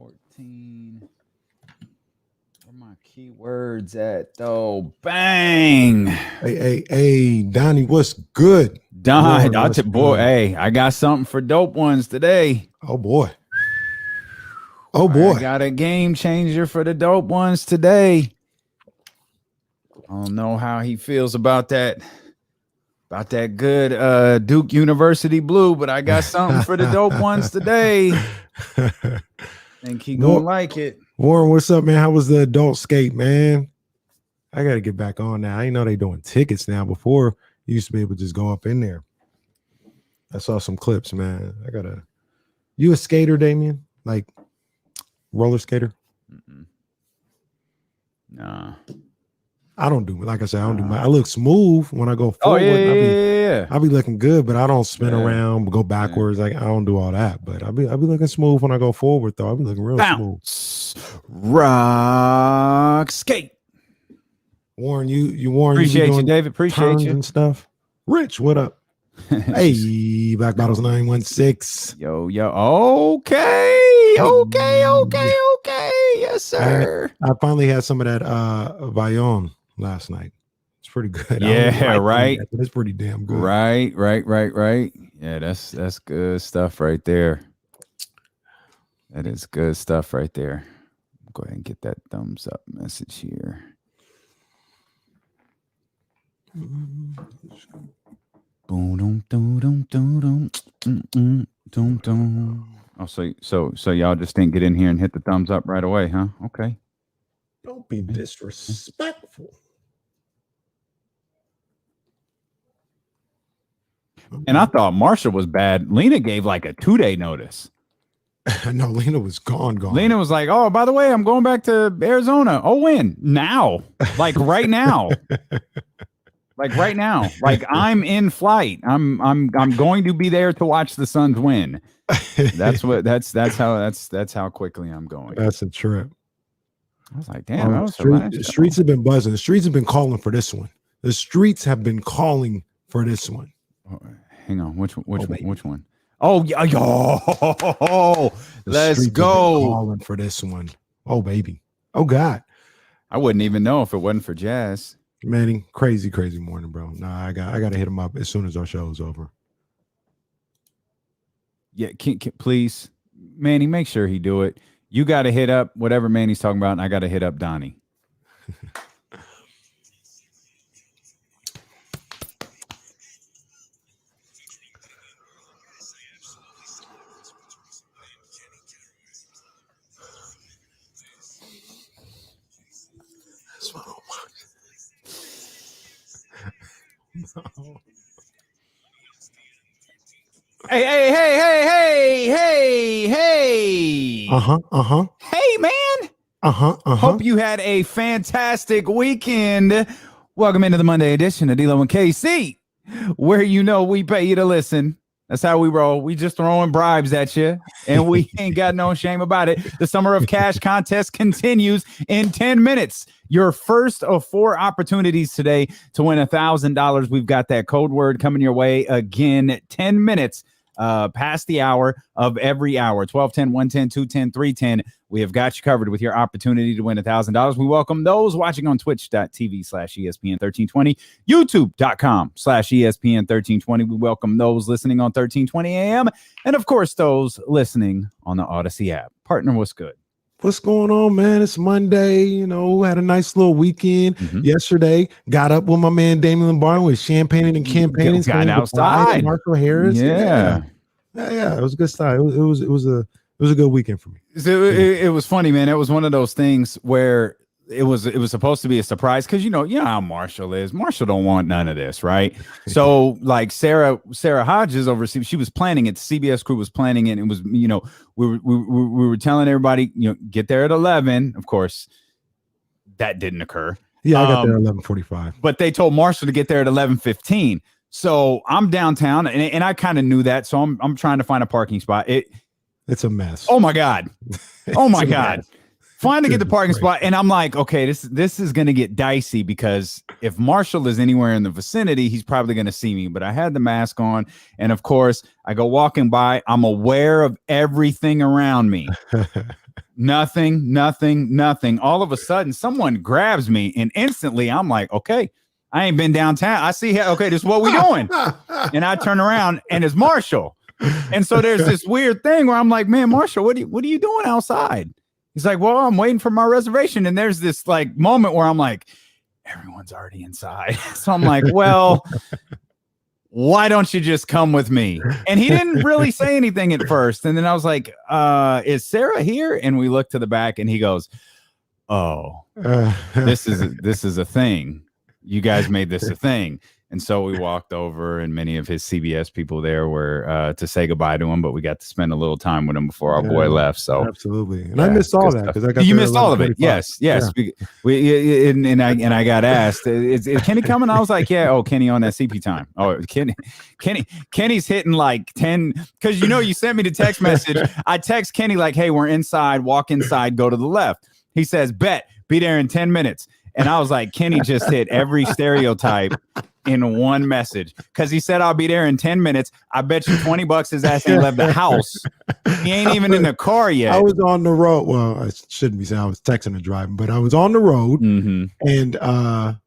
14. Where my keywords at though? Bang. Hey, Donnie, what's good? Don, boy, hey, I got something for dope ones today. Oh boy. I got a game changer for the dope ones today. I don't know how he feels about that good Duke University blue, but I got something for the dope ones today. Think he gonna like it. Warren, what's up, man? How was the adult skate, man? I gotta get back on now. I didn't know they doing tickets now. Before, you used to be able to just go up in there. I saw some clips, man. You a skater, Damien? Like roller skater? Nah. I don't do, like I said, I don't do my, I look smooth when I go forward. I be looking good, but I don't spin around, go backwards. Like I don't do all that, but I be looking smooth when I go forward though. I be looking real smooth. Rock skate. Warren, you appreciate you, David. Appreciate you and stuff. Rich, what up? Hey, Black Bottles 916. Yo. Okay. Yes, sir. I finally had some of that Vaillon last night. It's pretty good. Yeah, right. That, but it's pretty damn good. Right. Yeah, that's good stuff right there. That is good stuff right there. Go ahead and get that thumbs up message here. Boom, Oh, so y'all just didn't get in here and hit the thumbs up right away, huh? Okay. Don't be disrespectful. And I thought Marsha was bad. Lena gave like a 2-day notice. No, Lena was gone. Lena was like, "Oh, by the way, I'm going back to Arizona." Oh, when? Now? Like right now? Like right now? Like I'm in flight. I'm going to be there to watch the Suns win. That's how quickly I'm going. That's a trip. I was like, damn, the streets have been buzzing. The streets have been calling for this one. The streets have been calling for this one. Oh, hang on, which one? Oh yeah, yo, let's go. Calling for this one. Oh baby. Oh God. I wouldn't even know if it wasn't for Jazz. Manny, crazy morning, bro. Nah, I got to hit him up as soon as our show is over. Yeah, can please, Manny, make sure he do it. You got to hit up whatever Manny's talking about, and I got to hit up Donnie. That's what I want. No. Hey. Hey, man. Hope you had a fantastic weekend. Welcome into the Monday edition of D-Lo and KC, where we pay you to listen. That's how we roll. We just throwing bribes at you, and we ain't got no shame about it. The Summer of Cash contest continues in 10 minutes. Your first of 4 opportunities today to win $1,000. We've got that code word coming your way again. 10 minutes past the hour of every hour. 1210, 110, 210, 310. We have got you covered with your opportunity to win $1,000. We welcome those watching on twitch.tv/ESPN1320, youtube.com/ESPN1320. We welcome those listening on 1320 AM. And of course, those listening on the Odyssey app. Partner, what's good? What's going on, man? It's Monday. Had a nice little weekend yesterday. Got up with my man Damian Lombardo with champagne and campaigning. Got outside. Marco Harris. Yeah. It was a good style. It was a good weekend for me. It was funny, man. It was one of those things where it was supposed to be a surprise because you know how Marshall is. Marshall don't want none of this, right? So like Sarah Hodges overseas, she was planning it. The CBS crew was planning it. It was we were telling everybody get there at 11. Of course, that didn't occur. Yeah, I got there at 11:45. But they told Marshall to get there at 11:15. So I'm downtown, and I kind of knew that. So I'm trying to find a parking spot. It's a mess. Oh my God. Oh my God. Finally get the parking spot, and I'm like, okay, this is going to get dicey because if Marshall is anywhere in the vicinity, he's probably going to see me. But I had the mask on, and of course, I go walking by. I'm aware of everything around me. Nothing. All of a sudden, someone grabs me, and instantly I'm like, okay, I ain't been downtown. I see, okay, this is what we doing. And I turn around, and it's Marshall. And so there's this weird thing where I'm like, man, Marshall, what are you doing outside? He's like, well, I'm waiting for my reservation. And there's this like moment where I'm like, everyone's already inside. So I'm like, well, why don't you just come with me? And he didn't really say anything at first. And then I was like, is Sarah here? And we looked to the back, and he goes, oh, this is a thing. You guys made this a thing. And so we walked over, and many of his CBS people there were to say goodbye to him, but we got to spend a little time with him before our boy left. So absolutely, and I missed all that because I got you missed all of it. Yes. Yeah. I got asked, is Kenny coming? I was like, yeah. Oh, Kenny on that CP time. Oh, Kenny's hitting like 10 because you sent me the text message. I text Kenny like, hey, we're inside. Walk inside. Go to the left. He says, bet. Be there in 10 minutes. And I was like, Kenny just hit every stereotype in one message because he said I'll be there in 10 minutes. I bet you $20 his ass ain't left the house. He ain't even in the car yet. I was on the road. Well, I shouldn't be saying I was texting and driving, but I was on the road. And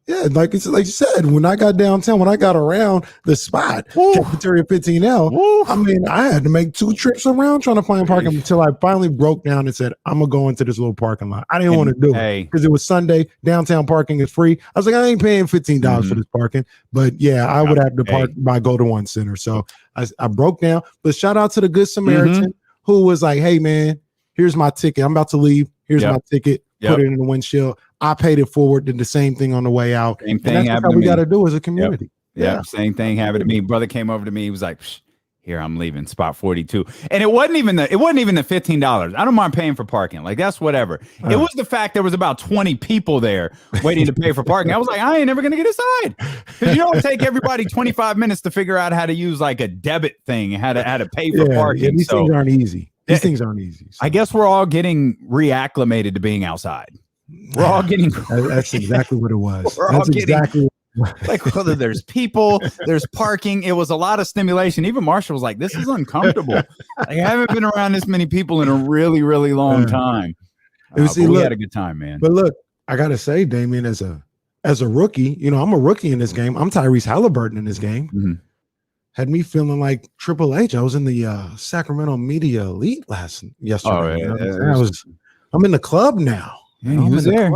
yeah, like you said, when I got downtown, when I got around the spot, Cafeteria 15L, I mean, I had to make 2 trips around trying to find parking until I finally broke down and said, I'm going to go into this little parking lot. I didn't want to do it because it was Sunday. Downtown parking is free. I was like, I ain't paying $15 for this parking. But yeah, I would have to park by Go to One Center. So I broke down. But shout out to the Good Samaritan who was like, hey, man, here's my ticket. I'm about to leave. Here's my ticket. Put it in the windshield. I paid it forward. Did the same thing on the way out. Same thing. That's how we got to do as a community. Same thing happened to me. Brother came over to me. He was like, "Here, I'm leaving spot 42," and it wasn't even the $15. I don't mind paying for parking. Like that's whatever. It was the fact there was about 20 people there waiting to pay for parking. I was like, I ain't never gonna get inside because you don't take everybody 25 minutes to figure out how to use like a debit thing, how to pay for parking. Yeah, these things aren't easy. These things aren't easy. So. I guess we're all getting reacclimated to being outside. We're all getting. That's exactly what it was. That's exactly like whether there's people, there's parking. It was a lot of stimulation. Even Marshall was like, "This is uncomfortable. Like, I haven't been around this many people in a really, really long time." We had a good time, man. But look, I gotta say, Damien, as a rookie, I'm a rookie in this game. I'm Tyrese Halliburton in this game. Had me feeling like Triple H. I was in the Sacramento Media Elite yesterday. I'm in the club now. Yeah, he was there.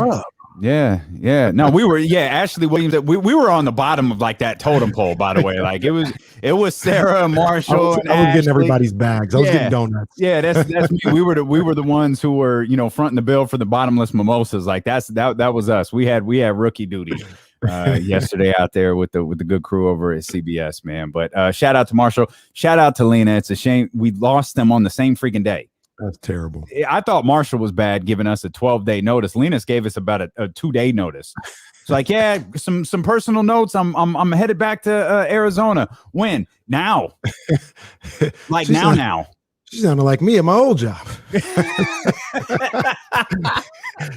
Yeah. No, we were. Yeah, Ashley Williams. We were on the bottom of like that totem pole. By the way, like it was Sarah, Marshall. I was getting everybody's bags. I was getting donuts. Yeah, that's me. We were the ones who were fronting the bill for the bottomless mimosas. Like that was us. We had rookie duty yesterday out there with the good crew over at CBS, man. But shout out to Marshall. Shout out to Lena. It's a shame we lost them on the same freaking day. That's terrible. I thought Marshall was bad giving us a 12-day notice. Linus gave us about a 2-day notice. It's like, yeah, some personal notes. I'm headed back to Arizona. When? Now. Like now. She sounded like me at my old job.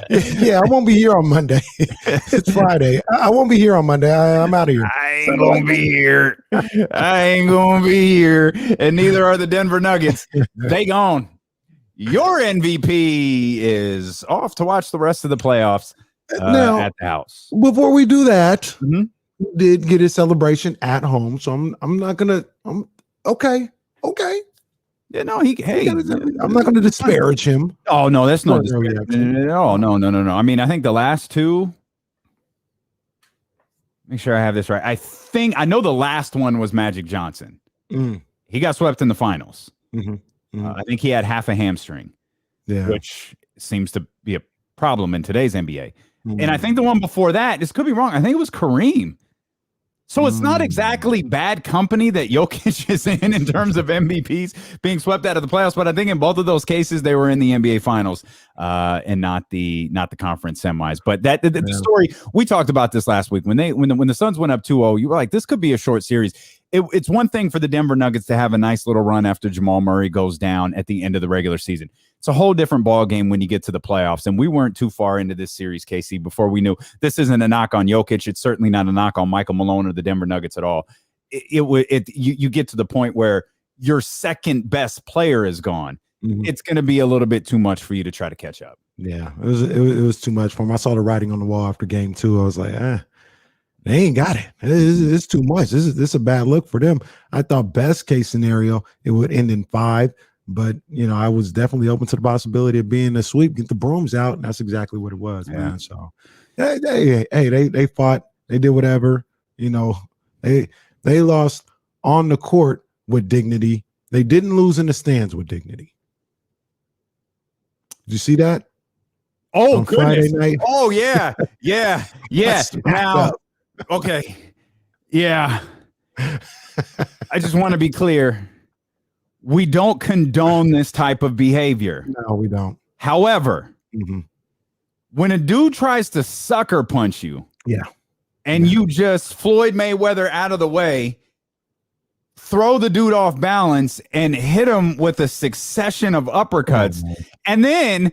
Yeah, I won't be here on Monday. It's Friday. I won't be here on Monday. I'm out of here. I ain't gonna be here. And neither are the Denver Nuggets. They gone. Your MVP is off to watch the rest of the playoffs now, at the house. Before we do that, he did get his celebration at home, so I'm not gonna. Okay. Yeah, no, I'm not gonna disparage him. Oh no, that's no disparage. No. I mean, I think the last two. Make sure I have this right. I know the last one was Magic Johnson. He got swept in the finals. I think he had half a hamstring, which seems to be a problem in today's NBA. And I think the one before that, this could be wrong, I think it was Kareem. So it's not exactly bad company that Jokic is in terms of MVPs being swept out of the playoffs, but I think in both of those cases they were in the NBA Finals and not the conference semis. But the story, we talked about this last week when the Suns went up 2-0. You were like, this could be a short series. It's one thing for the Denver Nuggets to have a nice little run after Jamal Murray goes down at the end of the regular season. It's a whole different ball game when you get to the playoffs. And we weren't too far into this series, KC, before we knew this isn't a knock on Jokic. It's certainly not a knock on Michael Malone or the Denver Nuggets at all. You get to the point where your second best player is gone. it's going to be a little bit too much for you to try to catch up. Yeah, it was too much for him. I saw the writing on the wall after game 2. I was like, they ain't got it. It's too much. This is a bad look for them. I thought best case scenario, it would end in 5. But, I was definitely open to the possibility of being a sweep, get the brooms out. And that's exactly what it was, man. So, they fought. They did whatever. They lost on the court with dignity. They didn't lose in the stands with dignity. Did you see that? Oh, on goodness. Friday night? Oh, yeah. Yeah. Now, okay. Yeah. I just want to be clear. We don't condone this type of behavior. No, we don't. However, when a dude tries to sucker punch you, and you just Floyd Mayweather out of the way, throw the dude off balance and hit him with a succession of uppercuts, and then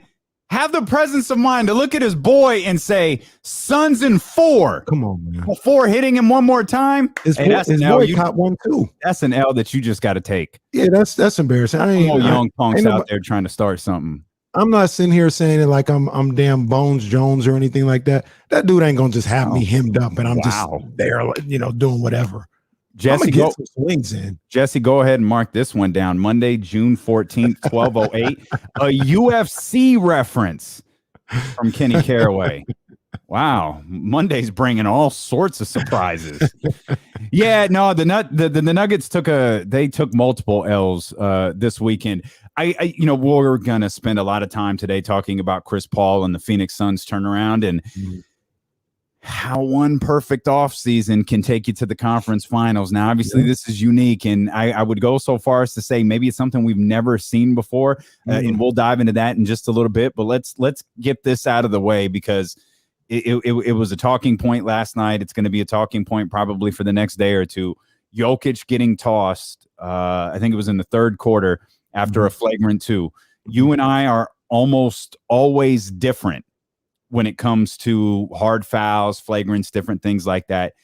have the presence of mind to look at his boy and say, "Son's in 4." Come on, man. Before hitting him one more time. His boy caught one too. That's an L that you just got to take. Yeah, that's embarrassing. Young punks out there trying to start something. I'm not sitting here saying it like I'm damn Bones Jones or anything like that. That dude ain't gonna just have me hemmed up and I'm just there, doing whatever. Jesse, get some swings in. Jesse, go ahead and mark this one down. Monday, June 14th, 12:08. A UFC reference from Kenny Caraway. Wow, Monday's bringing all sorts of surprises. Yeah, no, the Nuggets took multiple L's this weekend. We're gonna spend a lot of time today talking about Chris Paul and the Phoenix Suns turnaround and how one perfect offseason can take you to the conference finals. Now, obviously, this is unique, and I would go so far as to say maybe it's something we've never seen before, and we'll dive into that in just a little bit. But let's get this out of the way because it was a talking point last night. It's going to be a talking point probably for the next day or two. Jokic getting tossed, I think it was in the third quarter after a flagrant 2. You and I are almost always different when it comes to hard fouls, flagrants, different things like that.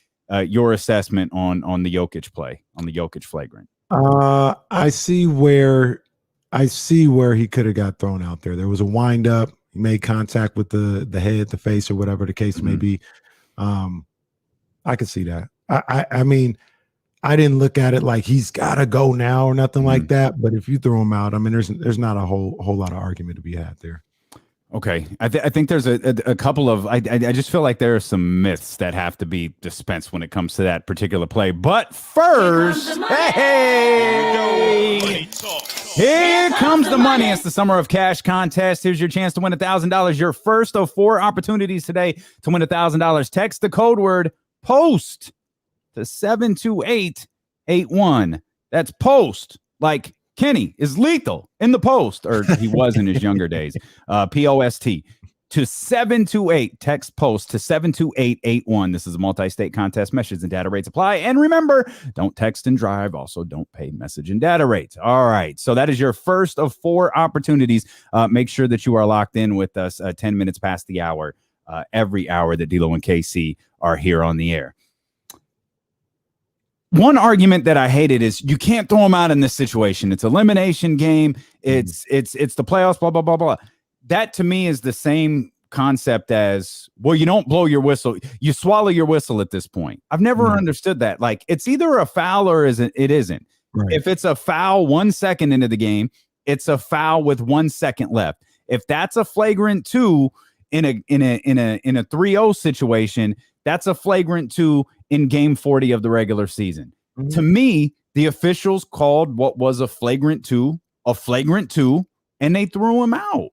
Your assessment on the Jokic play, on the Jokic flagrant. I see where he could have got thrown out there. There was a wind up. He made contact with the head, the face, or whatever the case may be. I could see that. I mean, I didn't look at it like he's got to go now or nothing like that. But if you throw him out, I mean, there's not a whole lot of argument to be had there. Okay, I think there's a couple of I just feel like there are some myths that have to be dispensed when it comes to that particular play. But first, here comes the money. It's the Summer of Cash contest. Here's your chance to win $1,000. Your first of 4 opportunities today to win $1,000. Text the code word POST to 72881. That's POST, like Kenny is lethal in the post, or he was in his younger days. POST to 728. Text POST to 72881. This is a multi-state contest. Message and data rates apply. And remember, don't text and drive. Also, don't pay message and data rates. All right. So that is your first of 4 opportunities. Make sure that you are locked in with us 10 minutes past the hour. Every hour that D-Lo and KC are here on the air. One argument that I hated is you can't throw them out in this situation. It's elimination game. It's the playoffs, blah, blah, blah, blah. That to me is the same concept as, well, you don't blow your whistle. You swallow your whistle at this point. I've never understood that. Like, it's either a foul or it isn't. Right. If it's a foul 1 second into the game, it's a foul with 1 second left. If that's a flagrant 2 in a 3-0 situation, that's a flagrant 2 in game 40 of the regular season. To me, the officials called what was a flagrant 2, and they threw him out.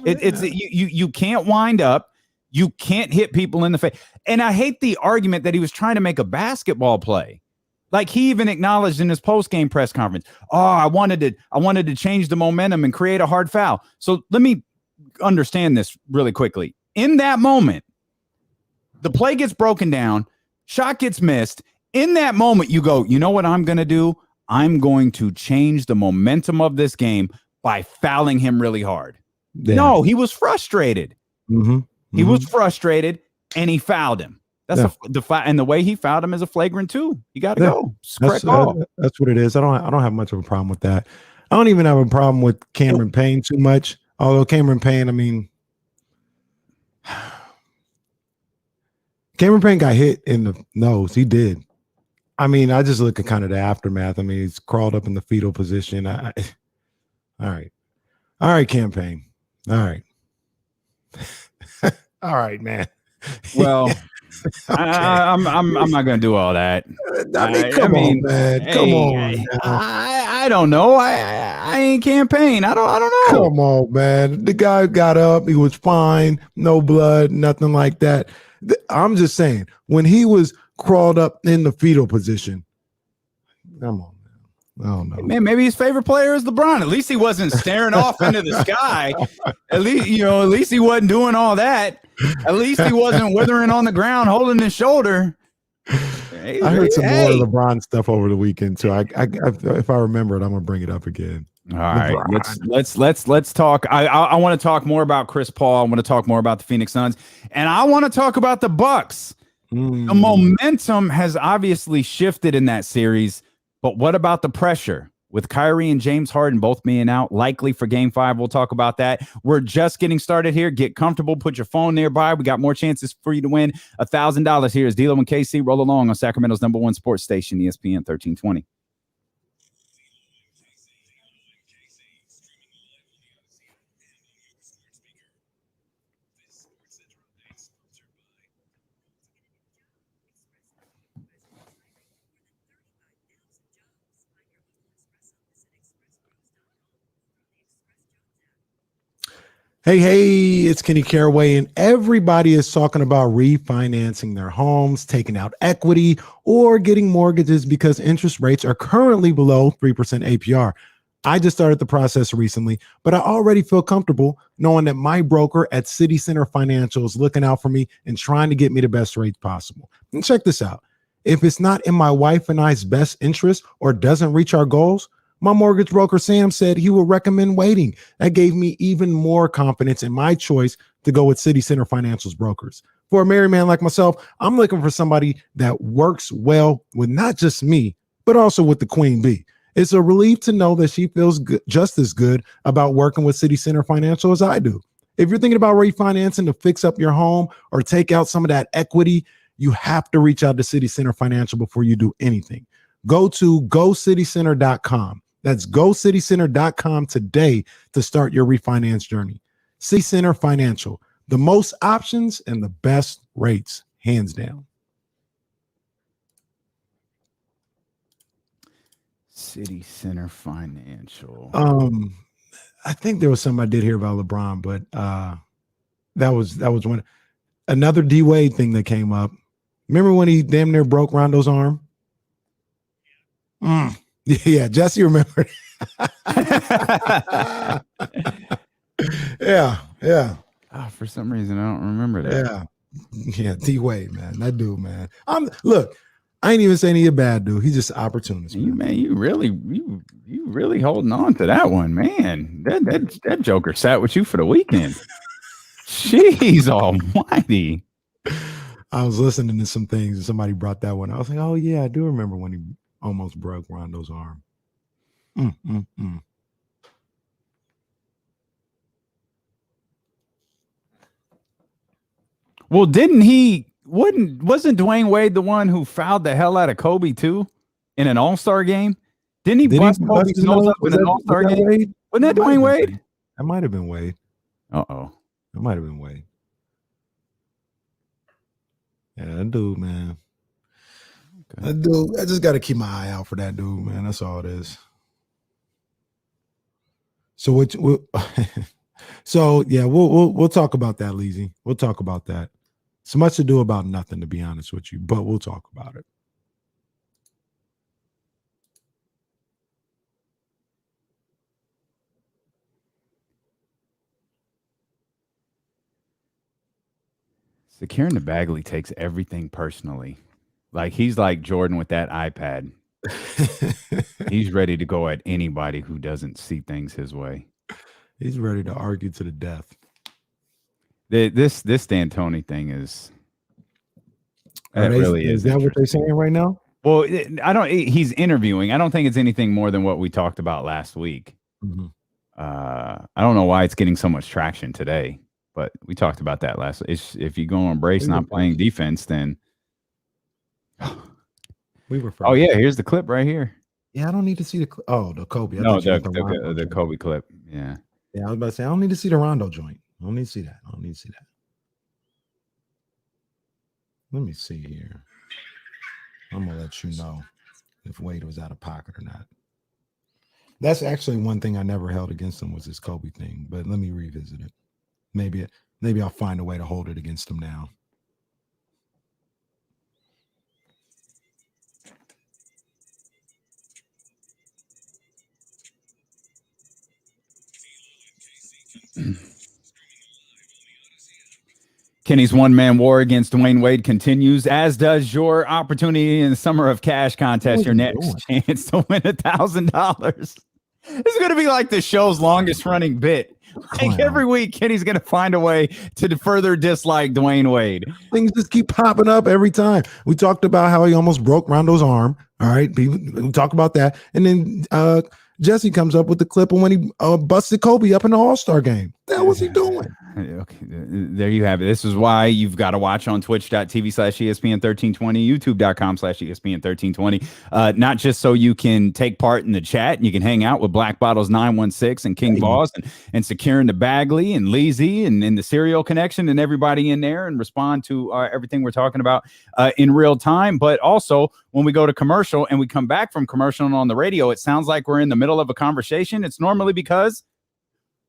You can't wind up. You can't hit people in the face. And I hate the argument that he was trying to make a basketball play. Like, he even acknowledged in his post-game press conference, I wanted to change the momentum and create a hard foul. So let me understand this really quickly. In that moment, the play gets broken down, shot gets missed. In that moment, you go, you know what I'm going to do? I'm going to change the momentum of this game by fouling him really hard. Yeah. No, he was frustrated. He was frustrated, and he fouled him. That's and the way he fouled him is a flagrant 2. You got to go. That's what it is. I don't have much of a problem with that. I don't even have a problem with Cameron Payne too much. Although Cameron Payne, I mean, Cameron Payne got hit in the nose. He did. I mean, I just look at kind of the aftermath. I mean, he's crawled up in the fetal position. All right, campaign. All right. All right, man. Well, okay. I'm not gonna do all that. I mean, come on, man. Hey, come on. I don't know. I ain't campaign. I don't know. Come on, man. The guy got up. He was fine. No blood. Nothing like that. I'm just saying, when he was crawled up in the fetal position, come on. I don't know. Man, maybe his favorite player is LeBron. At least he wasn't staring off into the sky. At least he wasn't doing all that. At least he wasn't withering on the ground, holding his shoulder. I heard some more LeBron stuff over the weekend too. If I remember it, I'm gonna bring it up again. All right, let's talk. I want to talk more about Chris Paul. I want to talk more about the Phoenix Suns, and I want to talk about the Bucks. The momentum has obviously shifted in that series. But what about the pressure with Kyrie and James Harden both being out, likely for Game 5? We'll talk about that. We're just getting started here. Get comfortable. Put your phone nearby. We got more chances for you to win $1,000. Here is D'Lo and KC. Roll along on Sacramento's #1 sports station, ESPN 1320. Hey, it's Kenny Caraway, and everybody is talking about refinancing their homes, taking out equity, or getting mortgages because interest rates are currently below 3% APR. I just started the process recently, but I already feel comfortable knowing that my broker at City Center Financial is looking out for me and trying to get me the best rates possible. And check this out. If it's not in my wife and I's best interest or doesn't reach our goals, my mortgage broker, Sam, said he would recommend waiting. That gave me even more confidence in my choice to go with City Center Financial's brokers. For a married man like myself, I'm looking for somebody that works well with not just me, but also with the Queen Bee. It's a relief to know that she feels just as good about working with City Center Financial as I do. If you're thinking about refinancing to fix up your home or take out some of that equity, you have to reach out to City Center Financial before you do anything. Go to GoCityCenter.com. That's GoCityCenter.com today to start your refinance journey. City Center Financial, the most options and the best rates, hands down. City Center Financial. I think there was something I did hear about LeBron, but that was one. Another D Wade thing that came up. Remember when he damn near broke Rondo's arm? Yeah, Jesse remembered. Yeah. Oh, for some reason, I don't remember that. Yeah, D Wade, man, that dude, man. Look, I ain't even saying he's a bad dude. He's just an opportunist, man. You really holding on to that one, man. That Joker sat with you for the weekend. Jeez almighty. I was listening to some things and somebody brought that one. I was like, oh yeah, I do remember when he almost broke Rondo's arm. Well, wasn't Dwayne Wade the one who fouled the hell out of Kobe too in an All-Star game? Didn't he bust Kobe's nose up in an All-Star game? Wasn't that Dwayne Wade? That might have been Wade. Uh-oh. It might have been Wade. Yeah, that dude, man. Okay. That dude, I just got to keep my eye out for that dude, man. That's all it is. So we'll talk about that, Leezy. We'll talk about that. It's much to do about nothing, to be honest with you, but we'll talk about it. Securing the Bagley takes everything personally. Like he's like Jordan with that iPad. He's ready to go at anybody who doesn't see things his way. He's ready to argue to the death. This D'Antoni thing is that what they're saying right now? Well, he's interviewing. I don't think it's anything more than what we talked about last week. Mm-hmm. I don't know why it's getting so much traction today, but we talked about that last. If you go on brace not playing defense, then we were. Oh yeah, here's the clip right here. Yeah, I don't need to see the the Kobe. No, the Kobe clip. Yeah. Yeah, I was about to say I don't need to see the Rondo joint. I don't need to see that. Let me see here. I'm gonna let you know if Wade was out of pocket or not. That's actually one thing I never held against him was his Kobe thing, but let me revisit it. Maybe I'll find a way to hold it against him now. Kenny's one-man war against Dwayne Wade continues, as does your opportunity in the Summer of Cash contest, your next chance to win $1,000. It's going to be like the show's longest-running bit. Like every week, Kenny's going to find a way to further dislike Dwayne Wade. Things just keep popping up every time. We talked about how he almost broke Rondo's arm. All right, we talk about that. And then Jesse comes up with the clip of when he busted Kobe up in the All-Star game. What the hell was he doing? Okay, there you have it. This is why you've got to watch on twitch.tv/ESPN1320, youtube.com/ESPN1320. Not just so you can take part in the chat and you can hang out with Black Bottles 916 and King Boss and Securing the Bagley and Leezy and the Serial Connection and everybody in there and respond to everything we're talking about in real time. But also when we go to commercial and we come back from commercial and on the radio, it sounds like we're in the middle of a conversation. It's normally because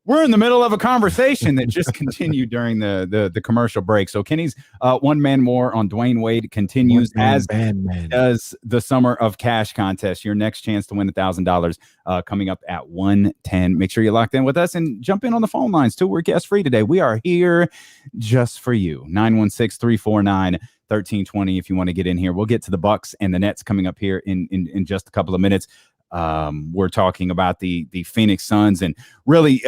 we're in the middle of a conversation that just continued during the commercial break. So Kenny's one-man war on Dwayne Wade continues, as does the Summer of Cash contest. Your next chance to win $1,000 coming up at 1:10. Make sure you're locked in with us and jump in on the phone lines too. We're guest free today. We are here just for you. 916-349-1320 if you want to get in here. We'll get to the Bucks and the Nets coming up here in just a couple of minutes. We're talking about the Phoenix Suns, and really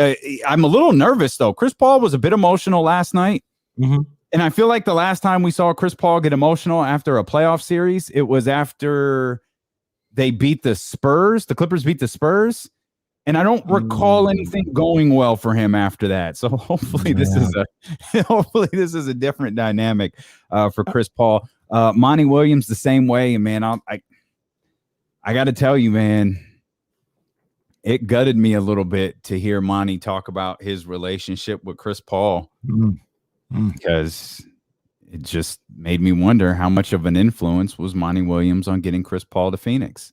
I'm a little nervous though. Chris Paul was a bit emotional last night, and I feel like the last time we saw Chris Paul get emotional after a playoff series, it was after they beat the Spurs. The Clippers beat the Spurs, and I don't recall anything going well for him after that. So hopefully this is a different dynamic for Chris Paul. Monty Williams the same way, and man, I got to tell you, man, it gutted me a little bit to hear Monty talk about his relationship with Chris Paul because it just made me wonder how much of an influence was Monty Williams on getting Chris Paul to Phoenix.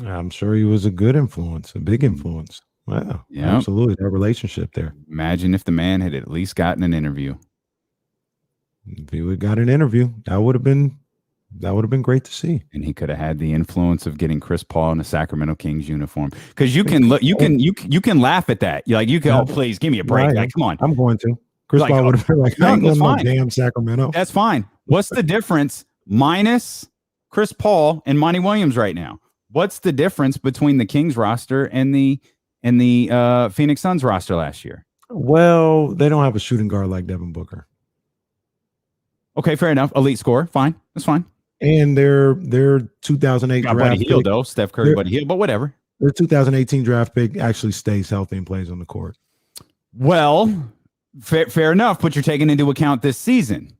I'm sure he was a good influence, a big influence. Wow. Yeah, absolutely. That relationship there. Imagine if the man had at least gotten an interview. If he would have got an interview, that would have been great to see. And he could have had the influence of getting Chris Paul in a Sacramento Kings uniform. Because you can laugh at that. You're like, oh, please give me a break. Right. Like, come on. I'm going to. Chris Paul would have been like, I ain't going to damn Sacramento. That's fine. What's the difference minus Chris Paul and Monty Williams right now? What's the difference between the Kings roster and the Phoenix Suns roster last year? Well, they don't have a shooting guard like Devin Booker. Okay, fair enough. Elite scorer. Fine. That's fine. And their 2008 draft Buddy Hield, though. Steph Curry, Buddy Hield, but whatever. Their 2018 draft pick actually stays healthy and plays on the court. Well, fair enough, but you're taking into account this season.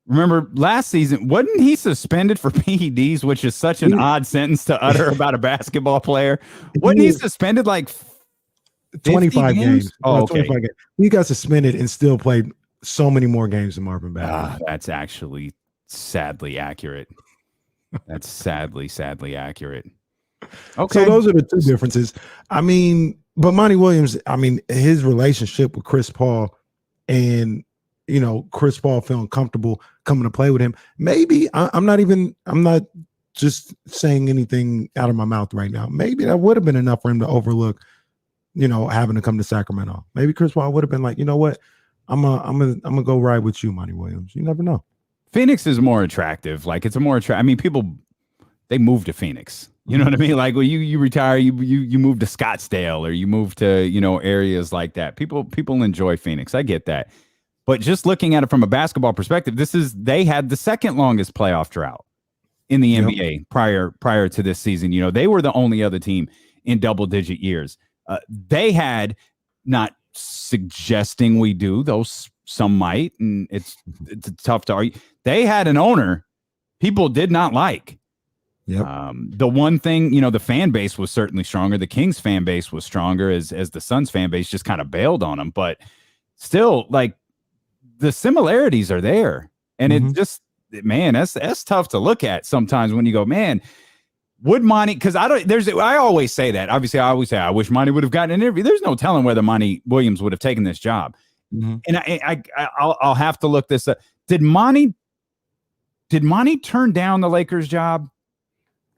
Remember last season, wasn't he suspended for PEDs, which is such an odd sentence to utter about a basketball player? Wasn't he suspended like 25 games? Oh, okay. 25 games. He got suspended and still played so many more games than Marvin Bagley. That's actually sadly accurate. That's sadly accurate. Okay. So those are the two differences. I mean, but Monty Williams, I mean, his relationship with Chris Paul and, Chris Paul feeling comfortable coming to play with him. Maybe I'm not just saying anything out of my mouth right now. Maybe that would have been enough for him to overlook, having to come to Sacramento. Maybe Chris Paul would have been like, you know what? I'm gonna go ride with you, Monty Williams. You never know. Phoenix is more attractive. Like it's a more attractive. I mean, people they move to Phoenix. You know what I mean? Like when you retire, you move to Scottsdale or you move to areas like that. People enjoy Phoenix. I get that, but just looking at it from a basketball perspective, they had the second longest playoff drought in the NBA prior to this season. You know, they were the only other team in double-digit years. They had, not suggesting we do, though some might, and it's tough to argue. They had an owner people did not like. Yep. The one thing, you know, the fan base was certainly stronger. The Kings fan base was stronger as the Suns fan base just kind of bailed on them. But still, like, the similarities are there. And it's just, man, that's tough to look at sometimes when you go, man, would Monty, because I always say that. Obviously, I always say, I wish Monty would have gotten an interview. There's no telling whether Monty Williams would have taken this job. And I'll have to look this up. Did Monty turn down the Lakers job?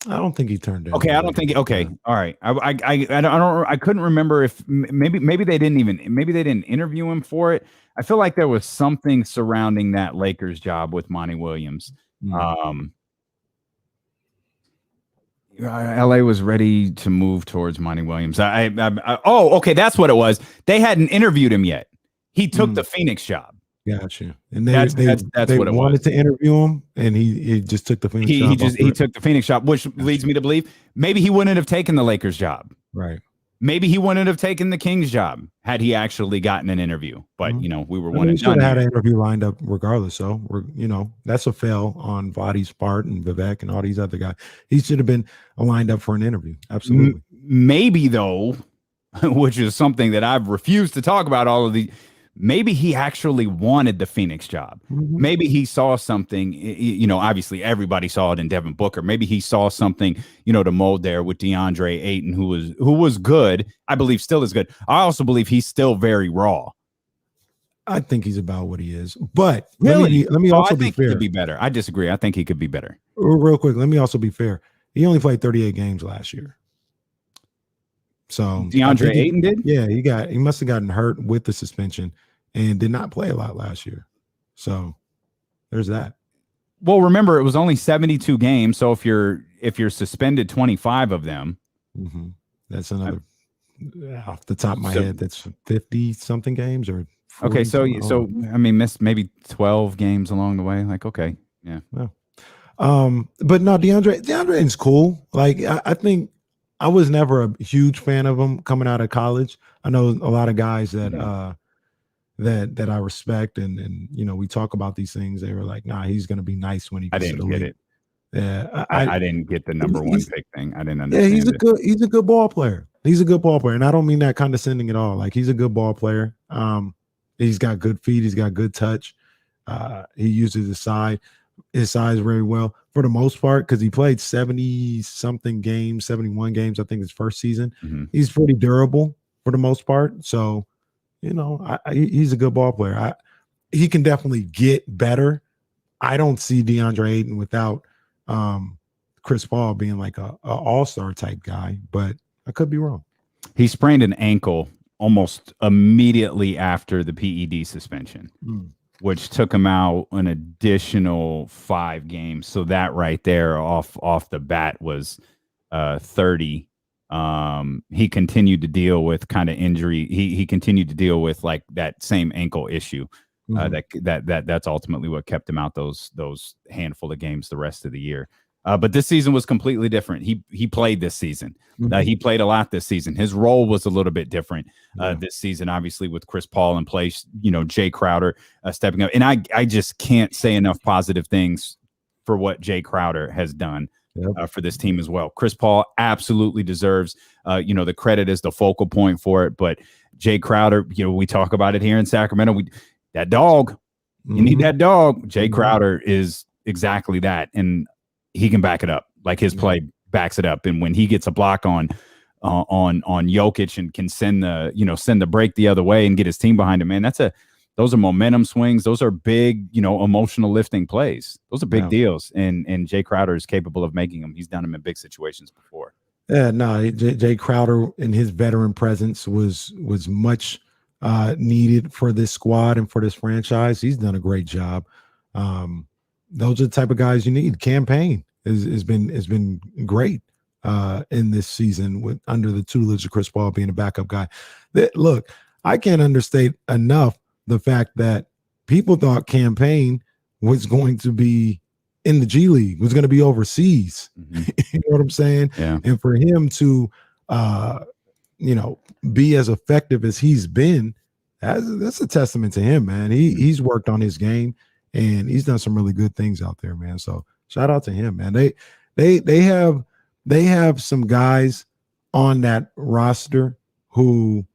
I don't think he turned down. Okay, I don't think. Okay, all right. I couldn't remember if maybe they didn't interview him for it. I feel like there was something surrounding that Lakers job with Monty Williams. LA was ready to move towards Monty Williams. Okay, that's what it was. They hadn't interviewed him yet. He took the Phoenix job. Gotcha. And that's they what it wanted was. to interview him, and he just took the Phoenix job. He took the Phoenix job, which leads me to believe maybe he wouldn't have taken the Lakers job. Right. Maybe he wouldn't have taken the Kings job had he actually gotten an interview. But you know, we were one and done. Should have had an interview lined up regardless. So that's a fail on Vadi's part and Vivek and all these other guys. He should have been lined up for an interview. Absolutely. Maybe though, which is something that I've refused to talk about all of the. Maybe he actually wanted the Phoenix job. Maybe he saw something, you know, obviously everybody saw it in Devin Booker. Maybe he saw something, you know, to mold there with DeAndre Ayton, who was good. I believe still is good. I also believe he's still very raw. I think he's about what he is. But really? let me also be fair. He could be better. I disagree. I think he could be better. Real quick, let me also be fair. He only played 38 games last year. So DeAndre Ayton did? Yeah, he must have gotten hurt with the suspension and did not play a lot last year. So there's that. Well, remember, it was only 72 games. So if you're suspended 25 of them, that's another off the top of my head. That's 50 something games or 40, okay. So I mean, missed maybe 12 games along the way. Like, okay, yeah. But no, DeAndre Ayton's cool. Like I think. I was never a huge fan of him coming out of college. I know a lot of guys that I respect and you know, we talk about these things. They were like, nah, he's gonna be nice when he gets to the league. It. Yeah, I didn't get the number one pick thing. I didn't understand. Yeah, he's a good ball player. He's a good ball player, and I don't mean that condescending at all. Like, he's a good ball player. He's got good feet. He's got good touch. He uses his size very well for the most part, because he played 70-something games, 71 games, I think, his first season. He's pretty durable for the most part. So, you know, he's a good ball player. He can definitely get better. I don't see DeAndre Ayton without Chris Paul being like a all-star type guy, but I could be wrong. He sprained an ankle almost immediately after the PED suspension. Which took him out an additional 5 games. So that right there off the bat was 30. He continued to deal with kind of injury. He continued to deal with like that same ankle issue. That's ultimately what kept him out those handful of games the rest of the year. But this season was completely different. He played this season. He played a lot this season. His role was a little bit different this season, obviously, with Chris Paul in place, you know, Jay Crowder stepping up. And I just can't say enough positive things for what Jay Crowder has done for this team as well. Chris Paul absolutely deserves, you know, the credit as the focal point for it. But Jay Crowder, you know, we talk about it here in Sacramento. That dog, you need that dog. Jay Crowder is exactly that. And he can back it up. Like, his play backs it up. And when he gets a block on Jokic and can send the break the other way and get his team behind him, man, those are momentum swings. Those are big, you know, emotional lifting plays. Those are big deals. And Jay Crowder is capable of making them. He's done them in big situations before. Yeah, no, Jay Crowder and his veteran presence was much needed for this squad and for this franchise. He's done a great job. Those are the type of guys you need. Campaign has been great in this season under the tutelage of Chris Paul being a backup guy. Look, I can't understate enough the fact that people thought Campaign was going to be in the G League, was going to be overseas. Mm-hmm. You know what I'm saying? Yeah. And for him to, be as effective as he's been, that's a testament to him, man. He's worked on his game and he's done some really good things out there, man. So shout out to him, man. They have some guys on that roster who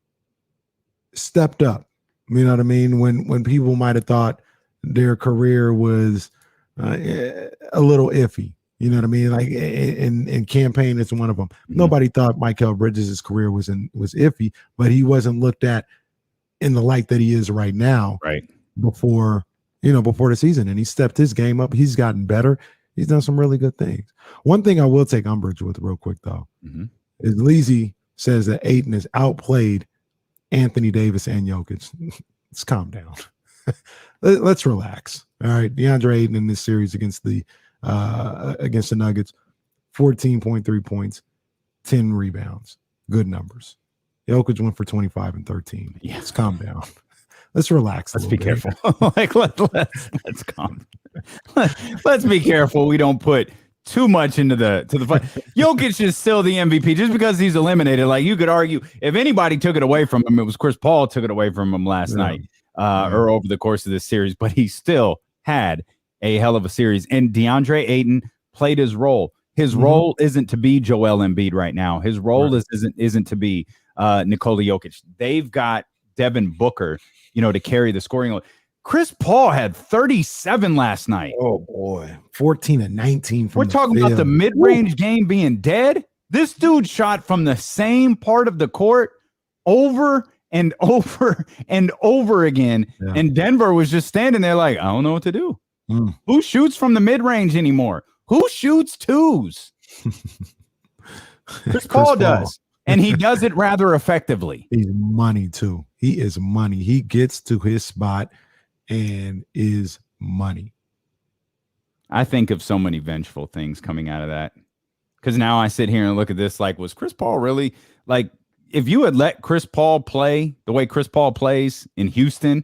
stepped up. You know what I mean? When people might have thought their career was a little iffy. You know what I mean? Like in campaign is one of them. Mm-hmm. Nobody thought Mikal Bridges' career was iffy, but he wasn't looked at in the light that he is right now. Right. Before the season. And he stepped his game up. He's gotten better. He's done some really good things. One thing I will take umbrage with real quick, though, is Leezy says that Ayton has outplayed Anthony Davis and Jokic. Let's calm down. Let's relax. All right. DeAndre Ayton in this series against the Nuggets, 14.3 points, 10 rebounds. Good numbers. Jokic went for 25 and 13. Yeah. Let's calm down. Let's relax. Let's be careful. Like let's calm. Let's be careful. We don't put too much into the fight. Jokic is still the MVP just because he's eliminated. Like you could argue if anybody took it away from him, it was Chris Paul took it away from him last night or over the course of this series, but he still had a hell of a series. And DeAndre Ayton played his role. His role isn't to be Joel Embiid right now. His role isn't to be Nikola Jokic. They've got Devin Booker, to carry the scoring. Chris Paul had 37 last night. Oh boy, 14 and 19. We're talking about the mid-range game being dead. This dude shot from the same part of the court over and over and over again. Yeah. And Denver was just standing there like, I don't know what to do. Who shoots from the mid-range anymore? Who shoots twos? Chris Paul does. And he does it rather effectively. He's money, too. He is money. He gets to his spot and is money. I think of so many vengeful things coming out of that. Because now I sit here and look at this like, was Chris Paul really, like, if you had let Chris Paul play the way Chris Paul plays in Houston,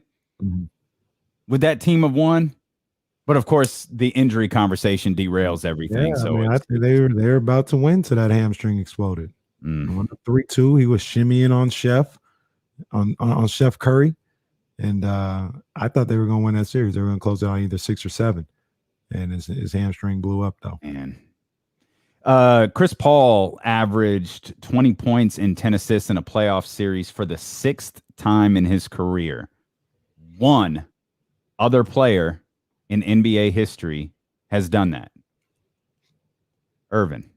would that team have won? But, of course, the injury conversation derails everything. Yeah, so I think they're about to win till that hamstring exploded. 3-2, he was shimmying on Chef Curry, and I thought they were going to win that series. They were going to close it out either 6 or 7, and his hamstring blew up though. Man, Chris Paul averaged 20 points and 10 assists in a playoff series for the 6th time in his career. One other player in NBA history has done that. Irvin.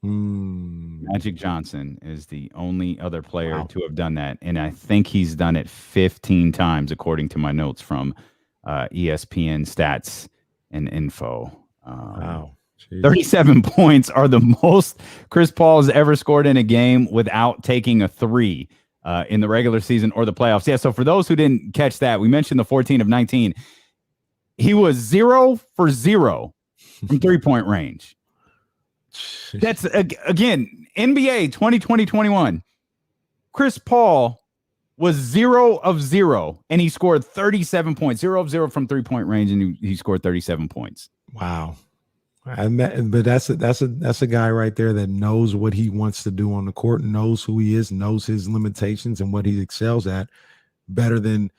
Magic Johnson is the only other player to have done that, and I think he's done it 15 times according to my notes from ESPN stats and info. 37 points are the most Chris Paul has ever scored in a game without taking a three in the regular season or the playoffs. Yeah, so for those who didn't catch that, we mentioned the 14 of 19. He was 0 for 0 from three-point range. That's, again, NBA 2020-21. Chris Paul was 0 of 0, and he scored 37 points. 0 of 0 from three-point range, and he scored 37 points. Wow. But that's a guy right there that knows what he wants to do on the court, knows who he is, knows his limitations and what he excels at better than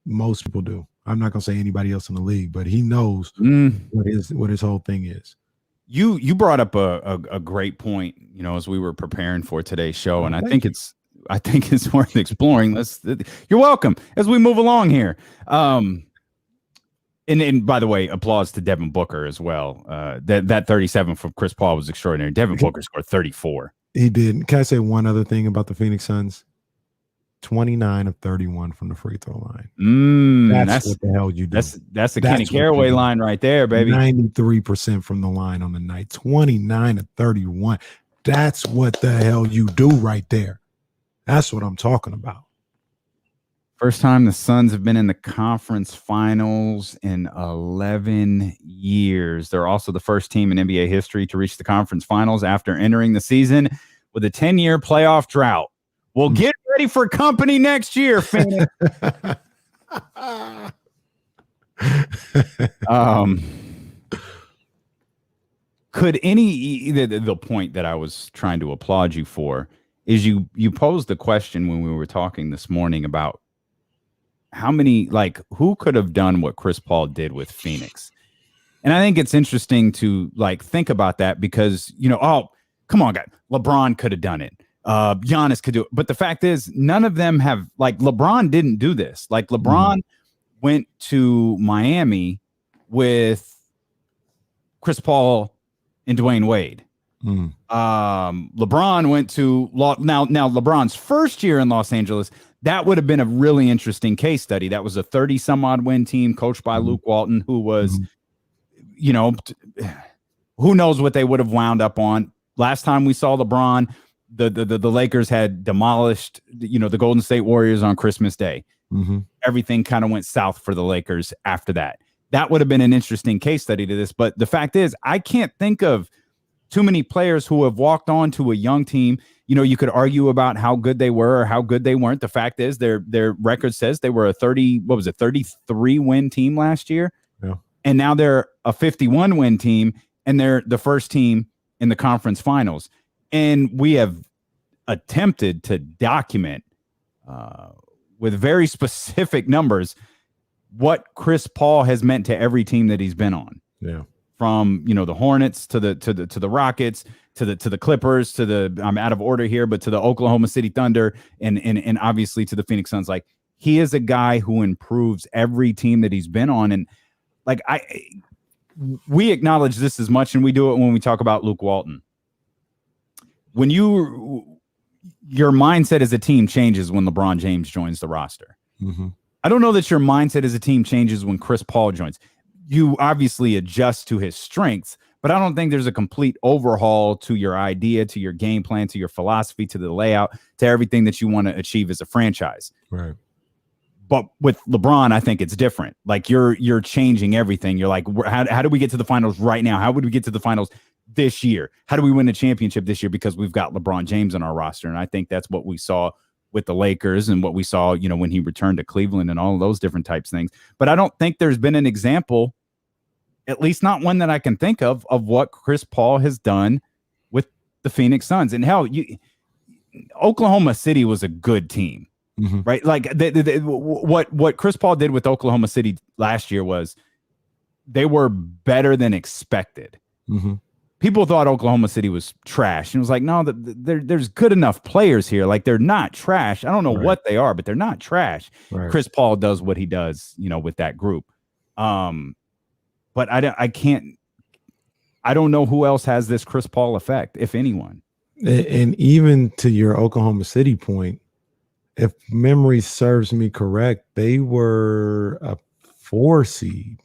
most people do. I'm not going to say anybody else in the league, but he knows what his whole thing is. You brought up a great point, as we were preparing for today's show, and I think it's worth exploring. You're welcome as we move along here. And by the way, applause to Devin Booker as well. That 37 from Chris Paul was extraordinary. Devin Booker scored 34. He did. Can I say one other thing about the Phoenix Suns? 29 of 31 from the free throw line. That's what the hell you do. That's the Kenny Caraway line right there, baby. 93% from the line on the night. 29 of 31. That's what the hell you do right there. That's what I'm talking about. First time the Suns have been in the conference finals in 11 years. They're also the first team in NBA history to reach the conference finals after entering the season with a 10-year playoff drought. Well, get ready for company next year, Phoenix. could the point that I was trying to applaud you for is you posed the question when we were talking this morning about how many, like, who could have done what Chris Paul did with Phoenix. And I think it's interesting to like think about that because, oh, come on, guys, LeBron could have done it. Giannis could do it. But the fact is, none of them have, like, LeBron didn't do this. Like, LeBron went to Miami with Chris Paul and Dwayne Wade. LeBron went to now LeBron's first year in Los Angeles. That would have been a really interesting case study. That was a 30 some odd win team coached by Luke Walton, who was, who knows what they would have wound up on. Last time we saw LeBron, the Lakers had demolished, the Golden State Warriors on Christmas Day. Everything kind of went south for the Lakers after that. That would have been an interesting case study to this. But the fact is, I can't think of too many players who have walked on to a young team. You could argue about how good they were or how good they weren't. The fact is, their record says they were a 33 win team last year. Yeah. And now they're a 51 win team, and they're the first team in the conference finals. And we have attempted to document with very specific numbers what Chris Paul has meant to every team that he's been on. Yeah. From the Hornets to the Rockets to the Clippers to the, I'm out of order here, but to the Oklahoma City Thunder and obviously to the Phoenix Suns. Like, he is a guy who improves every team that he's been on. And like, we acknowledge this as much, and we do it when we talk about Luke Walton. When your mindset as a team changes when LeBron James joins the roster. I don't know that your mindset as a team changes when Chris Paul joins. You obviously adjust to his strengths, but I don't think there's a complete overhaul to your idea, to your game plan, to your philosophy, to the layout, to everything that you want to achieve as a franchise. Right. But with LeBron, I think it's different. Like, you're changing everything. You're like, how do we get to the finals right now? How would we get to the finals this year? How do we win a championship this year? Because we've got LeBron James on our roster. And I think that's what we saw with the Lakers and what we saw, when he returned to Cleveland and all of those different types of things. But I don't think there's been an example, at least not one that I can think of what Chris Paul has done with the Phoenix Suns. And hell, Oklahoma City was a good team, right? Like, what Chris Paul did with Oklahoma City last year was they were better than expected. People thought Oklahoma City was trash, and it was like, no, there's good enough players here. Like, they're not trash. I don't know what they are, but they're not trash. Right. Chris Paul does what he does, with that group. But I don't know who else has this Chris Paul effect, if anyone. And even to your Oklahoma City point, if memory serves me correct, they were a 4 seed.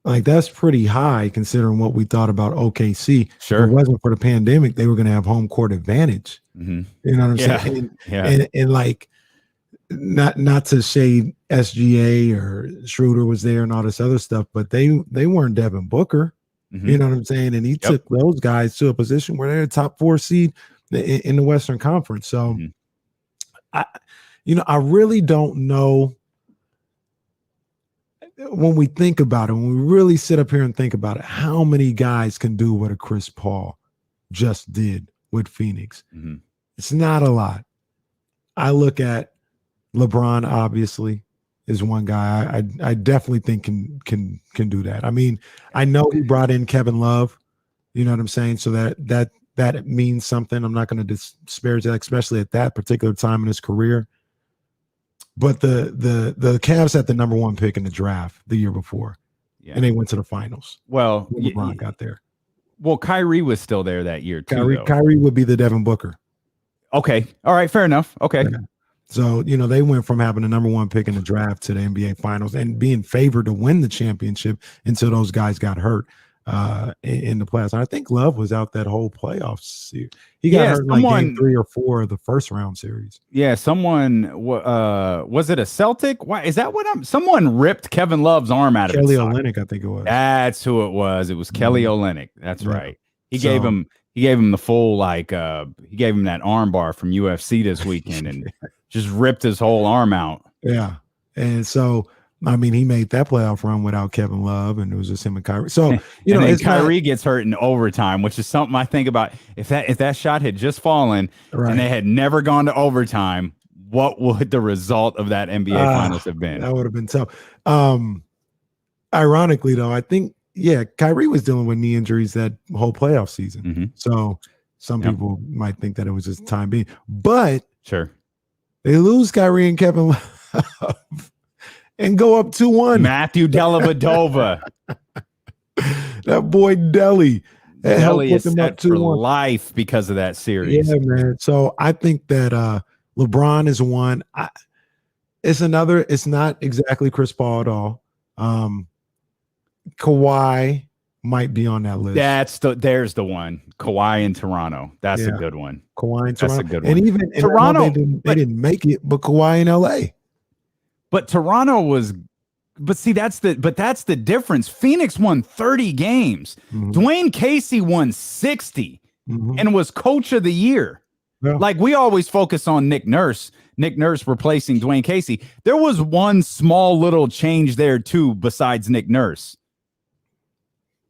Like, that's pretty high considering what we thought about OKC. Sure. If it wasn't for the pandemic, they were going to have home court advantage. You know what I'm saying? And like, not to shade SGA or Schroeder was there and all this other stuff, but they weren't Devin Booker. You know what I'm saying? And he took those guys to a position where they're a top 4 seed in the Western Conference. So I really don't know. When we think about it, when we really sit up here and think about it, how many guys can do what a Chris Paul just did with Phoenix? It's not a lot. I look at LeBron, obviously, is one guy I definitely think can do that. I mean, I know he brought in Kevin Love, you know what I'm saying? So that means something. I'm not going to disparage that, especially at that particular time in his career. But the Cavs had the number 1 pick in the draft the year before, and they went to the finals. Well, LeBron got there. Well, Kyrie was still there that year too. Kyrie would be the Devin Booker. Okay, all right, fair enough. Okay, so they went from having the number 1 pick in the draft to the NBA Finals and being favored to win the championship until those guys got hurt in the playoffs. And I think Love was out that whole playoff series. He got hurt in like game 3 or 4 of the first round series. Yeah, someone was it a Celtic? Why is that what someone ripped Kevin Love's arm out of Kelly Olynyk, I think it was. That's who it was. It was Kelly Olynyk. That's right. He gave him the full he gave him that arm bar from UFC this weekend and just ripped his whole arm out. Yeah. And so I mean, he made that playoff run without Kevin Love, and it was just him and Kyrie. So and then Kyrie gets hurt in overtime, which is something I think about. If that shot had just fallen and they had never gone to overtime, what would the result of that NBA Finals have been? That would have been tough. Ironically, though, I think Kyrie was dealing with knee injuries that whole playoff season. Mm-hmm. So some people might think that it was just time being, but sure, they lose Kyrie and Kevin Love and go up 2-1. Matthew Dellavedova. That boy Delly is set for life because of that series. Yeah, man. So I think that LeBron is one. It's not exactly Chris Paul at all. Kawhi might be on that list. There's the one. Kawhi in Toronto. That's a good one. Kawhi in Toronto. That's a good one. And even Toronto, they didn't make it, but Kawhi in LA. But Toronto was, that's the difference. Phoenix won 30 games. Mm-hmm. Dwayne Casey won 60 and was coach of the year. Yeah. Like, we always focus on Nick Nurse replacing Dwayne Casey. There was one small little change there too, besides Nick Nurse.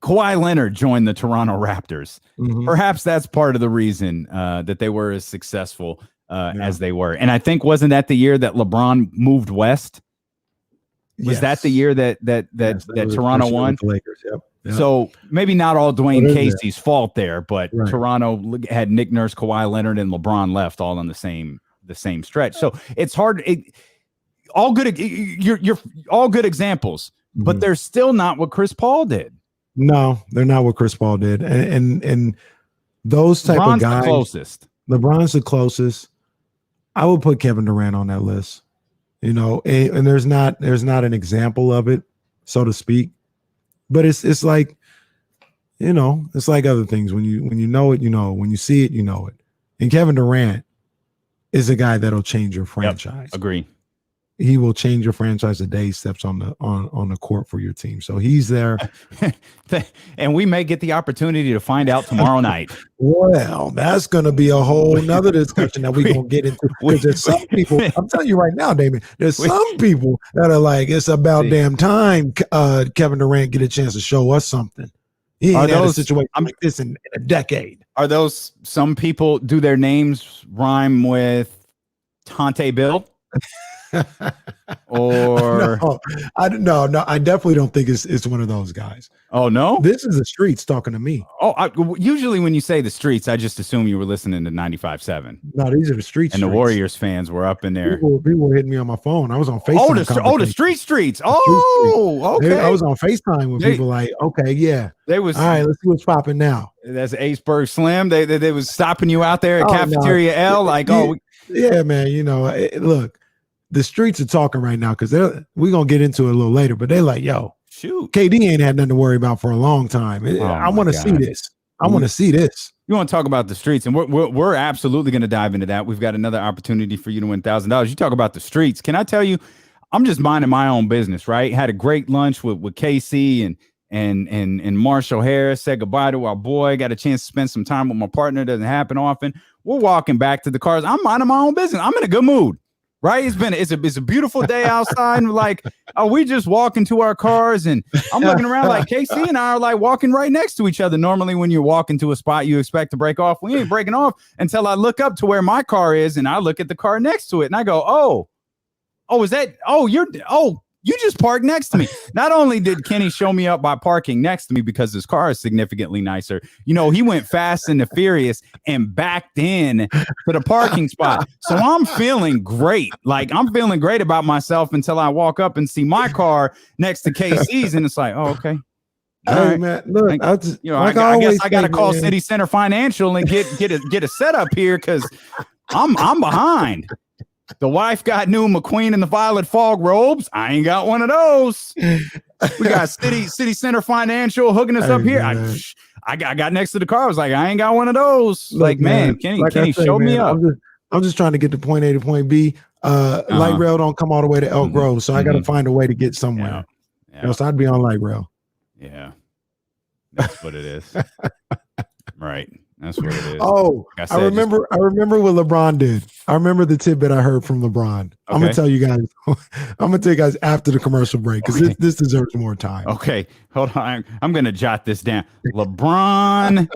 Kawhi Leonard joined the Toronto Raptors. Mm-hmm. Perhaps that's part of the reason that they were as successful as they were. And I think, wasn't that the year that LeBron moved west? Was that the year that Toronto won? Lakers, yep. So maybe not all Dwayne Casey's fault there, but Toronto had Nick Nurse, Kawhi Leonard, and LeBron left all on the same stretch. So it's hard. All good. You're all good examples, but they're still not what Chris Paul did. No, they're not what Chris Paul did, and those type of guys. LeBron's the closest. I would put Kevin Durant on that list. And there's not an example of it, so to speak. But it's like, it's like other things. When you know it, when you see it, you know it. And Kevin Durant is a guy that'll change your franchise. Yep, agree. He will change your franchise the day he steps on the court for your team. So he's there. And we may get the opportunity to find out tomorrow night. Well, that's going to be a whole nother discussion that we're going to get into. Because there's some people, I'm telling you right now, Damon, there's some people that are like, it's about damn time Kevin Durant get a chance to show us something. He ain't had a situation like this in a decade. Are those some people, do their names rhyme with Tante Bill? Or I definitely don't think it's one of those guys. Oh no, this is the streets talking to me. Usually when you say the streets, I just assume you were listening to 95.7. No, these are the streets, and the Warriors fans were up in there. People were hitting me on my phone. I was on FaceTime. The streets. Okay. I was on FaceTime with people like, okay, yeah. They was all right. Let's see what's popping now. That's Aceberg Slim. They was stopping you out there at Cafeteria L. Like, yeah, man. Look. The streets are talking right now because we're going to get into it a little later, but they're like, yo, shoot, KD ain't had nothing to worry about for a long time. I want to see this. I want to see this. You want to talk about the streets, and we're absolutely going to dive into that. We've got another opportunity for you to win $1,000. You talk about the streets. Can I tell you, I'm just minding my own business, right? Had a great lunch with KC and Marshall Harris. Said goodbye to our boy. Got a chance to spend some time with my partner. Doesn't happen often. We're walking back to the cars. I'm minding my own business. I'm in a good mood. Right, it's a beautiful day outside, and like, we just walking to our cars, and I'm looking around like KC and I are like walking right next to each other. Normally, when you're walking to a spot you expect to break off, we ain't breaking off until I look up to where my car is, and I look at the car next to it, and I go, you just parked next to me. Not only did Kenny show me up by parking next to me because his car is significantly nicer, he went fast and the furious and backed in to the parking spot. So I'm feeling great. Like, I'm feeling great about myself until I walk up and see my car next to KC's, and it's like, oh, okay. Hey, man, look, I guess I got to call City Center Financial and get a setup here because I'm behind. The wife got new McQueen and the Violet Fog robes. I ain't got one of those. We got City Center Financial hooking us up here. I got next to the car. I was like, I ain't got one of those. Look, like, man, Kenny, show me up. I'm just trying to get to point A to point B. Light rail don't come all the way to Elk Grove, so I got to find a way to get somewhere. Yeah. So I'd be on light rail. Yeah, that's what it is. Right. That's what it is. Oh, Like I remember what LeBron did. I remember the tidbit I heard from LeBron. Okay. I'm gonna tell you guys. I'm gonna tell you guys after the commercial break because this deserves more time. Okay, hold on. I'm gonna jot this down. LeBron,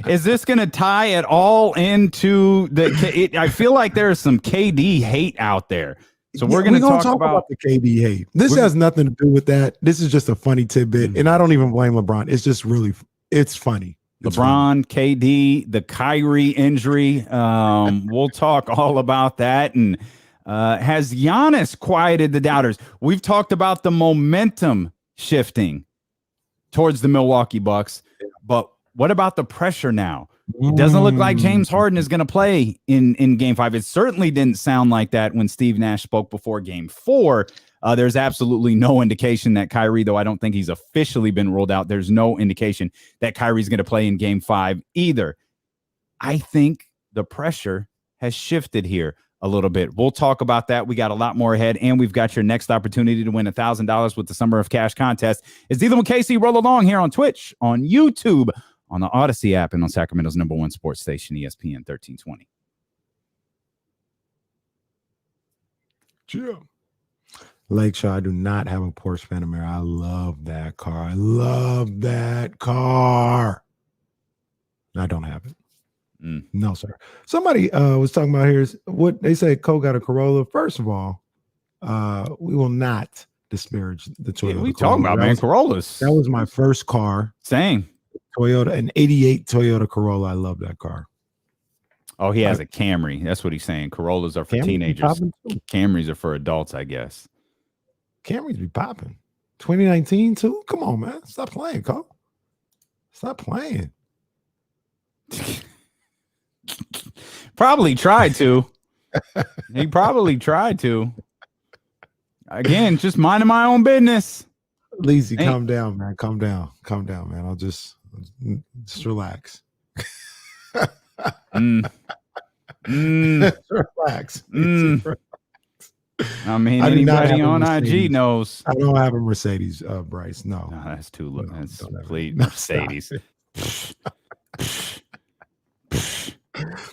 is this gonna tie at all into the? I feel like there's some KD hate out there. So we're gonna talk about the KD hate. This has nothing to do with that. This is just a funny tidbit, and I don't even blame LeBron. It's just it's funny. LeBron, KD, the Kyrie injury. We'll talk all about that. And has Giannis quieted the doubters? We've talked about the momentum shifting towards the Milwaukee Bucks, but what about the pressure now? It doesn't look like James Harden is going to play in Game 5. It certainly didn't sound like that when Steve Nash spoke before Game 4. There's absolutely no indication that Kyrie, though I don't think he's officially been ruled out, there's no indication that Kyrie's going to play in Game 5 either. I think the pressure has shifted here a little bit. We'll talk about that. We got a lot more ahead, and we've got your next opportunity to win $1,000 with the Summer of Cash contest. It's D'Lo and KC. Roll along here on Twitch, on YouTube, on the Odyssey app, and on Sacramento's #1 sports station, ESPN 1320. Yeah. Lakeshore, I do not have a Porsche Panamera. I love that car. I don't have it. No, sir. Somebody was talking about here is what they say. Cole got a Corolla. First of all, we will not disparage the Toyota. We talking about, man, Corollas. That was my first car. Same. Toyota, an 88 Toyota Corolla. I love that car. Oh, he has a Camry. That's what he's saying. Corollas are for teenagers. Camrys are for adults, I guess. Camrys be popping. 2019 too? Come on, man. Stop playing, Cole. Stop playing. Probably tried to. He probably tried to. Again, just minding my own business. Leezy, calm down, man. Calm down, man. I'll just relax. Relax. I mean, anybody on IG knows. I don't have a Mercedes, Bryce. No, that's too low. That's complete Mercedes.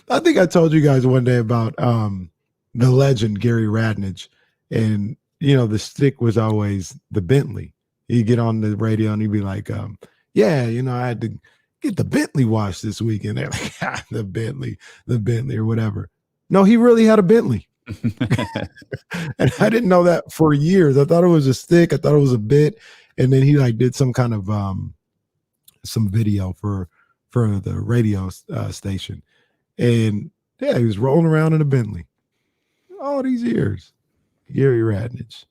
I think I told you guys one day about the legend Gary Radnich, and the stick was always the Bentley. He'd get on the radio and he'd be like, "Yeah, I had to get the Bentley washed this weekend." They're like, the Bentley, or whatever. No, he really had a Bentley. And I didn't know that for years. I thought it was a stick. I thought it was a bit. And then he did some kind of some video for the radio station. And yeah, he was rolling around in a Bentley all these years. Gary Radnich.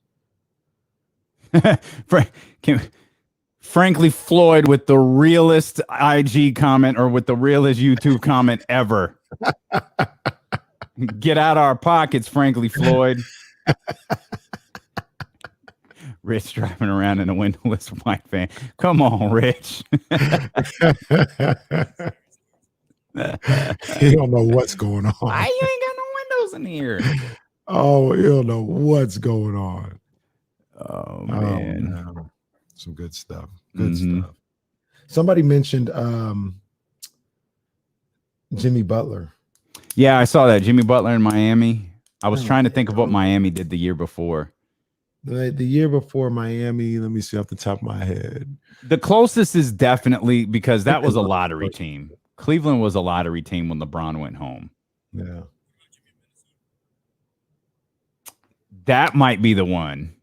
Frankly, Floyd with the realest IG comment or with the realest YouTube comment ever. Get out of our pockets, frankly, Floyd. Rich driving around in a windowless white van. Come on, Rich. You don't know what's going on. Why you ain't got no windows in here? Oh, you don't know what's going on. Oh, man. No. Some good stuff. Good stuff. Somebody mentioned Jimmy Butler. Yeah, I saw that. Jimmy Butler in Miami. I was trying to think of what Miami did the year before. The year before Miami, let me see off the top of my head. The closest is definitely because that was a lottery team. Cleveland was a lottery team when LeBron went home. Yeah. That might be the one.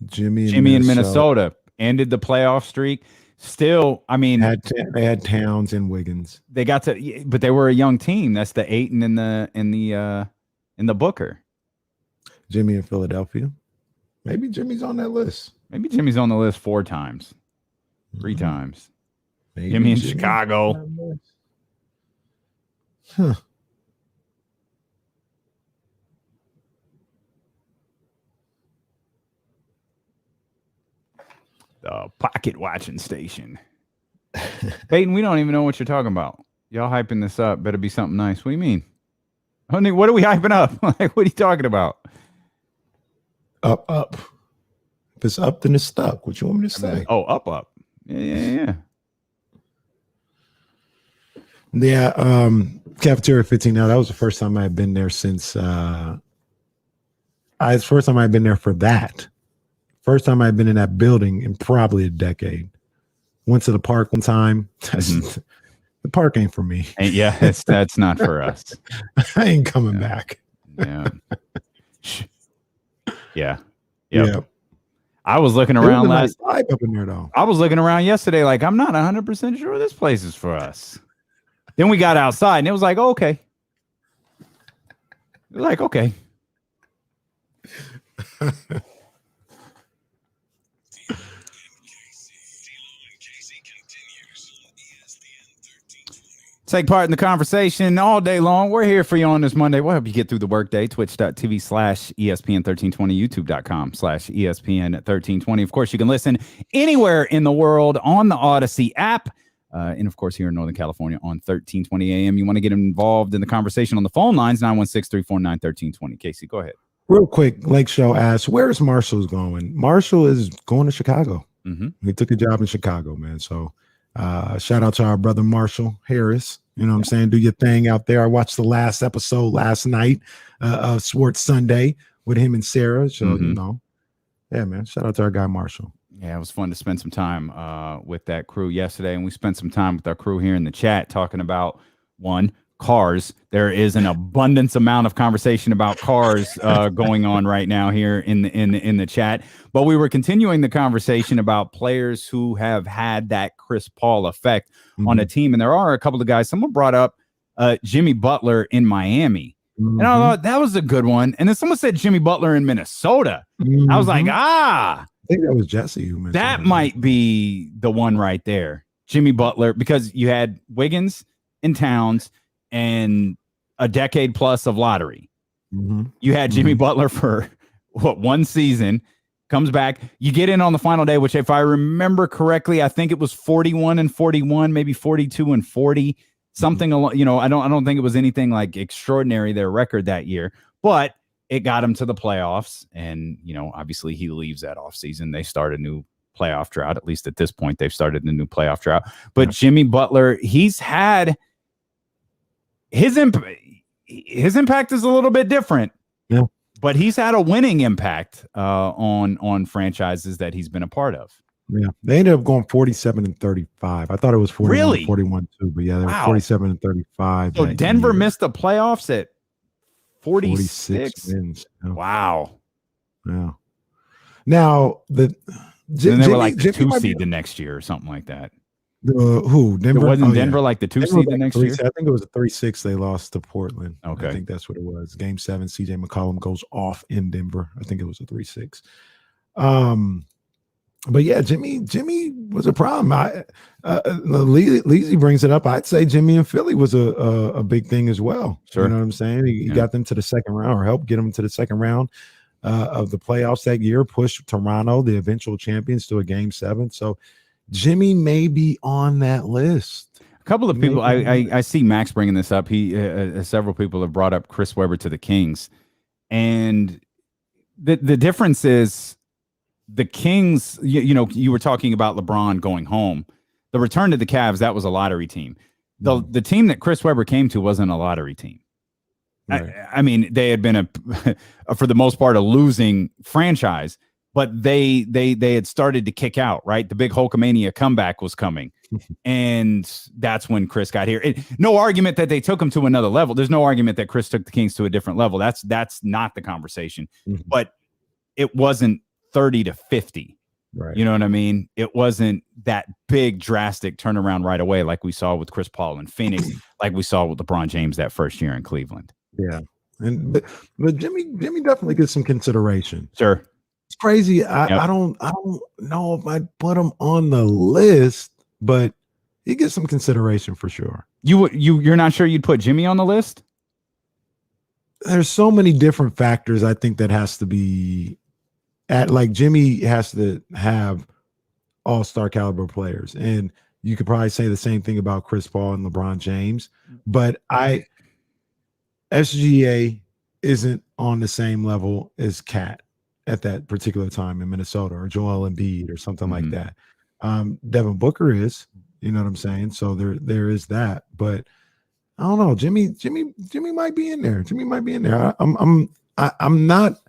Jimmy in Minnesota ended the playoff streak. Still, I mean, they had Towns and Wiggins. They got to, but they were a young team. That's the Ayton in the Booker. Jimmy in Philadelphia. Maybe Jimmy's on that list. Maybe Jimmy's on the list 4 times, 3 times. Maybe Jimmy in Chicago. Huh. The pocket watching station. Peyton, we don't even know what you're talking about. Y'all hyping this up. Better be something nice. What do you mean? Honey, what are we hyping up? Like, what are you talking about? Up. If it's up, then it's stuck. What you want me to say? Oh, up. Yeah. Yeah, Cafeteria 15. Now that was the first time I had been there since it's the first time I've been there for that. First time I've been in that building in probably a decade. Went to the park one time. The park ain't for me. Yeah, that's not for us. I ain't coming back. Yeah. Yeah. Yep. Yeah. I was looking around nice vibe up in there though. I was looking around yesterday, like I'm not 100% sure this place is for us. Then we got outside and it was like, okay. It was like, okay. Take part in the conversation all day long. We're here for you on this Monday. We'll help you get through the workday. Twitch.tv/ESPN1320, YouTube.com/ESPN1320. Of course, you can listen anywhere in the world on the Odyssey app. And of course, here in Northern California on 1320 AM. You want to get involved in the conversation on the phone lines, 916-349-1320. Casey, go ahead. Real quick, Lake Show asks, where's Marshall's going? Marshall is going to Chicago. He took a job in Chicago, man. So shout out to our brother Marshall Harris. You know what I'm saying? Do your thing out there. I watched the last episode last night of Sports Sunday with him and Sarah. So, you know, yeah, man. Shout out to our guy Marshall. Yeah, it was fun to spend some time with that crew yesterday. And we spent some time with our crew here in the chat talking about, one, cars. There is an abundance amount of conversation about cars going on right now here in the chat. But we were continuing the conversation about players who have had that Chris Paul effect on a team. And there are a couple of guys. Someone brought up Jimmy Butler in Miami. And I thought that was a good one. And then someone said Jimmy Butler in Minnesota. I was like, I think that was Jesse who mentioned that might be the one right there. Jimmy Butler, because you had Wiggins and Towns and a decade plus of lottery. You had Jimmy Butler for one season, comes back. You get in on the final day, which if I remember correctly, I think it was 41-41, maybe 42-40, something along, you know, I don't think it was anything like extraordinary, their record that year, but it got him to the playoffs. And, you know, obviously he leaves that offseason. They start a new playoff drought. At least at this point, they've started a new playoff drought. But Jimmy Butler, he's had his impact is a little bit different. Yeah. But he's had a winning impact on franchises that he's been a part of. Yeah. They ended up going 47-35. I thought it was 41 too, but yeah, they were 47-35. So Denver missed the playoffs at 46 wins. Yeah. Wow. Yeah. Now and they were like the 2 seed the next year or something like that. Who? Denver? It wasn't Denver like the 2 seed the next year? I think it was a 3-6 they lost to Portland. Okay. I think that's what it was. Game 7, CJ McCollum goes off in Denver. I think it was a 3-6. But yeah, Jimmy was a problem. Leezy brings it up. I'd say Jimmy and Philly was a big thing as well. Sure. You know what I'm saying? He got them to the second round, or helped get them to the second round of the playoffs that year, pushed Toronto, the eventual champions, to a Game 7. So Jimmy may be on that list. A couple of people, I see Max bringing this up. He several people have brought up Chris Webber to the Kings, and the difference is the Kings. You know, you were talking about LeBron going home. The return to the Cavs, that was a lottery team. The team that Chris Webber came to wasn't a lottery team. Right. I mean, they had been for the most part, a losing franchise. But they had started to kick out, right? The big Hulkamania comeback was coming. And that's when Chris got here. No argument that they took him to another level. There's no argument that Chris took the Kings to a different level. That's not the conversation. But it wasn't 30-50. Right. You know what I mean? It wasn't that big, drastic turnaround right away like we saw with Chris Paul in Phoenix, like we saw with LeBron James that first year in Cleveland. Yeah. But Jimmy definitely gets some consideration. Sure. It's crazy. I don't know if I'd put him on the list, but he gets some consideration for sure. You're not sure you'd put Jimmy on the list? There's so many different factors I think that has to be like Jimmy has to have all-star caliber players. And you could probably say the same thing about Chris Paul and LeBron James, but SGA isn't on the same level as Cat at that particular time in Minnesota, or Joel Embiid or something like that. Devin Booker is, you know what I'm saying? So there is that. But I don't know. Jimmy might be in there. Jimmy might be in there. I'm not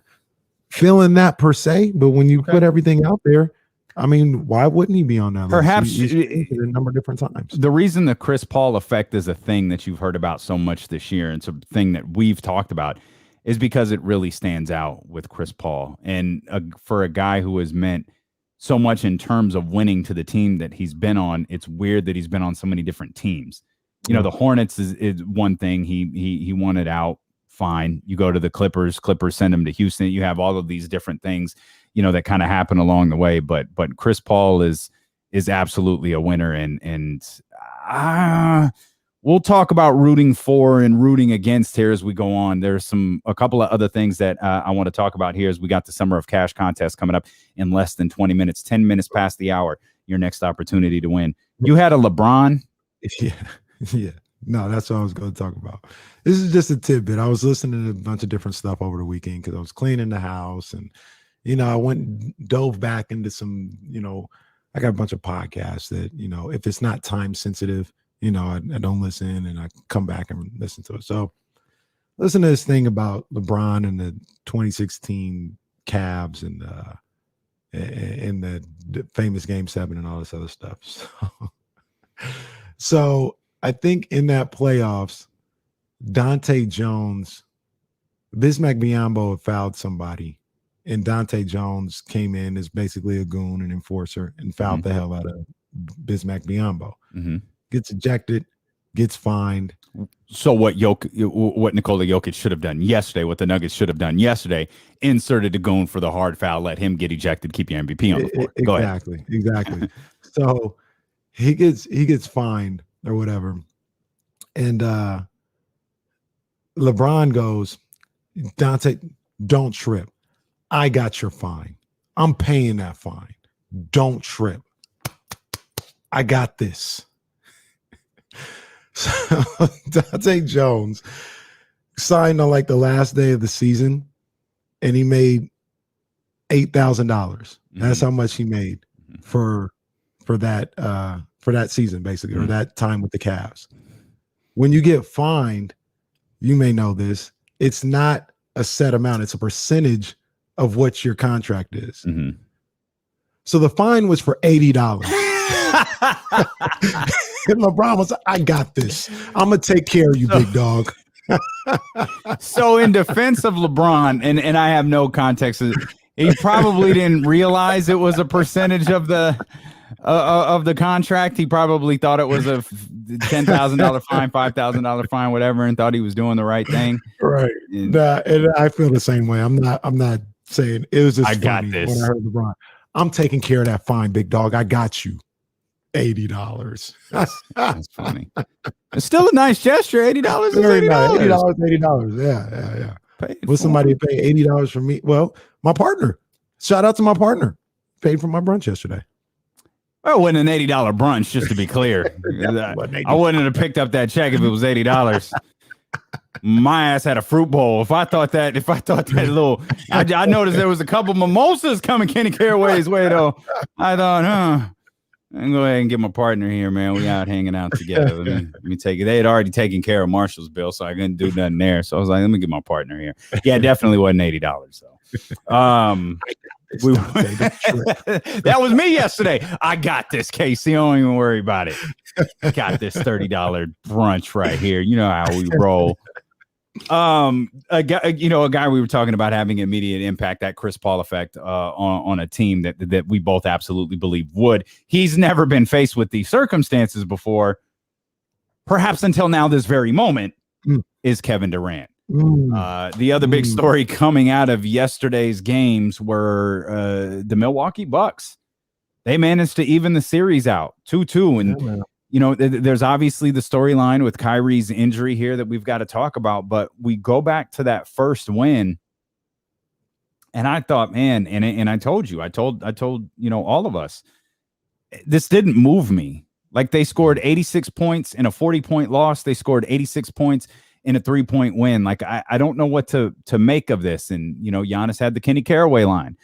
feeling that per se, but when you put everything out there, I mean, why wouldn't he be on that Perhaps list? He's a number of different times. The reason the Chris Paul effect is a thing that you've heard about so much this year, and it's a thing that we've talked about, is because it really stands out with Chris Paul. And for a guy who has meant so much in terms of winning to the team that he's been on, it's weird that he's been on so many different teams. You know, the Hornets is one thing. He won it out. Fine. You go to the Clippers send him to Houston. You have all of these different things, you know, that kind of happen along the way. But Chris Paul is absolutely a winner. And we'll talk about rooting for and rooting against here as we go on. There's a couple of other things that I want to talk about here as we got the Summer of Cash contest coming up in less than 20 minutes, 10 minutes past the hour, your next opportunity to win. You had a LeBron. Yeah. No, that's what I was going to talk about. This is just a tidbit. I was listening to a bunch of different stuff over the weekend because I was cleaning the house, and you know, I dove back into some, you know, I got a bunch of podcasts that, you know, if it's not time sensitive, you know, I don't listen, and I come back and listen to it. So listen to this thing about LeBron and the 2016 Cavs and the famous Game 7 and all this other stuff. So I think in that playoffs, Dante Jones, Bismack Biyombo had fouled somebody, and Dante Jones came in as basically a goon and enforcer and fouled the hell out of Bismack Biyombo. Gets ejected, gets fined. So what Nikola Jokic should have done yesterday, what the Nuggets should have done yesterday, inserted a goon for the hard foul, let him get ejected, keep your MVP on the floor. Go ahead. Exactly. So he gets fined or whatever. And LeBron goes, Dante, don't trip. I got your fine. I'm paying that fine. Don't trip. I got this. So Dante Jones signed on like the last day of the season, and he made $8,000. That's how much he made for that season, basically, or that time with the Cavs. When you get fined, you may know this, it's not a set amount, it's a percentage of what your contract is. So the fine was for $80. And LeBron was like, I got this. I'm gonna take care of you, big dog. So in defense of LeBron, and I have no context, he probably didn't realize it was a percentage of the contract. He probably thought it was a $10,000 fine, $5,000 fine, whatever, and thought he was doing the right thing. Right. And I feel the same way. I'm not saying it was just. I got this. When I heard LeBron, I'm taking care of that fine, big dog. I got you. $80. That's funny. It's still a nice gesture. $80 is $80. $80. Yeah. Will somebody pay $80 for me? Well, my partner. Shout out to my partner. Paid for my brunch yesterday. Well, it wasn't an $80 brunch, just to be clear. I wouldn't have picked up that check if it was $80. My ass had a fruit bowl. If I thought that little, I noticed there was a couple mimosas coming Kenny Caraway's way though. I thought, I'm gonna go ahead and get my partner here, man. We out hanging out together. Let me take it. They had already taken care of Marshall's bill, so I couldn't do nothing there. So I was like, let me get my partner here. Yeah, it definitely wasn't $80. So, that was me yesterday. I got this, Casey. Don't even worry about it. Got this $30 brunch right here. You know how we roll. A guy we were talking about having immediate impact, that Chris Paul effect on a team that we both absolutely believe would. He's never been faced with these circumstances before, perhaps until now, this very moment, is Kevin Durant. The other big story coming out of yesterday's games were the Milwaukee Bucks. They managed to even the series out 2-2. And you know, there's obviously the storyline with Kyrie's injury here that we've got to talk about, but we go back to that first win. And I thought, man, and I told you, you know, all of us, this didn't move me. Like, they scored 86 points in a 40-point loss. They scored 86 points in a 3-point win. Like, I don't know what to make of this. And, you know, Giannis had the Kenny Caraway line.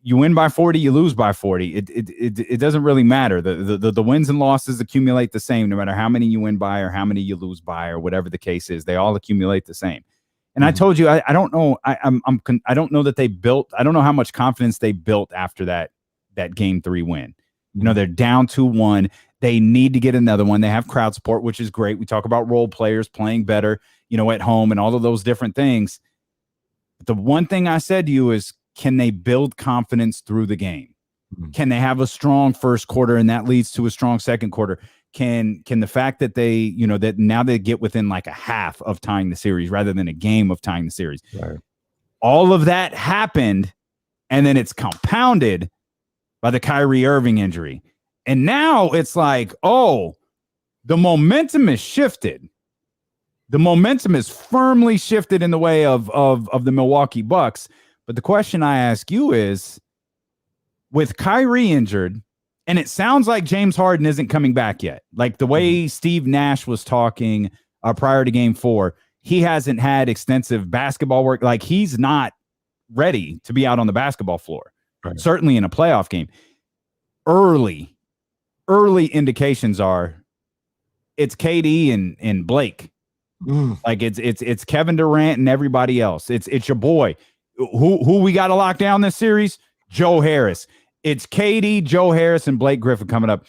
you win by 40, you lose by 40. It doesn't really matter. The wins and losses accumulate the same, no matter how many you win by or how many you lose by or whatever the case is. They all accumulate the same. And I told you, I don't know. I don't know that they built. I don't know how much confidence they built after that game 3 win. You know, they're down 2-1. They need to get another one. They have crowd support, which is great. We talk about role players playing better, you know, at home and all of those different things. But the one thing I said to you is, can they build confidence through the game? Can they have a strong first quarter and that leads to a strong second quarter? Can the fact that they, you know, that now they get within like a half of tying the series rather than a game of tying the series. Right. All of that happened, and then it's compounded by the Kyrie Irving injury. And now it's like, oh, the momentum is shifted. The momentum is firmly shifted in the way of the Milwaukee Bucks. But the question I ask you is, with Kyrie injured, and it sounds like James Harden isn't coming back yet. Like the way Steve Nash was talking prior to game 4, he hasn't had extensive basketball work. Like he's not ready to be out on the basketball floor, certainly in a playoff game. Early indications are it's KD and Blake. Like it's Kevin Durant and everybody else. It's your boy. Who we got to lock down this series? Joe Harris. It's KD, Joe Harris, and Blake Griffin coming up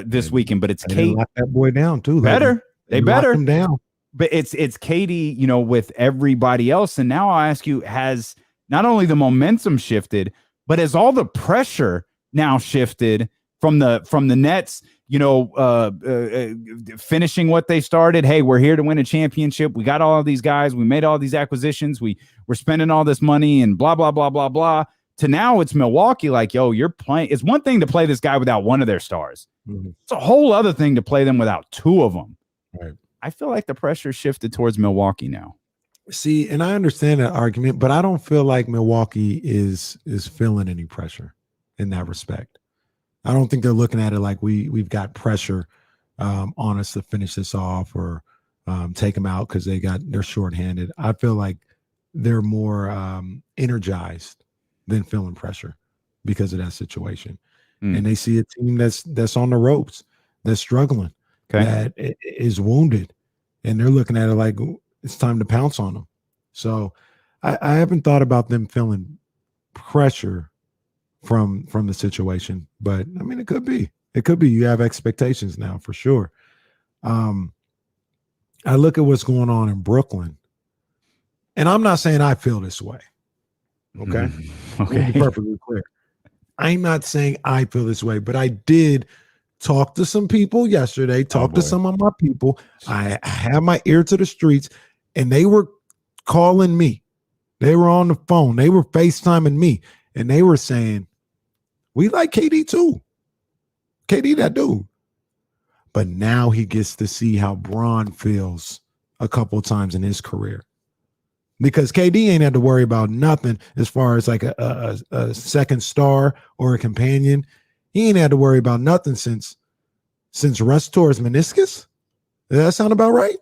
this weekend. But it's KD. Lock that boy down too. Better. They better. Lock him down. But it's KD, you know, with everybody else. And now I ask you, has not only the momentum shifted, but has all the pressure now shifted from the Nets, you know, finishing what they started? Hey, we're here to win a championship. We got all of these guys. We made all these acquisitions. We're spending all this money and blah, blah, blah, blah, blah. To now it's Milwaukee like, yo, you're playing. It's one thing to play this guy without one of their stars. It's a whole other thing to play them without 2 of them. Right. I feel like the pressure shifted towards Milwaukee now. See, and I understand that argument, but I don't feel like Milwaukee is feeling any pressure in that respect. I don't think they're looking at it like we've got pressure on us to finish this off or take them out because they're shorthanded. I feel like they're more energized than feeling pressure because of that situation. And they see a team that's on the ropes, that's struggling, that is wounded, and they're looking at it like it's time to pounce on them. So I haven't thought about them feeling pressure from the situation, but I mean, it could be. You have expectations now for sure. I look at what's going on in Brooklyn, and I'm not saying I feel this way. Okay. Okay. Be perfectly clear. I'm not saying I feel this way, but I did talk to some people yesterday, talk to some of my people. I have my ear to the streets, and they were calling me. They were on the phone. They were FaceTiming me, and they were saying, we like KD too. KD, that dude. But now he gets to see how Bron feels a couple of times in his career. Because KD ain't had to worry about nothing as far as like a second star or a companion. He ain't had to worry about nothing since Russ tore his meniscus. Does that sound about right?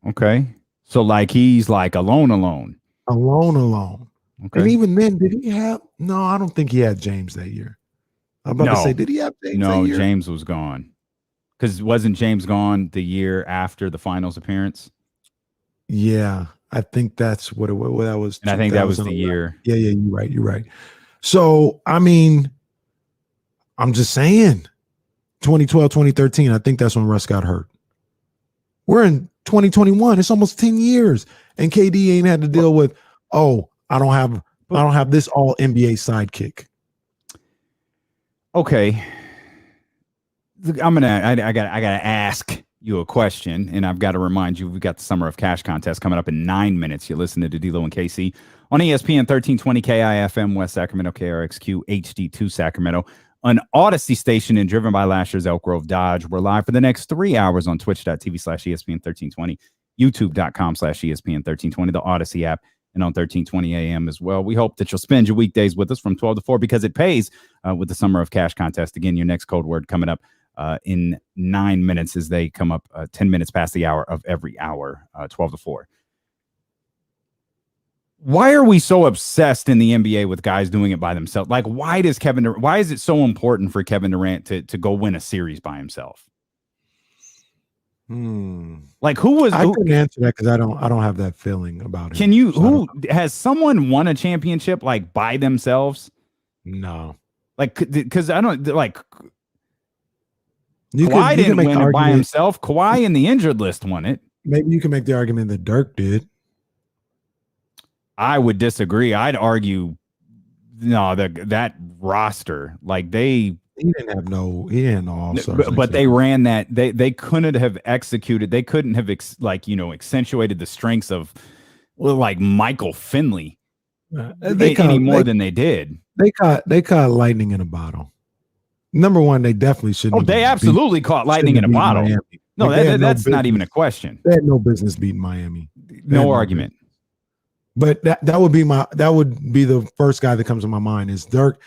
Okay. So like he's like alone. Okay. And even then, did he have? No, I don't think he had James that year. I'm about to say, did he have James that year? No, James was gone. Because wasn't James gone the year after the finals appearance? Yeah, I think that's what it was. That was, and I think that was the year. Yeah, you're right. So, I mean, I'm just saying, 2012, 2013, I think that's when Russ got hurt. We're in 2021. It's almost 10 years, and KD ain't had to deal with, I don't have this all NBA sidekick. Okay. I gotta ask you a question, and I've got to remind you, we've got the Summer of Cash contest coming up in 9 minutes. You're listening to D'Lo and KC on ESPN 1320 KIFM West Sacramento, KRXQ HD2 Sacramento, an Odyssey station and driven by Lashers, Elk Grove, Dodge. We're live for the next 3 hours on twitch.tv/ESPN 1320, youtube.com/ESPN 1320, the Odyssey app, and on 1320 AM as well. We hope that you'll spend your weekdays with us from 12 to 4 because it pays with the Summer of Cash contest. Again, your next code word coming up in 9 minutes as they come up 10 minutes past the hour of every hour, 12 to 4. why are we so obsessed in the NBA with guys doing it by themselves? Like, why is it so important for Kevin Durant to go win a series by himself? Like, I couldn't answer that because I don't have that feeling about him. Can you? Who has someone won a championship like by themselves? No. Like, because I don't like. You Kawhi didn't make win it by himself. Kawhi in the injured list won it. Maybe you can make the argument that Dirk did. I would disagree. I'd argue, no, that roster, like he didn't have all-stars. But they ran that. They couldn't have executed. They couldn't have accentuated the strengths of like Michael Finley any more than they did. They caught lightning in a bottle. Number one, they definitely shouldn't. Oh, they absolutely caught lightning in a bottle. Miami. No, that's not even a question. They had no business beating Miami. No argument. But that would be the first guy that comes to my mind is Dirk.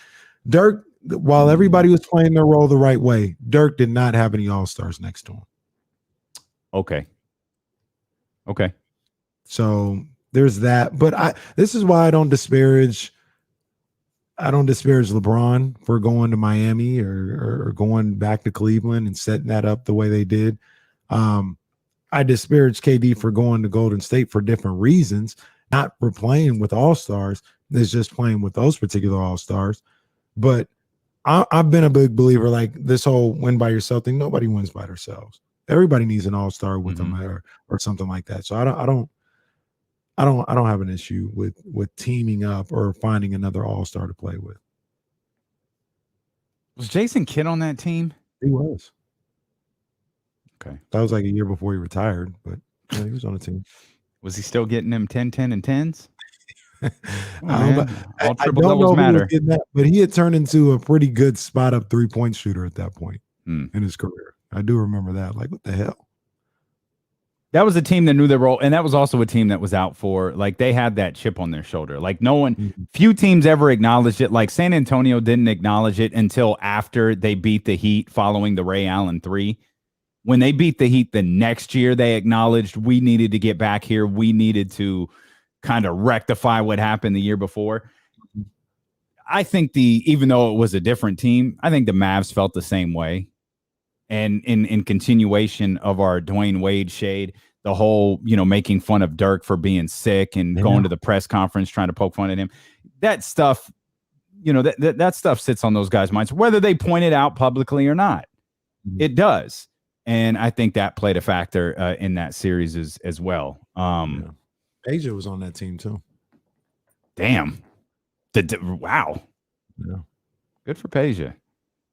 Dirk, while everybody was playing their role the right way, Dirk did not have any all-stars next to him. Okay. So there's that. But this is why I don't disparage LeBron for going to Miami or going back to Cleveland and setting that up the way they did. I disparage KD for going to Golden State for different reasons, not for playing with all-stars. It's just playing with those particular all-stars. But I've been a big believer, like this whole win by yourself thing. Nobody wins by themselves. Everybody needs an all-star with them or something like that. So I don't have an issue with teaming up or finding another all-star to play with. Was Jason Kidd on that team? He was. Okay. That was like a year before he retired, but yeah, he was on the team. Was he still getting them 10, 10, and 10s? All triple doubles matter. But he had turned into a pretty good spot-up three-point shooter at that point in his career. I do remember that. Like, what the hell? That was a team that knew their role, and that was also a team that was out for, like, they had that chip on their shoulder. Like, few teams ever acknowledged it. Like, San Antonio didn't acknowledge it until after they beat the Heat following the Ray Allen 3. When they beat the Heat the next year, they acknowledged we needed to get back here. We needed to kind of rectify what happened the year before. I think even though it was a different team, I think the Mavs felt the same way. And in continuation of our Dwayne Wade shade, the whole, making fun of Dirk for being sick and going to the press conference, trying to poke fun at him, that stuff, that stuff sits on those guys' minds, whether they point it out publicly or not. It does. And I think that played a factor in that series as well. Asia was on that team too. Damn. Wow. Yeah. Good for Peja.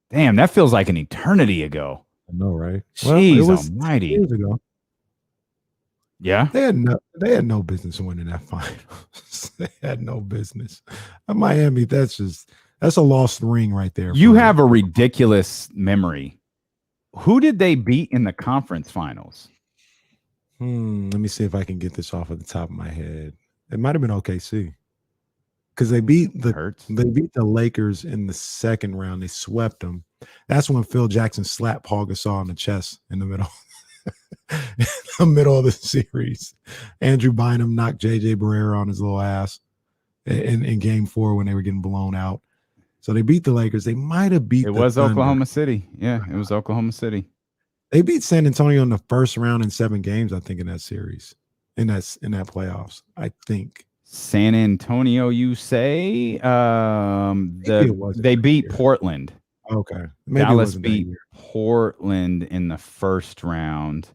Damn, that feels like an eternity ago. I know, right? Jeez, well, it was almighty. Years ago. Yeah. They had no business winning that finals. They had no business. Miami, that's a lost ring right there. You have a ridiculous memory. Who did they beat in the conference finals? Let me see if I can get this off of the top of my head. It might have been OKC. Because they beat the Lakers in the second round. They swept them. That's when Phil Jackson slapped Paul Gasol in the chest in the middle. In the middle of the series. Andrew Bynum knocked JJ Barrera on his little ass in game 4 when they were getting blown out. So they beat the Lakers. They might have beat Oklahoma City. Yeah, it was Oklahoma City. They beat San Antonio in the first round in 7 games, I think, in that series. In that playoffs, I think. San Antonio, you say? They beat Portland. Okay. Maybe Dallas beat Portland in the first round.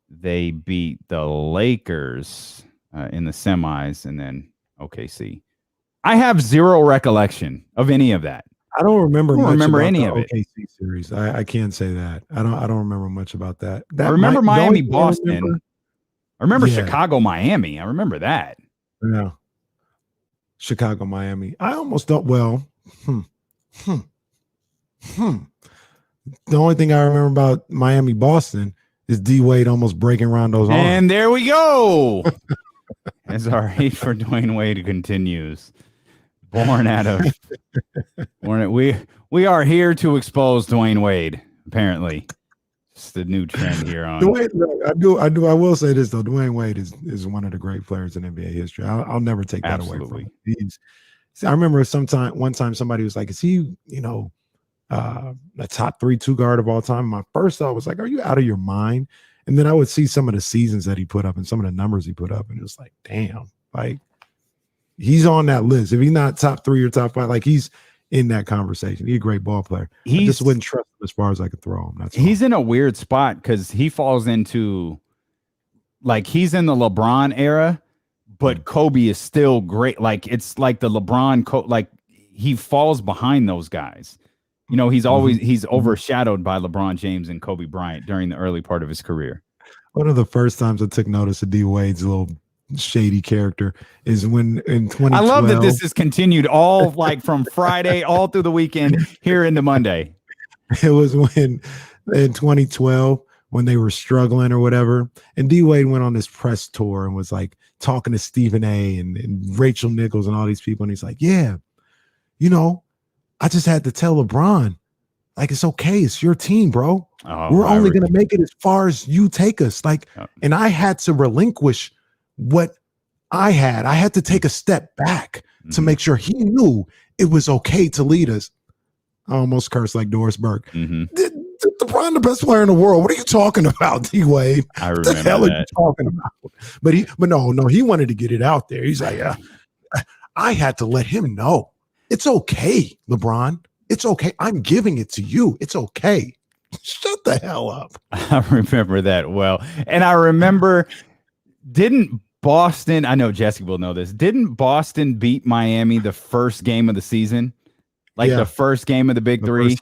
They beat the Lakers in the semis, and then OKC. I have zero recollection of any of that. I don't remember any of it. OKC series. I can't say that. I don't remember much about that. I remember Miami, Boston. I remember Chicago, Miami. I remember that. Yeah. Chicago, Miami. I almost don't. Well, The only thing I remember about Miami, Boston is D Wade almost breaking Rondo's arm. And there we go. As our hate for Dwayne Wade continues. We are here to expose Dwayne Wade, apparently. That's the new trend here on. I will say this though. Dwayne Wade is one of the great players in NBA history. I'll never take that away from him. I remember one time somebody was like, "Is he, a top 3 2 guard of all time?" My first thought was like, "Are you out of your mind?" And then I would see some of the seasons that he put up and some of the numbers he put up, and it was like, damn, like he's on that list. If he's not top 3 or top 5, like he's in that conversation. He's a great ball player. I just wouldn't trust him as far as I could throw him. He's in a weird spot because he falls into, like, he's in the LeBron era, but Kobe is still great. Like, it's like the LeBron, like he falls behind those guys. He's always he's overshadowed by LeBron James and Kobe Bryant during the early part of his career. One of the first times I took notice of D Wade's little shady character is when in 2012. I love that this is continued all like from Friday all through the weekend here into Monday. It was when in 2012 when they were struggling or whatever, and D Wade went on this press tour and was like talking to Stephen A. and Rachel Nichols and all these people, and he's like, "Yeah, I just had to tell LeBron, like, it's okay. It's your team, bro. We're only going to make it as far as you take us. Like, and I had to relinquish what I had. I had to take a step back to make sure he knew it was okay to lead us." I almost cursed like Doris Burke. LeBron, the best player in the world. What are you talking about, D Wade? I remember what the hell are you talking about? But no, he wanted to get it out there. He's like, I had to let him know. It's okay, LeBron. It's okay. I'm giving it to you. It's okay. Shut the hell up. I remember that well. And I remember, didn't Boston, I know Jesse will know this, didn't Boston beat Miami the first game of the season? Like the first game of the Big Three?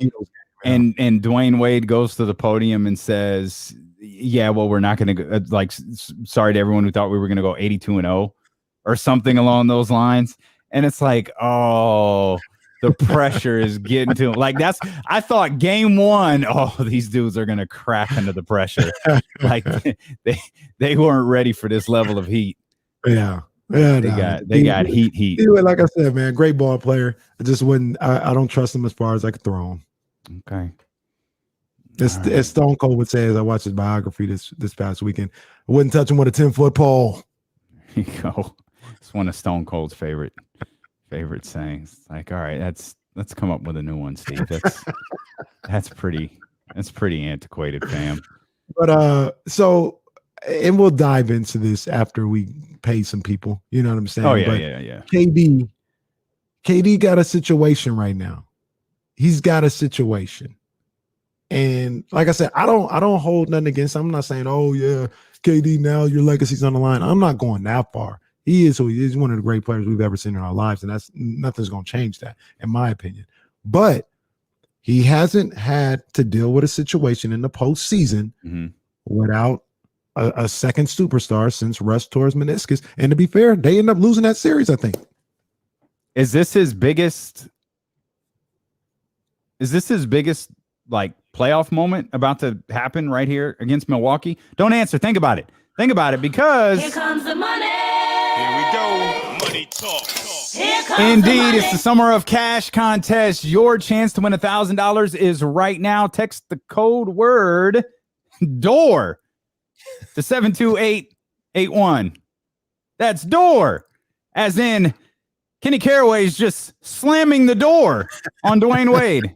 And Dwayne Wade goes to the podium and says, "Yeah, well, we're not going to go, like, sorry to everyone who thought we were going to go 82-0 or something along those lines." And it's like, oh, the pressure is getting to him. Like, I thought game 1, these dudes are going to crack under the pressure. Like they weren't ready for this level of heat. Yeah. They got heat. Anyway, like I said, man, great ball player. I just wouldn't, I don't trust him as far as I could throw him. Okay. As Stone Cold would say, as I watched his biography this past weekend, I wouldn't touch him with a 10-foot pole. There you go. It's one of Stone Cold's favorite sayings. Like, all right, let's come up with a new one, Steve. That's pretty antiquated, fam. But so, and we'll dive into this after we pay some people. You know what I'm saying? Oh yeah. KD got a situation right now. He's got a situation. And like I said, I don't hold nothing against him. I'm not saying, "Oh yeah, KD, now your legacy's on the line." I'm not going that far. He is who he is. He's one of the great players we've ever seen in our lives, and nothing's going to change that, in my opinion. But he hasn't had to deal with a situation in the postseason without a second superstar since Russ tore his meniscus. And to be fair, they end up losing that series, I think. Is this his biggest like playoff moment about to happen right here against Milwaukee? Don't answer. Think about it. Because here comes the money. Here we go. Money talk. Indeed, it's the Summer of Cash contest. Your chance to win $1,000 is right now. Text the code word DOOR to 72881. That's door, as in Kenny Caraway's just slamming the door on Dwayne Wade.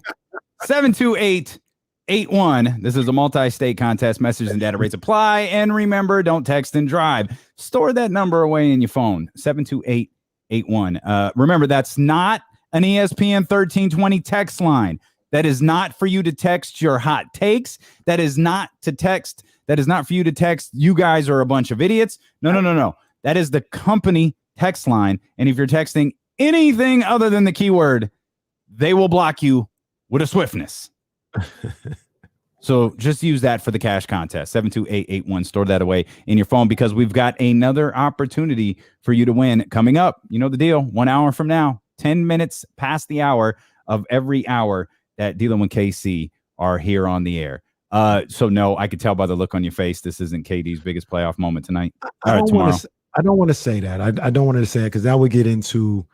72881. This is a multi-state contest. Message and data rates apply. And remember, don't text and drive. Store that number away in your phone. 72881. Remember, that's not an ESPN 1320 text line. That is not for you to text your hot takes. That is not for you to text, "You guys are a bunch of idiots." No. That is the company text line. And if you're texting anything other than the keyword, they will block you with a swiftness. So just use that for the cash contest. 72881. Store that away in your phone because we've got another opportunity for you to win coming up. You know the deal. 1 hour from now, 10 minutes past the hour of every hour that D'Lo and KC are here on the air. So no, I could tell by the look on your face, this isn't KD's biggest playoff moment tonight. Tomorrow. I don't want to say that. I don't want to say it because that would get into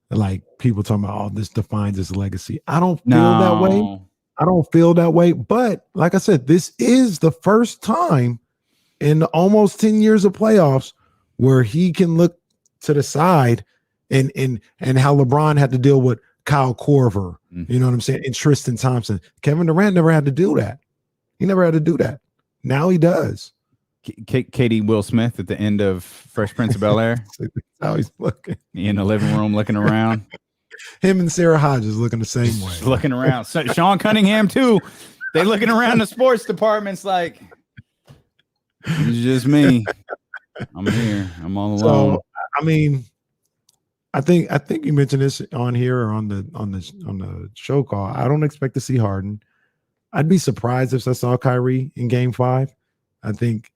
like people talking about, "Oh, this defines his legacy." I don't feel that way. I don't feel that way. But like I said, this is the first time in almost 10 years of playoffs where he can look to the side and how LeBron had to deal with Kyle Korver, you know what I'm saying, and Tristan Thompson. Kevin Durant never had to do that. He never had to do that. Now he does. Katie Will Smith at the end of Fresh Prince of Bel-Air. That's how he's looking. In the living room looking around. Him and Sarah Hodges looking the same way. Just looking around. So, Sean Cunningham, too. They looking around the sports departments like, it's just me. I'm here. I'm all alone. So, I mean, I think you mentioned this on here or on the show call. I don't expect to see Harden. I'd be surprised if I saw Kyrie in Game 5. I think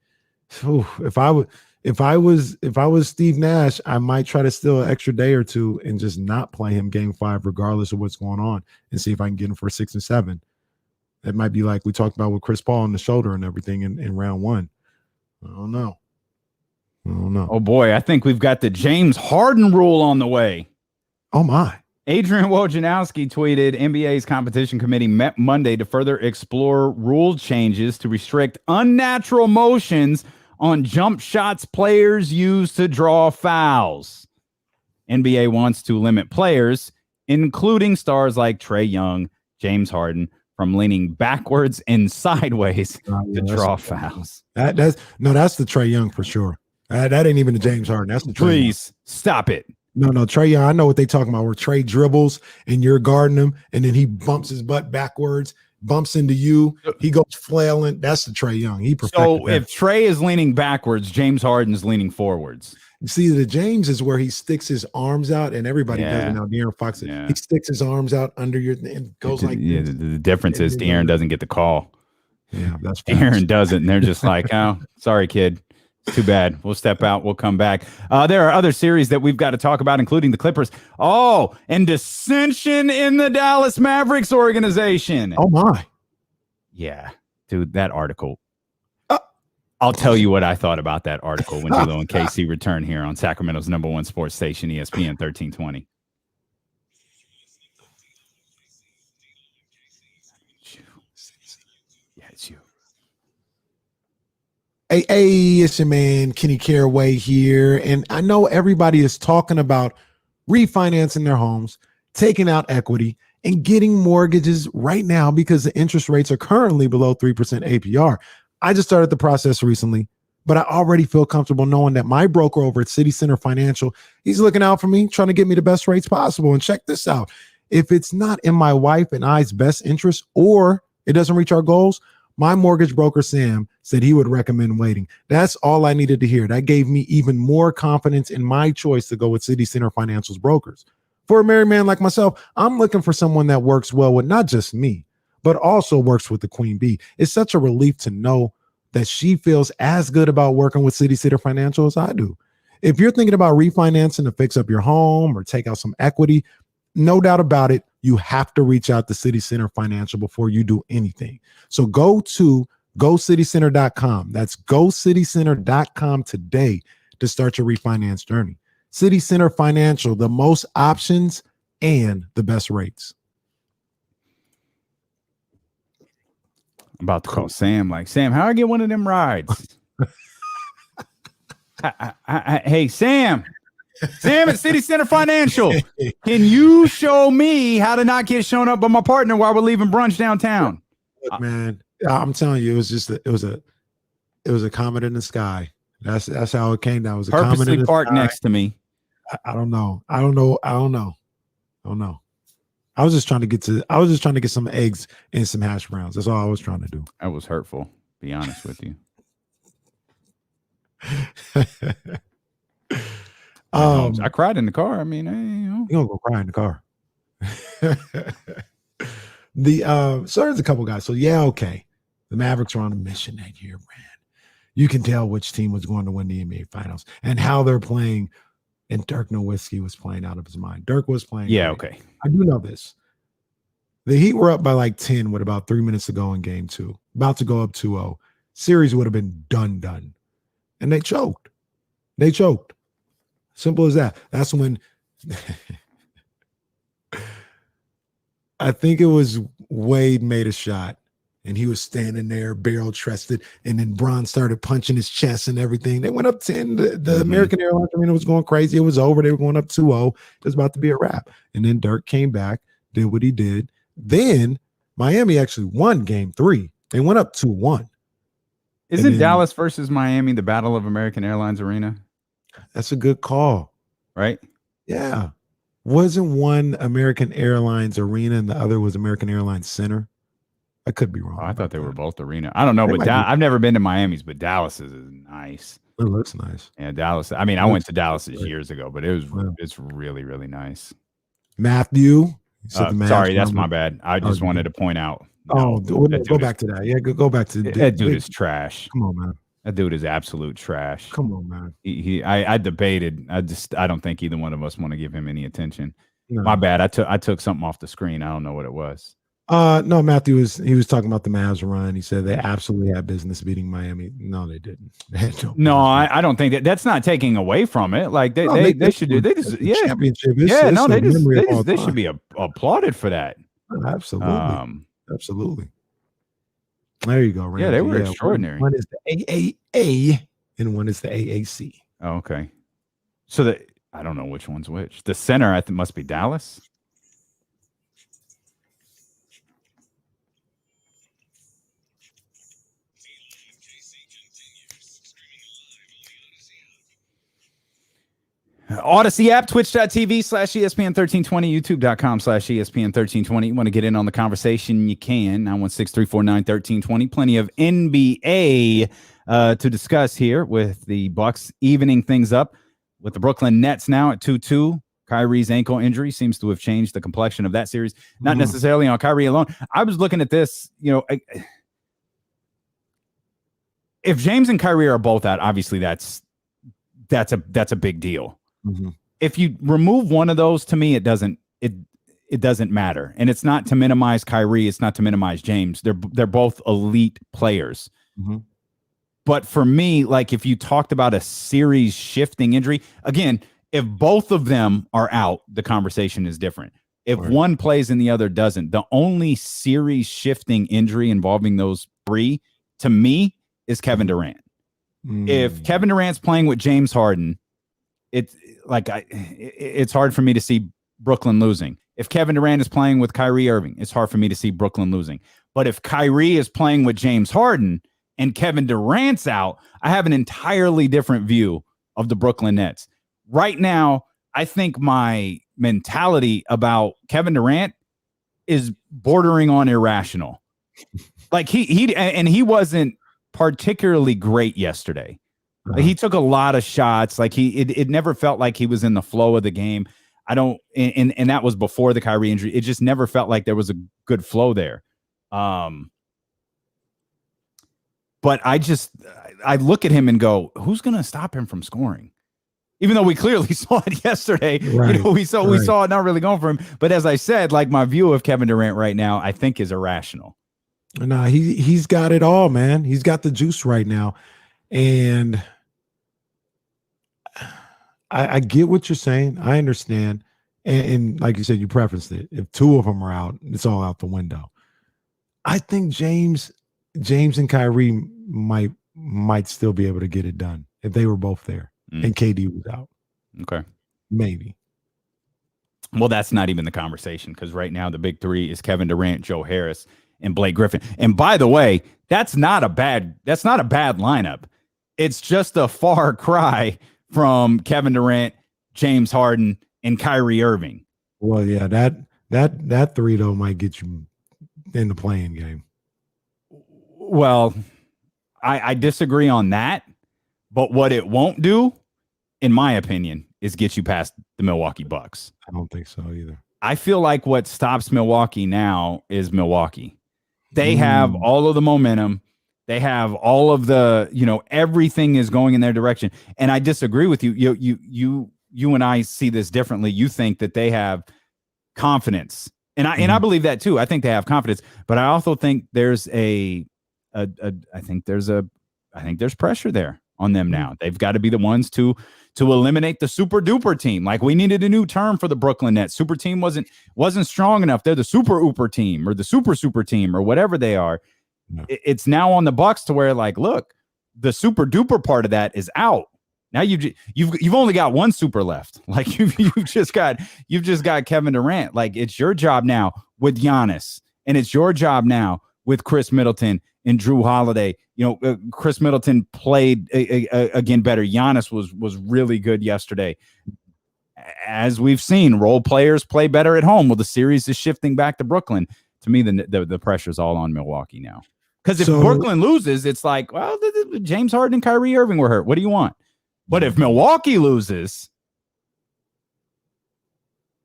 if I was Steve Nash, I might try to steal an extra day or two and just not play him Game 5, regardless of what's going on, and see if I can get him for 6 and 7. That might be like we talked about with Chris Paul on the shoulder and everything in round 1. I don't know. Oh boy, I think we've got the James Harden rule on the way. Oh my. Adrian Wojnarowski tweeted, NBA's competition committee met Monday to further explore rule changes to restrict unnatural motions on jump shots players use to draw fouls. NBA wants to limit players, including stars like Trae Young, James Harden, from leaning backwards and sideways to draw fouls. That's the Trae Young for sure. That ain't even the James Harden. That's the Trae Please stop it. No, Trae Young. I know what they talking about. Where Trae dribbles and you're guarding him, and then he bumps his butt backwards, bumps into you. He goes flailing. That's the Trae Young. He perfected So that. if Trae is leaning backwards, James Harden's leaning forwards. See, the James is where he sticks his arms out, and everybody does it now. De'Aaron Fox, he sticks his arms out under your and goes like this. The difference is De'Aaron doesn't get the call. Yeah, that's De'Aaron doesn't, and they're just like, oh, sorry, kid. Too bad. We'll step out. We'll come back. There are other series that we've got to talk about, including the Clippers. Oh, and dissension in the Dallas Mavericks organization. Oh, my. Yeah, dude, that article. I'll tell you what I thought about that article when D'Lo and KC return here on Sacramento's #1 sports station, ESPN 1320. Yeah, it's you. Hey, it's your man, Kenny Caraway here. And I know everybody is talking about refinancing their homes, taking out equity, and getting mortgages right now because the interest rates are currently below 3% APR. I just started the process recently, but I already feel comfortable knowing that my broker over at City Center Financial, he's looking out for me, trying to get me the best rates possible. And check this out. If it's not in my wife and I's best interest, or it doesn't reach our goals, my mortgage broker, Sam, said he would recommend waiting. That's all I needed to hear. That gave me even more confidence in my choice to go with City Center Financial's brokers. For a married man like myself, I'm looking for someone that works well with not just me, but also works with the Queen Bee. It's such a relief to know that she feels as good about working with City Center Financial as I do. If you're thinking about refinancing to fix up your home or take out some equity, no doubt about it, you have to reach out to City Center Financial before you do anything. So go to GoCityCenter.com. That's GoCityCenter.com today to start your refinance journey. City Center Financial, the most options and the best rates. I'm about to call Sam. Like, Sam, how I get one of them rides? Hey, Sam at City Center Financial. Can you show me how to not get shown up by my partner while we're leaving brunch downtown? Look, man, I'm telling you, it was a comet in the sky. That's how it came down. It was a Purposely comet in the parked sky. next to me. I don't know. I was just trying to get some eggs and some hash browns. That's all I was trying to do. That was hurtful, be honest with you. I cried in the car. I mean, hey, you're gonna go cry in the car. So there's a couple guys. So yeah, okay. The Mavericks are on a mission that year, man. You can tell which team was going to win the NBA Finals and how they're playing. And Dirk Nowitzki was playing out of his mind. Dirk was playing. Yeah, great. okay. I do know this. The Heat were up by like 10 with about 3 minutes to go in game 2. About to go up 2-0. Series would have been done. And they choked. Simple as that. That's when I think it was Wade made a shot and he was standing there barrel chested, and then Bron started punching his chest and everything. They went up 10. The American Airlines Arena was going crazy. It was over. They were going up 2-0. It was about to be a wrap. And then Dirk came back, did what he did. Then Miami actually won game 3. They went up 2-1. Isn't Dallas versus Miami the Battle of American Airlines Arena? That's a good call. Right? Yeah. Wasn't one American Airlines Arena and the other was American Airlines Center? I could be wrong. I thought they were both arena. I don't know, but I've never been to Miami's, but Dallas is nice. It looks nice. Yeah, Dallas. I mean, I went to Dallas years ago, but it's really, really nice. Matthew. Sorry, that's my bad. I just wanted to point out. Go back to that. Yeah, go back to that dude is trash. Come on, man. That dude is absolute trash. Come on, man. I debated. I don't think either one of us want to give him any attention. No. My bad. I took something off the screen. I don't know what it was. No, Matthew was talking about the Mavs run. He said they absolutely had business beating Miami. No, they didn't. They had no, I don't think that's not taking away from it. Like they should do. They just championship. They should be applauded for that. Absolutely, absolutely. There you go, Randy. Yeah, they were extraordinary. One is the AAA and one is the AAC. Oh, okay. So I don't know which one's which. The center, I think, must be Dallas. Odyssey app, twitch.tv/ESPN1320, youtube.com/ESPN1320. You want to get in on the conversation, you can. 916-349-1320. Plenty of NBA to discuss here with the Bucks evening things up with the Brooklyn Nets now at 2-2. Kyrie's ankle injury seems to have changed the complexion of that series. Not necessarily on Kyrie alone. I was looking at this, if James and Kyrie are both out, obviously that's a big deal. Mm-hmm. If you remove one of those, to me, it doesn't matter. And it's not to minimize Kyrie. It's not to minimize James. They're both elite players. Mm-hmm. But for me, like if you talked about a series shifting injury, again, if both of them are out, the conversation is different. If one plays and the other doesn't, the only series shifting injury involving those three, to me, is Kevin Durant. If Kevin Durant's playing with James Harden, it's hard for me to see Brooklyn losing. If Kevin Durant is playing with Kyrie Irving, it's hard for me to see Brooklyn losing. But if Kyrie is playing with James Harden and Kevin Durant's out, I have an entirely different view of the Brooklyn Nets. Right now, I think my mentality about Kevin Durant is bordering on irrational. Like he wasn't particularly great yesterday. Like he took a lot of shots. Like it never felt like he was in the flow of the game. And that was before the Kyrie injury. It just never felt like there was a good flow there. But I look at him and go, who's going to stop him from scoring? Even though we clearly saw it yesterday, we saw it not really going for him. But as I said, like my view of Kevin Durant right now, I think is irrational. No, he's got it all, man. He's got the juice right now. And I get what you're saying. I understand. And like you said, you prefaced it. If two of them are out, it's all out the window. I think James and Kyrie might still be able to get it done if they were both there and KD was out. Okay. Maybe. Well, that's not even the conversation because right now the big three is Kevin Durant, Joe Harris, and Blake Griffin. And by the way, that's not a bad lineup. It's just a far cry from Kevin Durant, James Harden, and Kyrie Irving. Well, yeah, that three though might get you in the playing game. Well, I disagree on that, but what it won't do, in my opinion, is get you past the Milwaukee Bucks. I don't think so either. I feel like what stops Milwaukee now is Milwaukee. They have all of the momentum. They have all of the, everything is going in their direction. And I disagree with you. You and I see this differently. You think that they have confidence. And I believe that too. I think they have confidence, but I also think there's I think there's pressure there on them now. They've got to be the ones to to eliminate the super duper team. Like, we needed a new term for the Brooklyn Nets. Super team wasn't strong enough. They're the super ooper team or the super team or whatever they are. No. It's now on the Bucks to where, like, look, the super duper part of that is out. Now you've only got one super left. Like, you've just got Kevin Durant. Like, it's your job now with Giannis, and it's your job now with Chris Middleton and Drew Holiday. Chris Middleton played again better. Giannis was really good yesterday. As we've seen, role players play better at home. Well, the series is shifting back to Brooklyn. To me, the pressure's all on Milwaukee now. Because if Brooklyn loses, it's like, well, James Harden and Kyrie Irving were hurt. What do you want? But if Milwaukee loses,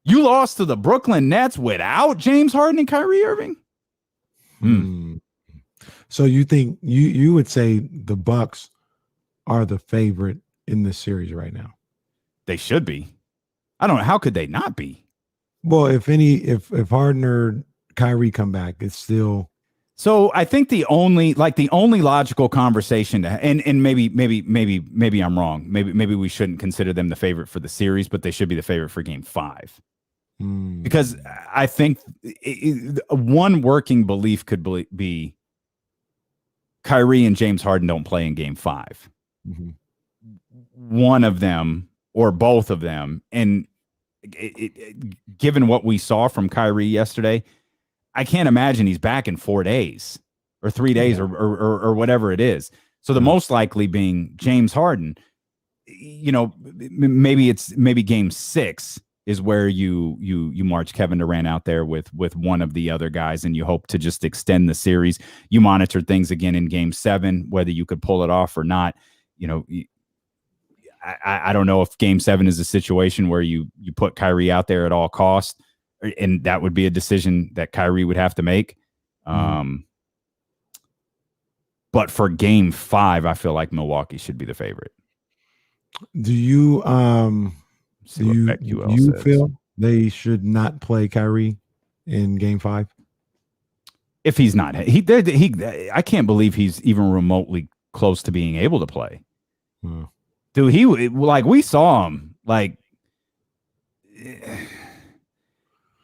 you lost to the Brooklyn Nets without James Harden and Kyrie Irving? So you think you would say the Bucks are the favorite in this series right now? They should be. I don't know. How could they not be? Well, if Harden or Kyrie come back, it's still. So I think the only logical conversation and maybe I'm wrong. Maybe we shouldn't consider them the favorite for the series, but they should be the favorite for Game 5. Because I think one working belief could be Kyrie and James Harden don't play in Game 5. Mm-hmm. One of them or both of them, and given what we saw from Kyrie yesterday, I can't imagine he's back in 4 days or 3 days or whatever it is. So the most likely being James Harden. Maybe Game 6 is where you march Kevin Durant out there with one of the other guys, and you hope to just extend the series. You monitor things again in Game 7, whether you could pull it off or not. I don't know if Game 7 is a situation where you put Kyrie out there at all costs, and that would be a decision that Kyrie would have to make. But for Game 5, I feel like Milwaukee should be the favorite. Do you feel they should not play Kyrie in Game 5? If he's not, I can't believe he's even remotely close to being able to play. Dude, we saw him. Like,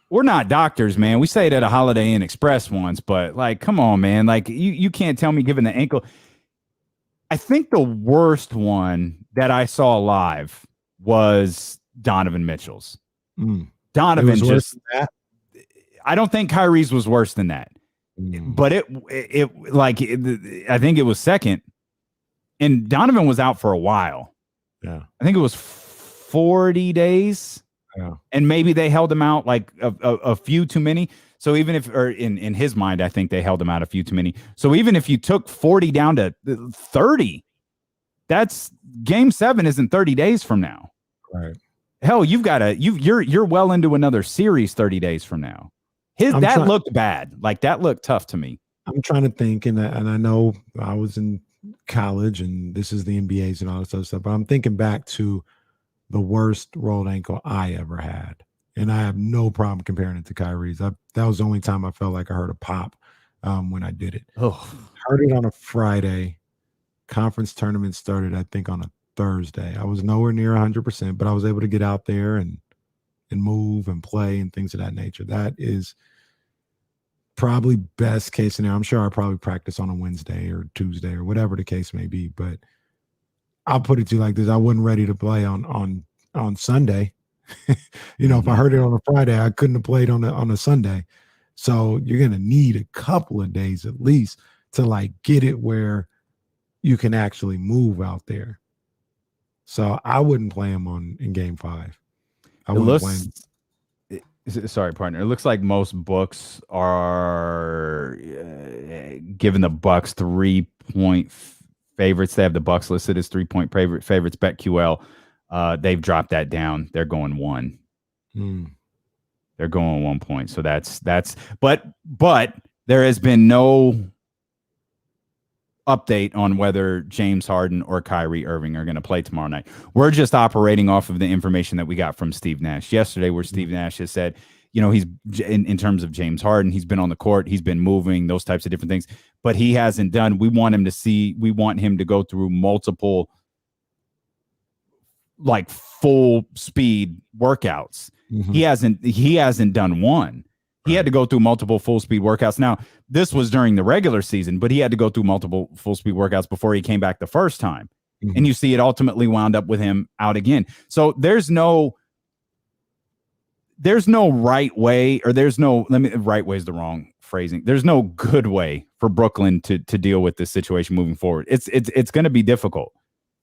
we're not doctors, man. We say it at a Holiday Inn Express once, but like, come on, man. Like, you can't tell me, given the ankle. I think the worst one that I saw live was Donovan Mitchell's. Donovan just. I don't think Kyrie's was worse than that, but I think it was second, and Donovan was out for a while. Yeah, I think it was 40 days. Yeah. And maybe they held him out like a few too many. So even if, or in his mind, I think they held him out a few too many. So even if you took 40 down to 30, that's Game 7 isn't 30 days from now. Right. Hell, you're well into another series 30 days from now. Looked bad. Like, that looked tough to me. I'm trying to think, and I know I was in college, and this is the NBAs and all this other stuff, but I'm thinking back to the worst rolled ankle I ever had. And I have no problem comparing it to Kyrie's. That was the only time I felt like I heard a pop when I did it. Oh, heard it on a Friday. Conference tournament started, I think, on a Thursday. I was nowhere near 100%, but I was able to get out there and move and play and things of that nature. That is probably best case scenario. I'm sure I probably practice on a Wednesday or Tuesday or whatever the case may be, but I'll put it to you like this. I wasn't ready to play on Sunday. If I heard it on a Friday, I couldn't have played on a Sunday. So you're going to need a couple of days at least to like get it where you can actually move out there. So I wouldn't play him in Game 5. I wouldn't play him. Sorry, partner. It looks like most books are giving the Bucks 3-point favorites. They have the Bucks listed as 3-point favorites. BetQL, they've dropped that down. They're going 1. They're going 1 point. So that's but there has been no update on whether James Harden or Kyrie Irving are going to play tomorrow night. We're just operating off of the information that we got from Steve Nash yesterday, where Steve Nash has said, he's in terms of James Harden, he's been on the court, he's been moving, those types of different things, but he hasn't done. We want him to go through multiple like full speed workouts. He hasn't done one. He had to go through multiple full speed workouts. Now, this was during the regular season, but he had to go through multiple full speed workouts before he came back the first time. And you see it ultimately wound up with him out again. So there's no right way, or right way is the wrong phrasing. There's no good way for Brooklyn to deal with this situation moving forward. It's going to be difficult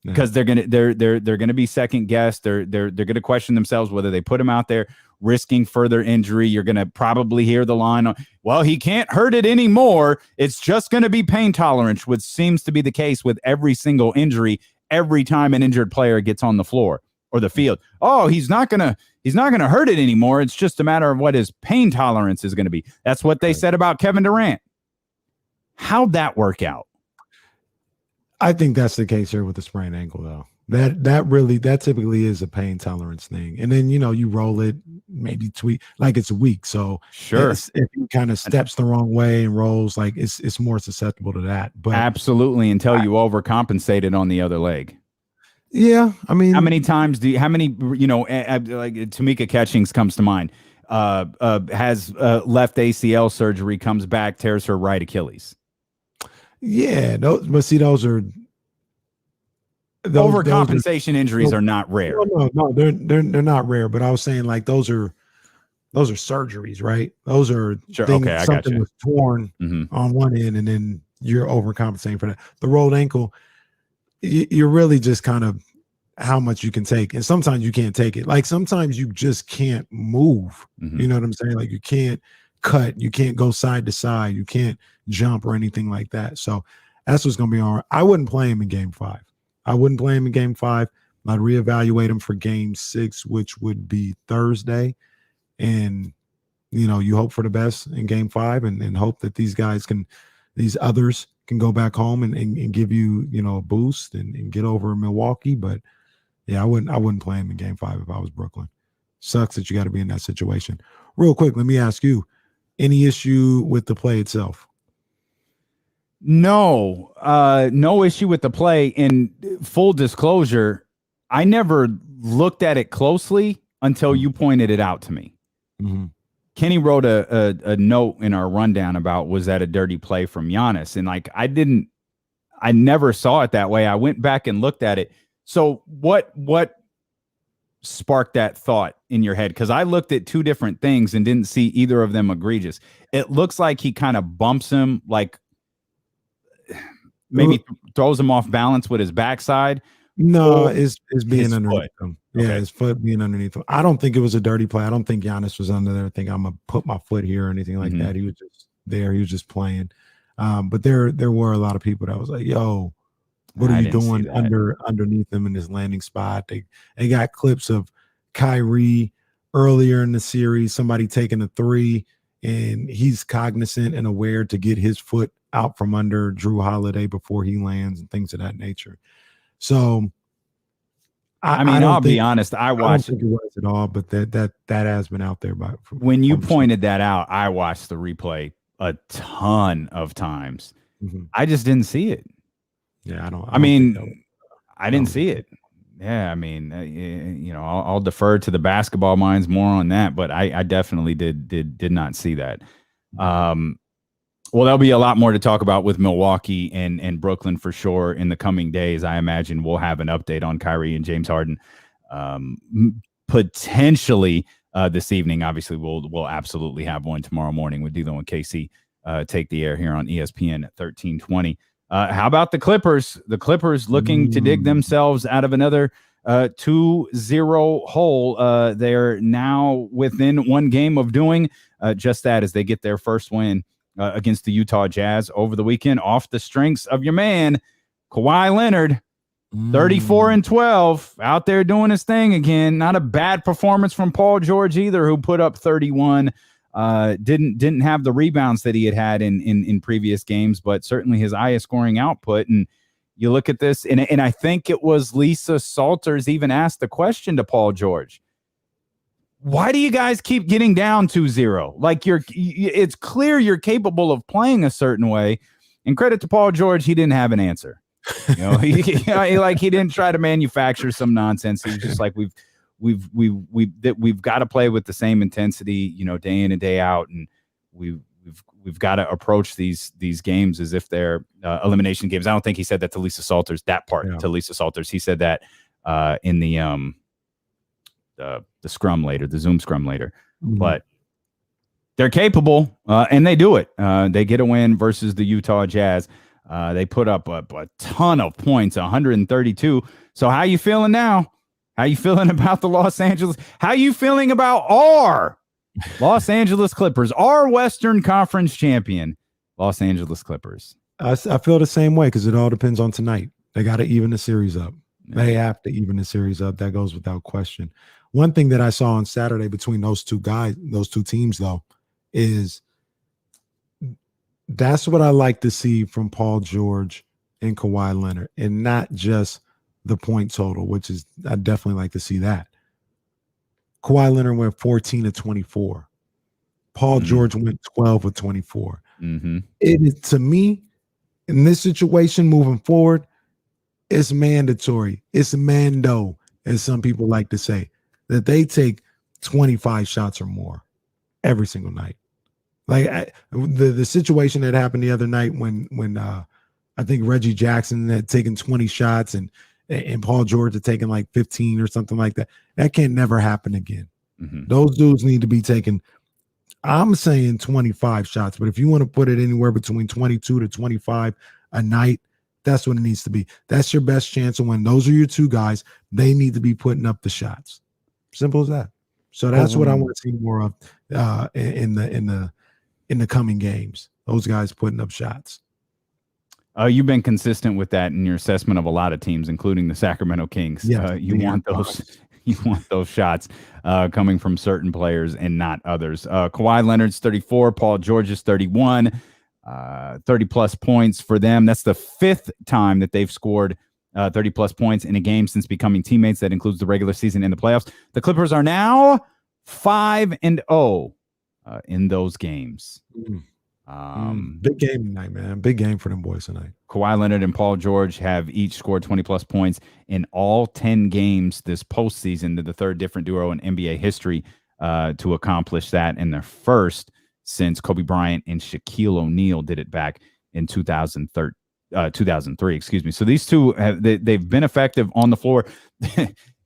because they're going to be second guessed. They're going to question themselves whether they put him out there risking further injury. You're going to probably hear the line, well, he can't hurt it anymore. It's just going to be pain tolerance, which seems to be the case with every single injury every time an injured player gets on the floor or the field. Oh, he's not going to hurt it anymore. It's just a matter of what his pain tolerance is going to be. That's what they said about Kevin Durant. How'd that work out? I think that's the case here with the sprained ankle, though. That typically is a pain tolerance thing. And then, you roll it, maybe tweak, like it's weak. So sure, if he kind of steps the wrong way and rolls, like it's more susceptible to that. But absolutely, until you overcompensated on the other leg. Yeah, I mean, like Tamika Catchings comes to mind. Has left ACL surgery, comes back, tears her right Achilles. Yeah, those are overcompensation injuries are not rare. No, they're not rare. But I was saying, like, those are surgeries, right? Those are sure. things, Okay, I something got you. was torn on one end, and then you're overcompensating for that. The rolled ankle, you're really just kind of how much you can take, and sometimes you can't take it. Like sometimes you just can't move. You know what I'm saying? Like you can't cut, you can't go side to side, you can't jump or anything like that. So that's what's going to be all right. I wouldn't play him in Game 5. I'd reevaluate him for Game 6, which would be Thursday, and you hope for the best in Game 5, and hope that these others can go back home and give you a boost and get over Milwaukee. But yeah, I wouldn't play him in Game 5 if I was Brooklyn. Sucks that you got to be in that situation. Real quick, let me ask you, any issue with the play itself? No issue with the play. In full disclosure, I never looked at it closely until you pointed it out to me. Kenny wrote a note in our rundown about, was that a dirty play from Giannis? And like, I never saw it that way. I went back and looked at it. So what sparked that thought in your head? Because I looked at two different things and didn't see either of them egregious. It looks like he kind of bumps him, like maybe throws him off balance with his backside. No, it's being underneath him. Yeah, Okay. his foot being underneath him. I don't think it was a dirty play. I don't think Giannis was under there. I think I'm gonna put my foot here or anything like that. He was just there. He was just playing. But there were a lot of people that was like, "Yo, what are you doing underneath him in his landing spot?" They got clips of Kyrie earlier in the series, somebody taking a three, and he's cognizant and aware to get his foot out from under Drew Holiday before he lands and things of that nature. So, I'll be honest. I watched. I don't think it was at all, but that has been out there. When you pointed that out, I watched the replay a ton of times. I just didn't see it. Yeah, I didn't see it. Yeah, I mean, I'll defer to the basketball minds more on that, but I definitely did not see that. Well, there'll be a lot more to talk about with Milwaukee and Brooklyn for sure in the coming days. I imagine we'll have an update on Kyrie and James Harden potentially this evening. Obviously, we'll absolutely have one tomorrow morning with D'Lo and KC take the air here on ESPN at 1320. How about the Clippers? The Clippers looking to dig themselves out of another 2-0 hole. They're now within one game of doing just that as they get their first win against the Utah Jazz over the weekend, off the strengths of your man, Kawhi Leonard, 34-12, out there doing his thing again. Not a bad performance from Paul George either, who put up 31. Didn't have the rebounds that he had in previous games, but certainly his highest scoring output. And you look at this, and I think it was Lisa Salters even asked the question to Paul George, why do you guys keep getting down 2-0? Like it's clear you're capable of playing a certain way. And credit to Paul George, he didn't have an answer. You know, he didn't try to manufacture some nonsense. He was just like, we've got to play with the same intensity, you know, day in and day out, and we've got to approach these games as if they're elimination games. I don't think he said that to Lisa Salters. That part to Lisa Salters. He said that in the scrum later, the Zoom scrum later, but. They're capable, and they do it. They get a win versus the Utah Jazz. They put up a ton of points, 132. So how you feeling now? How you feeling about the Los Angeles? How you feeling about our Los Angeles Clippers, our Western Conference champion, Los Angeles Clippers? I feel the same way because it all depends on tonight. They got to even the series up. Yeah. They have to even the series up. That goes without question. One thing that I saw on Saturday between those two teams, though, is that's what I like to see from Paul George and Kawhi Leonard, and not just the point total, which is I definitely like to see that. Kawhi Leonard went 14 of 24. Paul George went 12 of 24. It is, to me, in this situation moving forward, it's mandatory. It's mando, as some people like to say, that they take 25 shots or more every single night. Like the situation that happened the other night when I think Reggie Jackson had taken 20 shots and Paul George had taken like 15 or something like that. That can't never happen again. Those dudes need to be taking, I'm saying 25 shots, but if you want to put it anywhere between 22 to 25 a night, that's what it needs to be. That's your best chance of winning. Those are your two guys. They need to be putting up the shots. Simple as that. So that's what I want to see more of in the coming games. Those guys putting up shots. You've been consistent with that in your assessment of a lot of teams, including the Sacramento Kings. Yes, you want those shots coming from certain players and not others. Kawhi Leonard's 34, Paul George's 31, 30 plus points for them. That's the fifth time that they've scored 30 plus points in a game since becoming teammates. That includes the regular season and the playoffs. The Clippers are now 5-0 in those games. Big game tonight, man. Big game for them boys tonight. Kawhi Leonard and Paul George have each scored 20 plus points in all 10 games this postseason. They're the third different duo in NBA history to accomplish that, and their first since Kobe Bryant and Shaquille O'Neal did it back in 2003. Excuse me. So these two they've been effective on the floor.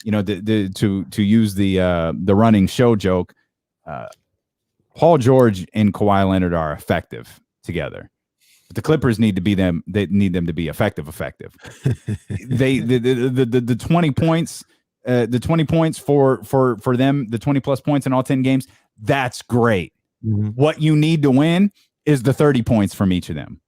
You know, to use the running show joke. Paul George and Kawhi Leonard are effective together, but the Clippers need to be them. They need them to be effective. The 20 points, the 20 points for them, the 20 plus points in all 10 games. That's great. What you need to win is the 30 points from each of them.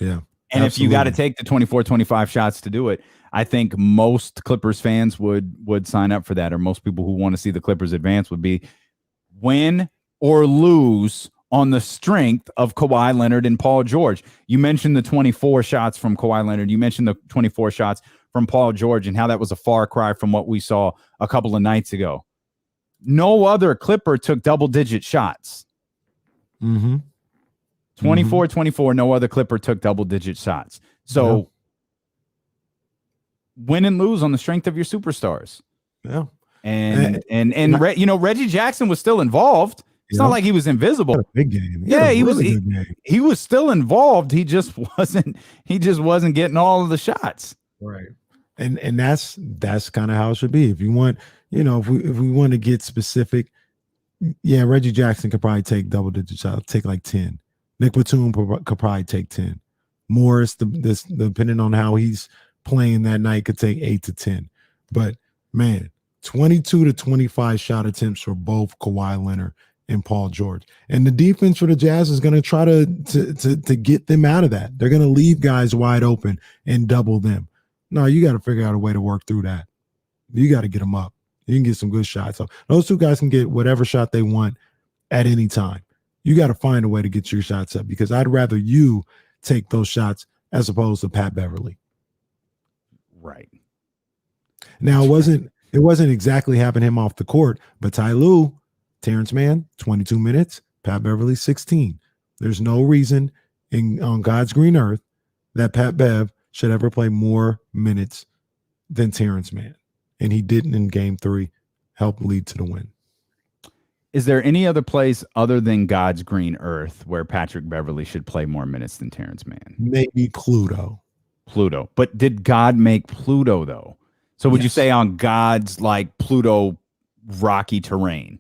Yeah. And if you got to take the 24, 25 shots to do it, I think most Clippers fans would sign up for that, or most people who want to see the Clippers advance would be win or lose on the strength of Kawhi Leonard and Paul George. You mentioned the 24 shots from Kawhi Leonard. You mentioned the 24 shots from Paul George and how that was a far cry from what we saw a couple of nights ago. No other Clipper took double-digit shots. 24-24, no other Clipper took double-digit shots. So win and lose on the strength of your superstars. Yeah. And Reggie Jackson was still involved. It's not like he was invisible. Big game. He was still involved. He just wasn't getting all of the shots. Right. And that's kind of how it should be. If you want, if we want to get specific, Reggie Jackson could probably take double-digit shots, take like 10. Nick Batum could probably take 10. Morris, depending on how he's playing that night, could take 8 to 10. But man, 22 to 25 shot attempts for both Kawhi Leonard and Paul George. And the defense for the Jazz is going to try to get them out of that. They're going to leave guys wide open and double them. No, you got to figure out a way to work through that. You got to get them up. You can get some good shots. So those two guys can get whatever shot they want at any time. You got to find a way to get your shots up, because I'd rather you take those shots as opposed to Pat Beverly. Right. Now, it wasn't exactly having him off the court, but Ty Lue, Terrence Mann, 22 minutes, Pat Beverly, 16. There's no reason on God's green earth that Pat Bev should ever play more minutes than Terrence Mann. And he didn't in game 3 help lead to the win. Is there any other place other than God's green earth where Patrick Beverley should play more minutes than Terrence Mann? Maybe Pluto. But did God make Pluto though? So would you say on God's like Pluto rocky terrain?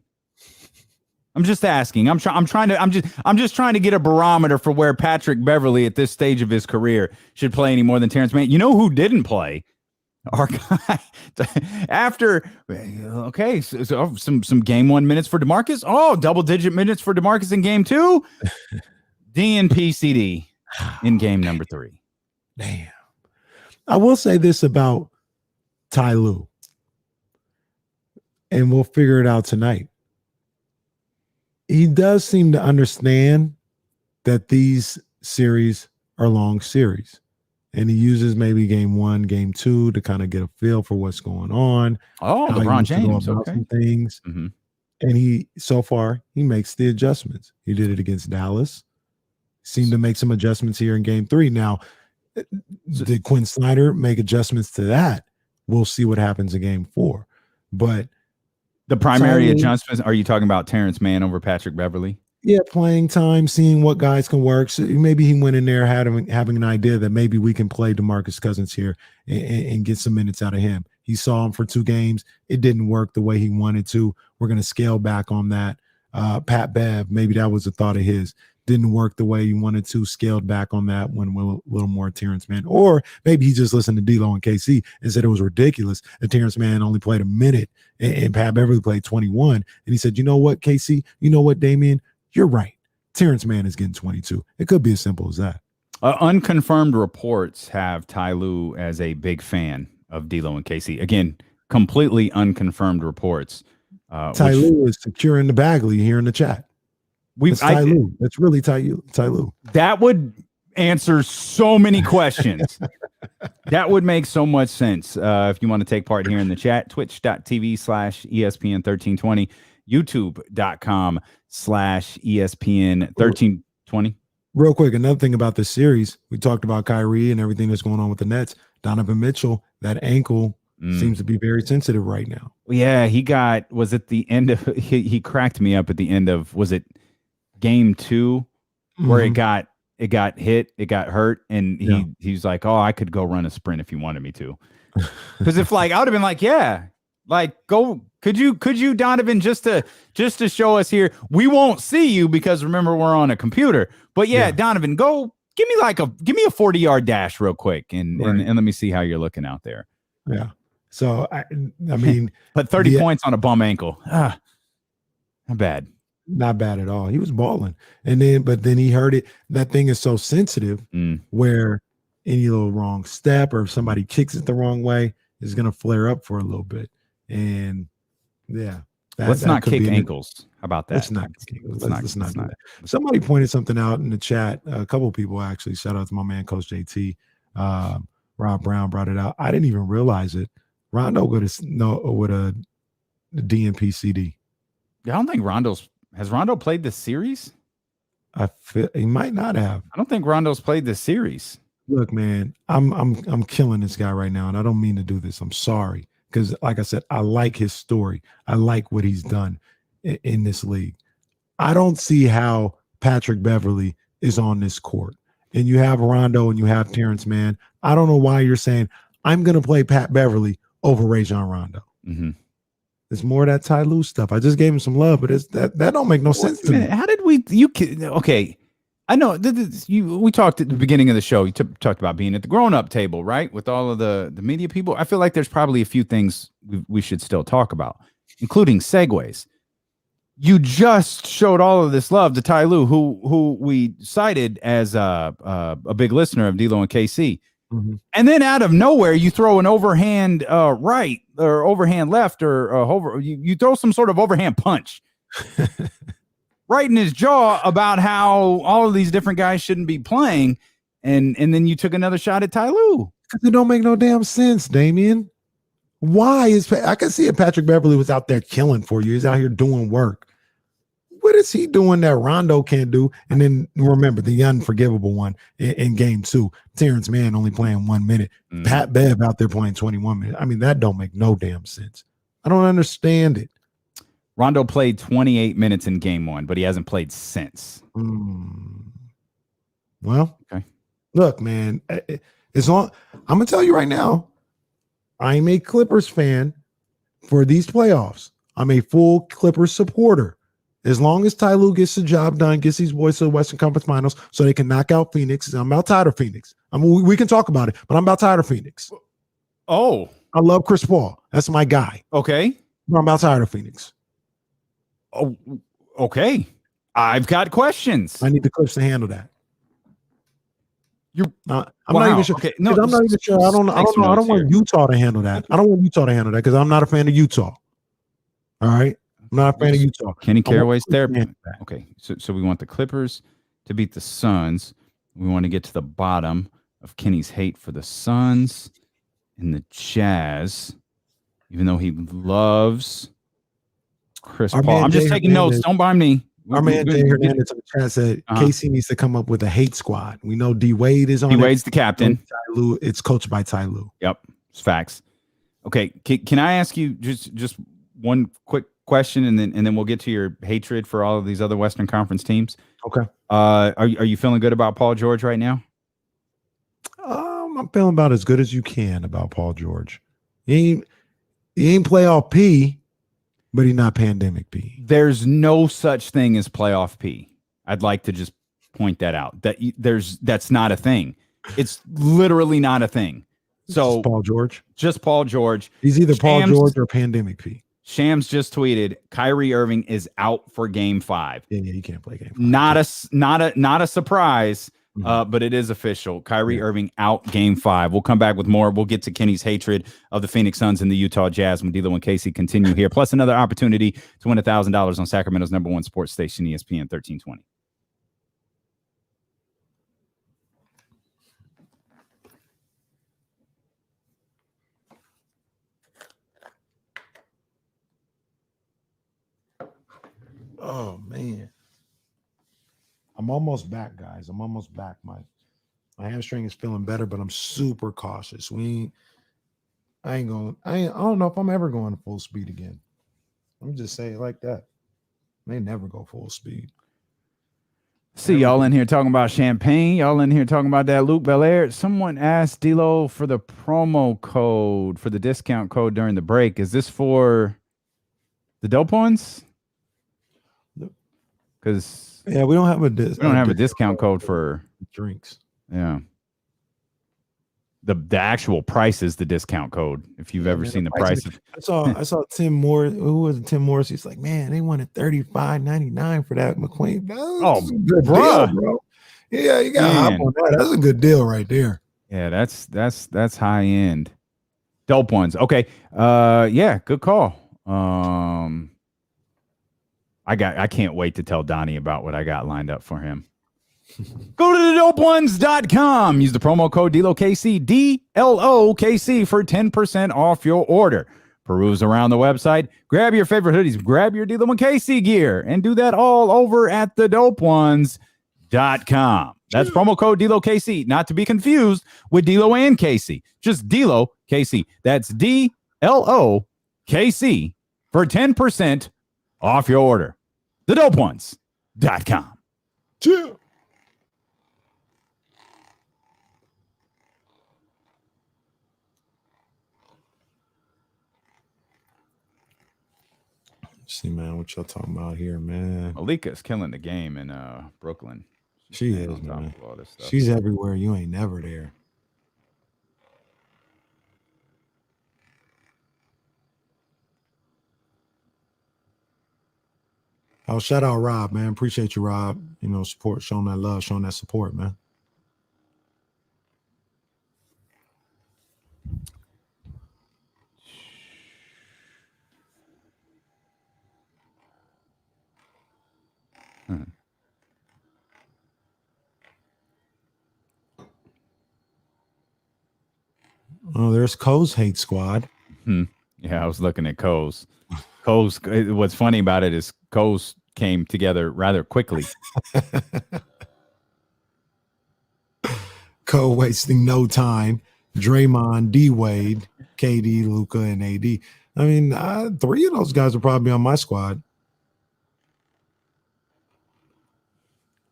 I'm just asking. I'm just trying to get a barometer for where Patrick Beverley at this stage of his career should play any more than Terrence Mann. You know who didn't play? Our guy after so some game 1 minutes for DeMarcus. Oh, double-digit minutes for DeMarcus in game 2. DNPCD in game number 3. Damn. I will say this about Ty Lue, and we'll figure it out tonight. He does seem to understand that these series are long series. And he uses maybe game 1, game 2 to kind of get a feel for what's going on. Oh, LeBron James. Okay. Some things. Mm-hmm. And so far, he makes the adjustments. He did it against Dallas. Seemed to make some adjustments here in game 3. Now, did Quinn Snyder make adjustments to that? We'll see what happens in game 4. But the primary adjustments, are you talking about Terrence Mann over Patrick Beverley? Yeah, playing time, seeing what guys can work. So maybe he went in there having an idea that maybe we can play DeMarcus Cousins here and get some minutes out of him. He saw him for 2 games. It didn't work the way he wanted to. We're going to scale back on that. Pat Bev, maybe that was a thought of his. Didn't work the way he wanted to, scaled back on that one with a little more Terrence Mann. Or maybe he just listened to D-Lo and KC and said it was ridiculous that Terrence Mann only played a minute and Pat Beverley played 21. And he said, you know what, KC? You know what, Damian? You're right. Terrence Mann is getting 22. It could be as simple as that. Unconfirmed reports have Ty Lue as a big fan of D'Lo and KC. Again, completely unconfirmed reports. Ty Lue is securing the Bagley here in the chat. It's Ty Lue. It's really Ty Lue. That would answer so many questions. That would make so much sense. If you want to take part here in the chat, twitch.tv/ESPN1320, youtube.com/ESPN1320. Real quick, another thing about this series, we talked about Kyrie and everything that's going on with the Nets. Donovan Mitchell, that ankle seems to be very sensitive right now. Yeah, he was at the end of he cracked me up at the end of, was it game 2 where it got hit, it got hurt, and he's like, oh, I could go run a sprint if you wanted me to. Because if like I would have been like, yeah, like go, could you Donovan, just to show us here, we won't see you because remember we're on a computer, but Donovan, go give me a 40-yard dash real quick and let me see how you're looking out there. Yeah. So I mean, but 30 points on a bum ankle, not bad. Not bad at all. He was balling. But then he heard it. That thing is so sensitive where any little wrong step or if somebody kicks it the wrong way is going to flare up for a little bit. And let's not kick ankles. How about that? Let's not do that. Somebody pointed something out in the chat. A couple of people actually. Shout out to my man, Coach JT. Rob Brown brought it out. I didn't even realize it. Rondo with a DNP CD. I don't think has Rondo played this series? I feel he might not have. I don't think Rondo's played this series. Look, man, I'm killing this guy right now, and I don't mean to do this. I'm sorry, because like I said, I like his story. I like what he's done in this league. I don't see how Patrick Beverley is on this court, and you have Rondo and you have Terrence Mann. I don't know why you're saying I'm going to play Pat Beverley over Rajon Rondo. Mm-hmm. It's more of that Ty Lue stuff. I just gave him some love, but that don't make no sense to me. How did okay. I know we talked at the beginning of the show. You talked about being at the grown-up table, right? With all of the media people. I feel like there's probably a few things we should still talk about, including segues. You just showed all of this love to Ty Lue, who we cited as a big listener of D'Lo and KC. Mm-hmm. And then out of nowhere, you throw an overhand right or overhand left or you throw some sort of overhand punch right in his jaw about how all of these different guys shouldn't be playing. And then you took another shot at Ty Lue. Because it don't make no damn sense, Damian. Why I can see if Patrick Beverley was out there killing for you. He's out here doing work. what is he doing that Rondo can't do? And then remember the unforgivable one in game 2. Terrence Mann only playing 1 minute. Pat Bev out there playing 21 minutes. I mean, that don't make no damn sense. I don't understand it. Rondo played 28 minutes in game 1, but he hasn't played since. Well, okay. Look, man, it's on. I'm gonna tell you right now, I'm a Clippers fan for these playoffs. I'm a full Clippers supporter. As long as Ty Lue gets the job done, gets these boys to the Western Conference Finals so they can knock out Phoenix. I'm about tired of Phoenix. I mean, we can talk about it, but I'm about tired of Phoenix. Oh. I love Chris Paul. That's my guy. Okay. But I'm about tired of Phoenix. Oh, okay. I've got questions. I need the Clips to handle that. I'm wow. not even sure. Okay. No, I'm not even sure. I don't know. I don't want Utah to handle that. I don't want Utah to handle that because I'm not a fan of Utah. All right. I'm not a fan of Utah. Kenny Caraway's there. Okay. So we want the Clippers to beat the Suns. We want to get to the bottom of Kenny's hate for the Suns and the Jazz, even though he loves Chris Paul. I'm just taking notes. Don't mind me. Our man Jay Hernandez in the chat said KC needs to come up with a hate squad. We know D Wade is on. D Wade's the captain. It's coached by Ty Lue. Yep, it's facts. Okay, can I ask you just one quick question, and then we'll get to your hatred for all of these other Western Conference teams. Okay. Are you feeling good about Paul George right now? I'm feeling about as good as you can about Paul George. He ain't playoff P. But he's not pandemic P. There's no such thing as playoff P. I'd like to just point that out. That's not a thing. It's literally not a thing. So just Paul George. Just Paul George. He's either Paul George or pandemic P. Shams just tweeted Kyrie Irving is out for game 5. Yeah, he can't play game 5. Not a surprise. But it is official. Kyrie Irving out game 5. We'll come back with more. We'll get to Kenny's hatred of the Phoenix Suns and the Utah Jazz when D'Lo and Casey continue here. Plus another opportunity to win $1,000 on Sacramento's #1 sports station, ESPN 1320. Oh, man. I'm almost back, guys. I'm almost back. My hamstring is feeling better, but I'm super cautious. I don't know if I'm ever going full speed again. I'm just saying it like that. They never go full speed. See y'all in here talking about champagne. Y'all in here talking about that Luke Belair. Someone asked D'Lo for the promo code for the discount code during the break. Is this for the dope ones? Because yeah, we don't have a discount code for drinks. Yeah. The actual price is the discount code. If you've ever seen the price. I saw Tim Moore. Who was it? Tim Morris. He's like, man, they wanted $35.99 for that McQueen. That's a good deal, bro. Yeah, you got to hop on that. That's a good deal right there. Yeah, that's high end. Dope ones. Okay. Yeah, good call. I can't wait to tell Donnie about what I got lined up for him. Go to thedopeones.com. Use the promo code DLOKC, DLOKC for 10% off your order. Peruse around the website, grab your favorite hoodies, grab your D'Lo and Casey gear, and do that all over at thedopeones.com. That's promo code DLOKC, not to be confused with D'Lo and Casey. Just D'Lo KC. That's DLOKC for 10% off your order. Thedopeones.com. Yeah. See, man, what y'all talking about here, man? Malika's killing the game in Brooklyn. She is, man. She's everywhere. You ain't never there. Oh, shout out Rob, man. Appreciate you, Rob. You know, support, showing that love, showing that support, man. Oh, there's Co's hate squad. Yeah, I was looking at Co's. What's funny about it is Co's came together rather quickly. Cole wasting no time. Draymond, D Wade, KD, Luka, and AD. I mean, 3 of those guys will probably be on my squad.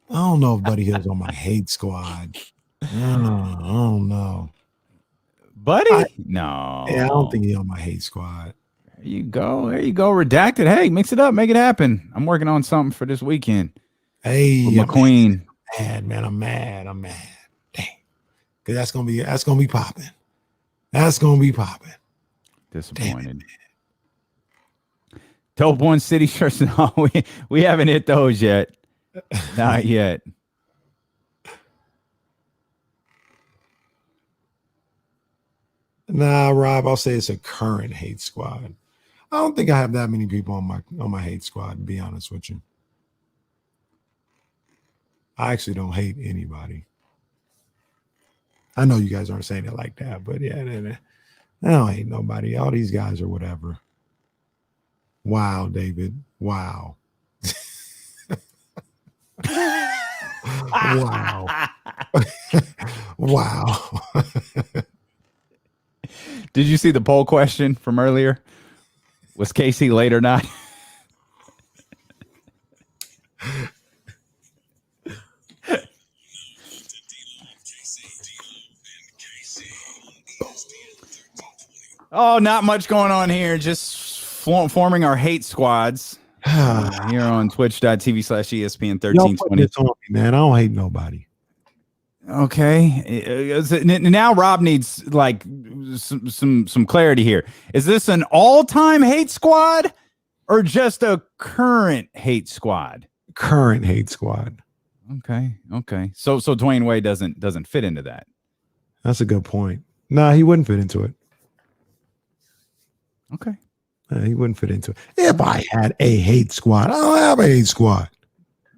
I don't know if Buddy Hill's on my hate squad. I don't know. Buddy? No. Yeah, I don't think he's on my hate squad. There you go. Redacted. Hey, mix it up. Make it happen. I'm working on something for this weekend. Hey, McQueen. I'm mad. Dang. Because that's gonna be popping. That's gonna be popping. Disappointed. Dope One City shirts. No, we haven't hit those yet. Not yet. Nah, Rob, I'll say it's a current hate squad. I don't think I have that many people on my hate squad, to be honest with you. I actually don't hate anybody. I know you guys aren't saying it like that, but yeah, I don't hate nobody. All these guys are whatever. Wow, David. Wow. Wow. Wow. Did you see the poll question from earlier? Was Casey late or not? Oh, not much going on here. Just forming our hate squads here on twitch.tv/ESPN 1320. Man, I don't hate nobody. Okay. Now Rob needs like some clarity here. Is this an all-time hate squad or just a current hate squad? Current hate squad. Okay. So Dwayne Wade doesn't fit into that. That's a good point. Nah, he wouldn't fit into it. Okay. He wouldn't fit into it. If I had a hate squad, I don't have a hate squad.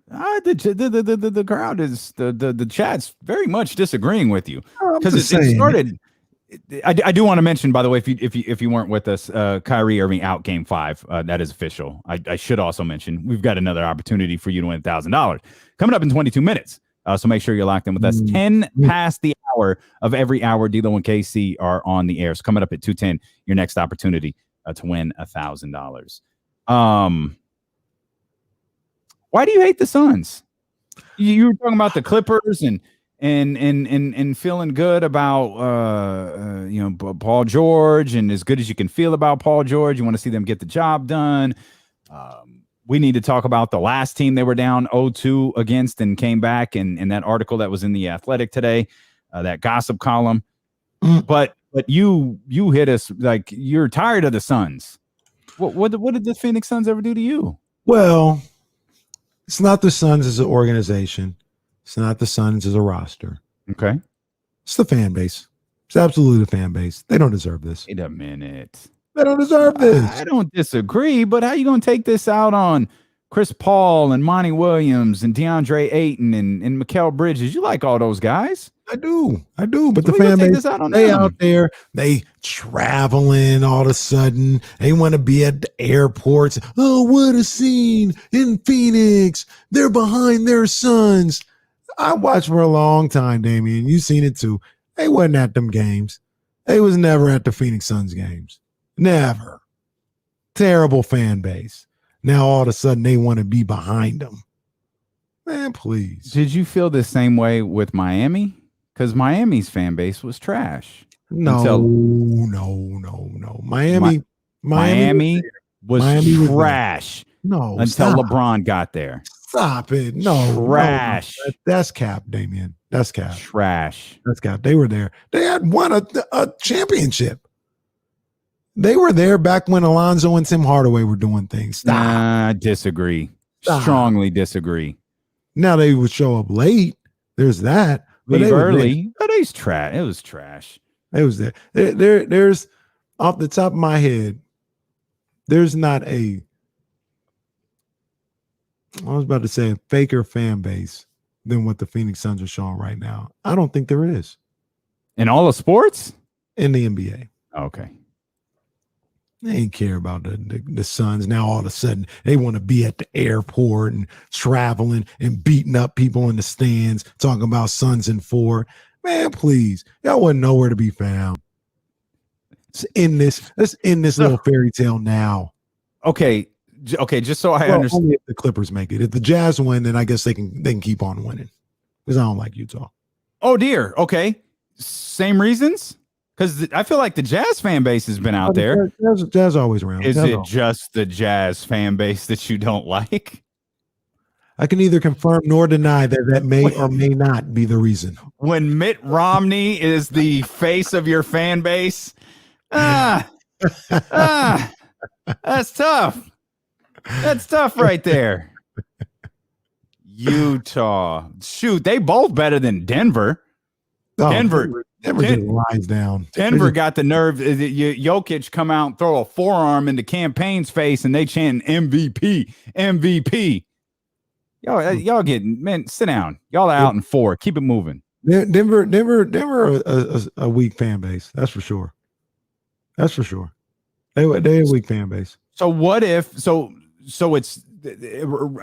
The crowd is the chat's very much disagreeing with you because it started. I do want to mention, by the way, if you weren't with us, Kyrie Irving out Game 5. That is official. I should also mention we've got another opportunity for you to win $1,000 coming up in 22 minutes. So make sure you're locked in with us. 10 past the hour of every hour, D'Lo and KC are on the air. So coming up at 2:10, your next opportunity to win $1,000. Why do you hate the Suns? You were talking about the Clippers and feeling good about Paul George, and as good as you can feel about Paul George, you want to see them get the job done. We need to talk about the last team they were down 0-2 against and came back, and that article that was in the Athletic today, that gossip column. But you hit us like you're tired of the Suns. What did the Phoenix Suns ever do to you? Well, it's not the Suns as an organization. It's not the Suns as a roster. Okay. It's the fan base. It's absolutely the fan base. They don't deserve this. Wait a minute. They don't deserve this. I don't disagree, but how are you going to take this out on Chris Paul and Monty Williams and DeAndre Ayton and Mikal Bridges? You like all those guys. I do. But so the fan base, they out there, they traveling all of a sudden. They want to be at the airports. Oh, what a scene in Phoenix. They're behind their sons. I watched for a long time, Damian. You've seen it too. They wasn't at them games. They was never at the Phoenix Suns games. Never. Terrible fan base. Now all of a sudden they want to be behind them. Man, please. Did you feel the same way with Miami? Because Miami's fan base was trash. No. Miami was trash. No, until LeBron got there. Stop it. No. Trash. No. That's cap, Damian. That's cap. Trash. That's cap. They were there. They had won a championship. They were there back when Alonzo and Tim Hardaway were doing things. Stop. Nah, disagree. Stop. Strongly disagree. Now they would show up late. There's that. But early. But he's trash. It was trash. It was there. There's off the top of my head. There's not I was about to say a faker fan base than what the Phoenix Suns are showing right now. I don't think there is. In all of sports? In the NBA. Okay. They ain't care about the Suns. Now all of a sudden they want to be at the airport and traveling and beating up people in the stands, talking about Suns in 4. Man, please. Y'all wasn't nowhere to be found. Let's end this little fairy tale now. Okay, just so I understand. Only if the Clippers make it. If the Jazz win, then I guess they can keep on winning. Because I don't like Utah. Oh dear. Okay. Same reasons? Because I feel like the Jazz fan base has been out there. Jazz always around. Is it just the Jazz fan base that you don't like? I can neither confirm nor deny that may or may not be the reason. When Mitt Romney is the face of your fan base, that's tough. That's tough right there. Utah. Shoot, they both better than Denver. Denver just lies down. Denver got the nerve. Jokic come out and throw a forearm into Campaign's face, and they chant MVP, MVP. Y'all getting, man, sit down. Y'all are out in 4. Keep it moving. Denver, a weak fan base. That's for sure. That's for sure. They a weak fan base. So what if? So it's.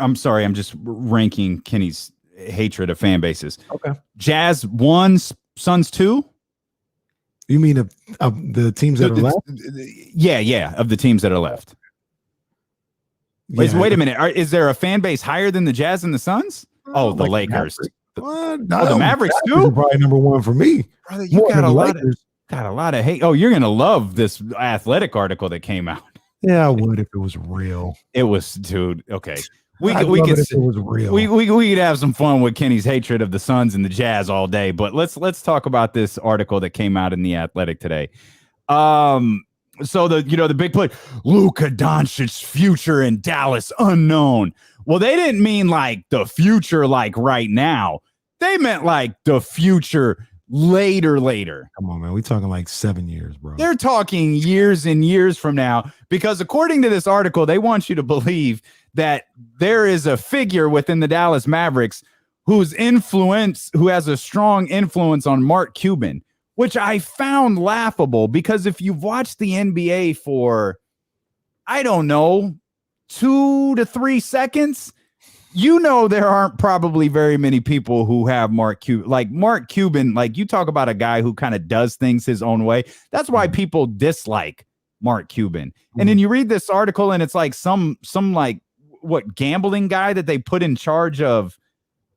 I'm sorry. I'm just ranking Kenny's hatred of fan bases. Okay. Jazz 1, Suns 2. You mean of the teams that are left? Yeah, of the teams that are left. Wait a minute. Is there a fan base higher than the Jazz and the Suns? Oh, the Lakers. The Mavericks too? Probably number 1 for me. Brother, you got a lot of hate. Oh, you're going to love this Athletic article that came out. Yeah, I would if it was real. It was, dude. Okay. We could if it was real. We could have some fun with Kenny's hatred of the Suns and the Jazz all day, but let's talk about this article that came out in the Athletic today. So the big play, Luka Doncic's future in Dallas unknown. Well, they didn't mean like the future like right now. They meant like the future later. Come on, man. We talking like 7 years, bro. They're talking years and years from now, because according to this article, they want you to believe that there is a figure within the Dallas Mavericks who has a strong influence on Mark Cuban, which I found laughable, because if you've watched the NBA for, I don't know, 2 to 3 seconds, you know there aren't probably very many people who have Mark Cuban. Like Mark Cuban, like you talk about a guy who kind of does things his own way. That's why people dislike Mark Cuban. And then you read this article and it's like some like gambling guy that they put in charge of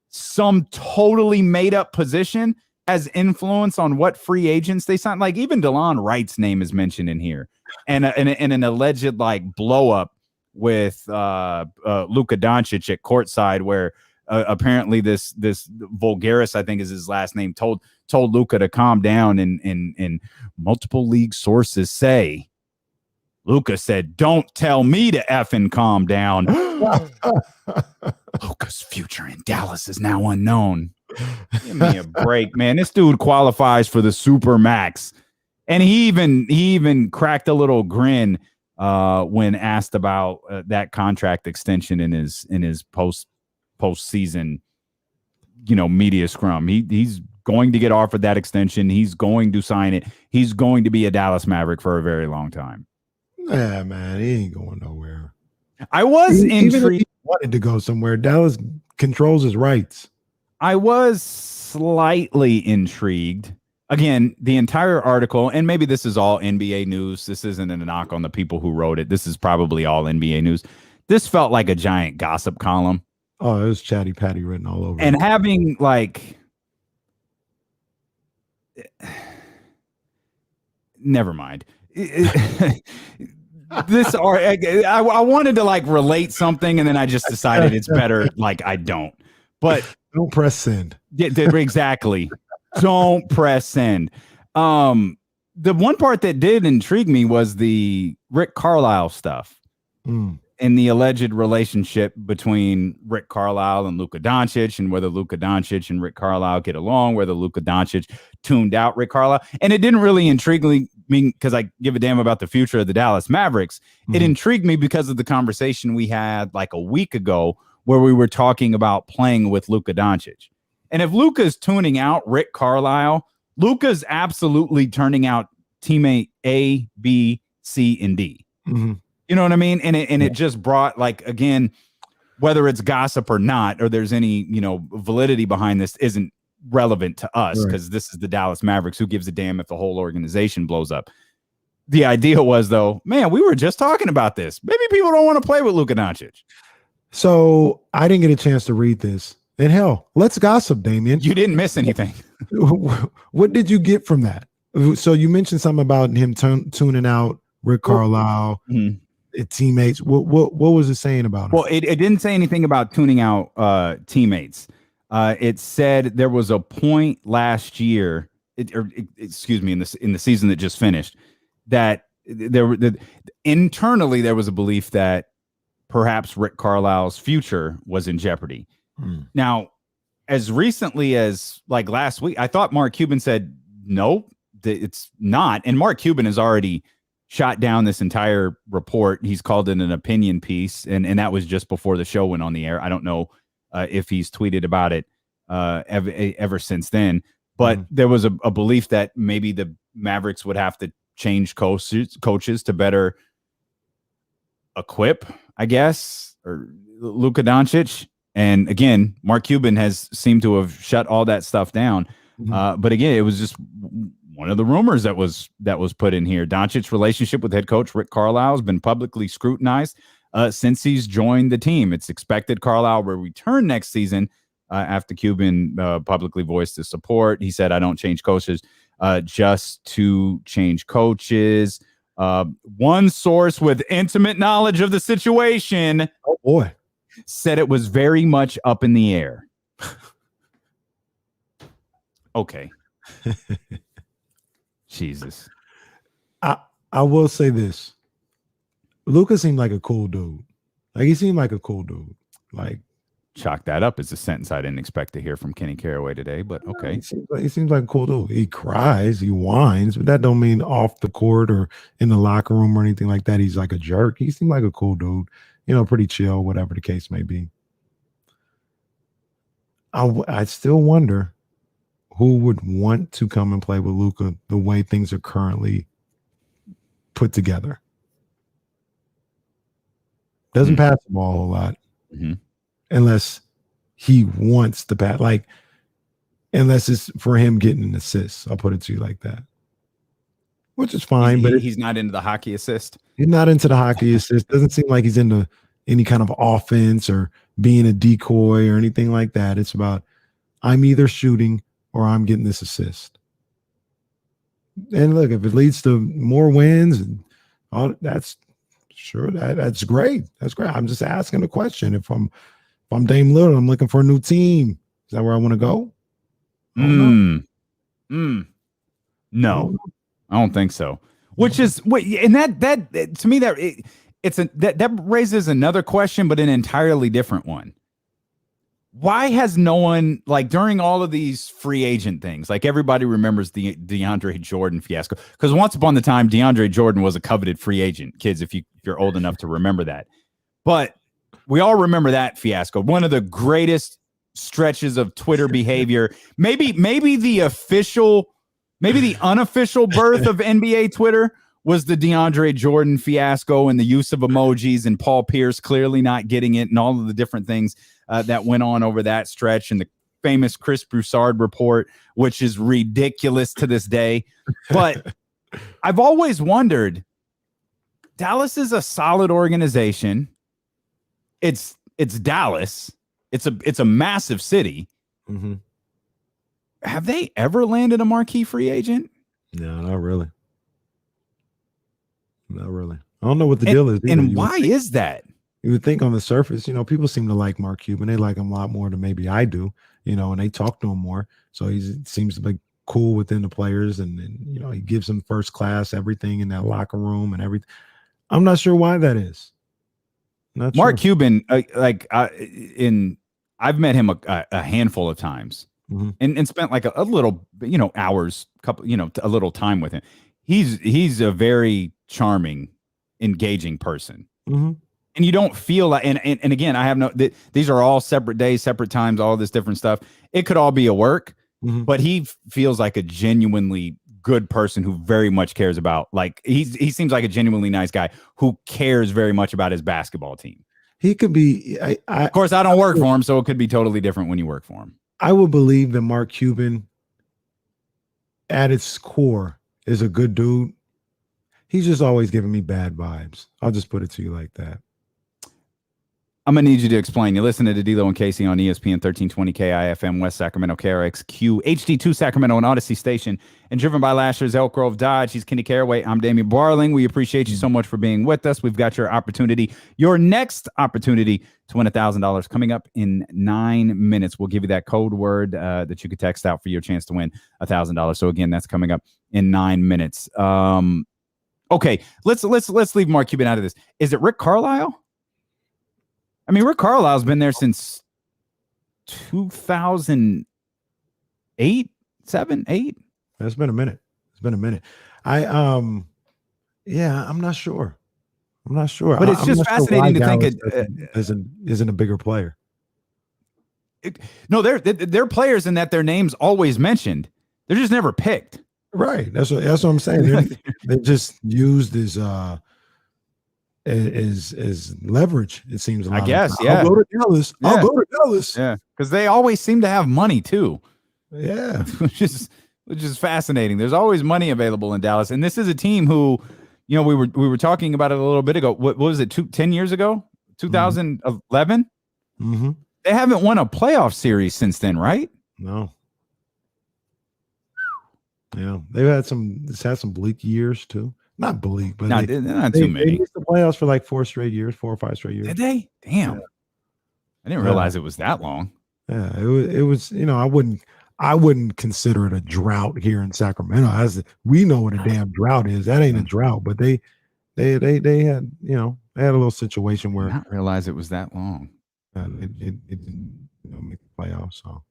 some totally made up position has influence on what free agents they sign. Like even DeLon Wright's name is mentioned in here, and an alleged like blow up with Luka Doncic at courtside, where apparently this Vulgaris, I think is his last name, told Luka to calm down, and multiple league sources say Luka said, "Don't tell me to effing calm down." Luka's future in Dallas is now unknown. Give me a break, man. This dude qualifies for the super max, and he even cracked a little grin when asked about that contract extension in his postseason, media scrum. He's going to get offered that extension. He's going to sign it. He's going to be a Dallas Maverick for a very long time. Yeah, man, he ain't going nowhere. I was intrigued. Even if he wanted to go somewhere, Dallas controls his rights. I was slightly intrigued. Again, the entire article, and maybe this is all NBA news. This isn't a knock on the people who wrote it. This is probably all NBA news. This felt like a giant gossip column. Oh, it was Chatty Patty written all over. And having like, never mind. This I wanted to like relate something, and then I just decided it's better like I don't. But don't press send. Yeah, exactly. Don't press send. The one part that did intrigue me was the Rick Carlisle stuff and the alleged relationship between Rick Carlisle and Luka Doncic, and whether Luka Doncic and Rick Carlisle get along, whether Luka Doncic tuned out Rick Carlisle. And it didn't really intrigue me because I give a damn about the future of the Dallas Mavericks. It intrigued me because of the conversation we had like a week ago where we were talking about playing with Luka Doncic. And if Luka's tuning out Rick Carlisle, Luka's absolutely turning out teammate A, B, C, and D. You know what I mean? And it just brought, like, again, whether it's gossip or not, or there's any, validity behind this isn't relevant to us because this is the Dallas Mavericks. Who gives a damn if the whole organization blows up? The idea was, though, man, we were just talking about this. Maybe people don't want to play with Luka Doncic. So I didn't get a chance to read this. And hell, let's gossip, Damian. You didn't miss anything. What did you get from that? So you mentioned something about him tuning out Rick Carlisle, teammates. What was it saying about him? Well, it didn't say anything about tuning out teammates. It said there was a point last year, excuse me, in the season that just finished, that internally there was a belief that perhaps Rick Carlisle's future was in jeopardy. Now, as recently as like last week, I thought Mark Cuban said no, it's not, and Mark Cuban has already shot down this entire report. He's called it an opinion piece, and that was just before the show went on the air. I don't know if he's tweeted about it ever since then, but there was a belief that maybe the Mavericks would have to change coaches to better equip, I guess, or Luka Doncic. And again, Mark Cuban has seemed to have shut all that stuff down. But again, it was just one of the rumors that was put in here. Doncic's relationship with head coach Rick Carlisle has been publicly scrutinized since he's joined the team. It's expected Carlisle will return next season after Cuban publicly voiced his support. He said, "I don't change coaches just to change coaches." One source with intimate knowledge of the situation, oh boy, said it was very much up in the air. Okay. Jesus. I will say this. Luka seemed like a cool dude. Like, he seemed like a cool dude. Like, chalk that up as a sentence I didn't expect to hear from Kenny Caraway today, but okay. He seems like a cool dude. He cries, he whines, but that don't mean off the court or in the locker room or anything like that he's like a jerk. He seemed like a cool dude, pretty chill, whatever the case may be. I still wonder who would want to come and play with Luka the way things are currently put together. Doesn't pass the ball a whole lot. Unless he wants the pass, like, unless it's for him getting an assist. I'll put it to you like that, which is fine. But he's not into the hockey assist. He's not into the hockey assist. Doesn't seem like he's into any kind of offense or being a decoy or anything like that. It's about, I'm either shooting or I'm getting this assist. And look, if it leads to more wins, and all, that's great. That's great. I'm just asking a question. If I'm Dame Lillard, I'm looking for a new team. Is that where I want to go? No, I don't think so. Which is and that to me that raises another question, but an entirely different one. Why has no one, like, during all of these free agent things, like, everybody remembers the DeAndre Jordan fiasco, because once upon the time DeAndre Jordan was a coveted free agent, kids, if you're old enough to remember that. But we all remember that fiasco, one of the greatest stretches of Twitter behavior, maybe the unofficial birth of NBA Twitter was the DeAndre Jordan fiasco and the use of emojis and Paul Pierce clearly not getting it and all of the different things that went on over that stretch, and the famous Chris Broussard report, which is ridiculous to this day. But I've always wondered, Dallas is a solid organization. It's Dallas. It's a massive city. Have they ever landed a marquee free agent? No, not really. Not really. I don't know what the deal is. And why is that? You would think on the surface, people seem to like Mark Cuban. They like him a lot more than maybe I do, and they talk to him more. So he seems to be cool within the players, and he gives them first class everything in that locker room and everything. I'm not sure why that is. Mark Cuban, I've met him a handful of times, and spent like a little, hours, a little time with him. He's a very charming, engaging person. And you don't feel like, and again, I have these are all separate days, separate times, all this different stuff. It could all be a work, but he feels like a genuinely good person who very much cares about, like, he seems like a genuinely nice guy who cares very much about his basketball team. He could be. Of course, I don't work for him, so it could be totally different when you work for him. I would believe that Mark Cuban, at its core, is a good dude. He's just always giving me bad vibes. I'll just put it to you like that. I'm going to need you to explain. You're listening to D'Lo and Casey on ESPN 1320 KIFM, West Sacramento, KRXQ, HD2 Sacramento, and Odyssey Station, and driven by Lashers, Elk Grove Dodge. He's Kenny Caraway. I'm Damian Barling. We appreciate you so much for being with us. We've got your opportunity, your next opportunity to win $1,000 coming up in 9 minutes. We'll give you that code word that you could text out for your chance to win $1,000. So again, that's coming up in 9 minutes. Okay, let's leave Mark Cuban out of this. Is it Rick Carlisle? I mean, Rick Carlisle's been there since 2008, 7, 8. It's been a minute. I'm not sure. But it's just fascinating to think it isn't a bigger player. No, they're players in that their names always mentioned. They're just never picked. Right. That's what I'm saying. They're just used as leverage, it seems. I guess, yeah. I'll go to Dallas. Yeah. I'll go to Dallas. Yeah, because they always seem to have money too. Yeah, which is fascinating. There's always money available in Dallas, and this is a team who, we were talking about it a little bit ago. What was it? 10 years ago, 2011. Mm-hmm. They haven't won a playoff series since then, right? No. Yeah, it's had some bleak years too. Not bleak, but not too many. They missed the playoffs for like 4 or 5 straight years. Did they? Damn. Yeah. I didn't realize it was that long. Yeah, it was. I wouldn't consider it a drought here in Sacramento. As we know what a damn drought is. That ain't a drought, but they had they had a little situation where I did not realize it was that long. It didn't make the playoffs. So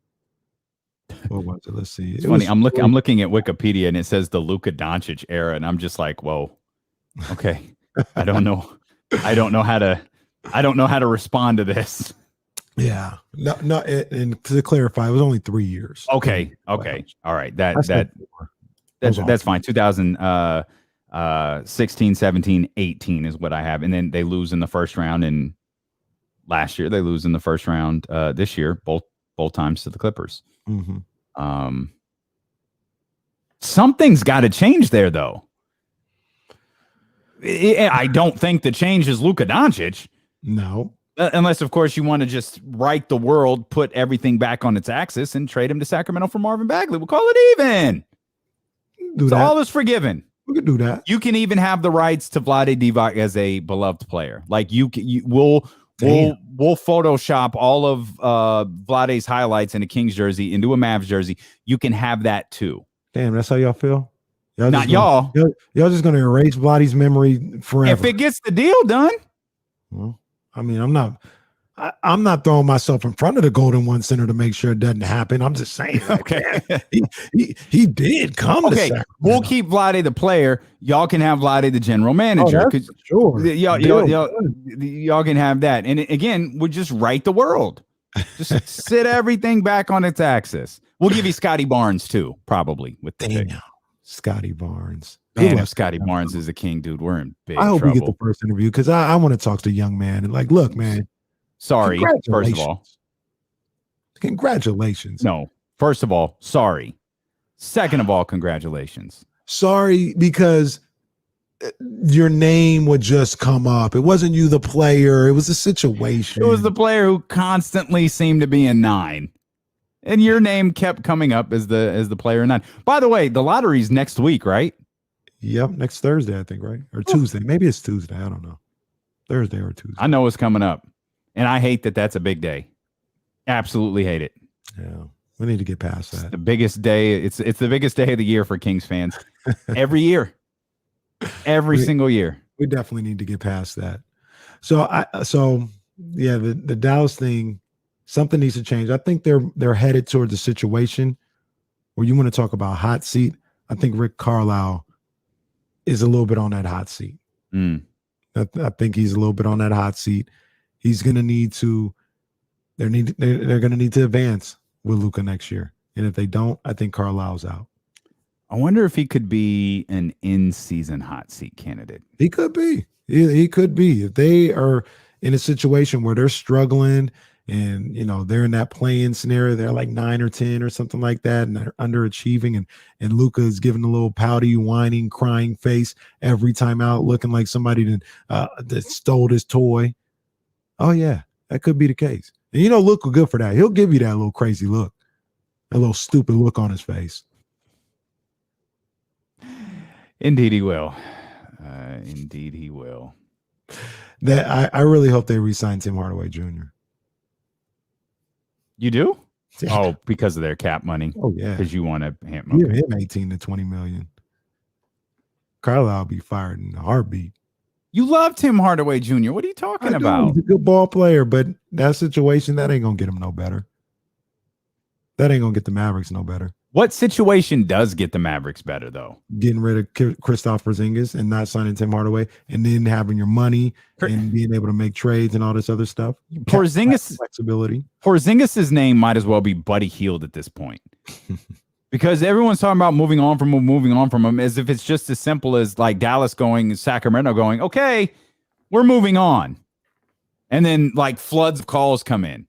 what was it? Let's see. It's funny. I'm looking at Wikipedia and it says the Luka Doncic era, and I'm just like, whoa. Okay, I don't know how to respond to this. Yeah, no. And to clarify, it was only 3 years. Okay, all right. That's fine. 2016, 17, 18 is what I have, and then they lose in the first round. And last year they lose in the first round. This year, both times to the Clippers. Mm-hmm. Something's got to change there, though. I don't think the change is Luka Doncic. No. Unless, of course, you want to just right the world, put everything back on its axis, and trade him to Sacramento for Marvin Bagley. We'll call it even. All is forgiven. We could do that. You can even have the rights to Vlade Divac as a beloved player. Like we'll Photoshop all of Vlade's highlights in a Kings jersey into a Mavs jersey. You can have that too. Damn, that's how y'all feel? Not y'all. Y'all just gonna erase Vlade's memory forever. If it gets the deal done. Well, I mean, I'm not throwing myself in front of the Golden One Center to make sure it doesn't happen. I'm just saying. Okay. He did come. Okay. We'll keep Vlade the player. Y'all can have Vlade the general manager. Oh, that's for sure. Y'all can have that. And again, we'll just right the world. Just sit everything back on its axis. We'll give you Scotty Barnes too, probably with the pick. Scotty Barnes. Man, if Scotty Barnes is a king, dude, we're in big trouble. I hope we get the first interview because I want to talk to the young man and like, look, man. Sorry, first of all. Congratulations. No, first of all, sorry. Second of all, congratulations. Sorry, because your name would just come up. It wasn't you, the player. It was a situation. It was the player who constantly seemed to be in 9. And your name kept coming up as the player in 9. By the way, the lottery's next week, right? Yep, next Thursday, I think, right? Or Tuesday. Maybe it's Tuesday. I don't know. Thursday or Tuesday. I know it's coming up. And I hate that that's a big day. Absolutely hate it. Yeah, we need to get past that. It's the biggest day. It's the biggest day of the year for Kings fans. Every year. Every single year. We definitely need to get past that. So the Dallas thing, something needs to change. I think they're headed towards a situation where you want to talk about hot seat. I think Rick Carlisle is a little bit on that hot seat. I think he's a little bit on that hot seat. He's going to need to. They're going to need to advance with Luka next year, and if they don't, I think Carlisle's out. I wonder if he could be an in-season hot seat candidate. He could be. He could be. If they are in a situation where they're struggling and, they're in that play-in scenario, they're like 9 or 10 or something like that, and they're underachieving, and Luka is giving a little pouty, whining, crying face every time out, looking like somebody that stole his toy. Oh, yeah, that could be the case. And Luka good for that. He'll give you that little crazy look, a little stupid look on his face. Indeed he will. Indeed he will. That I really hope they re-sign Tim Hardaway Jr. You do? Oh, because of their cap money. Oh, yeah. Because you want to give him 18 to 20 million. Carlisle will be fired in a heartbeat. You love Tim Hardaway Jr. What are you talking about? He's a good ball player, but that situation, that ain't going to get him no better. That ain't going to get the Mavericks no better. What situation does get the Mavericks better, though? Getting rid of Kristaps Porzingis and not signing Tim Hardaway, and then having your money and being able to make trades and all this other stuff. Porzingis flexibility. Porzingis's name might as well be Buddy Hield at this point, because everyone's talking about moving on from him, as if it's just as simple as like Dallas going, Sacramento going, okay, we're moving on, and then like floods of calls come in,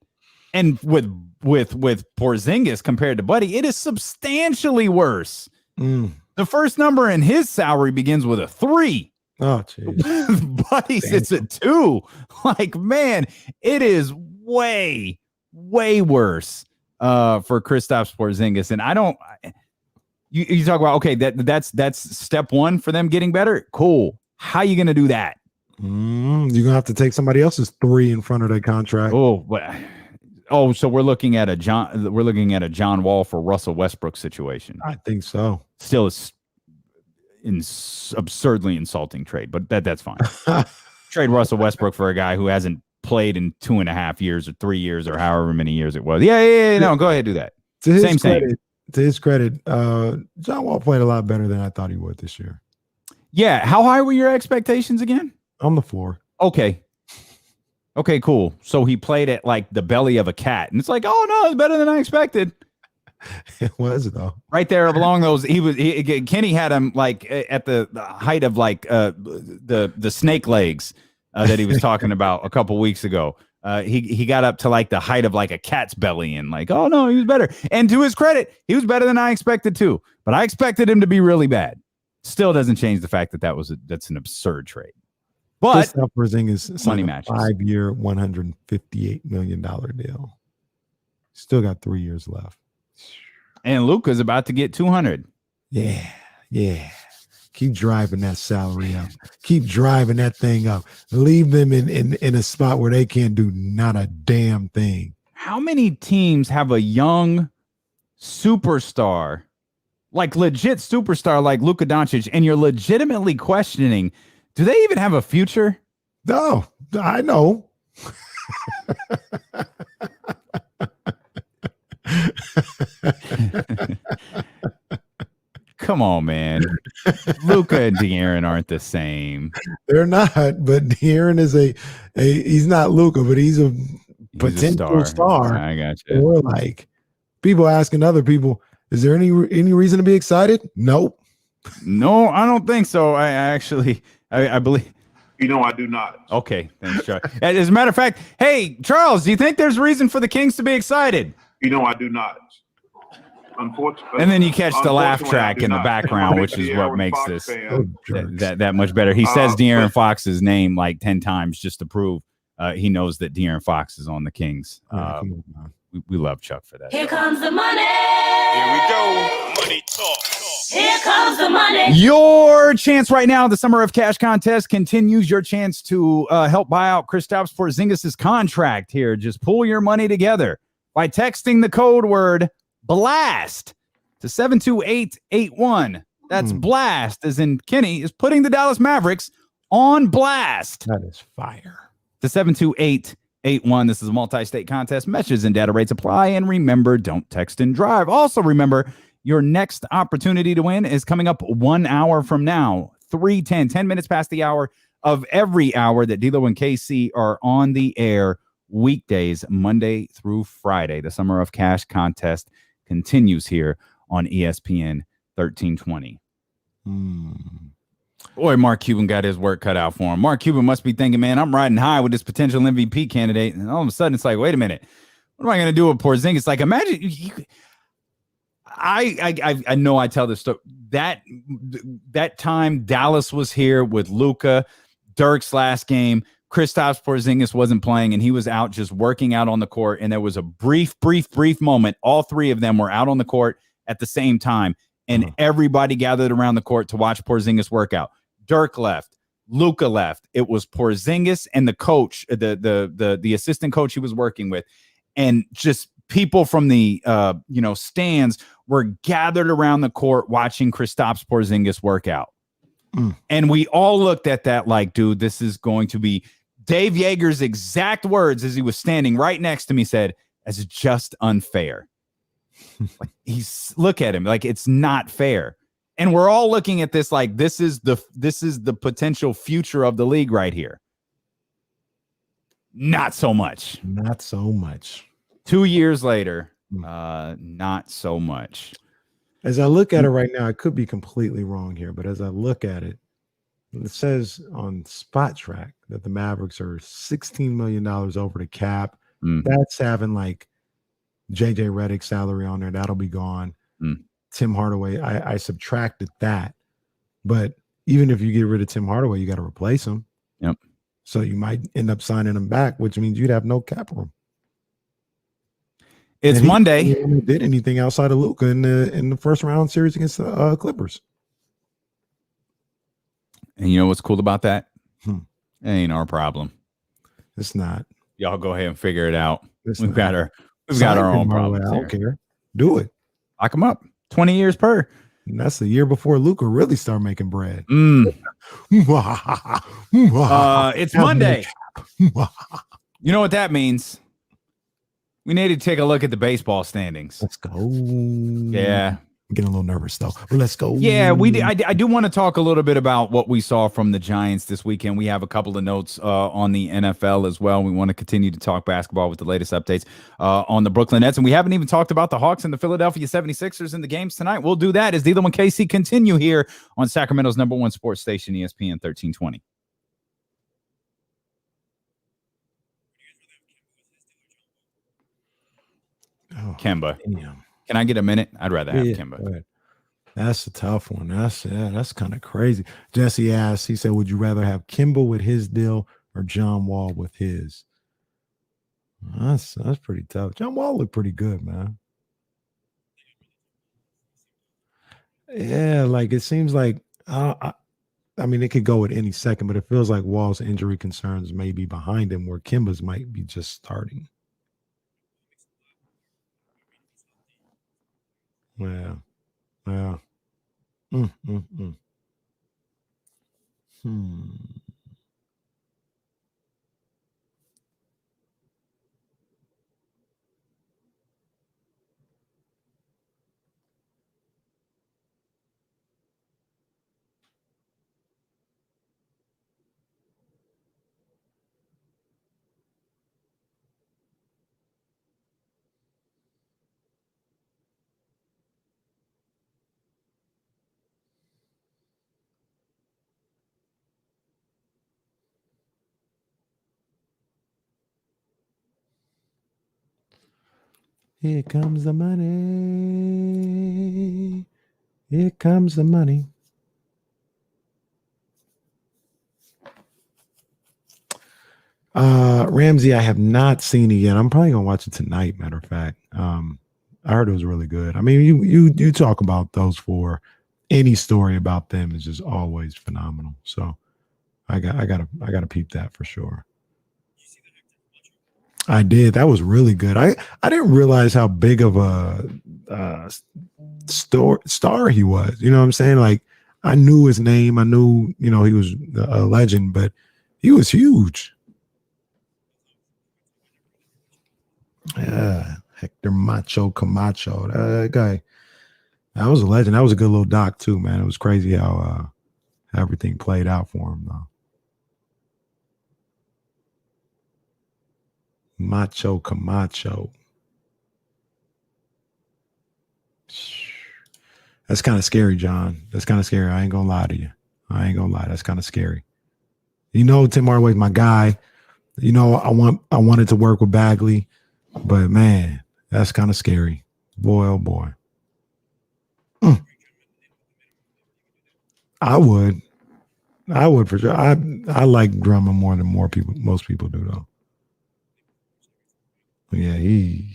and with Porzingis compared to Buddy, it is substantially worse. The first number in his salary begins with a 3. Oh, jeez. Buddy sits at 2. Like, man, it is way, way worse for Kristaps Porzingis. And I don't. You talk about, okay, that's step one for them getting better. Cool. How you going to do that? You're gonna have to take somebody else's 3 in front of their contract. So we're looking at a John Wall for Russell Westbrook situation. I think so. Still absurdly insulting trade, but that's fine. Trade Russell Westbrook for a guy who hasn't played in 2.5 years or 3 years or however many years it was. Yeah. No, go ahead, do that. To his credit, John Wall played a lot better than I thought he would this year. Yeah. How high were your expectations again? On the floor. Okay, cool. So he played at like the belly of a cat, and it's like, oh no, it's better than I expected. It was though. Right there along those, Kenny had him like at the height of like the snake legs that he was talking about a couple weeks ago. He got up to like the height of like a cat's belly, and like, oh no, he was better. And to his credit, he was better than I expected too. But I expected him to be really bad. Still doesn't change the fact that that's an absurd trade. But Porzingis money signed matches. a 5-year, $158 million deal. Still got 3 years left. And Luka's about to get 200. Yeah. Keep driving that salary up. Keep driving that thing up. Leave them in a spot where they can't do not a damn thing. How many teams have a young superstar, like legit superstar like Luka Doncic, and you're legitimately questioning, do they even have a future? No, I know. Come on, man. Luka and De'Aaron aren't the same. They're not, but De'Aaron is he's not Luka, but he's a potential star. I got you. We're like, people asking other people, is there any reason to be excited? Nope. No, I don't think so. I believe. I do not. Okay, thanks, Charles. As a matter of fact, hey, Charles, do you think there's reason for the Kings to be excited? I do not. Unfortunately. And then you catch the laugh track in the background, which is what makes this that much better. He says De'Aaron Fox's name like 10 times just to prove he knows that De'Aaron Fox is on the Kings. We love Chuck for that. Here comes the money. Here we go. Money talk. Here comes the money. Your chance right now, the Summer of Cash contest continues. Your chance to help buy out Kristaps Porzingis' contract here. Just pull your money together by texting the code word BLAST to 72881. That's blast, as in Kenny is putting the Dallas Mavericks on blast. That is fire. To 72881. This is a multi-state contest. Messages and data rates apply. And remember, don't text and drive. Also, remember, your next opportunity to win is coming up 1 hour from now. 3:10, 10 minutes past the hour of every hour that D'Lo and KC are on the air weekdays, Monday through Friday. The Summer of Cash contest continues here on ESPN 13-20. Boy, Mark Cuban got his work cut out for him. Mark Cuban must be thinking, man, I'm riding high with this potential MVP candidate. And all of a sudden, it's like, wait a minute. What am I going to do with Porzingis? Like, imagine I know I tell this story. That time Dallas was here with Luka, Dirk's last game. Kristaps Porzingis wasn't playing, and he was out just working out on the court. And there was a brief moment. All three of them were out on the court at the same time, and everybody gathered around the court to watch Porzingis work out. Dirk left. Luka left. It was Porzingis and the coach, the assistant coach he was working with, and just people from the stands were gathered around the court watching Kristaps Porzingis work out. And we all looked at that like, dude, this is going to be Dave Yeager's exact words as he was standing right next to me said, "It's just unfair." Like, look at him like it's not fair. And we're all looking at this like this is the potential future of the league right here. Not so much. 2 years later, not so much. As I look at it right now, I could be completely wrong here, but as I look at it, it says on Spot Track that the Mavericks are $16 million over the cap. That's having like JJ Redick's salary on there. That'll be gone. Tim Hardaway, I subtracted that. But even if you get rid of Tim Hardaway, you got to replace him. Yep. So you might end up signing him back, which means you'd have no cap room. It's Monday. He did anything outside of Luka in the first round series against the Clippers. And you know what's cool about that? It ain't our problem. It's not. Y'all go ahead and figure it out. We've got our own problems. I don't care. Do it. Lock them up. 20 years per. And that's the year before Luka really started making bread. It's Monday. You know what that means? We need to take a look at the baseball standings. Let's go. Yeah. I'm getting a little nervous though. But let's go. Yeah, I do want to talk a little bit about what we saw from the Giants this weekend. We have a couple of notes on the NFL as well. We want to continue to talk basketball with the latest updates on the Brooklyn Nets. And we haven't even talked about the Hawks and the Philadelphia 76ers in the games tonight. We'll do that as D'Lo and KC continue here on Sacramento's #1 sports station, ESPN 1320. Oh, Kemba. Damn. Can I get a minute? I'd rather have Kemba. That's a tough one. That's kind of crazy. Jesse asked, he said, would you rather have Kemba with his deal or John Wall with his? That's pretty tough. John Wall looked pretty good, man. Yeah, like it seems like I mean, it could go at any second, but it feels like Wall's injury concerns may be behind him where Kemba's might be just starting. Yeah. Here comes the money. Here comes the money. Ramsey, I have not seen it yet. I'm probably gonna watch it tonight. Matter of fact, I heard it was really good. I mean, you talk about those four. Any story about them is just always phenomenal. So I gotta peep that for sure. I did. That was really good. I didn't realize how big of a star he was. You know what I'm saying? Like I knew his name. I knew, he was a legend, but he was huge. Yeah, Hector Macho Camacho. That guy. That was a legend. That was a good little doc too, man. It was crazy how everything played out for him, though. Macho Camacho. That's kind of scary, John. That's kind of scary. I ain't gonna lie to you. That's kind of scary. You know, Tim Hardaway's my guy. You know, I wanted to work with Bagley, but man, that's kind of scary. Boy, oh boy. I would for sure. I like Drummond more than most people do though. Yeah, he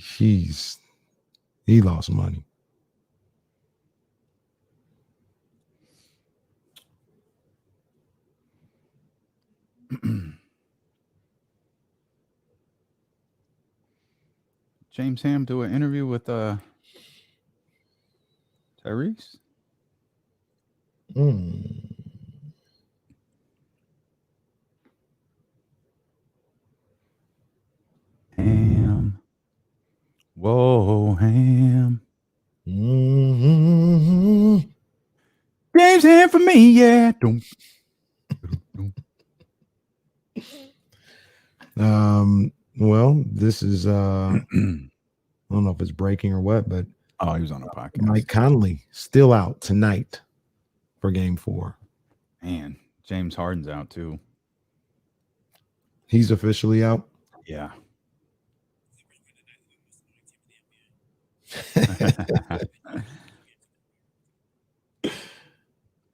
lost money. James Ham do an interview with Tyrese. Ham. Whoa, Ham. Mm-hmm. James Ham for me, yeah. Well, this is I don't know if it's breaking or what, but he was on a podcast. Mike Conley still out tonight for Game 4. Man, James Harden's out too. He's officially out. Yeah.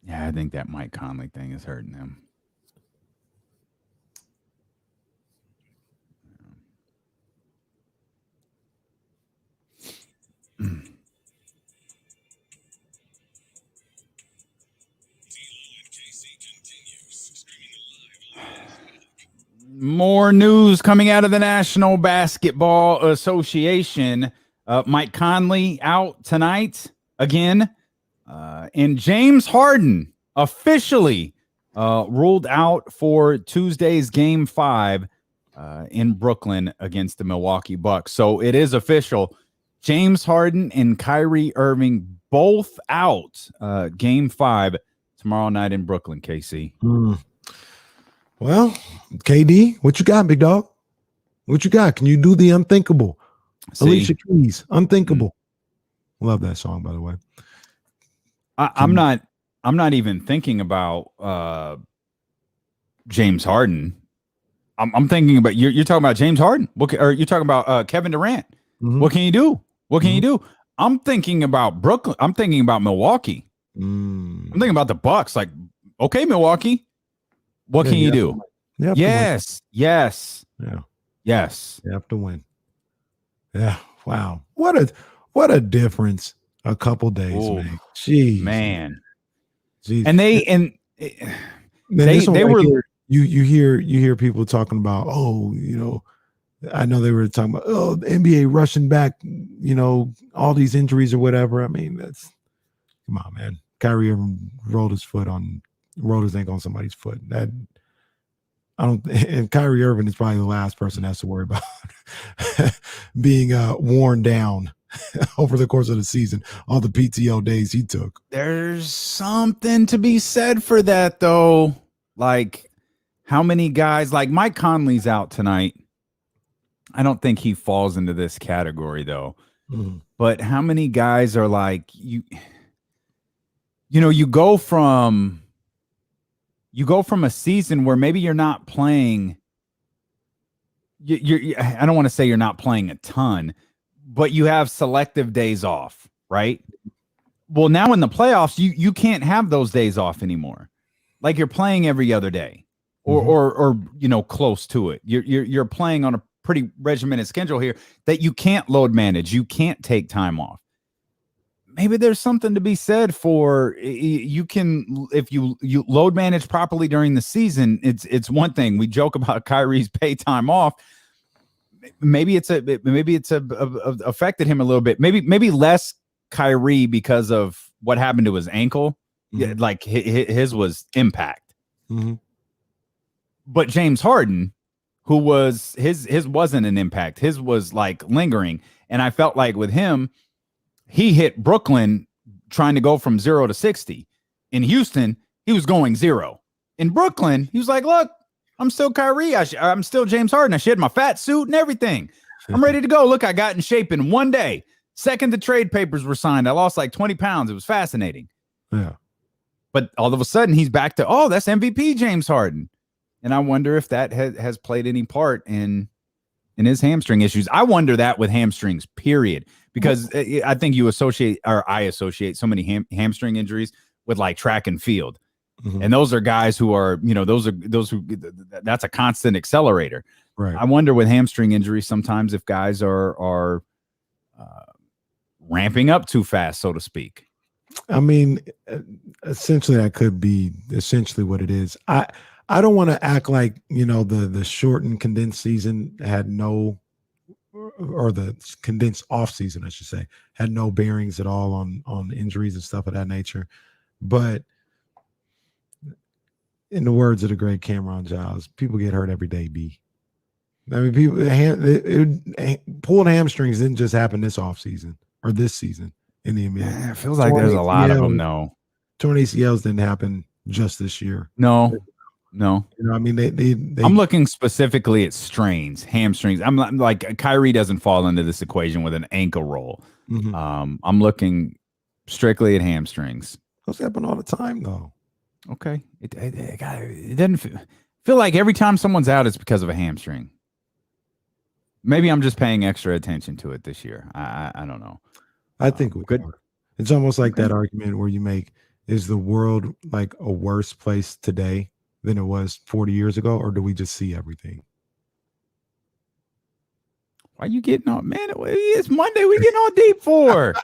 Yeah, I think that Mike Conley thing is hurting him. More news coming out of the National Basketball Association. Mike Conley out tonight again. And James Harden officially ruled out for Tuesday's Game 5 in Brooklyn against the Milwaukee Bucks. So it is official. James Harden and Kyrie Irving both out Game 5 tomorrow night in Brooklyn, KC. Well, KD, what you got, big dog? What you got? Can you do the unthinkable? Alicia Keys, Unthinkable. Love that song, by the way. I'm not even thinking about James Harden. I'm thinking about you're talking about James Harden. Or you're talking about Kevin Durant. Mm-hmm. What can you do? What can you do? I'm thinking about Brooklyn. I'm thinking about Milwaukee. I'm thinking about the Bucks. Like, okay, Milwaukee. What can you do? Yes. Yeah. Yes. You have to win. Yeah. Wow. What a difference a couple days, man. Jeez. Man. Jeez. And they were you hear people talking about, oh, you know, I know they were talking about, oh, the NBA rushing back, you know, all these injuries or whatever. I mean, come on, man. Kyrie rolled his ankle on somebody's foot. And Kyrie Irving is probably the last person that has to worry about being worn down over the course of the season, all the PTO days he took. There's something to be said for that, though. Like, how many guys, like Mike Conley's out tonight. I don't think he falls into this category, though. But how many guys are like, you go from a season where maybe you're not playing. I don't want to say you're not playing a ton, but you have selective days off, right? Well, now in the playoffs, you can't have those days off anymore. Like, you're playing every other day, or close to it. You're playing on a pretty regimented schedule here that you can't load manage. You can't take time off. Maybe there's something to be said for you can, if you load manage properly during the season. It's one thing. We joke about Kyrie's pay time off. Maybe it's affected him a little bit. Maybe less Kyrie because of what happened to his ankle. Yeah, like his was impact. But James Harden, who was his wasn't an impact. His was like lingering. And I felt like with him, he hit Brooklyn trying to go from 0 to 60. In Houston, he was going 0. In Brooklyn, he was like, look, I'm still Kyrie. I'm still James Harden. I shed my fat suit and everything. I'm ready to go. Look, I got in shape in one day. Second, the trade papers were signed. I lost like 20 pounds. It was fascinating. Yeah. But all of a sudden, he's back to, oh, that's MVP James Harden. And I wonder if that has played any part in his hamstring issues. I wonder that with hamstrings, period. Because I think I associate so many hamstring injuries with like track and field. Mm-hmm. And those are guys who are, that's a constant accelerator. Right. I wonder with hamstring injuries sometimes if guys are ramping up too fast, so to speak. I mean, essentially that could be essentially what it is. I don't want to act like, the shortened condensed season had no, or the condensed off season, I should say, had no bearings at all on injuries and stuff of that nature. But in the words of the great Cameron Giles, people get hurt every day, B. I mean, pulled hamstrings didn't just happen this off season or this season in the NBA. It feels like there's a lot of them, though. Torn ACLs didn't happen just this year. No. I mean, they I'm looking specifically at strains, hamstrings. I'm like Kyrie doesn't fall into this equation with an ankle roll. Mm-hmm. I'm looking strictly at hamstrings. Those happen all the time, though. Okay, it doesn't feel like every time someone's out, it's because of a hamstring. Maybe I'm just paying extra attention to it this year. I don't know. I think we could. It's almost like that argument where you make, is the world like a worse place today than it was 40 years ago, or do we just see everything? Why are you getting on, man? It's Monday. We getting all deep for?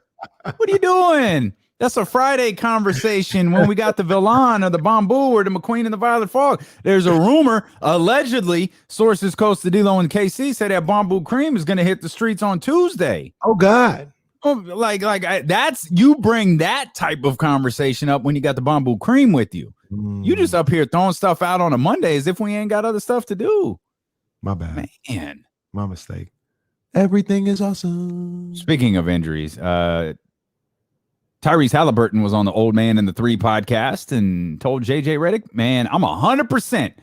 What are you doing? That's a Friday conversation when we got the Villan or the Bamboo or the McQueen and the Violet Fog. There's a rumor, allegedly, sources close to D-Lo and KC say that Bamboo Cream is going to hit the streets on Tuesday. Oh, God. That's, you bring that type of conversation up when you got the Bamboo Cream with you. You just up here throwing stuff out on a Monday as if we ain't got other stuff to do. My bad. Man. My mistake. Everything is awesome. Speaking of injuries, Tyrese Halliburton was on the Old Man and the Three podcast and told JJ Redick, man, I'm 100%.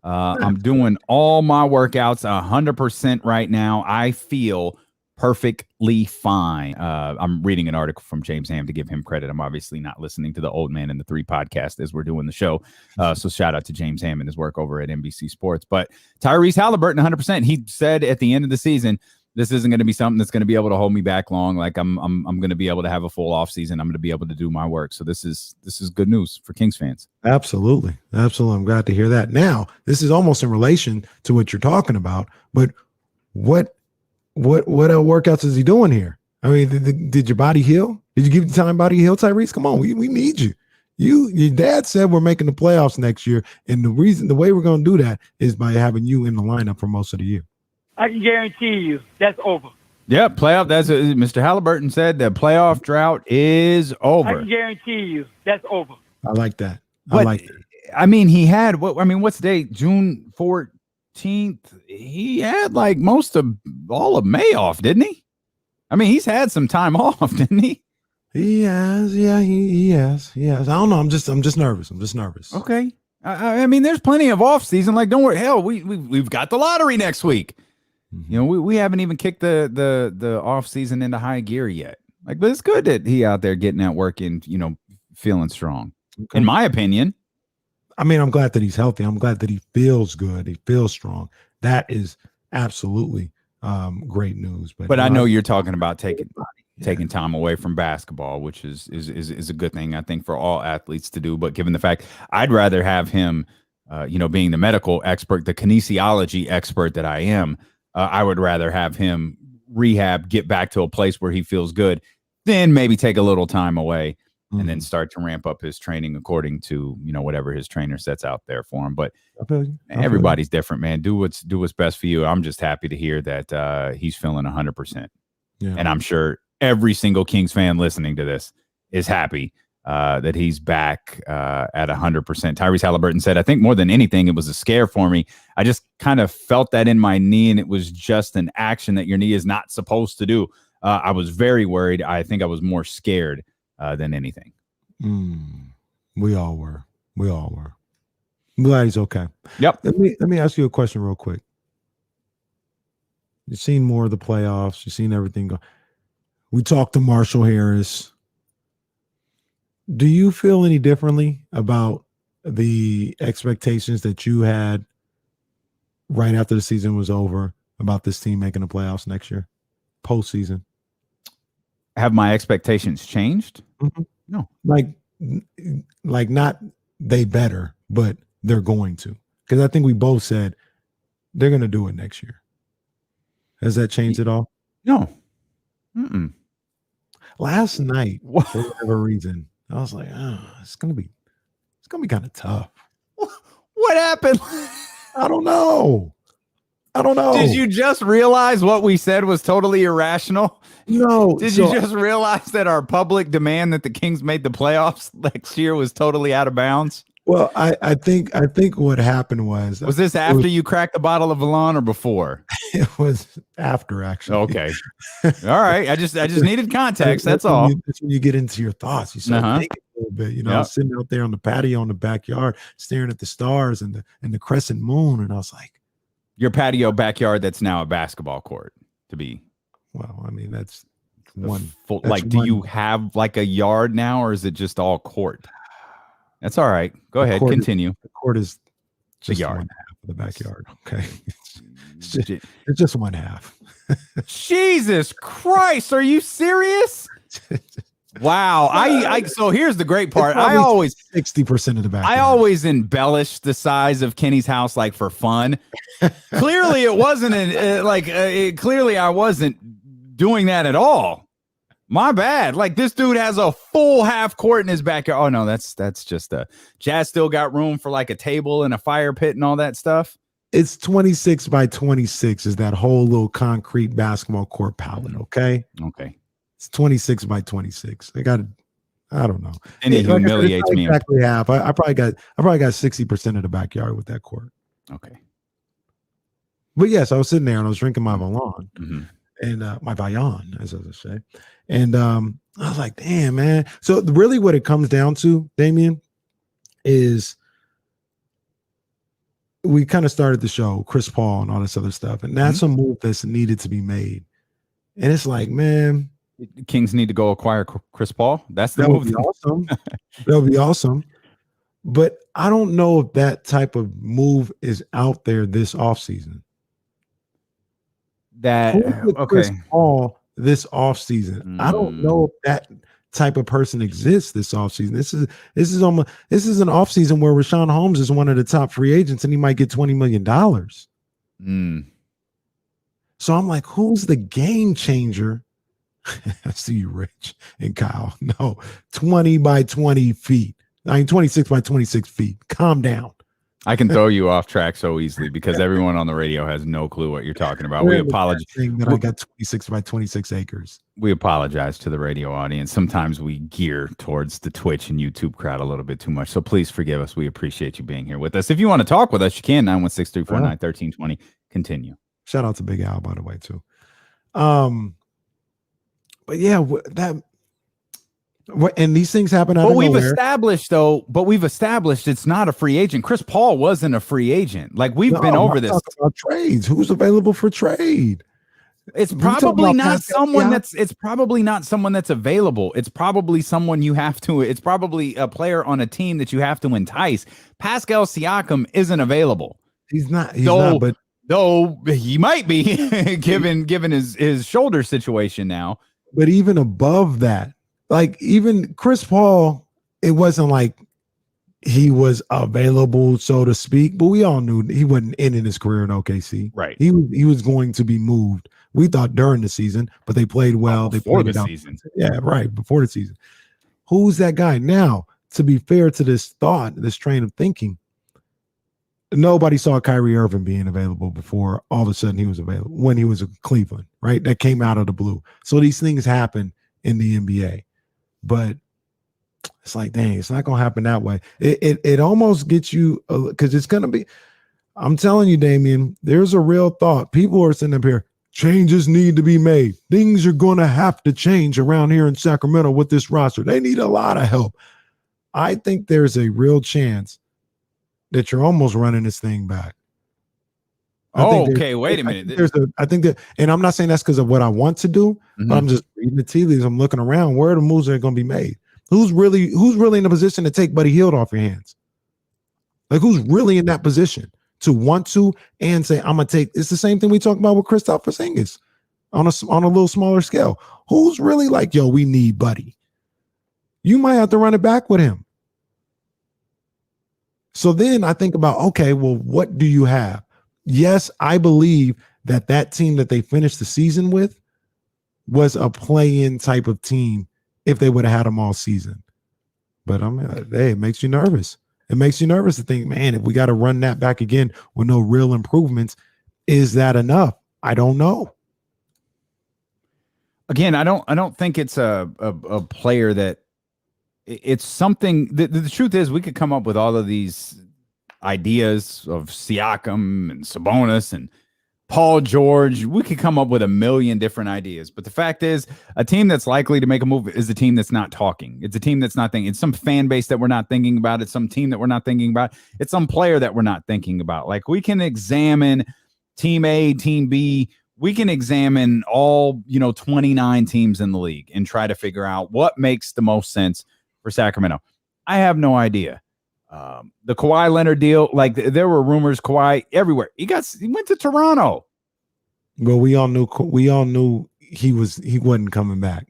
I'm doing all my workouts 100% right now. I feel perfectly fine. I'm reading an article from James Ham to give him credit. I'm obviously not listening to the Old Man and the Three podcast as we're doing the show. So shout out to James Ham and his work over at NBC Sports. But Tyrese Halliburton, 100%. He said at the end of the season, this isn't going to be something that's going to be able to hold me back long. Like I'm going to be able to have a full off season. I'm going to be able to do my work. So this is good news for Kings fans. Absolutely. I'm glad to hear that. Now, this is almost in relation to what you're talking about, but what workouts is he doing here? I mean, did your body heal? Did you give the time body heal, Tyrese? Come on, we need you. Your dad said we're making the playoffs next year, and the way we're going to do that is by having you in the lineup for most of the year. I can guarantee you that's over. Yeah, playoff. That's Mr. Halliburton said the playoff drought is over. I can guarantee you that's over. I like that. I mean, he had what's the date? June 14th. He had like all of May off, didn't he? I mean, he's had some time off, didn't he? He has. Yeah, he has. I don't know. I'm just nervous. Okay. I mean, there's plenty of off season. Like, don't worry. Hell, we've got the lottery next week. Mm-hmm. We haven't even kicked the off season into high gear yet. Like, but it's good that he out there getting that work and feeling strong. Okay. In my opinion. I mean, I'm glad that he's healthy. I'm glad that he feels good. He feels strong. That is absolutely great news. But I know you're talking about taking time away from basketball, which is a good thing, I think, for all athletes to do. But given the fact, I'd rather have him, being the medical expert, the kinesiology expert that I am, I would rather have him rehab, get back to a place where he feels good, then maybe take a little time away and then start to ramp up his training according to, whatever his trainer sets out there for him. But everybody's different, man. Do what's best for you. I'm just happy to hear that he's feeling 100%. Yeah. And I'm sure every single Kings fan listening to this is happy that he's back at 100%. Tyrese Halliburton said, I think more than anything, it was a scare for me. I just kind of felt that in my knee, and it was just an action that your knee is not supposed to do. I was very worried. I think I was more scared than anything. We all were. I'm glad he's okay. Yep. Let me ask you a question real quick. You've seen more of the playoffs. You've seen everything go. We talked to Marshall Harris. Do you feel any differently about the expectations that you had right after the season was over about this team making the playoffs next year, postseason? Have my expectations changed? Mm-hmm. No. Like not they better, but they're going to. Because I think we both said they're going to do it next year. Has that changed at all? No. Mm-mm. Last night, for whatever reason, I was like, it's gonna be kind of tough. What happened? I don't know. Did you just realize what we said was totally irrational? No. Did you just realize that our public demand that the Kings made the playoffs next year was totally out of bounds? Well, I think what happened was this after you cracked the bottle of Valon or before? It was after, actually. Okay. All right. I just needed context. That's all. That's when you get into your thoughts. You start thinking a little bit. I was sitting out there on the patio in the backyard, staring at the stars and the crescent moon, and I was like, your patio backyard that's now a basketball court to be. Well, I mean, that's one. Do you have like a yard now, or is it just all court? That's all right. Go ahead. Continue. The court is just the yard. one half of the backyard. Okay. It's just one half. Jesus Christ. Are you serious? Wow. So here's the great part. I always 60% of the backyard. I always embellish the size of Kenny's house like for fun. Clearly it wasn't clearly I wasn't doing that at all. My bad. Like this dude has a full half court in his backyard. Oh no, that's just Jazz still got room for like a table and a fire pit and all that stuff. It's 26 by 26 is that whole little concrete basketball court palette. Okay. It's 26 by 26. I don't know. And it humiliates me. Exactly half. I probably got 60% of the backyard with that court. Okay. But yes, I was sitting there and I was drinking my Valon. Mm-hmm. And my Bayon, as I say. And I was like, damn, man. So really what it comes down to, Damien, is we kind of started the show, Chris Paul and all this other stuff. And that's a move that's needed to be made. And it's like, man. Kings need to go acquire Chris Paul. That would be awesome. That would be awesome. But I don't know if that type of move is out there this offseason. Chris Paul this offseason. I don't know if that type of person exists this offseason. This is an offseason where Rashawn Holmes is one of the top free agents and he might get $20 million. So I'm like, who's the game changer? I see you, Rich and Kyle. No, 20 by 20 feet. 26 by 26 feet. Calm down. I can throw you off track so easily because everyone on the radio has no clue what you're talking about. We apologize. That I got 26 by 26 acres. We apologize to the radio audience. Sometimes we gear towards the Twitch and YouTube crowd a little bit too much. So please forgive us. We appreciate you being here with us. If you want to talk with us, you can. 916-349-1320. Continue. Shout out to Big Al, by the way, too. But yeah, and these things happen out of nowhere. We've established it's not a free agent. Chris Paul wasn't a free agent. Like we've been over this. About trades. Who's available for trade? It's probably not someone that's available. It's probably someone it's probably a player on a team that you have to entice. Pascal Siakam isn't available. He's not, but though he might be given his shoulder situation now. But even above that, like even Chris Paul, it wasn't like he was available, so to speak, but we all knew he wasn't ending his career in OKC. Right. He was going to be moved. We thought during the season, but they played well. Before the season. Yeah, right. Before the season. Who's that guy? Now, to be fair to this train of thinking, nobody saw Kyrie Irving being available before all of a sudden he was available when he was in Cleveland, right? That came out of the blue. So these things happen in the NBA, but it's like, dang, it's not going to happen that way. It almost gets you because it's going to be, I'm telling you, Damien, there's a real thought. People are sitting up here, changes need to be made. Things are going to have to change around here in Sacramento with this roster. They need a lot of help. I think there's a real chance that you're almost running this thing back. Okay. Wait a minute. I think that, and I'm not saying that's because of what I want to do, but I'm just reading the tea leaves. I'm looking around. Where are the moves that are going to be made? Who's really in a position to take Buddy Hield off your hands? Like, who's really in that position to want to and say, I'm gonna take? It's the same thing we talk about with Kristaps Porzingis on a little smaller scale. Who's really like, yo, we need Buddy? You might have to run it back with him. So then I think about, okay, well, what do you have? Yes, I believe that team that they finished the season with was a play-in type of team if they would have had them all season. But it makes you nervous. It makes you nervous to think, man, if we got to run that back again with no real improvements, is that enough? I don't know. Again, I don't think it's a player that it's something. The truth is, we could come up with all of these ideas of Siakam and Sabonis and Paul George. We could come up with a million different ideas. But the fact is, a team that's likely to make a move is a team that's not talking. It's a team that's not thinking. It's some fan base that we're not thinking about. It's some team that we're not thinking about. It's some player that we're not thinking about. Like, we can examine team A, team B. We can examine all, 29 teams in the league and try to figure out what makes the most sense for Sacramento. I have no idea. The Kawhi Leonard deal, like, there were rumors Kawhi everywhere. He went to Toronto. Well, we all knew he wasn't coming back.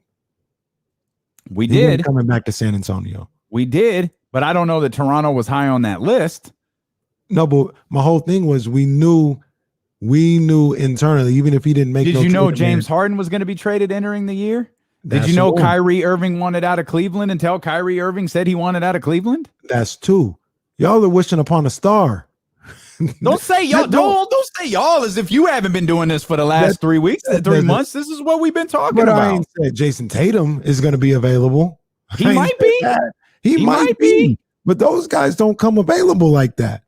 He wasn't coming back to San Antonio. We did, but I don't know that Toronto was high on that list. No, but my whole thing was we knew internally, even if he didn't make. Did you know James Harden was going to be traded entering the year? Did you know Kyrie Irving wanted out of Cleveland until Kyrie Irving said he wanted out of Cleveland? That's two. Y'all are wishing upon a star. Don't say y'all. Don't say y'all as if you haven't been doing this for the last 3 weeks, 3 months. This is what we've been talking about. I ain't said Jason Tatum is going to be available. He might be. He might be. But those guys don't come available like that.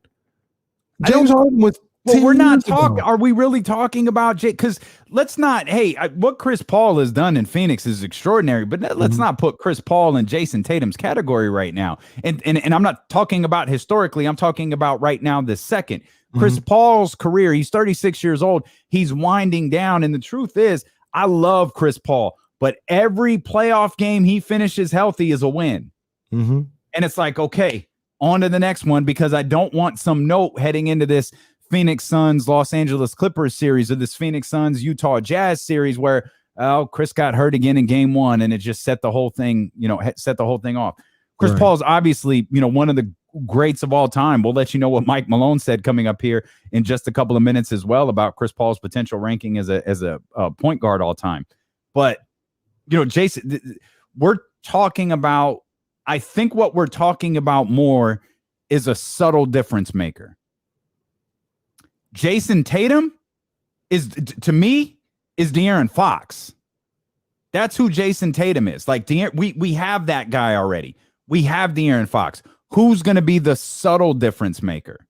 James Harden was. Well, we're not talking. Are we really talking about Jake? Because let's not. Hey, what Chris Paul has done in Phoenix is extraordinary. But let's not put Chris Paul in Jason Tatum's category right now. And I'm not talking about historically. I'm talking about right now. This second, Chris Paul's career. He's 36 years old. He's winding down. And the truth is, I love Chris Paul. But every playoff game he finishes healthy is a win. And it's like, okay, on to the next one, because I don't want some note heading into this Phoenix Suns, Los Angeles Clippers series, or this Phoenix Suns, Utah Jazz series where Chris got hurt again in game one and it just set the whole thing, off. Chris Paul's obviously, one of the greats of all time. We'll let you know what Mike Malone said coming up here in just a couple of minutes as well about Chris Paul's potential ranking as a point guard all time. But, Jason, we're talking about, I think what we're talking about more is a subtle difference maker. Jason Tatum is, to me, is De'Aaron Fox. That's who Jason Tatum is. Like, we have that guy already. We have De'Aaron Fox. Who's going to be the subtle difference maker?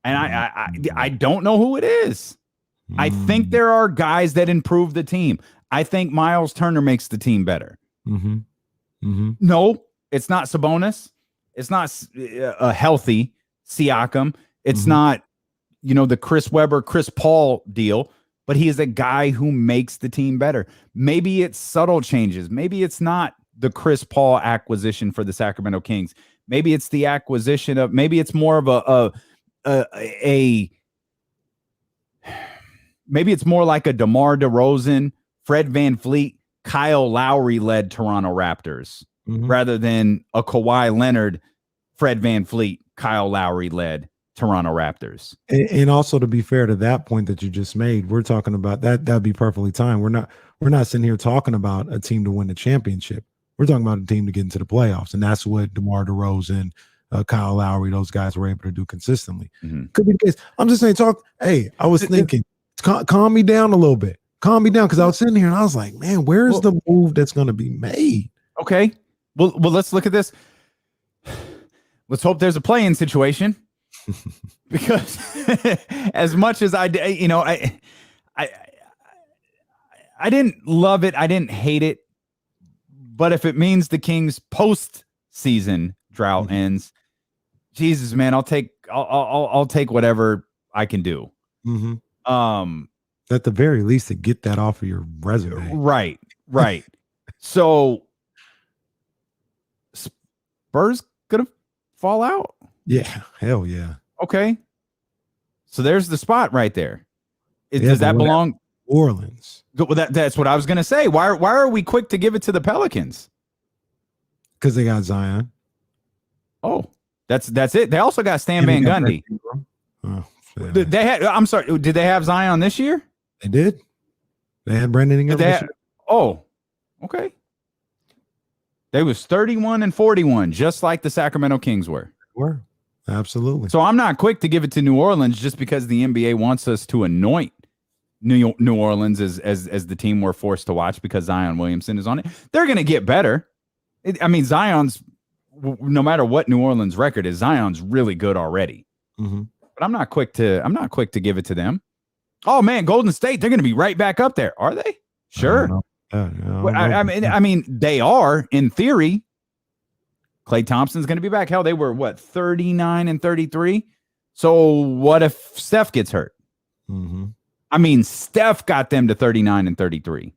And I don't know who it is. I think there are guys that improve the team. I think Miles Turner makes the team better. No, it's not Sabonis. It's not a healthy Siakam. It's not, the Chris Webber, Chris Paul deal, but he is a guy who makes the team better. Maybe it's subtle changes. Maybe it's not the Chris Paul acquisition for the Sacramento Kings. Maybe it's the acquisition of, maybe it's more of maybe it's more like a DeMar DeRozan, Fred VanVleet, Kyle Lowry led Toronto Raptors rather than a Kawhi Leonard, Fred VanVleet, Kyle Lowry led Toronto Raptors. And also, to be fair to that point that you just made, we're talking about that'd be perfectly timed. We're not sitting here talking about a team to win the championship. We're talking about a team to get into the playoffs, and that's what DeMar DeRozan, Kyle Lowry, those guys were able to do consistently. Could be the case. I'm just saying, I was thinking, calm me down a little bit. Calm me down, because I was sitting here and I was like, man, where's the move that's going to be made? Okay, well, let's look at this. Let's hope there's a play-in situation. Because as much as I didn't love it, I didn't hate it, but if it means the Kings post-season drought ends, Jesus, man, I'll take whatever I can do. At the very least, to get that off of your resume. Right. So Spurs gonna fall out. Yeah, hell yeah. Okay. So there's the spot right there. Does that belong New Orleans? Well, that's what I was gonna say. Why are we quick to give it to the Pelicans? Because they got Zion. Oh, that's it. They also got Stan Van Gundy. Oh, They had. I'm sorry. Did they have Zion this year? They did. They had Brandon Ingram. Okay. They was 31 and 41, just like the Sacramento Kings were. Absolutely. So I'm not quick to give it to New Orleans just because the NBA wants us to anoint New Orleans as the team we're forced to watch because Zion Williamson is on it. They're going to get better. Zion's, no matter what New Orleans record is, Zion's really good already. But I'm not quick to give it to them. Oh man, Golden State, they're going to be right back up there. Are they? Sure. I mean, they are in theory. Klay Thompson's going to be back. Hell, they were 39 and 33. So what if Steph gets hurt? Steph got them to 39 and 33.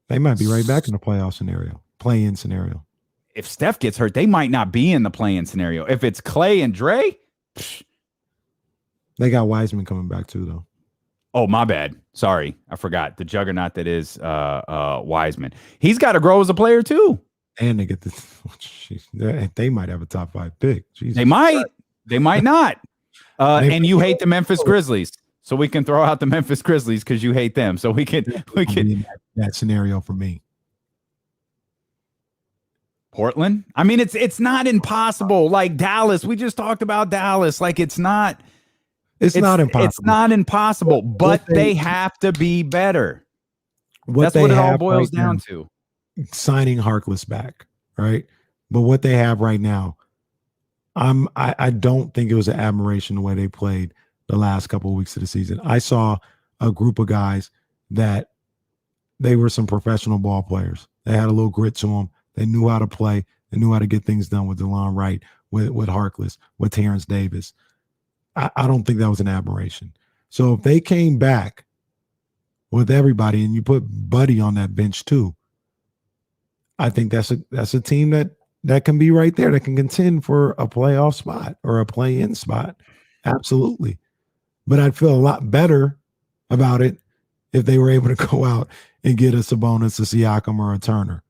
They might be right back in the play-in scenario. If Steph gets hurt, they might not be in the play-in scenario. If it's Klay and Dre, they got Wiseman coming back too, though. Oh, my bad. Sorry, I forgot the juggernaut that is Wiseman. He's got to grow as a player too. And they get they might have a top 5 pick. Jesus they might not. And you hate the Memphis Grizzlies, so we can throw out the Memphis Grizzlies because you hate them. So we can that scenario for me. Portland. It's not impossible. Like Dallas, we just talked about Dallas. Like it's not impossible. It's not impossible, but they have to be better. That's what it all boils down to. Signing Harkless back, right? But what they have right now, I don't think it was an admiration the way they played the last couple of weeks of the season. I saw a group of guys that they were some professional ball players. They had a little grit to them. They knew how to play. They knew how to get things done with DeLon Wright, with Harkless, with Terrence Davis. I don't think that was an aberration. So if they came back with everybody and you put Buddy on that bench too, I think that's a team that can be right there, that can contend for a playoff spot or a play-in spot. Absolutely. But I'd feel a lot better about it if they were able to go out and get a Sabonis, a Siakam, or a Turner.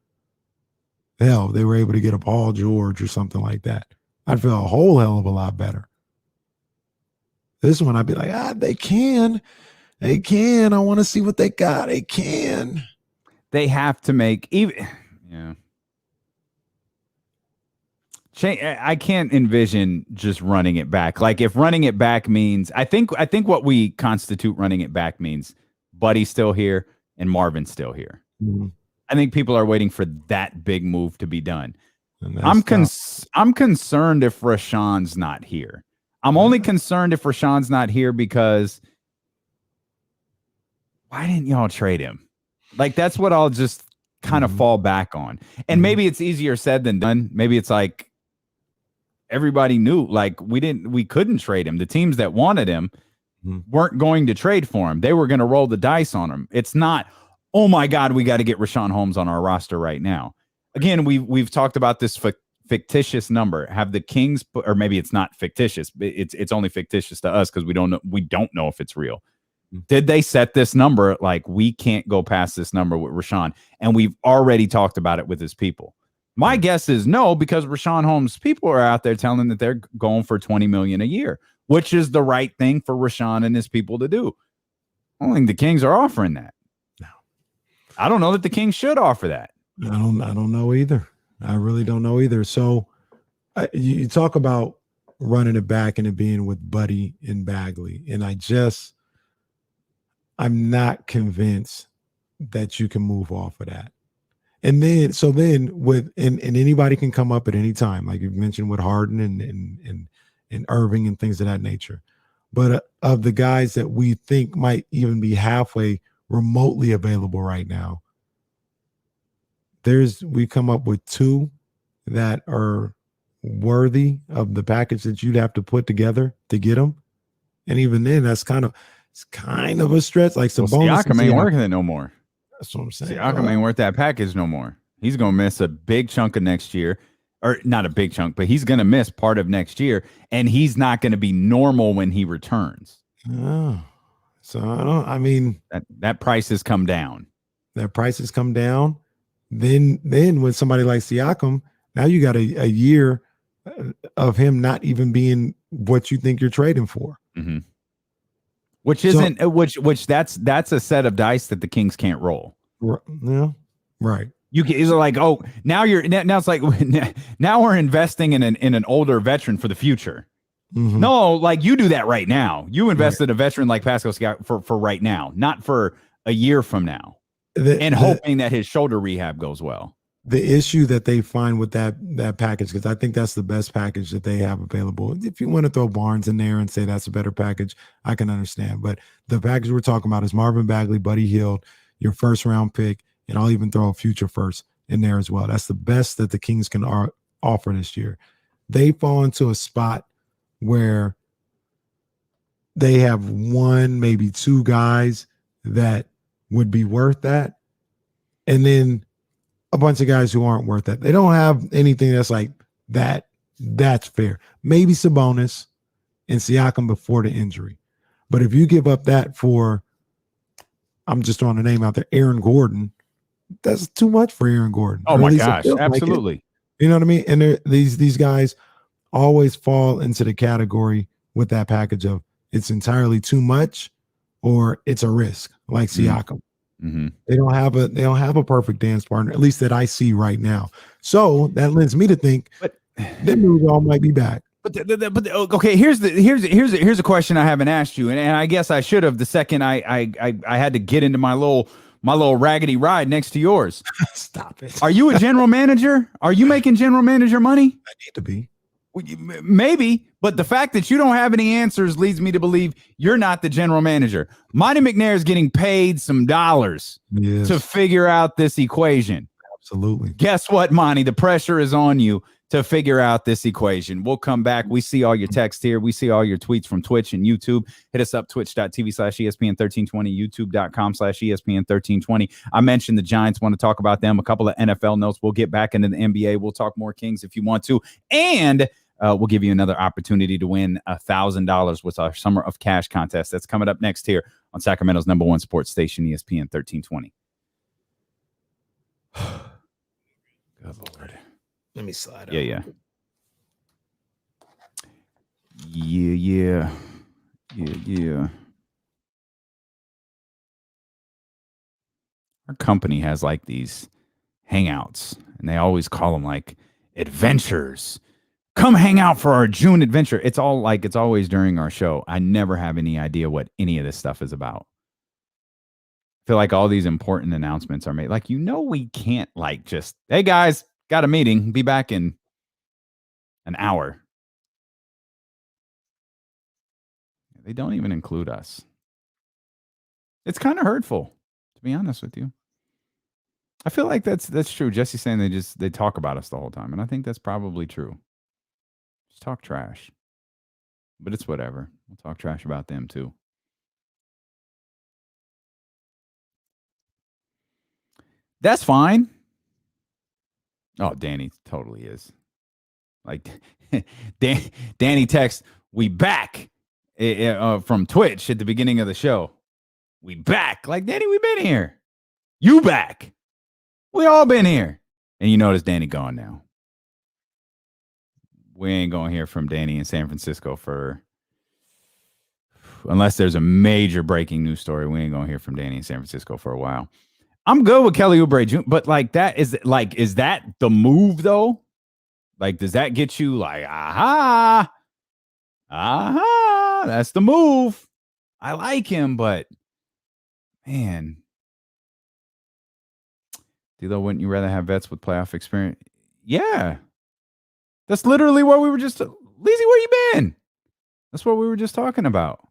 Hell, they were able to get a Paul George or something like that. I'd feel a whole hell of a lot better. This one, I'd be like, they can. I want to see what they got. They can. They have to make even. Yeah. I can't envision just running it back. Like if running it back means, I think what we constitute running it back means Buddy's still here and Marvin's still here. I think people are waiting for that big move to be done. I'm concerned if Rashawn's not here. I'm only concerned if Rashawn's not here because why didn't y'all trade him? Like that's what I'll just kind of fall back on. And maybe it's easier said than done. Maybe it's like everybody knew like we couldn't trade him. The teams that wanted him weren't going to trade for him. They were going to roll the dice on him. It's not, oh my God, we got to get Rashawn Holmes on our roster right now. Again, we've talked about this fictitious number. Have the Kings or maybe it's not fictitious. It's only fictitious to us because we don't know if it's real. Did they set this number like we can't go past this number with Rashawn? And we've already talked about it with his people. My guess is no, because Rashawn Holmes' people are out there telling that they're going for $20 million a year, which is the right thing for Rashawn and his people to do. I don't think the Kings are offering that. No, I don't know that the Kings should offer that. I don't know either. I really don't know either. So you talk about running it back and it being with Buddy and Bagley, and I'm not convinced that you can move off of that. And then anybody can come up at any time, like you mentioned with Harden and Irving and things of that nature. But of the guys that we think might even be halfway remotely available right now, we come up with 2 that are worthy of the package that you'd have to put together to get them. And even then, that's kind of it's kind of a stretch. Like some Siakam ain't working it no more. That's what I'm saying. Siakam ain't worth that package no more. He's gonna miss a big chunk of next year, or not a big chunk, but he's gonna miss part of next year, and he's not gonna be normal when he returns. Oh, so I mean, that price has come down. That price has come down. Then with somebody like Siakam, now you got a year of him not even being what you think you're trading for. Mm-hmm. Which isn't which that's a set of dice that the Kings can't roll. Yeah, right. You can, it's like, oh, now it's like now we're investing in an older veteran for the future. Mm-hmm. No, like you do that right now. You invest in a veteran like Pascal Siakam for right now, not for a year from now, hoping that his shoulder rehab goes well. The issue that they find with that package, because I think that's the best package that they have available. If you want to throw Barnes in there and say that's a better package, I can understand. But the package we're talking about is Marvin Bagley, Buddy Hield, your first round pick, and I'll even throw a future first in there as well. That's the best that the Kings can offer this year. They fall into a spot where they have one, maybe two guys that would be worth that. And then a bunch of guys who aren't worth that. They don't have anything that's like that. That's fair. Maybe Sabonis and Siakam before the injury. But if you give up that for, I'm just throwing a name out there, Aaron Gordon, that's too much for Aaron Gordon. Oh my gosh, absolutely. Like you know what I mean? And these guys always fall into the category with that package of it's entirely too much or it's a risk, like Siakam. Mm-hmm. They don't have a perfect dance partner, at least that I see right now. So that lends me to think that move all might be back. But okay, here's a question I haven't asked you, and I guess I should have the second I had to get into my little raggedy ride next to yours. Stop it. Are you a general manager? Are you making general manager money? I need to be. Maybe, but the fact that you don't have any answers leads me to believe you're not the general manager. Monty McNair is getting paid some dollars to figure out this equation. Absolutely. Guess what, Monty? The pressure is on you to figure out this equation. We'll come back. We see all your text here. We see all your tweets from Twitch and YouTube. Hit us up, twitch.tv/ESPN1320, youtube.com/ESPN1320. I mentioned the Giants. Want to talk about them. A couple of NFL notes. We'll get back into the NBA. We'll talk more Kings if you want to. And we'll give you another opportunity to win $1,000 with our Summer of Cash contest. That's coming up next here on Sacramento's #1 sports station, ESPN 1320. Good Lord. Let me slide out. Yeah. Our company has like these hangouts, and they always call them like adventures. Come hang out for our June adventure. It's always during our show. I never have any idea what any of this stuff is about. I feel like all these important announcements are made. Like, we can't like just, hey guys, got a meeting. Be back in an hour. They don't even include us. It's kind of hurtful, to be honest with you. I feel like that's true. Jesse's saying they talk about us the whole time, and I think that's probably true. Just talk trash. But it's whatever. We'll talk trash about them too. That's fine. Oh, Danny totally is. Like, Danny texts, we back from Twitch at the beginning of the show. We back. Like, Danny, we been here. You back. We all been here. And you notice Danny gone now. We ain't going to hear from Danny in San Francisco unless there's a major breaking news story. We ain't going to hear from Danny in San Francisco for a while. I'm good with Kelly Oubre Jr., but is that the move though? Like, does that get you like, aha, that's the move. I like him, but man, D'Lo, wouldn't you rather have vets with playoff experience? Yeah, that's literally what we were just. Leezy, where you been? That's what we were just talking about.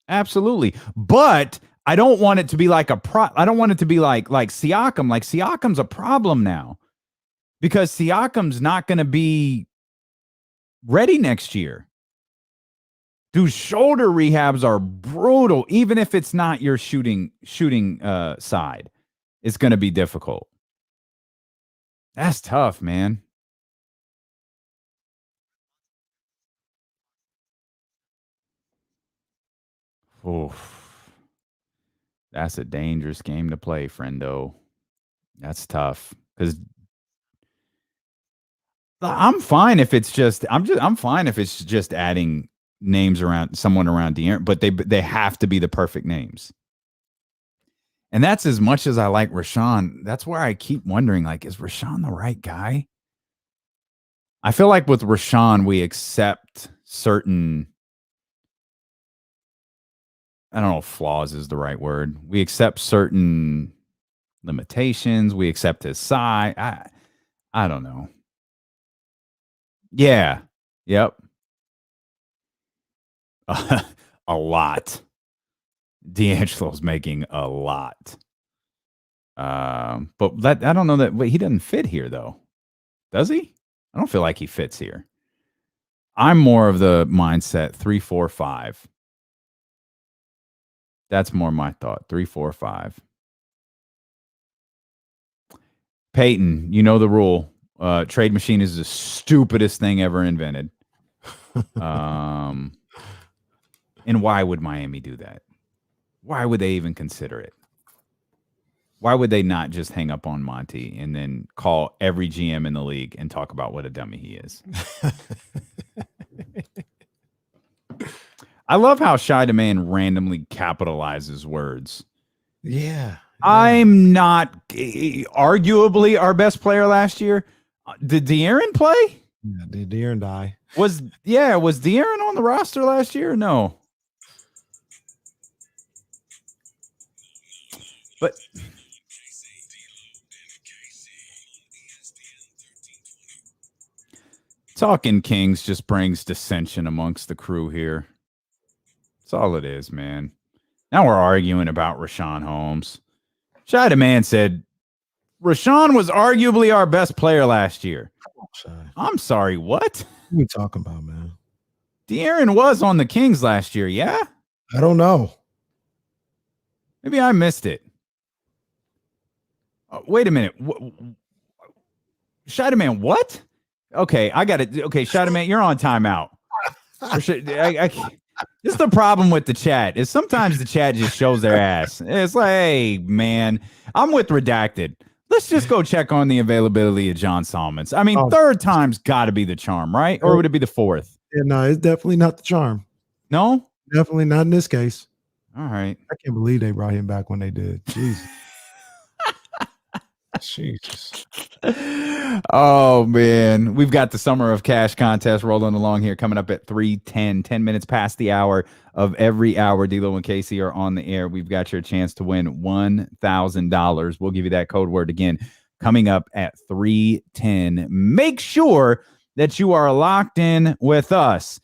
Absolutely, but I don't want it to be like I don't want it to be like Siakam. Like, Siakam's a problem now because Siakam's not going to be ready next year. Dude, shoulder rehabs are brutal. Even if it's not your shooting side, it's going to be difficult. That's tough, man. Oof. That's a dangerous game to play, friendo. That's tough because I'm fine if it's just I'm fine if it's just adding names around someone around De'Aaron, but they have to be the perfect names. And that's as much as I like Rashawn. That's where I keep wondering, like, is Rashawn the right guy? I feel like with Rashawn, we accept certain, I don't know if flaws is the right word. We accept certain limitations. We accept his size. I don't know. Yeah. Yep. A lot. D'Angelo's making a lot. But that I don't know that he doesn't fit here though. Does he? I don't feel like he fits here. I'm more of the mindset 3-4-5. That's more my thought. 3-4-5. Peyton, you know the rule. Trade machine is the stupidest thing ever invented. And why would Miami do that? Why would they even consider it? Why would they not just hang up on Monty and then call every GM in the league and talk about what a dummy he is? I love how Shy Demand randomly capitalizes words. Yeah. I'm not arguably our best player last year. Did De'Aaron play? Yeah, did De'Aaron die? Was De'Aaron on the roster last year? No. But talking Kings just brings dissension amongst the crew here. That's all it is, man. Now we're arguing about Rashawn Holmes. Shy Demand said Rashawn was arguably our best player last year. I'm sorry, what? What are you talking about, man? De'Aaron was on the Kings last year, yeah? I don't know. Maybe I missed it. Wait a minute. Shy Demand, what? Okay, I got it. Okay, Shy Demand, you're on timeout. It's the problem with the chat is sometimes the chat just shows their ass. It's like, hey, man, I'm with Redacted. Let's just go check on the availability of John Solomons. I mean, third time's got to be the charm, right? Or would it be the fourth? Yeah, no, it's definitely not the charm. No? Definitely not in this case. All right. I can't believe they brought him back when they did. Jesus. Jesus. Oh, man. We've got the Summer of Cash contest rolling along here coming up at 3:10, 10 minutes past the hour of every hour. D-Lo and Casey are on the air. We've got your chance to win $1,000. We'll give you that code word again coming up at 3:10. Make sure that you are locked in with us.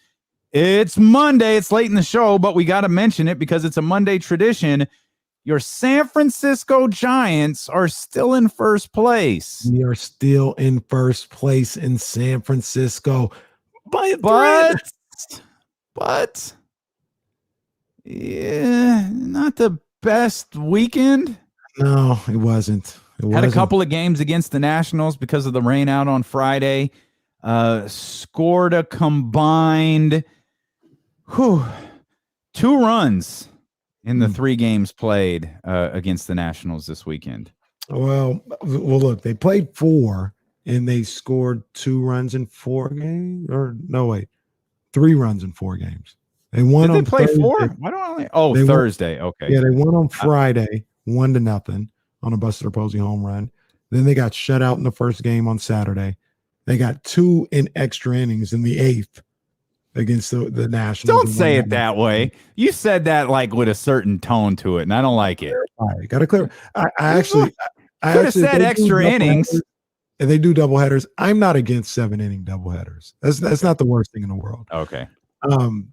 It's Monday. It's late in the show, but we got to mention it because it's a Monday tradition. Your San Francisco Giants are still in first place. We are still in first place in San Francisco. But yeah, not the best weekend. No, it wasn't. Had a couple of games against the Nationals because of the rain out on Friday. Scored a combined 2 runs in the 3 games played against the Nationals this weekend. Well, look, they played 4 and they scored 2 runs in 4 games. Or no, wait, 3 runs in 4 games. They won. Did on they play Thursday. 4? Why don't I? They Thursday. Okay. Yeah, they won on Friday, 1-0 on a Buster Posey home run. Then they got shut out in the first game on Saturday. They got 2 in extra innings in the 8th. Against the Nationals. Don't say it that way. You said that like with a certain tone to it, and I don't like it. All right, got to clear. I actually could have said extra innings. And they do doubleheaders. I'm not against 7-inning doubleheaders. That's not the worst thing in the world. Okay.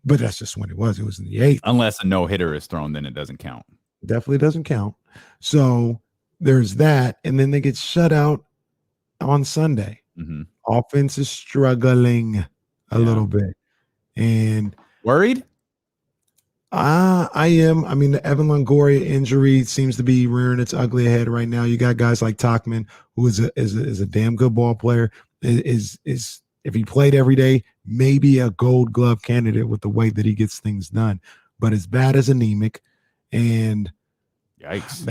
But that's just when it was. It was in the 8th. Unless a no-hitter is thrown, then it doesn't count. Definitely doesn't count. So there's that, and then they get shut out on Sunday. Mm-hmm. Offense is struggling a little bit. And worried? I am. I mean, the Evan Longoria injury seems to be rearing its ugly head right now. You got guys like Tachman, who is a damn good ball player. Is if he played every day, maybe a Gold Glove candidate with the way that he gets things done. But as bad as anemic, and yikes,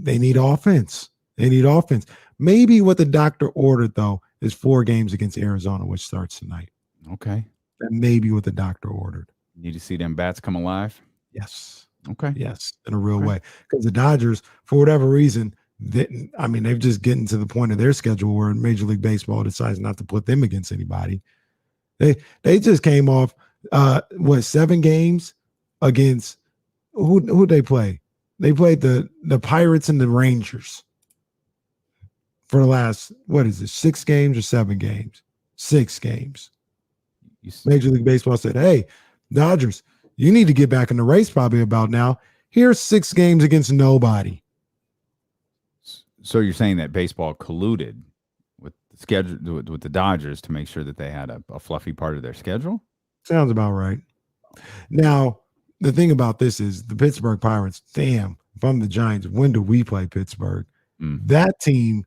they need offense. They need offense. Maybe what the doctor ordered though is 4 games against Arizona, which starts tonight. Okay, that may be what the doctor ordered. Need to see them bats come alive. Yes. Okay. Yes, in a real way. Because the Dodgers, for whatever reason, they've just getting to the point of their schedule where Major League Baseball decides not to put them against anybody. They just came off 7 games against who they play? They played the Pirates and the Rangers for the last 6 games or 7 games? 6 games. Major League Baseball said, "Hey, Dodgers, you need to get back in the race probably about now. Here's 6 games against nobody." So you're saying that baseball colluded with the schedule with the Dodgers to make sure that they had a fluffy part of their schedule? Sounds about right. Now, the thing about this is the Pittsburgh Pirates, damn, if I'm the Giants, when do we play Pittsburgh? That team,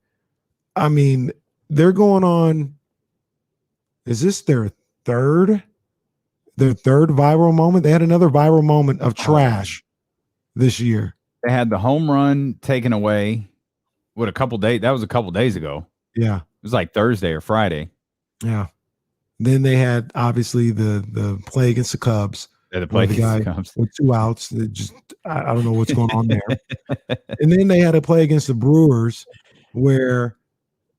I mean, they're going on, is this their third viral moment? They had another viral moment of trash this year. They had the home run taken away. What, a couple days? That was a couple days ago. Yeah. It was like Thursday or Friday. Yeah. Then they had obviously the play against the Cubs. Yeah, the play against the Cubs with 2 outs. I don't know what's going on there. And then they had a play against the Brewers where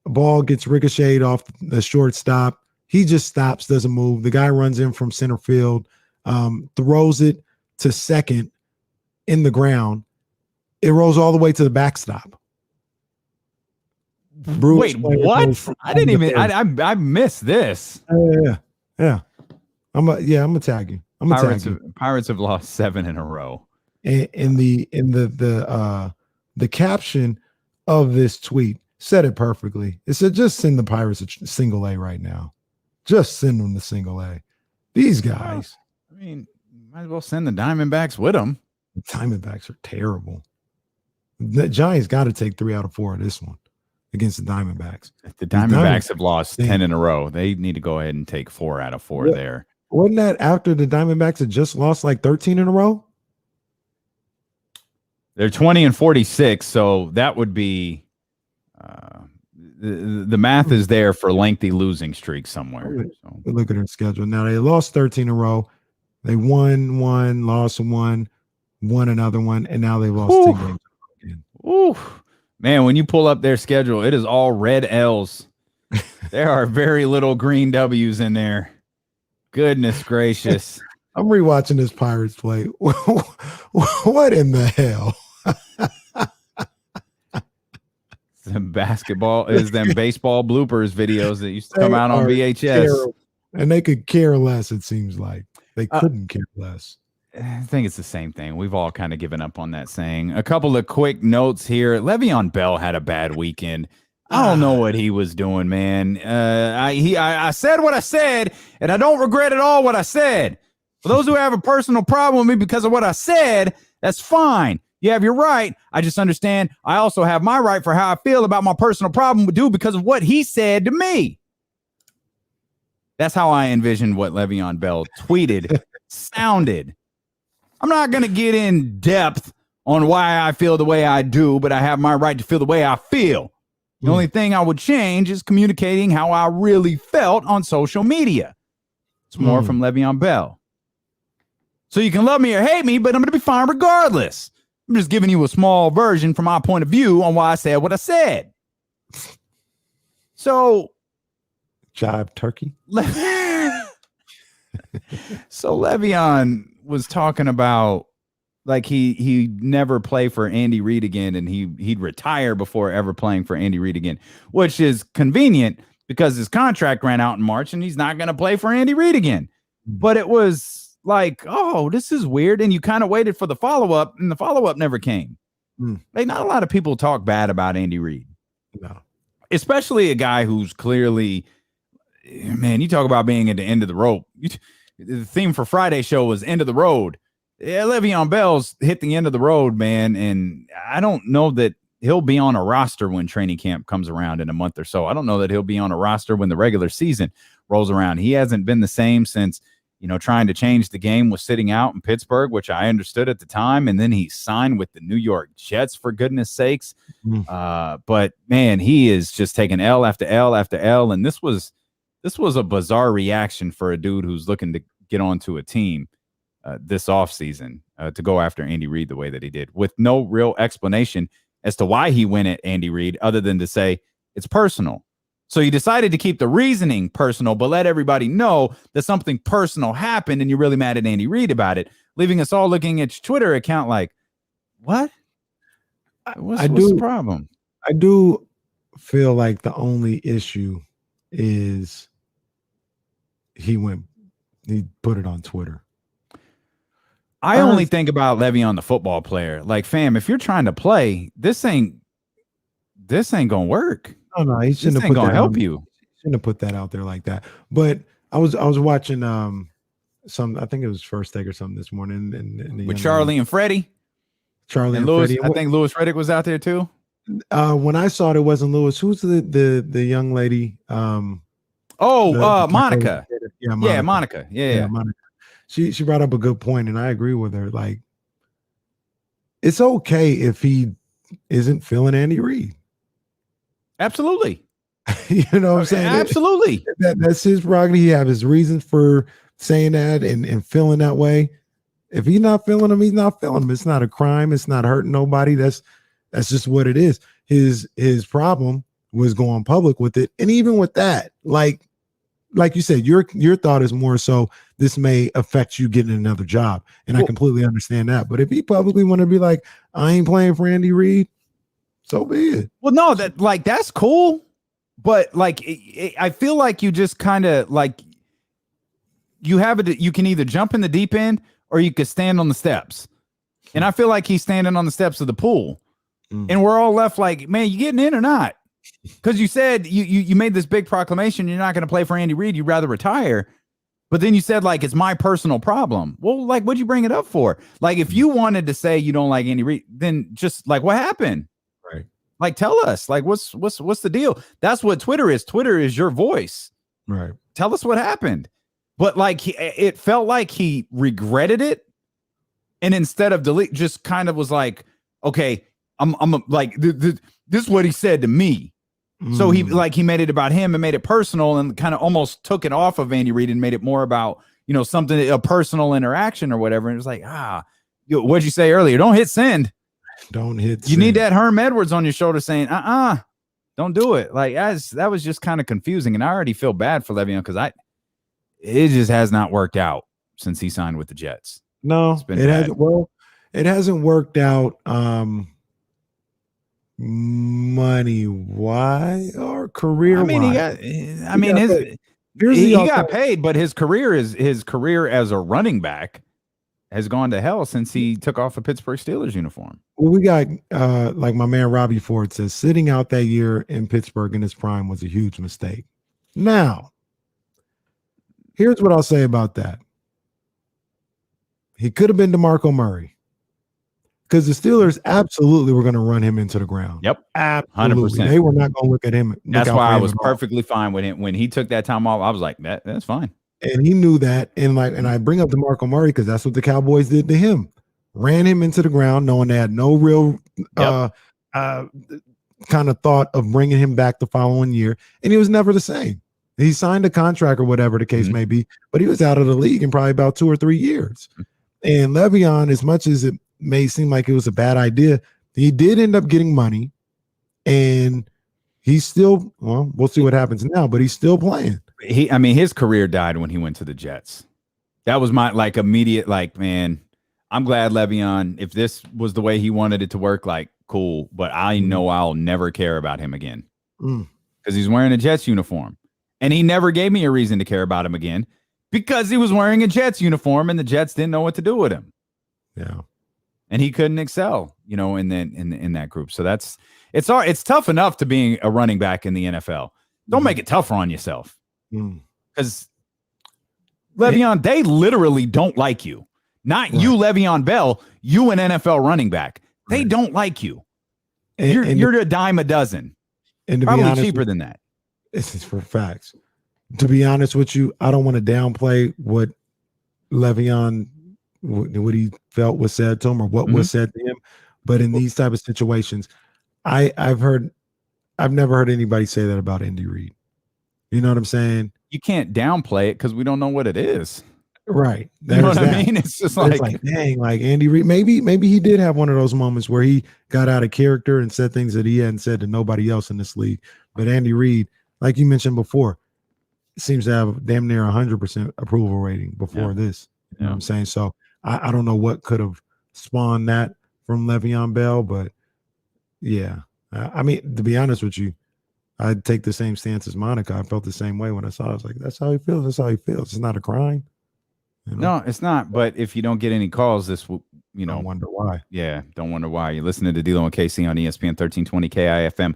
a ball gets ricocheted off the shortstop. He just stops, doesn't move. The guy runs in from center field, throws it to second in the ground. It rolls all the way to the backstop. Wait, what? I didn't even. I missed this. Yeah. I'm gonna tag you. Pirates have lost 7 in a row. And the caption of this tweet said it perfectly. It said, "Just send the Pirates a single A right now. Just send them the single A." These guys. I mean, might as well send the Diamondbacks with them. The Diamondbacks are terrible. The Giants got to take 3 out of 4 of this one against the Diamondbacks. The Diamondbacks have lost 10 in a row. They need to go ahead and take 4 out of 4 there. Wasn't that after the Diamondbacks had just lost like 13 in a row? They're 20-46, so that would be the math is there for lengthy losing streaks somewhere. So. Look at their schedule. Now they lost 13 in a row. They won one, lost one, won another one, and now they lost 10 games again. Ooh. Man, when you pull up their schedule, it is all red L's. There are very little green W's in there. Goodness gracious. I'm rewatching this Pirates play. What in the hell? Them basketball is them baseball bloopers videos that used to come out on VHS. Terrible. And they could care less, it seems like. They couldn't care less. I think it's the same thing. We've all kind of given up on that saying. A couple of quick notes here. Le'Veon Bell had a bad weekend. I don't know what he was doing, man. I said what I said, and I don't regret at all what I said. For those who have a personal problem with me because of what I said, that's fine. You have your right. I just understand I also have my right for how I feel about my personal problem with dude because of what he said to me. That's how I envisioned what Le'Veon Bell tweeted sounded. I'm not going to get in depth on why I feel the way I do, but I have my right to feel the way I feel. The only thing I would change is communicating how I really felt on social media. It's more from Le'Veon Bell. So you can love me or hate me, but I'm going to be fine regardless. I'm just giving you a small version from my point of view on why I said what I said. So, Jive turkey. So Le'Veon was talking about like he never play for Andy Reid again, and he'd retire before ever playing for Andy Reid again, which is convenient because his contract ran out in March and he's not going to play for Andy Reid again. But it was like, oh, this is weird. And you kind of waited for the follow-up, and the follow-up never came. Like, not a lot of people talk bad about Andy Reid. No. Especially a guy who's clearly, man, you talk about being at the end of the rope. The theme for Friday's show was end of the road. Le'Veon Bell's hit the end of the road, man, and I don't know that he'll be on a roster when training camp comes around in a month or so. I don't know that he'll be on a roster when the regular season rolls around. He hasn't been the same since, trying to change the game was sitting out in Pittsburgh, which I understood at the time, and then he signed with the New York Jets, for goodness sakes. But, man, he is just taking L after L after L, and this was a bizarre reaction for a dude who's looking to get onto a team this offseason to go after Andy Reid the way that he did, with no real explanation as to why he went at Andy Reid other than to say it's personal. So you decided to keep the reasoning personal, but let everybody know that something personal happened and you're really mad at Andy Reid about it, leaving us all looking at your Twitter account like, what? What's the problem? I do feel like the only issue is he put it on Twitter. I only think about Le'Veon, the football player. Like, fam, if you're trying to play, this ain't gonna work. No, he shouldn't have put that help you. Shouldn't have put that out there like that. But I was watching I think it was First Take or something this morning, and with Charlie and Freddie. Charlie and Lewis. Freddie. I think Louis Riddick was out there too. When I saw it wasn't Lewis. Who's the young lady? Monica. Yeah, Monica. Yeah, Monica. She brought up a good point, and I agree with her. Like, it's okay if he isn't feeling Andy Reid. Absolutely. You know what I'm saying? Absolutely. That's his prerogative. He have his reasons for saying that and feeling that way. If he's not feeling him, he's not feeling him. It's not a crime. It's not hurting nobody. That's just what it is. His problem was going public with it. And even with that, like you said, your thought is more so this may affect you getting another job. And I completely understand that. But if he publicly want to be like, I ain't playing for Andy Reid, so be it. Well, no, that's cool. But I feel like you just kind of you have it. You can either jump in the deep end or you could stand on the steps. And I feel like he's standing on the steps of the pool. And we're all left like, man, you getting in or not? Because you said you made this big proclamation. You're not going to play for Andy Reid. You'd rather retire. But then you said, it's my personal problem. Well, what'd you bring it up for? If you wanted to say you don't like Andy Reid, then just what happened? Right. Tell us, what's the deal? That's what Twitter is. Twitter is your voice. Right. Tell us what happened. But it felt like he regretted it. And instead of delete, just kind of was like, okay, I'm this is what he said to me. So he made it about him and made it personal and kind of almost took it off of Andy Reid and made it more about, something, a personal interaction or whatever. And it was like, what'd you say earlier? Don't hit send. Don't hit. You need that Herm Edwards on your shoulder saying, don't do it. That was just kind of confusing. And I already feel bad for Le'Veon because it just has not worked out since he signed with the Jets. No, it hasn't worked out. Money why or career? He got paid, but his career as a running back has gone to hell since he took off a Pittsburgh Steelers uniform. Well, we got like my man Robbie Ford says, sitting out that year in Pittsburgh in his prime was a huge mistake. Now, here's what I'll say about that. He could have been DeMarco Murray. Because the Steelers absolutely were going to run him into the ground. Yep. Absolutely. 100%. They were not going to look at him. That's why I was perfectly fine with him. When he took that time off, I was like, that's fine. And he knew that. And I bring up DeMarco Murray because that's what the Cowboys did to him. Ran him into the ground, knowing they had no real kind of thought of bringing him back the following year. And he was never the same. He signed a contract or whatever the case may be, but he was out of the league in probably about 2 or 3 years. And Le'Veon, as much as it may seem like it was a bad idea, he did end up getting money, and he's still, we'll see what happens now, but he's still playing. His career died when he went to the Jets. That was my immediate, man, I'm glad Le'Veon, if this was the way he wanted it to work, cool, but I know I'll never care about him again because he's wearing a Jets uniform, and he never gave me a reason to care about him again because he was wearing a Jets uniform and the Jets didn't know what to do with him. Yeah. And he couldn't excel, in that group. So it's tough enough to being a running back in the NFL. Don't make it tougher on yourself. Because Le'Veon, they literally don't like you. Not you, Le'Veon Bell, you an NFL running back. They don't like you. You're a dime a dozen. And to probably be honest, cheaper than that. This is for facts. To be honest with you, I don't want to downplay what Le'Veon, what he felt was said to him or what was said to him. But in these type of situations, I've never heard anybody say that about Andy Reid. You know what I'm saying? You can't downplay it because we don't know what it is. Right. You know what I mean? It's just like dang, like Andy Reid. Maybe he did have one of those moments where he got out of character and said things that he hadn't said to nobody else in this league. But Andy Reid, like you mentioned before, seems to have damn near 100% approval rating before this. You know what I'm saying? So I don't know what could have spawned that from Le'Veon Bell, but yeah. I mean, to be honest with you, I'd take the same stance as Monica. I felt the same way when I saw it. I was like, that's how he feels. That's how he feels. It's not a crime. You know? No, it's not. But if you don't get any calls, this will, don't wonder why. Yeah, don't wonder why. You're listening to D-Lo and KC on ESPN 1320 KIFM.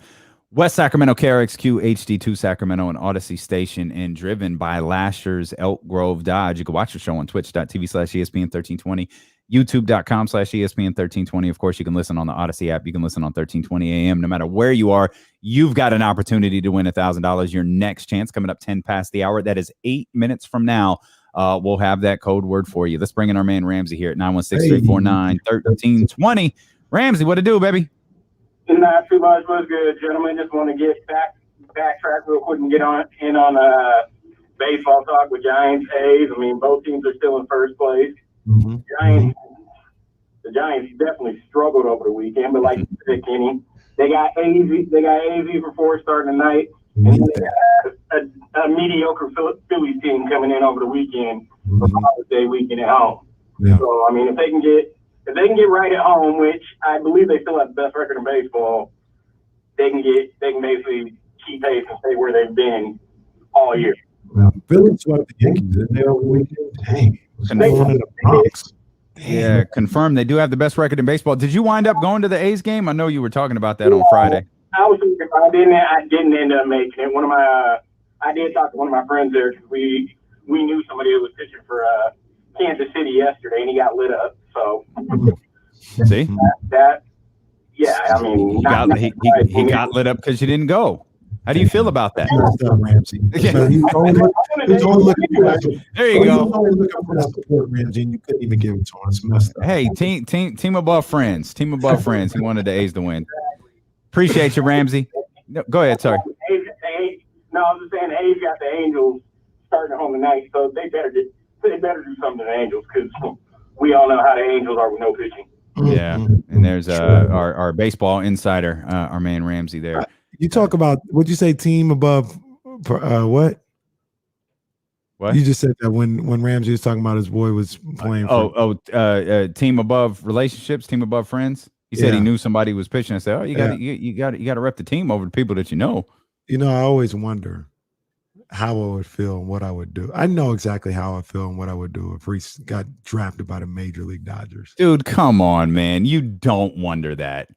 West Sacramento, KRXQ, HD2 Sacramento, and Odyssey Station, and driven by Lashers, Elk Grove Dodge. You can watch the show on twitch.tv/ESPN 1320, youtube.com/ESPN 1320. Of course, you can listen on the Odyssey app. You can listen on 1320 AM. No matter where you are, you've got an opportunity to win $1,000. Your next chance coming up 10 past the hour. That is 8 minutes from now. We'll have that code word for you. Let's bring in our man Ramsey here at 916-349-1320. Ramsey, what to do, baby? Not too much. Was good, gentlemen. Just want to get backtrack real quick and get on baseball talk with Giants A's. I mean, both teams are still in first place. The Giants definitely struggled over the weekend, but like you said, Kenny, they got AZ for 4 starting tonight, and then they got a mediocre Phillies team coming in over the weekend for Father's Day weekend at home. Yeah. So I mean, if they can get right at home, which I believe they still have the best record in baseball, they can basically keep pace and stay where they've been all year. Phillies swept the Yankees in there over the weekend. Dang. Yeah, confirmed. They do have the best record in baseball. Did you wind up going to the A's game? I know you were talking about that on Friday. I didn't end up making it. I did talk to one of my friends there because we knew somebody who was pitching for Kansas City yesterday, and he got lit up. So see that yeah, I mean, he got lit up because you didn't go. How do you feel about that? Ramsey. There you go. Ramsey, and you couldn't even give it to him. It's messed up. Hey, team above friends. Team above friends. He wanted the A's to win. Appreciate you, Ramsey. No, go ahead. Sorry. No, I was just saying the A's got the Angels starting at home tonight, so they better do something to the Angels because we all know how the Angels are with no pitching. Yeah, and there's our baseball insider, our man Ramsey there. You talk about what'd you say? Team above what? What you just said that when Ramsey was talking about his boy was playing. Team above relationships, team above friends. He said he knew somebody was pitching. I said, you got to rep the team over the people that you know. You know, I always wonder how I would feel and what I would do. I know exactly how I feel and what I would do if Reese got drafted by the Major League Dodgers. Dude, come on, man. You don't wonder that.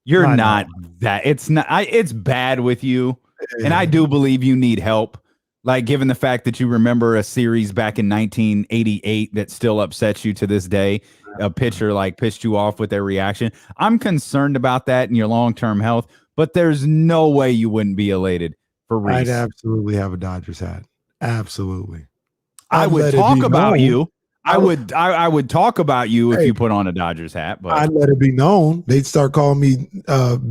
You're not that. It's not. It's bad with you, and I do believe you need help. Like, given the fact that you remember a series back in 1988 that still upsets you to this day, a pitcher like pissed you off with their reaction. I'm concerned about that in your long-term health, but there's no way you wouldn't be elated for Reese. I'd absolutely have a Dodgers hat. Absolutely. I would talk about you. I would talk about you if you put on a Dodgers hat, but I'd let it be known. They'd start calling me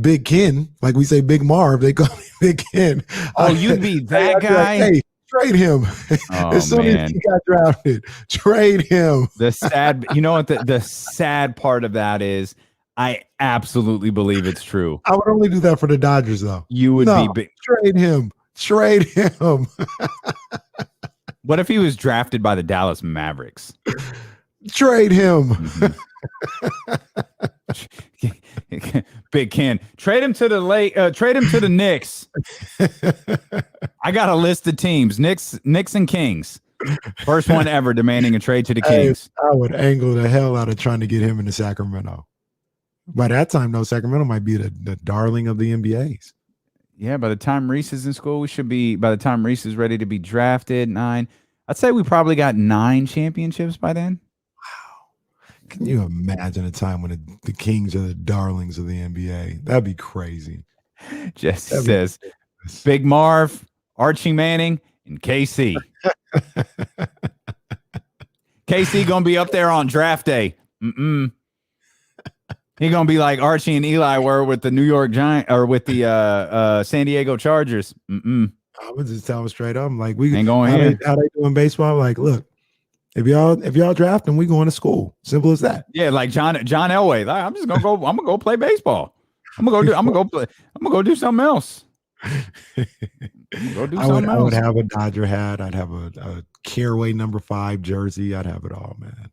Big Ken, like we say Big Marv. They call me Big Ken. Oh, you'd be that guy. Like, hey, trade him. As soon as he got drafted, trade him. The sad, you know what? The sad part of that is, I absolutely believe it's true. I would only do that for the Dodgers, though. You would be big. Trade him. Trade him. What if he was drafted by the Dallas Mavericks? Trade him. Mm-hmm. Big Ken. Trade him to the Knicks. I got a list of teams. Knicks and Kings. First one ever demanding a trade to the Kings. I would angle the hell out of trying to get him into Sacramento. By that time, though, Sacramento might be the darling of the NBAs. Yeah, by the time Reese is in school, by the time Reese is ready to be drafted, 9. I'd say we probably got 9 championships by then. Can you imagine a time when the Kings are the darlings of the NBA? That'd be crazy. Jesse says, Big Marv, Archie Manning, and KC. KC gonna be up there on draft day. He gonna be like Archie and Eli were with the New York Giants or with the San Diego Chargers. I would just tell him straight up. I'm like, we ain't going here. How they doing baseball? I'm like, look, if y'all draft them, we going to school. Simple as that. Yeah, like John Elway. Like, I'm gonna go play baseball. I'm gonna go do something else. I would have a Dodger hat. I'd have a Caraway number 5 jersey. I'd have it all, man.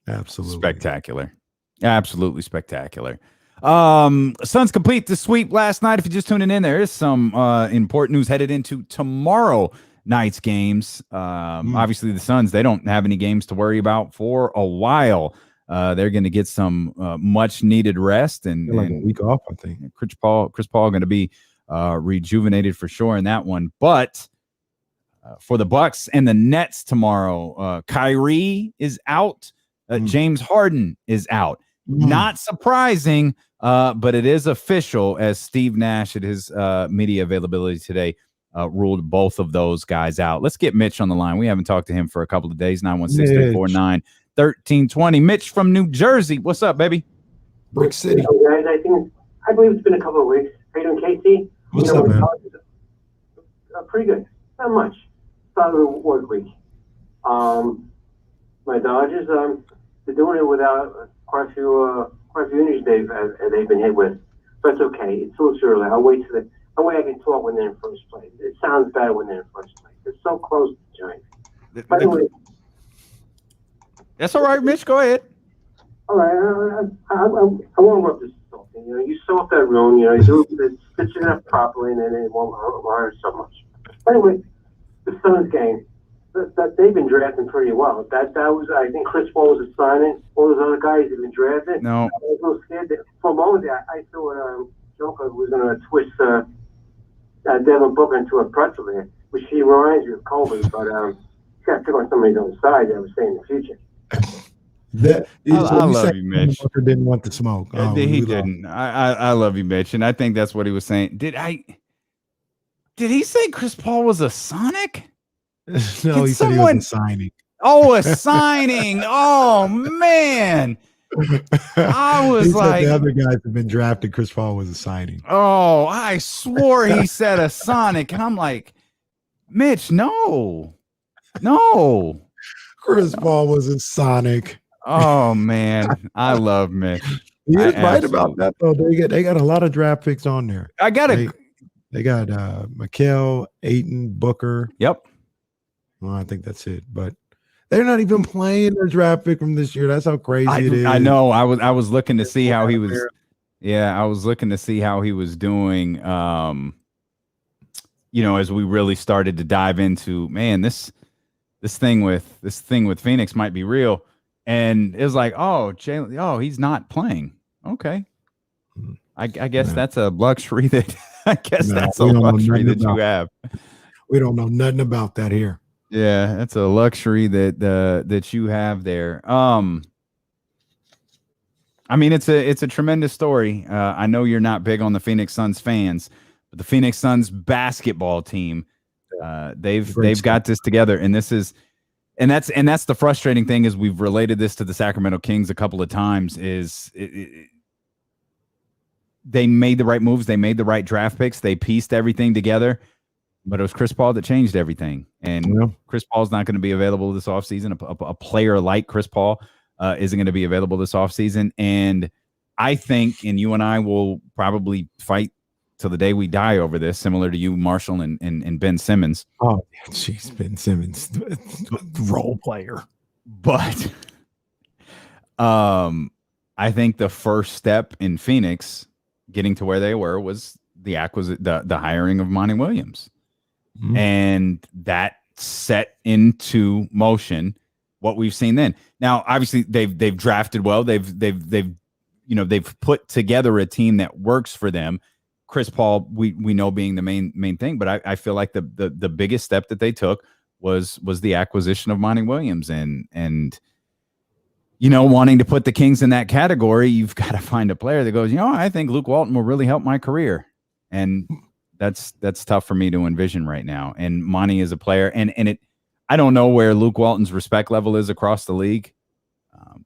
Absolutely spectacular. Absolutely spectacular. Suns complete the sweep last night. If you're just tuning in, there is some important news headed into tomorrow night's games. Obviously the Suns, they don't have any games to worry about for a while. They're going to get some much needed rest and like a week off, I think. Chris Paul going to be rejuvenated for sure in that one. But for the Bucks and the Nets tomorrow, Kyrie is out. James Harden is out. Not surprising, but it is official, as Steve Nash at his media availability today ruled both of those guys out. Let's get Mitch on the line. We haven't talked to him for a couple of days. 916-349-1320. Mitch from New Jersey. What's up, baby? Brick City. Guys, I believe it's been a couple of weeks. How you doing, Casey? What's up, man? Pretty good. Not much. Solid work week. My Dodgers, they're doing it without quite a few injuries they've been hit with. But it's okay. It's a little too early. I'll wait I can talk when they're in first place. It sounds bad when they're in first place. It's so close to the Giants. By the way, that's all right, Mitch. Go ahead. All right, I want to rub this salt. You salt that room. You do stitch it up properly, and then it won't hurt so much. Anyway, the Suns game, that they've been drafting pretty well. That was, I think, Chris Paul was a signing. All those other guys have been drafted. No, I was a little scared. For a moment, I thought Jokic was going to twist Devin Booker into a pretzel there, which he reminds me of Kobe, but he's got to pick on somebody's other side. I was saying in the future. I love you, Mitch. Booker didn't want the smoke. He didn't. I love you, Mitch, and I think that's what he was saying. Did he say Chris Paul was a Sonic? No, he said he was a signing. Oh, a signing. Oh man. I was like, the other guys have been drafted. Chris Paul was a signing. Oh, I swore he said a Sonic, and I'm like, Mitch, no. Chris Paul was a Sonic. Oh man, I love Mitch. He is right about that though. They got a lot of draft picks on there. They got Mikal, Ayton, Booker. Yep. Well, I think that's it, but they're not even playing their draft pick from this year. That's how crazy it is. I know. I was looking to see how he was. Yeah, I was looking to see how he was doing. As we really started to dive into, man, this thing with Phoenix might be real, and it was like, oh, Jalen, he's not playing. Okay, I guess that's a luxury that you have. We don't know nothing about that here. Yeah, that's a luxury that you have there. I mean, it's a tremendous story. I know you're not big on the Phoenix Suns fans, but the Phoenix Suns basketball team, they've got this together, and that's the frustrating thing is we've related this to the Sacramento Kings a couple of times. They made the right moves, they made the right draft picks, they pieced everything together. But it was Chris Paul that changed everything. And Chris Paul's not going to be available this offseason. A player like Chris Paul isn't going to be available this offseason. And I think, and you and I will probably fight till the day we die over this, similar to you, Marshall, and Ben Simmons. Oh, jeez, Ben Simmons, role player. But I think the first step in Phoenix getting to where they were was the hiring of Monty Williams. Mm-hmm. And that set into motion what we've seen then. Now, obviously, they've drafted well. They've put together a team that works for them. Chris Paul, we know being the main thing, but I feel like the biggest step that they took was the acquisition of Monty Williams, and wanting to put the Kings in that category, you've got to find a player that goes, I think Luke Walton will really help my career. And that's tough for me to envision right now. And Monty is a player, and I don't know where Luke Walton's respect level is across the league.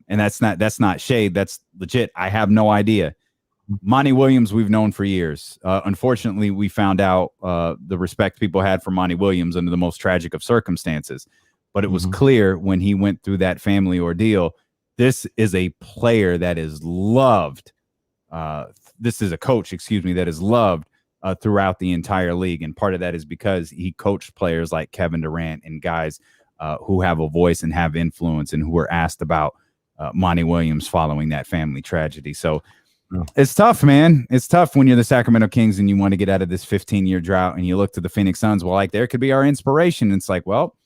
And that's not shade. That's legit. I have no idea. Monty Williams, we've known for years. Unfortunately, we found out the respect people had for Monty Williams under the most tragic of circumstances. But it was clear when he went through that family ordeal, this is a player that is loved. This is a coach, that is loved throughout the entire league. And part of that is because he coached players like Kevin Durant and guys who have a voice and have influence and who were asked about Monty Williams following that family tragedy. So it's tough, man. It's tough when you're the Sacramento Kings and you want to get out of this 15-year drought and you look to the Phoenix Suns. Well, like, there could be our inspiration. And it's like, well,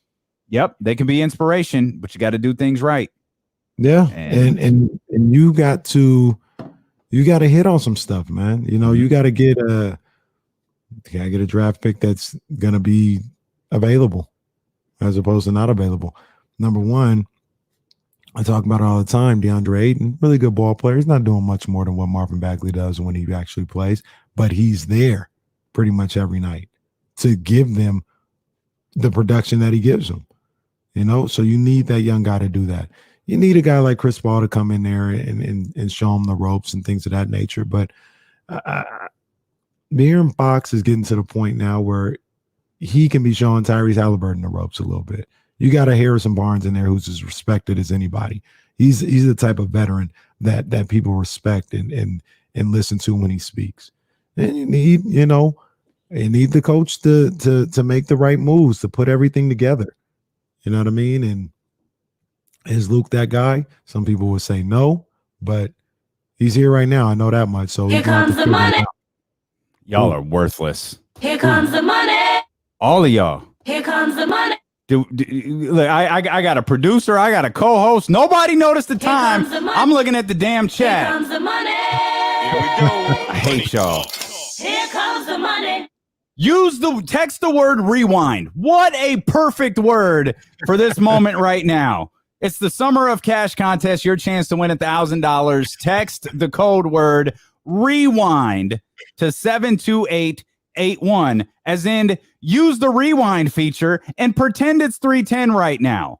yep, they can be inspiration, but you got to do things right. Yeah. And you got to hit on some stuff, man. You got to get a draft pick that's going to be available as opposed to not available. Number one, I talk about it all the time. DeAndre Ayton, really good ball player. He's not doing much more than what Marvin Bagley does when he actually plays, but he's there pretty much every night to give them the production that he gives them. So you need that young guy to do that. You need a guy like Chris Paul to come in there and show him the ropes and things of that nature. But De'Aaron Fox is getting to the point now where he can be showing Tyrese Halliburton the ropes a little bit. You got a Harrison Barnes in there who's as respected as anybody. He's the type of veteran that people respect and listen to when he speaks. And you need the coach to make the right moves, to put everything together. You know what I mean? And is Luke that guy? Some people would say no, but he's here right now. I know that much. So Here comes the money. Y'all are worthless. Here comes the money. All of y'all. Here comes the money. Look, I got a producer. I got a co-host. Nobody noticed the time. I'm looking at the damn chat. Here comes the money. Here we go. I hate y'all. Here comes the money. Text the word rewind. What a perfect word for this moment right now. It's the Summer of Cash contest. Your chance to win $1,000. Text the code word rewind to 72881, as in use the rewind feature and pretend it's 310 right now.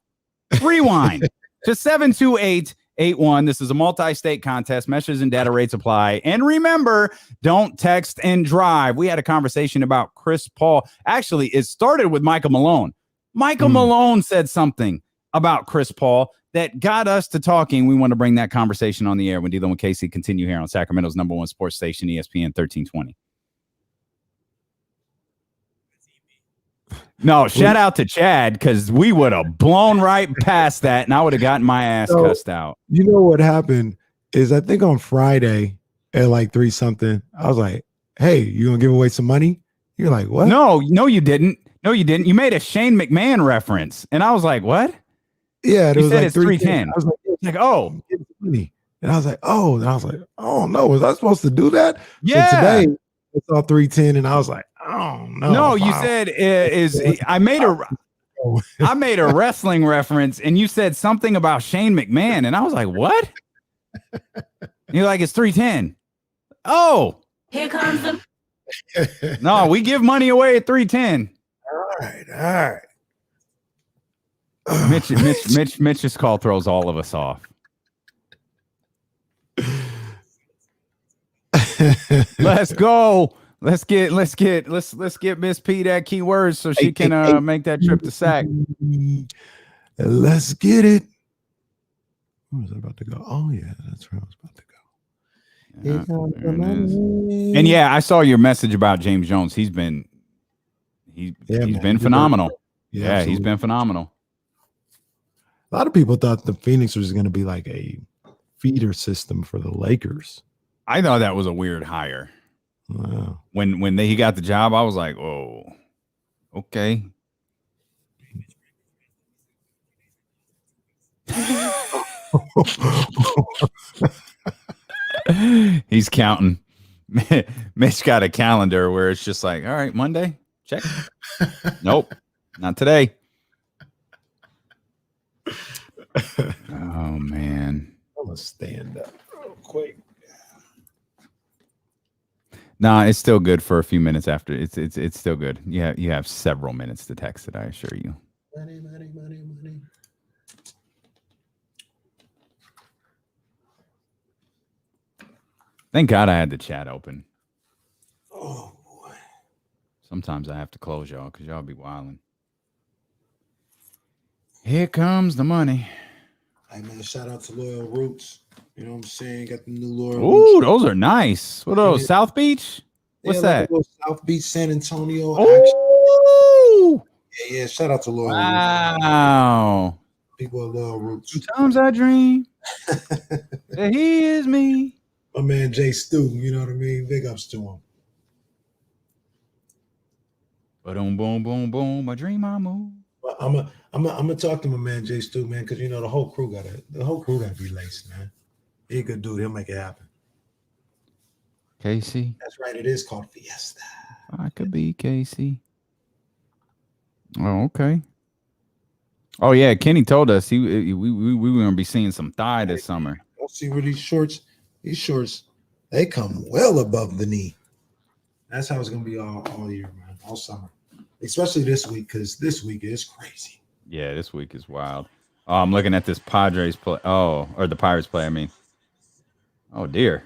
Rewind to 72881. This is a multi-state contest. Messages and data rates apply. And remember, don't text and drive. We had a conversation about Chris Paul. Actually, it started with Michael Malone. Michael Malone said something about Chris Paul that got us to talking. We want to bring that conversation on the air when D'Lo and Casey continue here on Sacramento's #1 sports station, ESPN 1320. No, shout out to Chad, because we would have blown right past that and I would have gotten my ass cussed out. You know what happened is I think on Friday at like 3 something, I was like, hey, you going to give away some money? You're like, what? No, you didn't. No, you didn't. You made a Shane McMahon reference. And I was like, what? Yeah, it you was said like it's 310. I was like, oh. Money. And I was like, oh. And I was like, oh, no. Was I supposed to do that? Yeah. So today, I saw 310 and I was like, oh, no. No, you said I made a wrestling reference and you said something about Shane McMahon. And I was like, what? You're like, it's 310. Oh. Here comes the. No, we give money away at 310. All right. Mitch's call throws all of us off. Let's go. Let's get Miss P that keyword so she can make that trip to Sac. Let's get it. Where was I about to go? Oh yeah, that's where I was about to go. And yeah, I saw your message about James Jones. He's been phenomenal. Yeah, he's been phenomenal. A lot of people thought the Phoenix was going to be like a feeder system for the Lakers. I thought that was a weird hire. Wow. When he got the job, I was like, oh, okay. He's counting. Mitch got a calendar where it's just like, all right, Monday, check. Nope, not today. Oh man. gonna stand up real quick. Nah, it's still good for a few minutes after. It's still good. You have several minutes to text it, I assure you. Money. Thank God I had the chat open. Oh boy. Sometimes I have to close y'all because y'all be wilding. Here comes the money. Hey man, shout out to Loyal Roots. You know what I'm saying? Got the new Loyal Ooh, Roots. those are nice. What are those? Yeah. South Beach? What's like that? a little South Beach, San Antonio. Ooh. Yeah. Shout out to Loyal Roots. Wow. People at Loyal Roots. Sometimes I dream that he is me. My man Jay Stu, you know what I mean? Big ups to him. Boom, boom, boom, boom. I dream I move. But I'm gonna talk to my man Jay Stu, man, because you know the whole crew gotta be laced, man. He a good dude. He'll make it happen. Casey. That's right. It is called Fiesta. I could be Casey. Oh, okay. Oh yeah, Kenny told us we were gonna be seeing some thigh this summer. I'll see where these shorts, they come well above the knee. That's how it's gonna be all year, man, all summer. Especially this week, because this week is crazy. Yeah, this week is wild. Oh, I'm looking at this Padres play. Oh, or the Pirates play, I mean. Oh dear.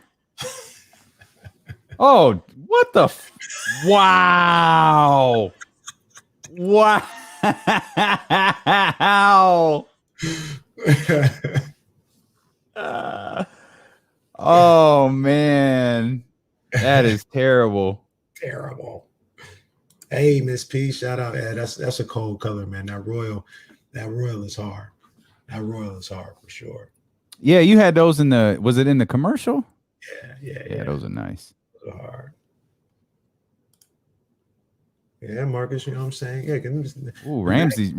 Oh, what the wow. Wow. Oh man. That is terrible. Terrible. Hey, Miss P, shout out. Yeah, that's a cold color, man. That royal is hard. That royal is hard for sure. Yeah, you had those was it in the commercial? Yeah. Those are nice. Those are hard. Yeah, Marcus, you know what I'm saying? Yeah, Ooh, Ramsey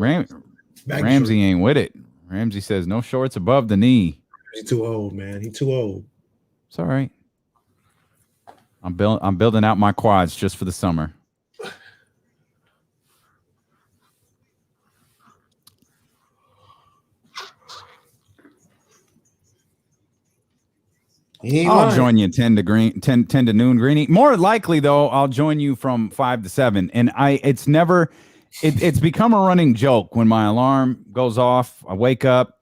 ain't with it. Ramsey says no shorts above the knee. He's too old, man. He's too old. It's all right. I'm building out my quads just for the summer. I'll join you 10 to noon, Greeny. More likely though, I'll join you from 5 to 7. And it's become a running joke when my alarm goes off. I wake up,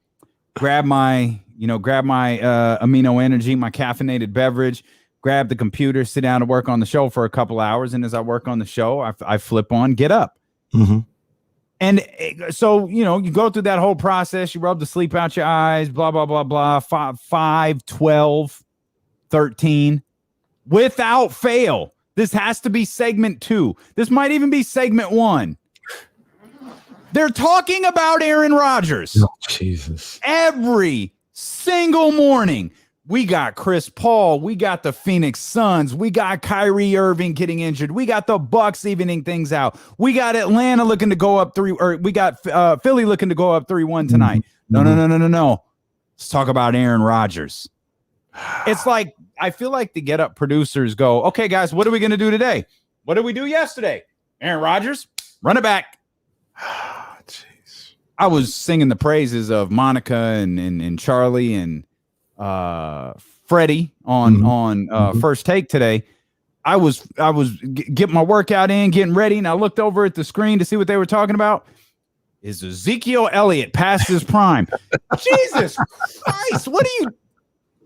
grab my amino energy, my caffeinated beverage, grab the computer, sit down to work on the show for a couple hours. And as I work on the show, I flip on Get Up. Mm-hmm. And so, you go through that whole process. You rub the sleep out your eyes, blah, blah, blah, blah, 5, 12, 13, without fail. This has to be segment 2. This might even be segment 1. They're talking about Aaron Rodgers. Oh, Jesus. Every single morning. We got Chris Paul. We got the Phoenix Suns. We got Kyrie Irving getting injured. We got the Bucks evening things out. We got Atlanta looking to go up 3, or we got Philly looking to go up 3-1 tonight. No. Let's talk about Aaron Rodgers. It's like, I feel like the Get Up producers go, okay, guys, what are we going to do today? What did we do yesterday? Aaron Rodgers, run it back. Jeez. I was singing the praises of Monica and Charlie and Freddie on First Take today. I was getting my workout in, getting ready, and I looked over at the screen to see what they were talking about. Is Ezekiel Elliott past his prime? Jesus Christ! What do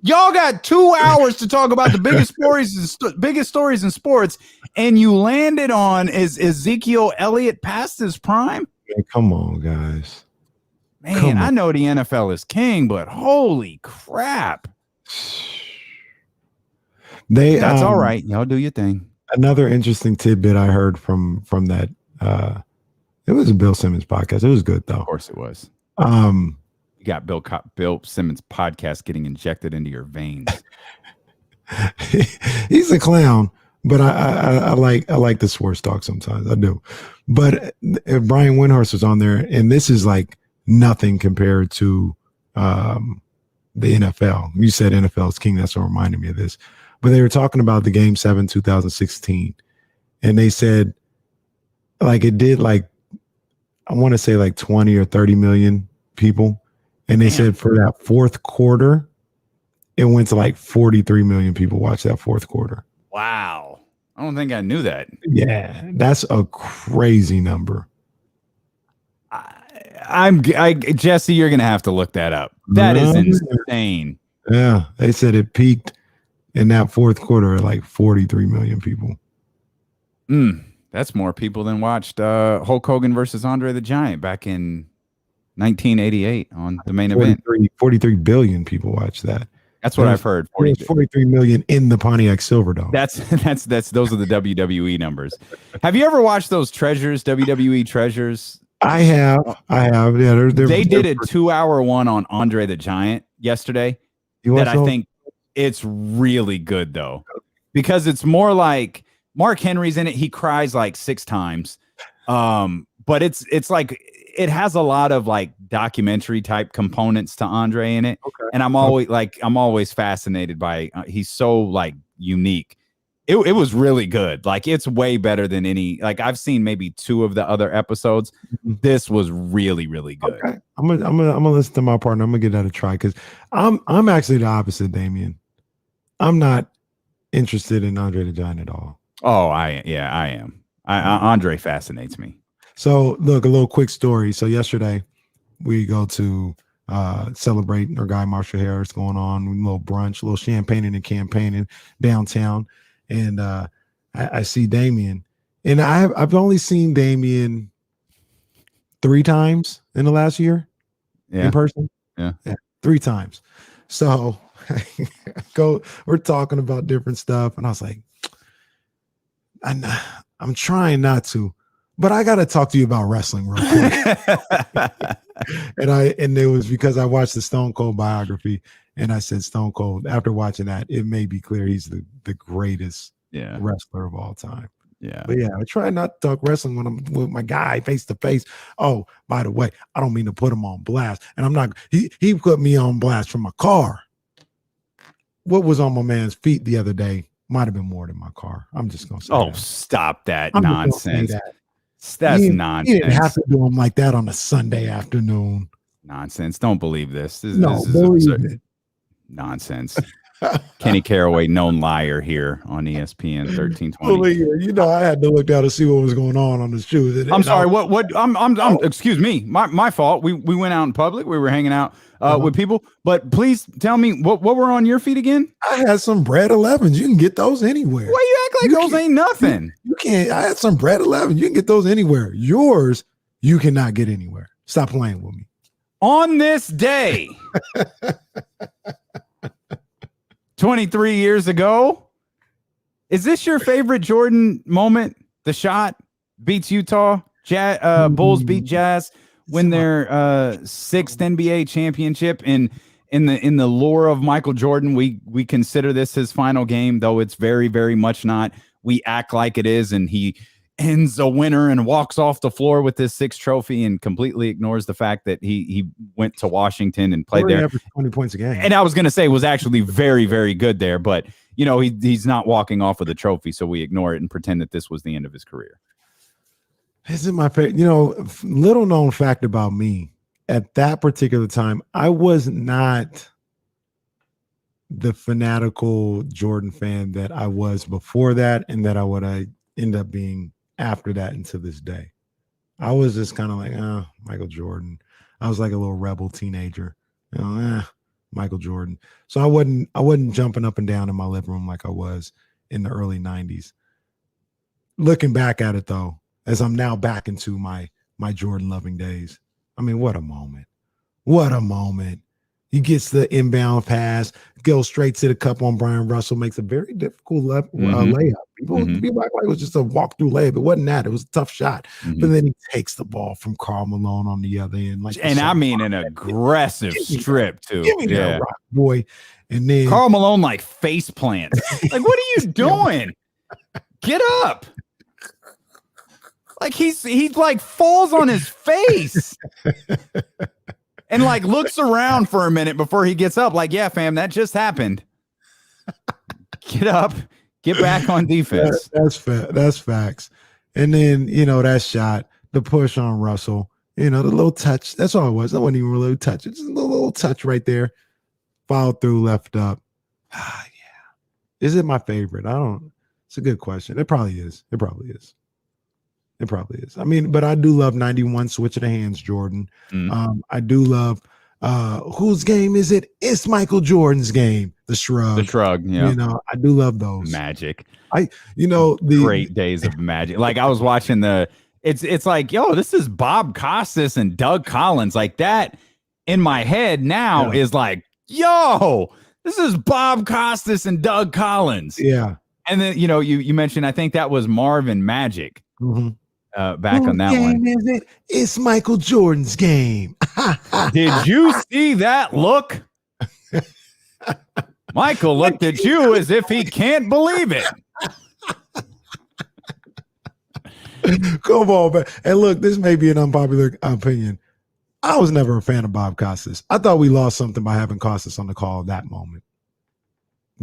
y'all got 2 hours to talk about the biggest stories in sports, and you landed on is Ezekiel Elliott past his prime? Man, come on, guys. Man, I know the NFL is king, but holy crap. That's all right. Y'all do your thing. Another interesting tidbit I heard from that it was a Bill Simmons podcast. It was good though. Of course it was. You got Bill Simmons podcast getting injected into your veins. He's a clown, but I like the sports talk sometimes. I do. But Brian Windhorst was on there, and this is like nothing compared to the NFL. You said NFL is king. That's what reminded me of this. But they were talking about the Game 7 2016. And they said, like, it did, like, I want to say like 20 or 30 million people. And they said for that fourth quarter, it went to like 43 million people watched that fourth quarter. Wow. I don't think I knew that. Yeah, that's a crazy number. Jesse, you're gonna have to look that up. That is insane. Yeah, they said it peaked in that fourth quarter at like 43 million people. That's more people than watched Hulk Hogan versus Andre the Giant back in 1988 on the main event. 43 billion people watched that. That's what I've heard. 43 million in the Pontiac Silverdome. That's those are the WWE numbers. Have you ever watched those Treasures, WWE Treasures? I have. Yeah, they did a 2-hour one on Andre the Giant yesterday. I think it's really good though, because it's more like Mark Henry's in it. He cries like 6 times, but it's like it has a lot of like documentary type components to Andre in it, and I'm always fascinated by he's so like unique. It was really good. Like it's way better than any. Like I've seen maybe 2 of the other episodes. This was really really good. Okay. I'm gonna listen to my partner. I'm gonna give that a try because I'm actually the opposite, Damien. I'm not interested in Andre the Giant at all. Oh, I am. Andre fascinates me. So look, a little quick story. So yesterday we go to celebrate our guy Marshall Harris going on, a little brunch, a little champagning and campaigning downtown. And I see Damien, and I've only seen Damien 3 times in the last year in person. Yeah, 3 times. So we're talking about different stuff, and I was like, I'm trying not to, but I got to talk to you about wrestling real quick. and it was because I watched the Stone Cold biography, and I said Stone Cold. After watching that, it made me clear he's the greatest wrestler of all time. Yeah, but yeah, I try not to talk wrestling when I'm with my guy face to face. Oh, by the way, I don't mean to put him on blast, and I'm not. He put me on blast from my car. What was on my man's feet the other day might have been more than my car. I'm just gonna say. Oh, stop that nonsense. That's nonsense. You didn't have to do him like that on a Sunday afternoon. Nonsense. Don't believe this. This believe is it. Nonsense. Kenny Caraway, known liar here on ESPN 1320. You know, I had to look down to see what was going on the shoes. I'm sorry. I'm excuse me. My fault. We went out in public. We were hanging out with people. But please tell me what were on your feet again? I had some bread 11s. You can get those anywhere. Why you act like those ain't nothing? You can't. I had some bread 11. You can get those anywhere. Yours, you cannot get anywhere. Stop playing with me. On this day, 23 years ago, is this your favorite Jordan moment? The shot beats Utah, Bulls beat Jazz, win their 6th NBA championship. And in the lore of Michael Jordan, we consider this his final game, though it's very, very much not. We act like it is, and he ends a winner and walks off the floor with his 6th trophy and completely ignores the fact that he went to Washington and played there. 20 points a game. And I was going to say was actually very, very good there, but you know, he's not walking off with a trophy, so we ignore it and pretend that this was the end of his career. This is my favorite. You know, little known fact about me, at that particular time, I was not the fanatical Jordan fan that I was before that, and that I would end up being after that and to this day. I was just kind of like, Michael Jordan. I was like a little rebel teenager, you know, Michael Jordan. So I wasn't jumping up and down in my living room like I was in the early 90s. Looking back at it though, as I'm now back into my Jordan loving days, I mean, what a moment. What a moment. He gets the inbound pass, goes straight to the cup on Brian Russell, makes a very difficult layup. People act like it was just a walk-through layup. It wasn't that. It was a tough shot. But then he takes the ball from Karl Malone on the other end. And I mean an aggressive strip, too. Give me that rock, boy. And then Karl Malone, like, face plants. Like, what are you doing? Get up. Like, he like, falls on his face. And like looks around for a minute before he gets up. Like, yeah, fam, that just happened. Get up, get back on defense. That's facts. And then, you know, that shot, the push on Russell, you know, the little touch. That's all it was. That wasn't even really a touch. It's just a little touch right there. Fouled through, left up. Yeah. Is it my favorite? I don't. It's a good question. It probably is. It probably is. It probably is. I mean, but I do love 91 switch of the hands, Jordan. I do love whose game is it? It's Michael Jordan's game. The shrug. The shrug, yeah. You know, I do love those. Magic. The great days of Magic. Like I was watching it's like, yo, this is Bob Costas and Doug Collins. Like that in my head now is like, yo, this is Bob Costas and Doug Collins. Yeah. And then, you mentioned, I think that was Marvin Magic. Mm-hmm. Back on that one. Is it? It's Michael Jordan's game. Did you see that look? Michael looked at you as if he can't believe it. Come on, man. And look, this may be an unpopular opinion. I was never a fan of Bob Costas. I thought we lost something by having Costas on the call at that moment,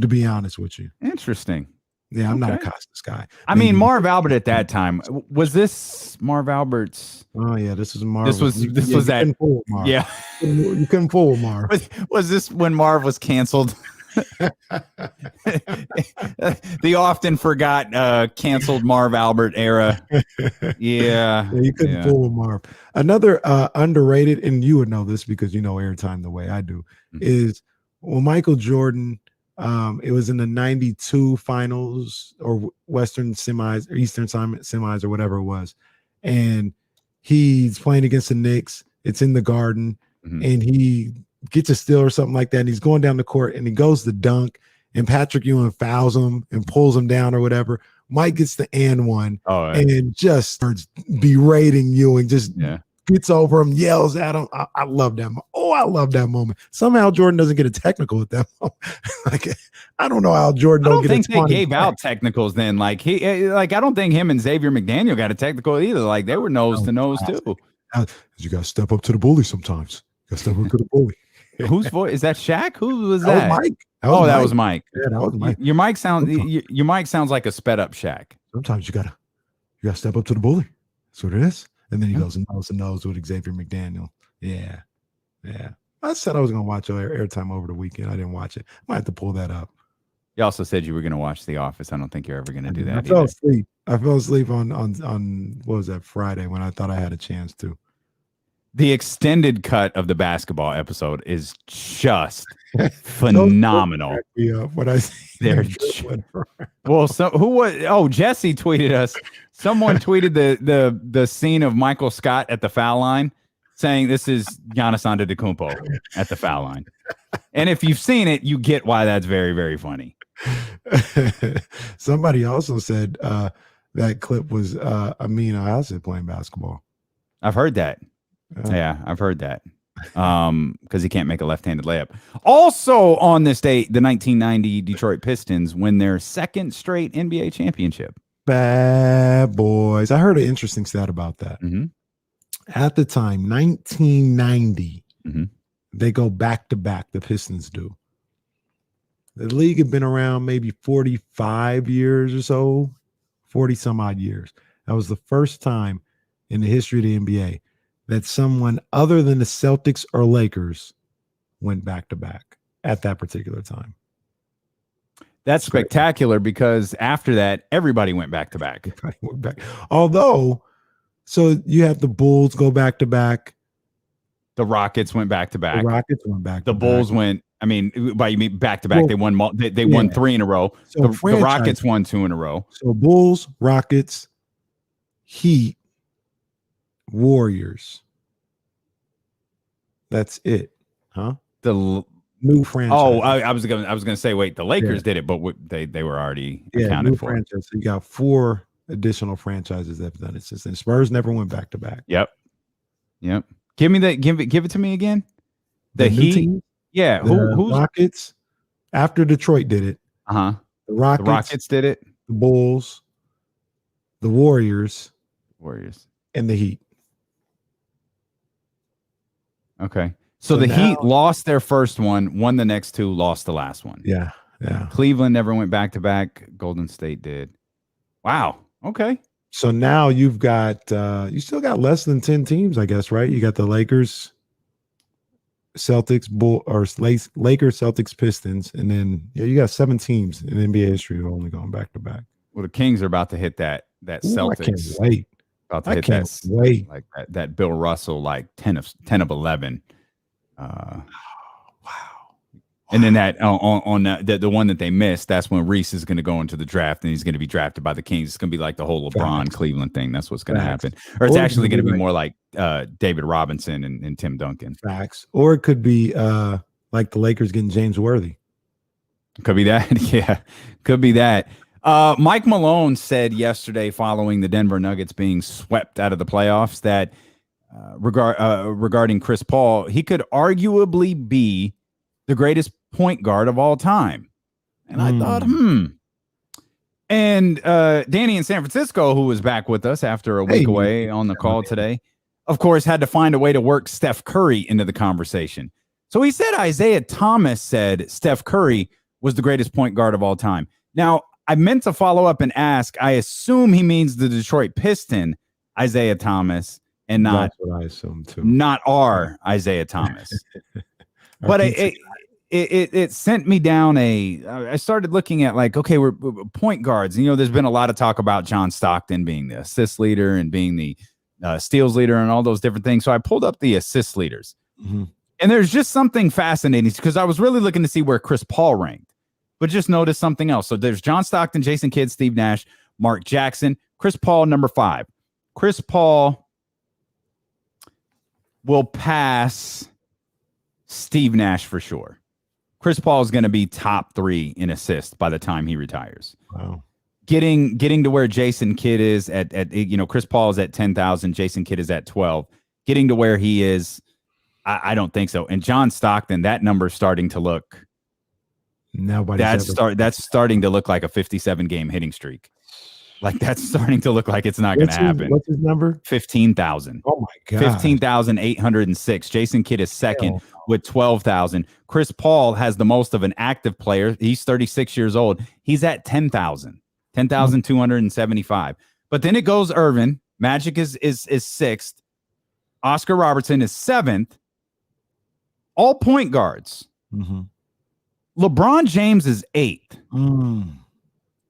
to be honest with you. Interesting. Yeah, I'm not a Costas guy. I mean, Marv Albert at that time, was this Marv Albert's? Oh yeah, this was Marv. This was that. Marv. Yeah, you couldn't fool Marv. Was this when Marv was canceled? The often forgot canceled Marv Albert era. Yeah, you couldn't fool Marv. Another underrated, and you would know this because you know airtime the way I do, is when Michael Jordan. It was in the 92 finals or Western semis or Eastern semis or whatever it was. And he's playing against the Knicks. It's in the Garden and he gets a steal or something like that. And he's going down the court and he goes to dunk and Patrick Ewing fouls him and pulls him down or whatever. Mike gets the and one and just starts berating Ewing, gets over him, yells at him. I love that. I love that moment. Somehow Jordan doesn't get a technical at that moment. Like, I don't know how Jordan. I don't think they gave out technicals then. Like I don't think him and Xavier McDaniel got a technical either. Like they were nose to nose too. You got to step up to the bully sometimes. You got to step up to the bully. Whose voice is that? Shaq? Who was that? Was Mike. That was Mike. Yeah, that was Mike. Your mic sounds like a sped up Shaq. Sometimes you gotta step up to the bully. That's what it is. And then he goes nose to nose with Xavier McDaniel. Yeah. I said I was going to watch airtime over the weekend. I didn't watch it. Might have to pull that up. You also said you were going to watch The Office. I don't think you're ever going to do that. I fell asleep on what was that, Friday, when I thought I had a chance to. The extended cut of the basketball episode is just phenomenal. What I well, who was? Oh, Jesse tweeted us. Someone tweeted the scene of Michael Scott at the foul line, saying this is Giannis Antetokounmpo at the foul line. And if you've seen it, you get why that's very, very funny. Somebody also said that clip was Amin Al-Hassan playing basketball. I've heard that. Yeah, I've heard that. Because he can't make a left-handed layup. Also on this date, the 1990 Detroit Pistons win their second straight NBA championship. Bad boys. I heard an interesting stat about that. At the time, 1990, they go back-to-back, the Pistons do. The league had been around maybe 45 years or so, 40-some-odd years. That was the first time in the history of the NBA that someone other than the Celtics or Lakers went back-to-back at that particular time. That's spectacular because after that, everybody went back-to-back. Although, so you have the Bulls go back-to-back. The Rockets went back-to-back. The Rockets went back-to-back. The Bulls went, I mean, by you mean back-to-back, well, they won 3 in a row. So the Rockets won 2 in a row. So Bulls, Rockets, Heat, Warriors. That's it, huh? The new franchise. Oh, I was gonna say, wait, the Lakers did it, but they were already accounted for. Franchise. So you got 4 additional franchises that have done it since then. Spurs never went back to back. Yep. Give it to me again. The Heat. Team? Yeah. Who's Rockets? After Detroit did it. The Rockets did it. The Bulls, the Warriors, and the Heat. Okay. So the Heat lost their first one, won the next 2, lost the last one. Yeah. Cleveland never went back to back. Golden State did. Wow. Okay. So now you've got you still got less than 10 teams, I guess, right? You got the Lakers Celtics, Lakers, Celtics, Pistons, and then you got 7 teams in NBA history who are only going back to back. Well, the Kings are about to hit that Celtics. I can't wait. About to hit that like that Bill Russell like 10 of 11. Wow. And then that on the one that they missed, that's when Reese is going to go into the draft and he's going to be drafted by the Kings. It's going to be like the whole LeBron Cleveland thing. That's what's going to happen. Or it's actually going to be more like David Robinson and Tim Duncan. Facts. Or it could be like the Lakers getting James Worthy. Could be that. Yeah, could be that. Mike Malone said yesterday following the Denver Nuggets being swept out of the playoffs that regarding Chris Paul, he could arguably be the greatest point guard of all time. And I thought, And Danny in San Francisco, who was back with us after a week away on the call today, of course, had to find a way to work Steph Curry into the conversation. So he said Isaiah Thomas said Steph Curry was the greatest point guard of all time. Now, I meant to follow up and ask, I assume he means the Detroit Piston Isaiah Thomas and not, that's what I assume too. Not our Isaiah Thomas. But it sent me down I started looking at like, okay, we're point guards. You know, there's been a lot of talk about John Stockton being the assist leader and being the steals leader and all those different things. So I pulled up the assist leaders. Mm-hmm. And there's just something fascinating because I was really looking to see where Chris Paul ranked, but just noticed something else. So there's John Stockton, Jason Kidd, Steve Nash, Mark Jackson, Chris Paul, number 5. Chris Paul will pass Steve Nash for sure. Chris Paul is going to be top 3 in assists by the time he retires. Wow. Getting to where Jason Kidd is at Chris Paul is at 10,000. Jason Kidd is at 12. Getting to where he is, I don't think so. And John Stockton, that number's starting to look. That's starting to look like a 57 game hitting streak. Like that's starting to look like it's not going to happen. What's his number? 15,000. Oh my God. 15,806. Jason Kidd is second with 12,000. Chris Paul has the most of an active player. He's 36 years old. He's at 10,000. 10,275. But then it goes Irvin. Magic is 6th. Oscar Robertson is 7th. All point guards. Mm-hmm. LeBron James is 8th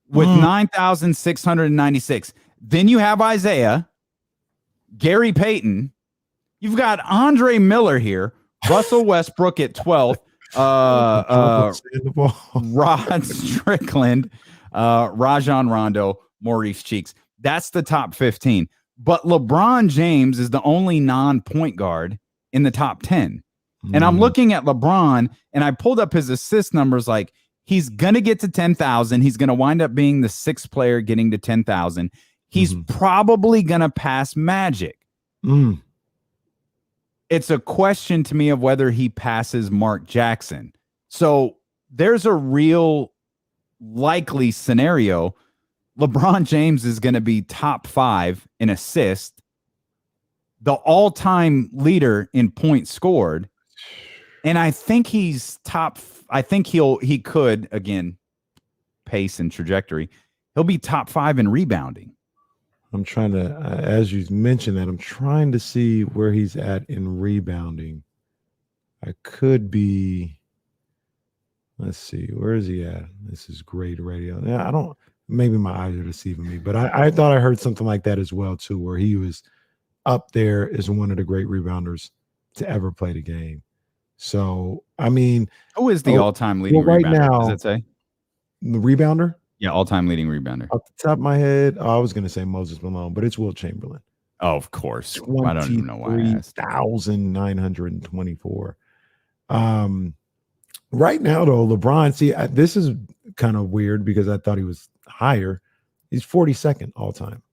with 9,696. Then you have Isaiah, Gary Payton. You've got Andre Miller here, Russell Westbrook at 12th, Rod Strickland, Rajon Rondo, Maurice Cheeks. That's the top 15. But LeBron James is the only non-point guard in the top 10. And I'm looking at LeBron, and I pulled up his assist numbers. Like, he's going to get to 10,000. He's going to wind up being the 6th player getting to 10,000. He's probably going to pass Magic. It's a question to me of whether he passes Mark Jackson. So there's a real likely scenario. LeBron James is going to be top 5 in assist, the all-time leader in points scored. And I think he's top. I think he could, again, pace and trajectory. He'll be top 5 in rebounding. I'm trying to, as you mentioned that, I'm trying to see where he's at in rebounding. I could be, let's see, where is he at? This is great radio. Yeah, maybe my eyes are deceiving me, but I thought I heard something like that as well, too, where he was up there as one of the great rebounders to ever play the game. So, I mean, who is the all-time leading right rebounder? now? Does it say the rebounder? Yeah, all-time leading rebounder. Off the top of my head, I was going to say Moses Malone, but it's Wilt Chamberlain. Oh, of course. I don't even know why I asked. 23,924. Right now, though, LeBron. See, this is kind of weird because I thought he was higher. He's 42nd all time.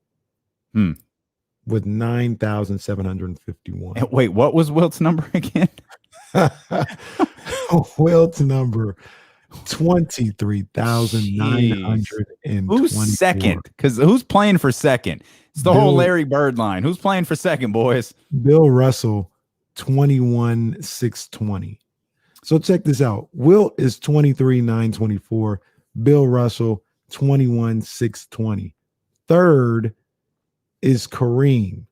With 9,751. Wait, what was Wilt's number again? Wilt's number 23,920. Who's second? Because who's playing for second? It's the whole Larry Bird line. Who's playing for second, boys? Bill Russell, 21,620. So check this out. Wilt is 23,924. Bill Russell, 21,620. Third is Kareem,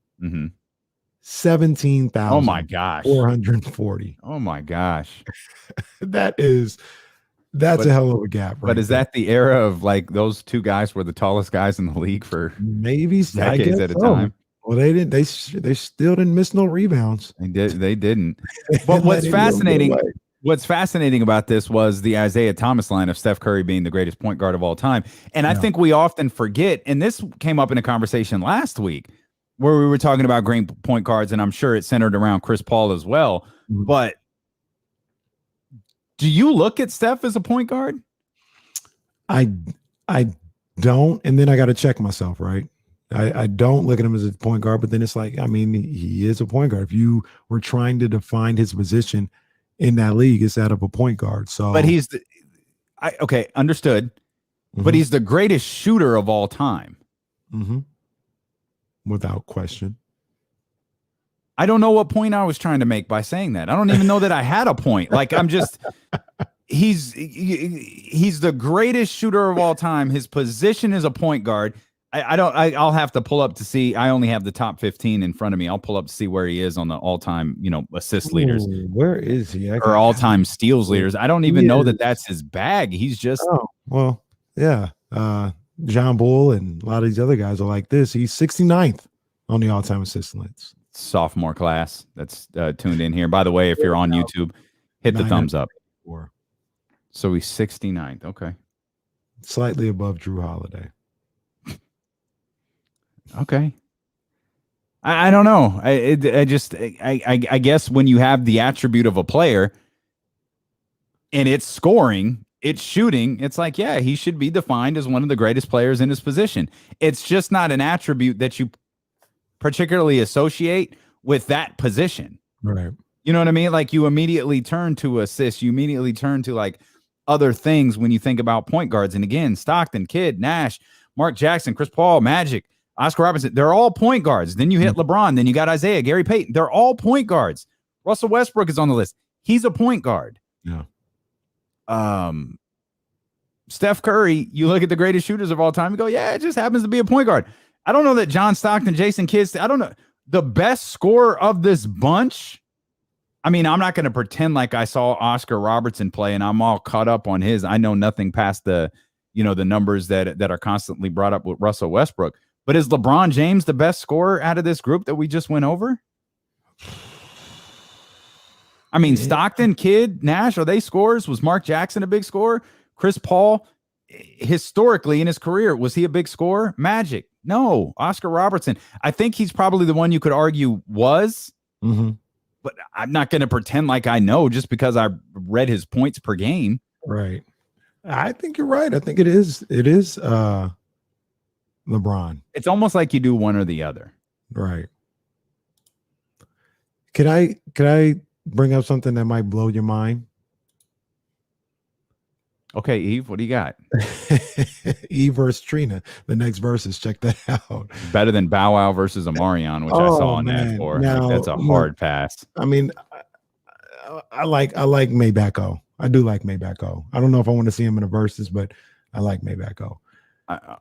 17,440. Oh my gosh. Oh my gosh. That's a hell of a gap, right? But is that the era of like those two guys were the tallest guys in the league for maybe decades at a time? Well, they didn't. They still didn't miss no rebounds. They didn't. But what's fascinating about this was the Isaiah Thomas line of Steph Curry being the greatest point guard of all time. And I think we often forget, and this came up in a conversation last week where we were talking about great point guards, and I'm sure it centered around Chris Paul as well. Mm-hmm. But do you look at Steph as a point guard? I don't, and then I got to check myself, right? I don't look at him as a point guard, but then it's like, I mean, he is a point guard. If you were trying to define his position in that league, it's that of a point guard. So, but he's okay, understood. Mm-hmm. But he's the greatest shooter of all time. Mm-hmm. Without question. I don't know what point I was trying to make by saying that. I don't even know that I had a point. Like I'm just, he's the greatest shooter of all time. His position is a point guard. I'll have to pull up to see. I only have the top 15 in front of me. I'll pull up to see where he is on the all-time, assist leaders. Where is he? Or all-time steals leaders. I don't even know that that's his bag. He's just. Oh, well, yeah. John Bull and a lot of these other guys are like this. He's 69th on the all-time assist list. Sophomore class that's tuned in here. By the way, if you're on YouTube, hit the thumbs up. So he's 69th. Okay. Slightly above Drew Holiday. Okay. I don't know. I guess when you have the attribute of a player and it's scoring, it's shooting, it's like, yeah, he should be defined as one of the greatest players in his position. It's just not an attribute that you particularly associate with that position. Right. You know what I mean? Like you immediately turn to assists. You immediately turn to like other things when you think about point guards. And again, Stockton, Kidd, Nash, Mark Jackson, Chris Paul, Magic, Oscar Robertson, they're all point guards. Then you hit LeBron. Then you got Isaiah, Gary Payton. They're all point guards. Russell Westbrook is on the list. He's a point guard. Yeah. Steph Curry, you look at the greatest shooters of all time, you go, yeah, it just happens to be a point guard. I don't know that John Stockton, Jason Kidd, I don't know. The best scorer of this bunch, I mean, I'm not going to pretend like I saw Oscar Robertson play and I'm all caught up on his. I know nothing past the numbers that are constantly brought up with Russell Westbrook. But is LeBron James the best scorer out of this group that we just went over? I mean, Stockton, Kidd, Nash, are they scorers? Was Mark Jackson a big scorer? Chris Paul, historically in his career, was he a big scorer? Magic. No. Oscar Robertson. I think he's probably the one you could argue was. Mm-hmm. But I'm not going to pretend like I know just because I read his points per game. Right. I think you're right. I think it is. It is LeBron. It's almost like you do one or the other. Right. Could I bring up something that might blow your mind? Okay, Eve, what do you got? Eve versus Trina. The next verses. Check that out. Better than Bow Wow versus Amarion, which I saw on that for. Now, that's a hard pass. I mean, I like Maybach O. I do like Maybach O. I don't know if I want to see him in the verses, but I like Maybach O.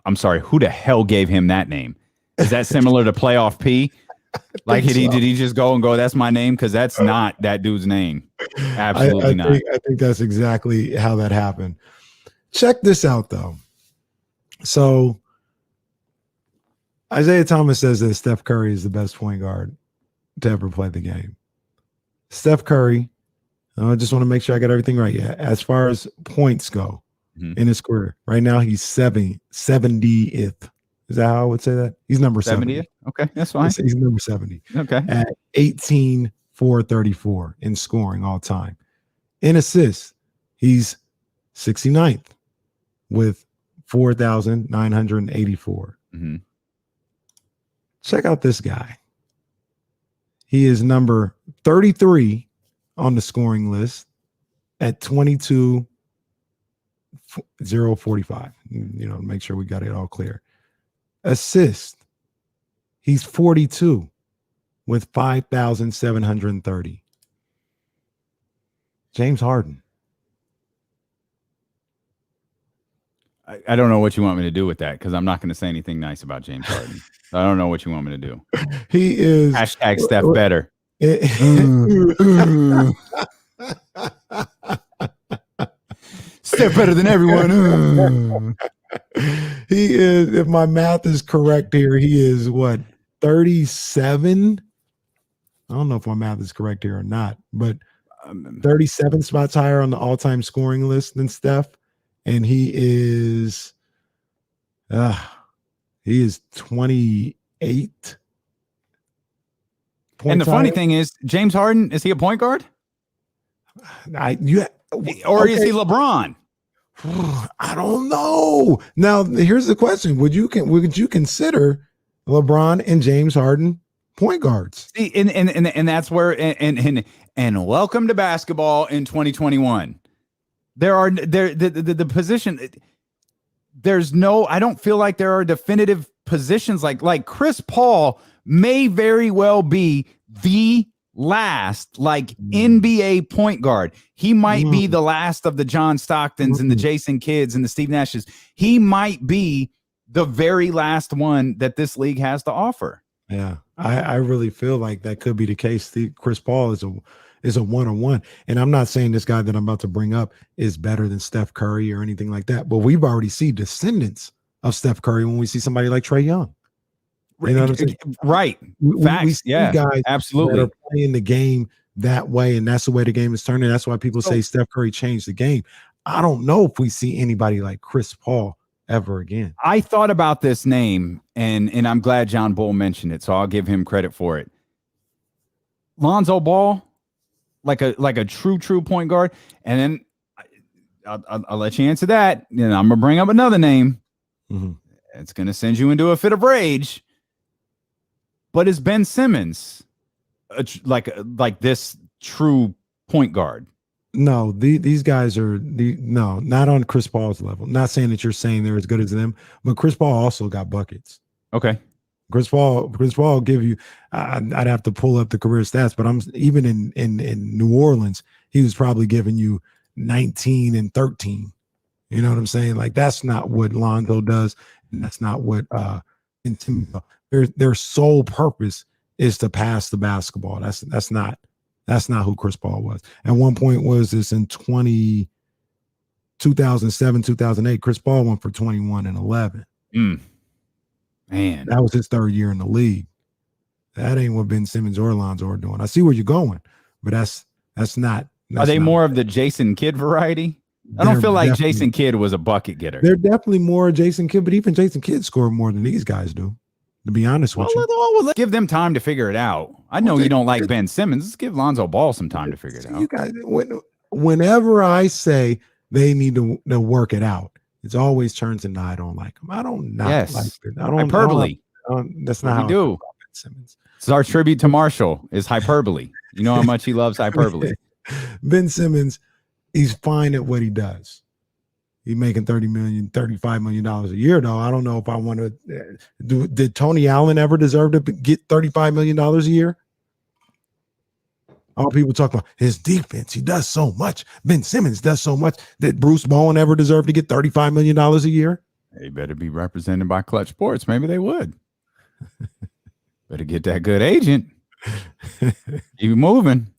I'm sorry. Who the hell gave him that name? Is that similar to Playoff P? Like, did he just go, that's my name? Because that's not that dude's name. Absolutely not. I think that's exactly how that happened. Check this out, though. So Isaiah Thomas says that Steph Curry is the best point guard to ever play the game. Steph Curry, I just want to make sure I got everything right. Yeah, as far as points go in his career, right now he's 70th. Is that how I would say that? He's number 70. Okay, that's fine. He's number 70. Okay. At 18,434 in scoring all time. In assists, he's 69th with 4,984. Mm-hmm. Check out this guy. He is number 33 on the scoring list at 22,045. Make sure we got it all clear. Assist, he's 42 with 5,730. James Harden. I don't know what you want me to do with that because I'm not going to say anything nice about James Harden. I don't know what you want me to do. He is Hashtag Steph better. Steph better than everyone. He is, if my math is correct here, he is what, 37? I don't know if my math is correct here or not, but 37 spots higher on the all-time scoring list than Steph. And he is 28. And the funny thing is, James Harden, is he a point guard? Or is he LeBron? I don't know. Now, here's the question: Would you consider LeBron and James Harden point guards? See, and that's where and welcome to basketball in 2021. The position. There's no. I don't feel like there are definitive positions like Chris Paul may very well be the last NBA point guard. He might be the last of the John Stocktons and the Jason Kidds and the Steve Nashes. He might be the very last one that this league has to offer. Yeah, I really feel like that could be the case. Chris Paul is a one-on-one, and I'm not saying this guy that I'm about to bring up is better than Steph Curry or anything like that, but we've already seen descendants of Steph Curry when we see somebody like Trae Young. You know what I'm saying? Right. Facts. Yeah, guys absolutely that are playing the game that way, and that's the way the game is turning. That's why people say Steph Curry changed the game. I don't know if we see anybody like Chris Paul ever again. I thought about this name, and I'm glad John Bull mentioned it, so I'll give him credit for it. Lonzo Ball, like a true point guard, and then I'll let you answer that. And I'm gonna bring up another name. Mm-hmm. It's gonna send you into a fit of rage. But is Ben Simmons like this true point guard? No, these guys are not on Chris Paul's level. Not saying that you're saying they're as good as them, but Chris Paul also got buckets. Okay. Chris Paul will give you. I'd have to pull up the career stats, but I'm even in New Orleans, he was probably giving you 19 and 13. You know what I'm saying? Like that's not what Lonzo does, and that's not what their sole purpose is to pass the basketball. That's not who Chris Paul was. At one point was this in 2007, 2008, Chris Paul went for 21 and 11. Man, that was his third year in the league. That ain't what Ben Simmons or Lonzo are doing. I see where you're going, but that's not. Are they more of the Jason Kidd variety? I don't feel like Jason Kidd was a bucket getter. They're definitely more Jason Kidd, but even Jason Kidd scored more than these guys do. To be honest with you. Well, let's give them time to figure it out. I know you don't like Ben Simmons. Let's give Lonzo Ball some time to figure it out. You guys, whenever I say they need to work it out, it's always turns into I don't like them. I don't not like it. I don't hyperbole. That's not how we do. Ben Simmons. It's our tribute to Marshall is hyperbole. You know how much he loves hyperbole. Ben Simmons, he's fine at what he does. He's making $35 million a year, though. I don't know if I want to did Tony Allen ever deserve to get $35 million a year? All people talk about his defense. He does so much. Ben Simmons does so much. Did Bruce Bowen ever deserve to get $35 million a year? They better be represented by Clutch Sports. Maybe they would. Better get that good agent. You moving.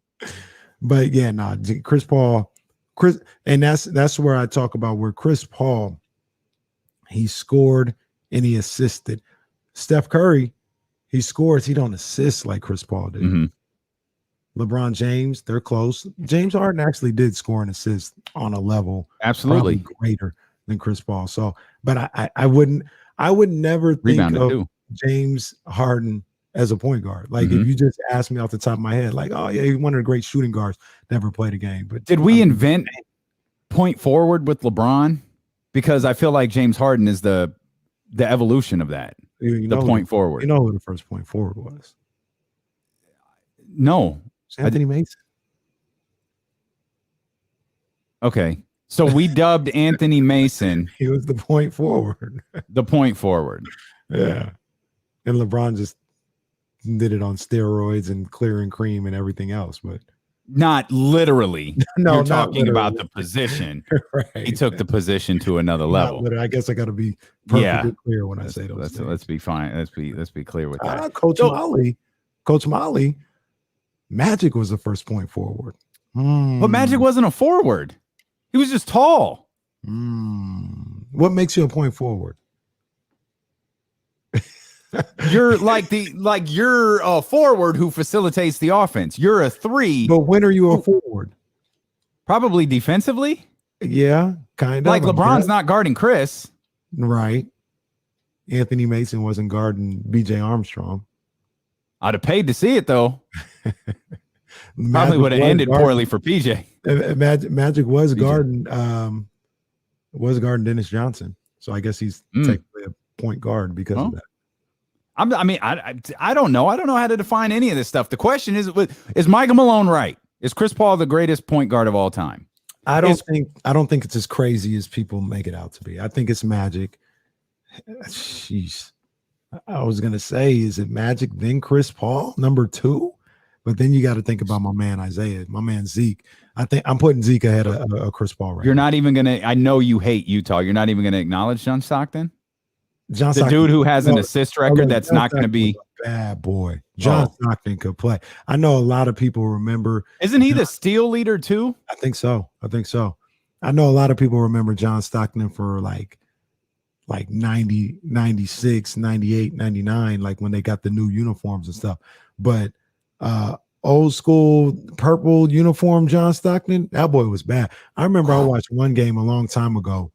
But yeah, no, Chris Paul. And that's where I talk about where Chris Paul, he scored and he assisted. Steph Curry, he scores, he don't assist like Chris Paul did. Mm-hmm. LeBron James, they're close. James Harden actually did score and assist on a level absolutely greater than Chris Paul. So, but I would never think of James Harden as a point guard. Like if you just ask me off the top of my head, like, oh yeah, he's one of the great shooting guards, never played a game. But did we invent point forward with LeBron? Because I feel like James Harden is the evolution of that. Point forward. You know who the first point forward was? No. Anthony Mason. Okay. So we dubbed Anthony Mason. He was the point forward. The point forward. Yeah. And LeBron just did it on steroids and clear and cream and everything else. But Not literally. No, You're not talking about literally. the position. Right. He took the position to another Not level. literally. I guess I got to be perfectly Yeah. clear when I say those Let's things. be fine. Let's be clear with that. Coach So- Molly, Magic was the first point forward. But Magic wasn't a forward. He was just tall. What makes you a point forward? You're you're a forward who facilitates the offense. You're a 3. But when are you a forward? Probably defensively. Yeah, kind of. Like LeBron's not guarding Chris. Right. Anthony Mason wasn't guarding BJ Armstrong. I'd have paid to see it though. Probably Magic would have was ended guarding- poorly for PJ. Magic was PJ. guarding Dennis Johnson. So I guess he's technically a point guard because of that. I don't know. I don't know how to define any of this stuff. The question is Michael Malone right? Is Chris Paul the greatest point guard of all time? I don't think it's as crazy as people make it out to be. I think it's Magic. Jeez. I was gonna say, is it Magic then Chris Paul, number 2? But then you got to think about my man Isaiah, my man Zeke. I think I'm putting Zeke ahead of Chris Paul right You're now. not even gonna. I know you hate Utah. You're not even gonna acknowledge John Stockton, John the Stockton, dude who has an assist record that's John not going to Stockton be. was a bad boy. John Stockton could play. I know a lot of people remember. Isn't he the steal leader too? I think so. I know a lot of people remember John Stockton for like 90, 96, 98, 99, like when they got the new uniforms and stuff. But old school purple uniform John Stockton, that boy was bad. I remember I watched one game a long time ago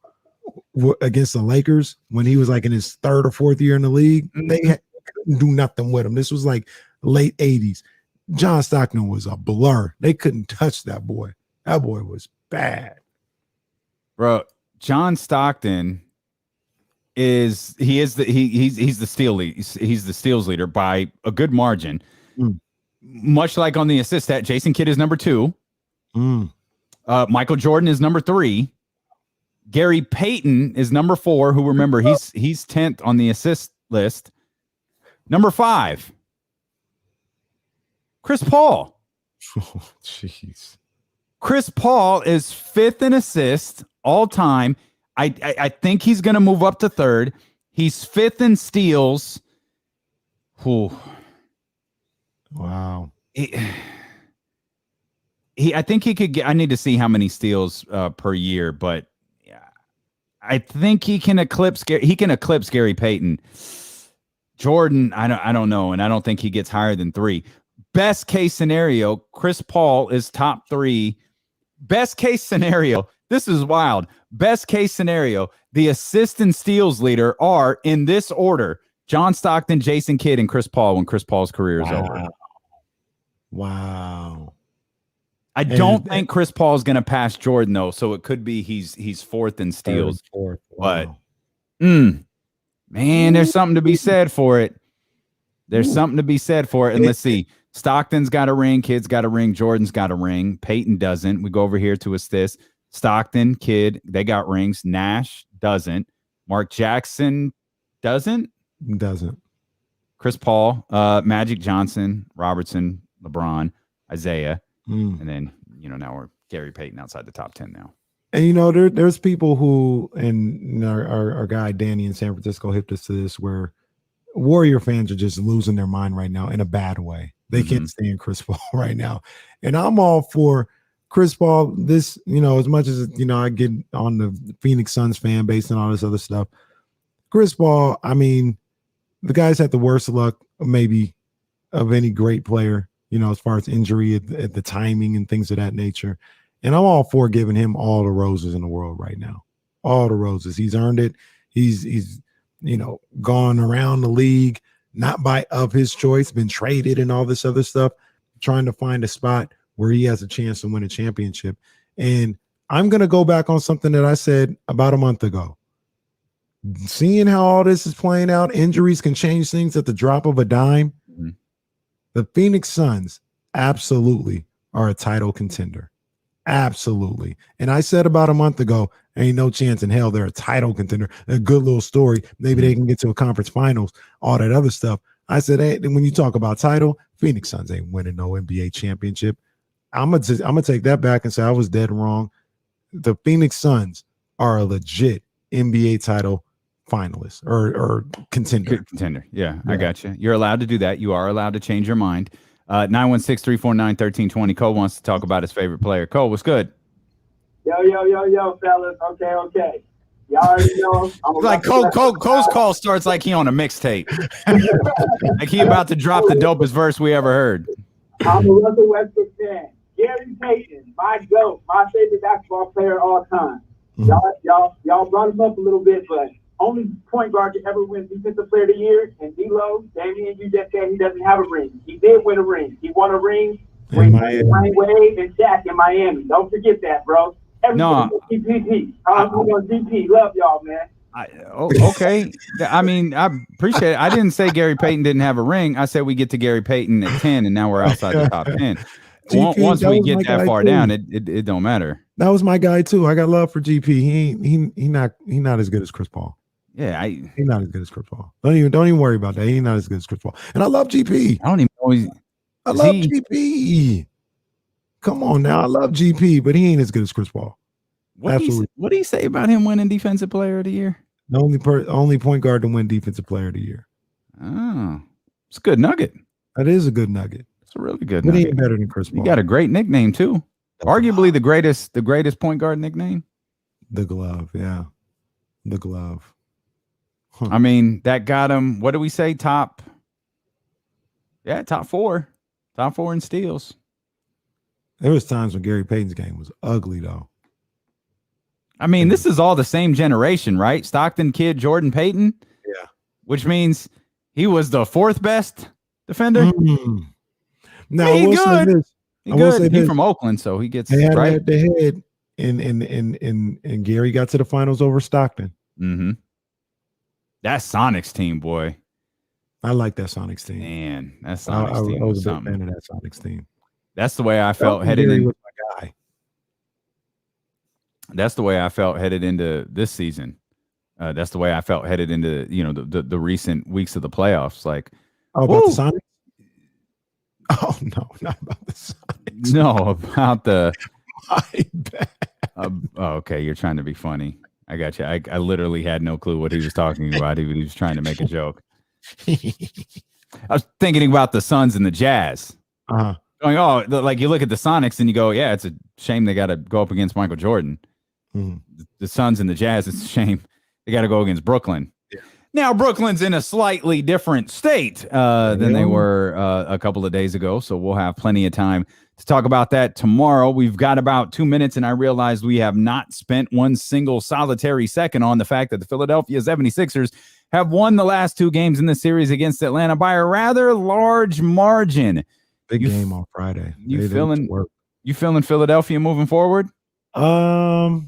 against the Lakers when he was like in his 3rd or 4th year in the league. They couldn't do nothing with him. This was like late 80s. John Stockton was a blur. They couldn't touch that boy. That boy was bad. Bro, John Stockton he's the steals leader by a good margin. Much like on the assist stat, Jason Kidd is number 2. Michael Jordan is number 3. Gary Payton is number 4. Who, remember, he's 10th on the assist list. Number 5, Chris Paul. Oh, jeez. Chris Paul is 5th in assists all time. I think he's going to move up to 3rd. He's 5th in steals. Whew. Wow. I think he could get. I need to see how many steals per year, but I think he can eclipse. He can eclipse Gary Payton. Jordan, I don't know, and I don't think he gets higher than 3. Best case scenario, Chris Paul is top 3. Best case scenario, this is wild. Best case scenario, the assist and steals leader are in this order: John Stockton, Jason Kidd, and Chris Paul when Chris Paul's career is over. Wow. I don't think Chris Paul is going to pass Jordan though, so it could be he's 4th in steals. 4th. Wow. But man, there's something to be said for it. There's something to be said for it. And let's see. Stockton's got a ring, Kidd's got a ring, Jordan's got a ring, Peyton doesn't. We go over here to assist. Stockton, Kidd, they got rings. Nash doesn't. Mark Jackson doesn't. Chris Paul, Magic Johnson, Robertson, LeBron, Isaiah. And then, now we're Gary Payton outside the top 10 now. And, there's people who, and our guy Danny in San Francisco hipped us to this, where Warrior fans are just losing their mind right now in a bad way. They can't stand Chris Paul right now. And I'm all for Chris Paul. This, as much as, I get on the Phoenix Suns fan base and all this other stuff. Chris Paul, I mean, the guy's had the worst luck maybe of any great player, as far as injury at the timing and things of that nature. And I'm all for giving him all the roses in the world right now. All the roses. He's earned it. He's gone around the league, not of his choice, been traded and all this other stuff, trying to find a spot where he has a chance to win a championship. And I'm going to go back on something that I said about a month ago. Seeing how all this is playing out, injuries can change things at the drop of a dime. The Phoenix Suns absolutely are a title contender. Absolutely. And I said about a month ago, ain't no chance in hell they're a title contender. A good little story. Maybe they can get to a conference finals, all that other stuff. I said, hey, when you talk about title, Phoenix Suns ain't winning no NBA championship. I'm gonna take that back and say I was dead wrong. The Phoenix Suns are a legit NBA title finalist or contender. Contender. Yeah, I got you. You're allowed to do that. You are allowed to change your mind. 916-349-1320. Cole wants to talk about his favorite player. Cole, what's good? Yo, fellas. Okay. Y'all already know. Like Cole's call starts like he on a mixtape. Like he about to drop the dopest verse we ever heard. I'm a Russell Westbrook fan. Gary Payton, my GOAT, my favorite basketball player of all time. Y'all brought him up a little bit, but only point guard to ever win Defensive Player of the Year. And D'Lo, Damian, you just said he doesn't have a ring. He did win a ring. He won a ring with Dwayne Wade and Shaq in Miami. Don't forget that, bro. Everybody GP. I'm on GP. Love y'all, man. Okay. I mean, I appreciate it. I didn't say Gary Payton didn't have a ring. I said we get to Gary Payton at 10, and now we're outside the top 10. GP, Once we get that far too. down, it don't matter. That was my guy too. I got love for GP. He not as good as Chris Paul. Yeah, he's not as good as Chris Paul. Don't even worry about that. He's not as good as Chris Paul. And I love GP. I don't even know. I love GP. Come on now, I love GP, but he ain't as good as Chris Paul. What do you say about him winning Defensive Player of the Year? The only point guard to win Defensive Player of the Year. Oh, it's a good nugget. That is a good nugget. It's a really good but nugget. He ain't better than Chris Paul. You got a great nickname too. Arguably the greatest point guard nickname. The glove, yeah. The glove. Huh. I mean, that got him. What do we say? Top 4. Top 4 in steals. There was times when Gary Payton's game was ugly, though. I mean, this is all the same generation, right? Stockton, Kidd, Jordan, Payton. Yeah. Which means he was the 4th best defender. Mm-hmm. Now, he good. He's from Oakland, so he gets right. The head, and Gary got to the finals over Stockton. Mm-hmm. That Sonics team, boy. I like that Sonics team. Man, that Sonics team I was something. a fan of that Sonics team. That's the way I felt headed in. Was my guy. That's the way I felt headed into this season. That's the way I felt headed into the recent weeks of the playoffs. Like, about the Sonics? Oh no, not about the Sonics. No, about the. My bad. Okay, you're trying to be funny. I got you. I literally had no clue what he was talking about. He was trying to make a joke. I was thinking about the Suns and the Jazz. Uh-huh. Going, like you look at the Sonics and you go, yeah, it's a shame they got to go up against Michael Jordan. Mm. The Suns and the Jazz, it's a shame they got to go against Brooklyn. Yeah. Now, Brooklyn's in a slightly different state than they were a couple of days ago, so we'll have plenty of time to talk about that tomorrow. We've got about 2 minutes, and I realized we have not spent one single solitary second on the fact that the Philadelphia 76ers have won the last 2 games in the series against Atlanta by a rather large margin. Big game on Friday. You feeling Philadelphia moving forward? Or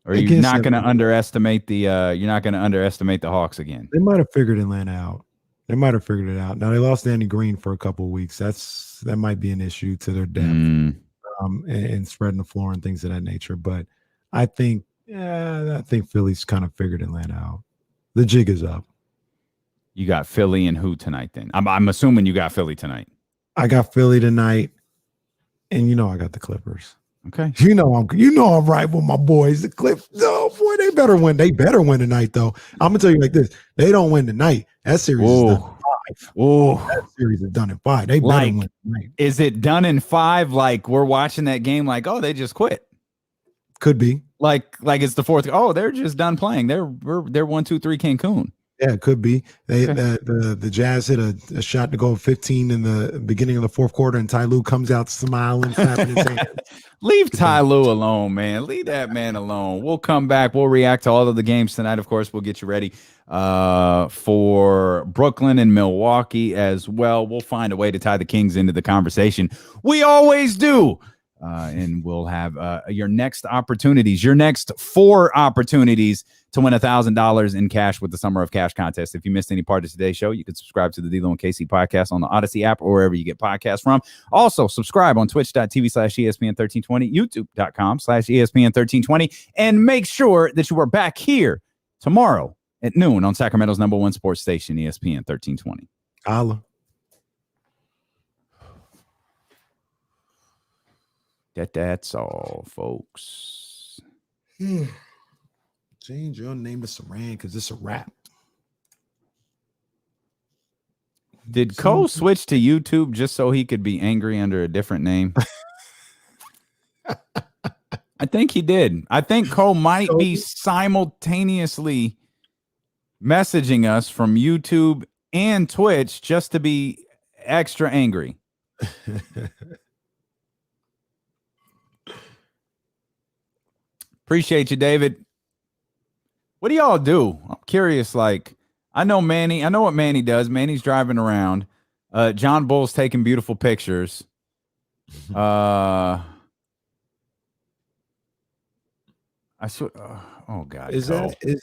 are you not going to underestimate the Hawks again? They might have figured Atlanta out. They might have figured it out. Now they lost Danny Green for a couple of weeks. That might be an issue to their depth, and spreading the floor and things of that nature. But I think Philly's kind of figured Atlanta out. The jig is up. You got Philly and who tonight? Then I'm assuming you got Philly tonight. I got Philly tonight, and I got the Clippers. Okay. I'm right with my boys. The Clips. Oh boy, they better win. They better win tonight, though. I'm gonna tell you like this: they don't win tonight. That series is done in 5. Oh, that series is done in 5. They better win tonight. Is it done in 5? Like we're watching that game, like they just quit. Could be. Like it's the 4th. Oh, they're just done playing. They're 1-2-3 Cancun. Yeah, it could be. The Jazz hit a shot to go 15 in the beginning of the 4th quarter, and Ty Lue comes out smiling, clapping his hands. Leave Ty Lue alone, man. Leave that man alone. We'll come back. We'll react to all of the games tonight. Of course, we'll get you ready for Brooklyn and Milwaukee as well. We'll find a way to tie the Kings into the conversation. We always do. And we'll have your next 4 opportunities to win $1,000 in cash with the Summer of Cash contest. If you missed any part of today's show, you can subscribe to the D'Lo and KC podcast on the Odyssey app or wherever you get podcasts from. Also, subscribe on twitch.tv/ESPN1320, youtube.com/ESPN1320, and make sure that you are back here tomorrow at noon on Sacramento's #1 sports station, ESPN 1320. Holla. That's all, folks. Change your name to Saran because it's a wrap. Did Cole switch to YouTube just so he could be angry under a different name? I think he did. I think Cole might be simultaneously messaging us from YouTube and Twitch just to be extra angry. Appreciate you, David. What do y'all do? I'm curious. Like, I know Manny. I know what Manny does. Manny's driving around. John Bull's taking beautiful pictures. I saw. Oh God! Is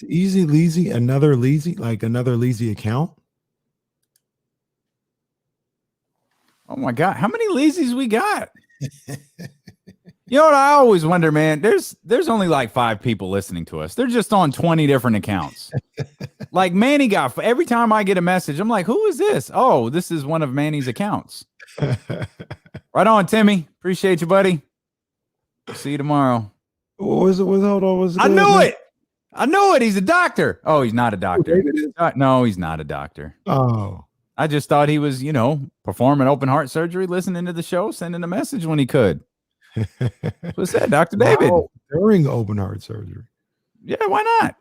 Easy Leezy another Leezy account? Oh my God! How many Leezys we got? You know what I always wonder, man? There's only like 5 people listening to us. They're just on 20 different accounts. Like Manny got every time I get a message, I'm like, who is this? Oh, this is one of Manny's accounts. Right on, Timmy. Appreciate you, buddy. See you tomorrow. What was it? Hold on. Was it? I knew it. I knew it. He's a doctor. Oh, he's not a doctor. No, he's not a doctor. Oh. I just thought he was, performing open heart surgery, listening to the show, sending a message when he could. What's that, Dr. David? Wow, during open heart surgery. Yeah, why not?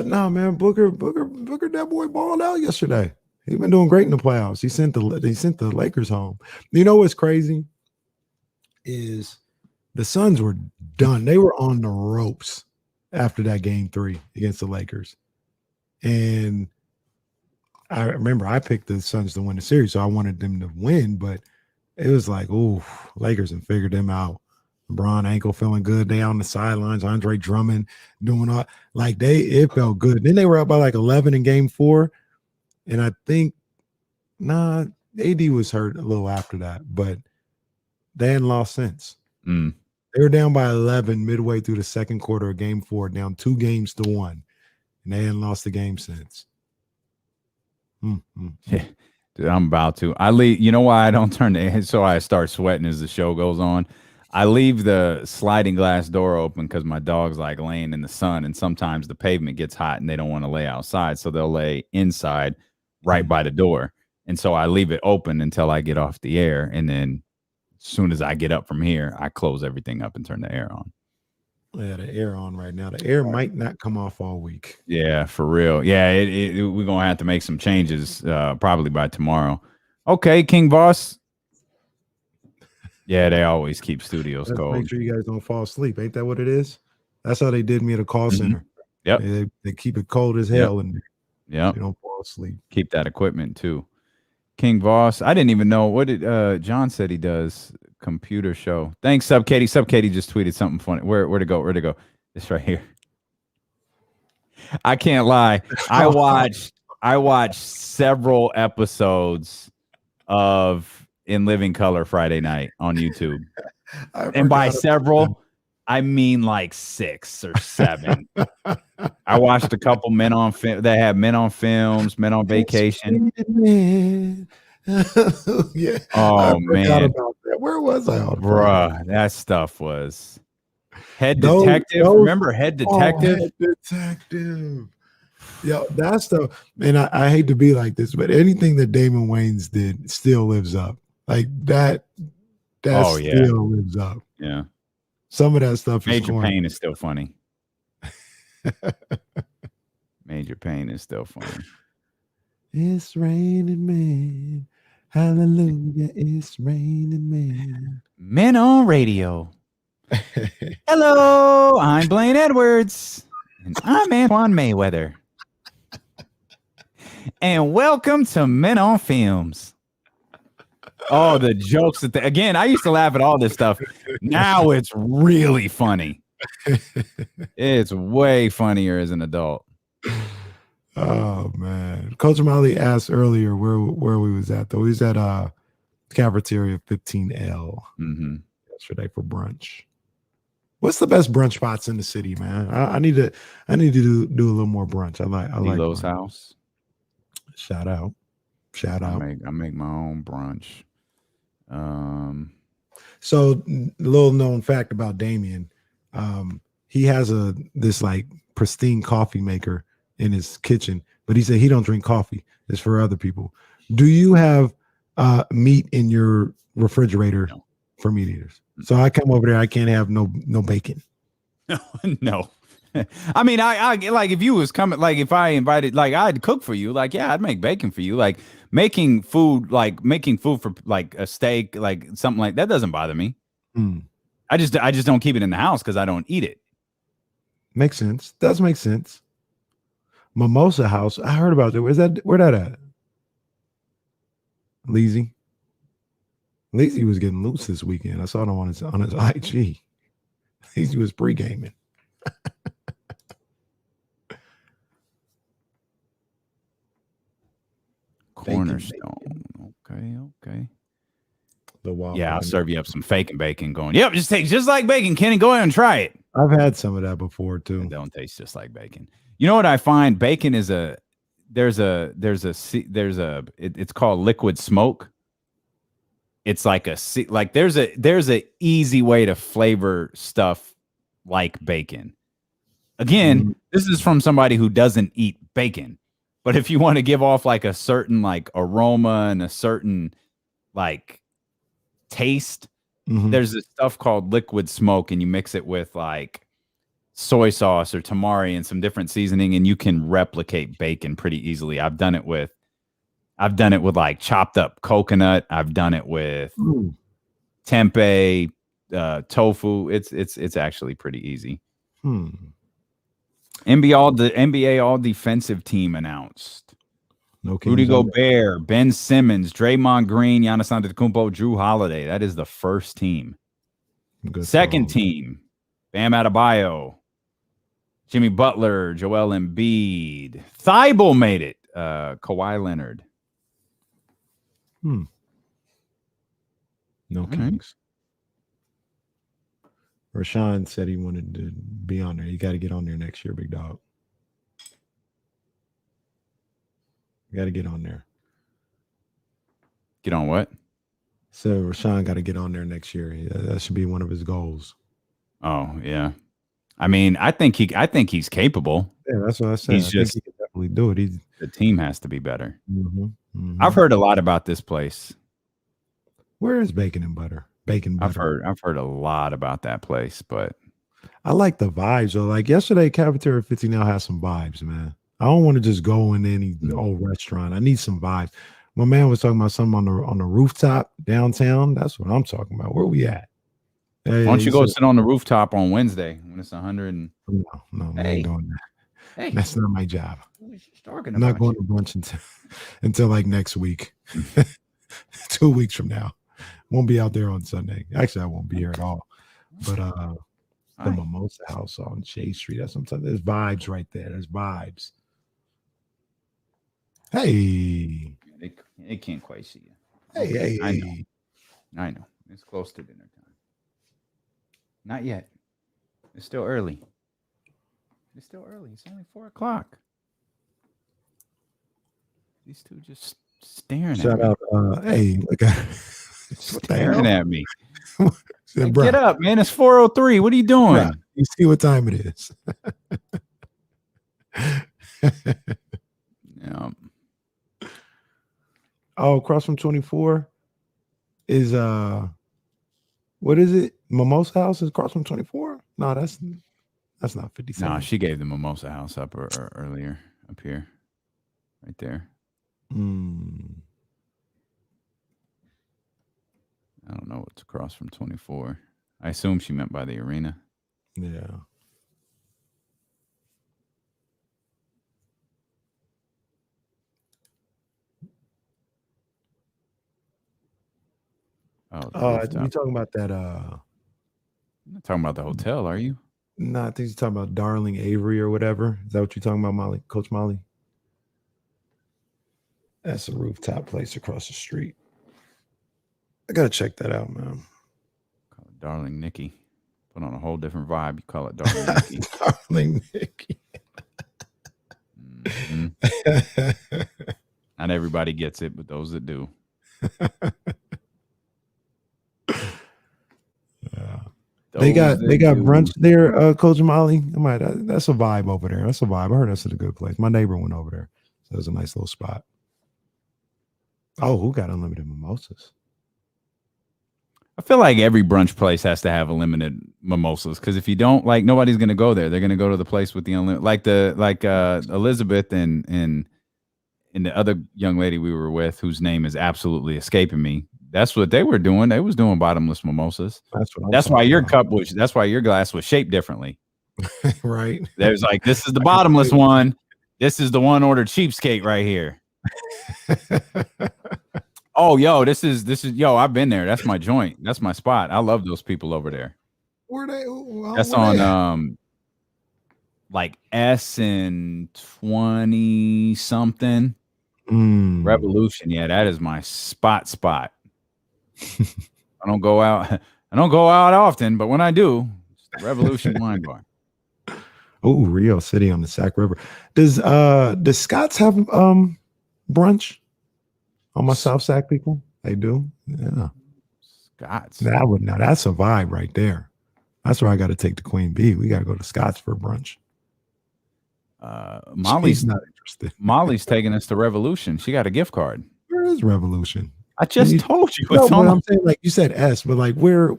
No, man. Booker, that boy balled out yesterday. He's been doing great in the playoffs. He sent the Lakers home. You know what's crazy is the Suns were done. They were on the ropes after that game 3 against the Lakers. And I remember I picked the Suns to win the series, so I wanted them to win, but it was like, ooh, Lakers and figured them out. LeBron ankle feeling good. They on the sidelines. Andre Drummond doing all like it felt good. Then they were up by like 11 in game 4. And I think AD was hurt a little after that, but they hadn't lost since. Mm. They were down by 11 midway through the second quarter of game 4, down 2-1, and they hadn't lost the game since. Yeah, dude, I'm about to. I leave. You know why I don't turn the so I start sweating as the show goes on. I leave the sliding glass door open because my dog's like laying in the sun, and sometimes the pavement gets hot and they don't want to lay outside, so they'll lay inside right by the door. And so I leave it open until I get off the air, and then as soon as I get up from here, I close everything up and turn the air on. Yeah, the air on right now. The air might not come off all week. Yeah, for real. Yeah, we're gonna have to make some changes probably by tomorrow. Okay, King Boss. Yeah, they always keep studios cold. Make sure you guys don't fall asleep. Ain't that what it is? That's how they did me at a call center. Yep. They keep it cold as hell, and you don't fall asleep. Keep that equipment too. King Boss. I didn't even know what did John said he does. Computer show. Thanks, Sub Katie. Sub Katie just tweeted something funny. Where to go? Where to go? It's right here. I can't lie. I watched several episodes of In Living Color Friday night on YouTube. And by several, I mean like 6 or 7. I watched a couple men on film. They had Men on Films, Men on Vacation. Yeah. Oh man. About that. Where was I on Bruh, that stuff was Head Detective. Remember Head Detective? Head Detective. Yeah, that stuff. And I hate to be like this, but anything that Damon Wayans did still lives up. Like that still lives up. Yeah. Some of that stuff Major Pain is still funny. Major Pain is still funny. It's raining, man. Hallelujah, it's raining, man. Men on Radio. Hello, I'm Blaine Edwards. And I'm Antoine Mayweather. And welcome to Men on Films. Oh, the jokes that again, I used to laugh at all this stuff. Now it's really funny. It's way funnier as an adult. Oh man. Coach Molly asked earlier where we was at though. We was at cafeteria 15L yesterday for brunch. What's the best brunch spots in the city, man? I need to do a little more brunch. I like Lilo's brunch. house. Shout out. I make my own brunch. So, little known fact about Damien, he has this like pristine coffee maker in his kitchen, but he said he don't drink coffee. It's for other people. Do you have meat in your refrigerator for meat eaters? So I come over there, I can't have no bacon. No. I mean, I like if you was coming, like if I invited, like I'd cook for you, like yeah, I'd make bacon for you, like making food for like a steak, like something like that doesn't bother me. I just don't keep it in the house because I don't eat it. Makes sense. Does make sense. Mimosa House. I heard about it. Where that at? Leezy. Leezy was getting loose this weekend. I saw it on his IG. Leezy was pre-gaming. Cornerstone. Okay. The wild. Yeah, I'll serve you up some fake and bacon. Going. Yep, just tastes just like bacon. Kenny, go ahead and try it. I've had some of that before too. It don't taste just like bacon. You know what I find? Bacon is it's called liquid smoke. It's like there's a easy way to flavor stuff like bacon. Again, this is from somebody who doesn't eat bacon. But if you want to give off like a certain like aroma and a certain like taste, there's this stuff called liquid smoke, and you mix it with like soy sauce or tamari and some different seasoning, and you can replicate bacon pretty easily. I've done it with like chopped up coconut. I've done it with tempeh, tofu. It's actually pretty easy. NBA all defensive team announced. No Rudy Gobert, Ben Simmons, Draymond Green, Giannis Antetokounmpo, Drew Holiday. That is the first team. Second team, Bam Adebayo, Jimmy Butler, Joel Embiid. Thibault made it. Kawhi Leonard. No Kings. Rashawn said he wanted to be on there. You got to get on there next year, big dog. You got to get on there. Get on what? So Rashawn got to get on there next year. That should be one of his goals. Oh yeah, I mean, I think he's capable. Yeah, that's what I said. He can definitely do it. The team has to be better. I've heard a lot about this place. Where is Bacon and Butter? Bacon Butter. I've heard a lot about that place, but I like the vibes. So like yesterday, Cafeteria 50 now has some vibes, man. I don't want to just go in any old restaurant. I need some vibes. My man was talking about something on the rooftop downtown. That's what I'm talking about. Where we at? Why don't you go sit on the rooftop on Wednesday when it's 100? No, I ain't doing that. Hey, that's not my job. I'm not going to brunch until like next week, 2 weeks from now. Won't be out there on Sunday. Actually, I won't be here at all. But the Mimosa House on Shade Street. That's sometimes there's vibes right there. There's vibes. Hey, they can't quite see you. Hey, I know. It's close to dinner time. Not yet. It's still early. It's only 4:00. These two just staring Shout at me. out. Hey, look at staring at me. Said, Get up, man. It's 4:03. What are you doing? Bruh, you see what time it is. Yeah. Oh, across from 24 is what is it? Mimosa House is across from 24? No, that's not 57. No, she gave the Mimosa House up earlier up here. Right there. I don't know what's across from 24. I assume she meant by the arena. Yeah. Oh, you talking about that? You're not talking about the hotel, are you? No, I think you're talking about Darling Avery or whatever. Is that what you're talking about, Molly? Coach Molly? That's a rooftop place across the street. I gotta check that out, man. Call it Darling Nikki. Put on a whole different vibe. You call it Darling Nikki. Darling Nikki. Not everybody gets it, but those that do. They got brunch there, Coach Molly. That's a vibe over there. That's a vibe. I heard that's a good place. My neighbor went over there, so it's a nice little spot. Oh, who got unlimited mimosas? I feel like every brunch place has to have unlimited mimosas because if you don't, like, nobody's gonna go there. They're gonna go to the place with the unlimited, like Elizabeth and the other young lady we were with, whose name is absolutely escaping me. That's what they were doing. They was doing bottomless mimosas. That's why your That's why your glass was shaped differently. Right. There's like, this is the bottomless one. This is the one ordered cheapskate right here. Oh, yo, this is yo. I've been there. That's my joint. That's my spot. I love those people over there. Where they? That's on like S and 20 something. Revolution. Yeah, that is my spot. I don't go out often, but when I do, it's the Revolution Wine Bar. Oh, Rio City on the Sac River. Does Scott's have brunch? On my South Sac people, they do. Yeah, Scott's. Now that's a vibe right there. That's where I got to take the Queen Bee. We got to go to Scott's for brunch. Molly's not interested. Molly's taking us to Revolution. She got a gift card. Where is Revolution? I just told you. No, but I'm saying, like you said S, but like where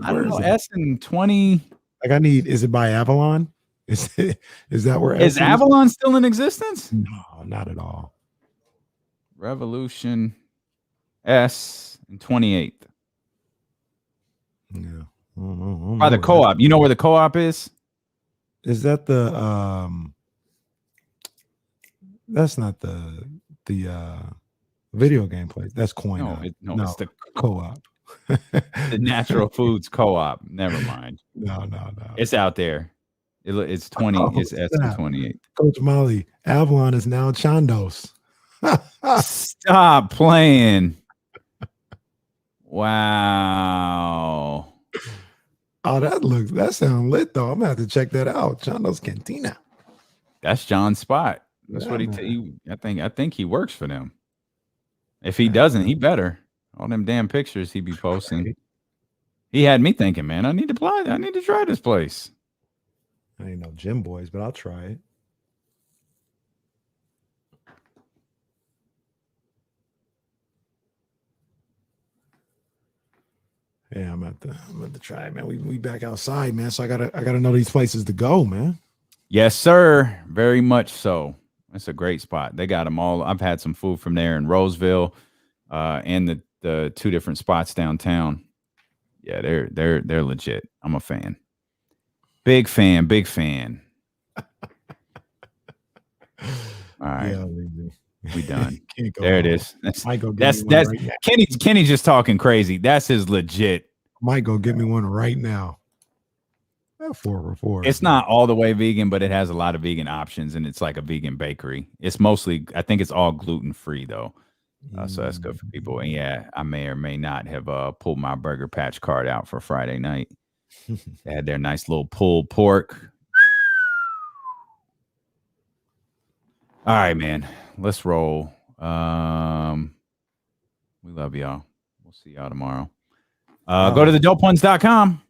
I don't know, is it? S and 20. Like is it by Avalon? Is that where is S Avalon still in existence? No, not at all. Revolution S and 28th. Yeah. By the co-op. You know where the co-op is? Is that the that's not the video game place. That's Coin. No, it's the co-op. The Natural Foods Co-op. Never mind. No. It's out there. It's 20. It's S and 28. Coach Molly, Avalon is now Chandos. Stop playing. Wow. Oh, that sounds lit though. I'm gonna have to check that out. Chandos Cantina. That's John's spot. That's what I think he works for them. If he doesn't, he better. All them damn pictures he be posting. He had me thinking, man, I need to try this place. I ain't no gym boys, but I'll try it. Yeah, I'm at the try it, man. We back outside, man. So I gotta know these places to go, man. Yes, sir. Very much so. That's a great spot. They got them all. I've had some food from there in Roseville, and the two different spots downtown. Yeah, they're legit. I'm a fan. Big fan. All right. Yeah, we done. There it is. That's Kenny just talking crazy. That's his legit. Might go get me one right now. 4 It's not all the way vegan, but it has a lot of vegan options, and it's like a vegan bakery. It's mostly, I think it's all gluten free though, so that's good for people. And yeah, I may or may not have pulled my Burger Patch card out for Friday night. They had their nice little pulled pork. All right, man. Let's roll. We love y'all. We'll see y'all tomorrow. Go to thedopeones.com.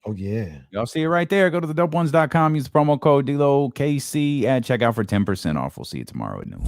Oh, yeah. Y'all see it right there. Go to thedopeones.com. Use the promo code DLOKC at checkout for 10% off. We'll see you tomorrow at noon.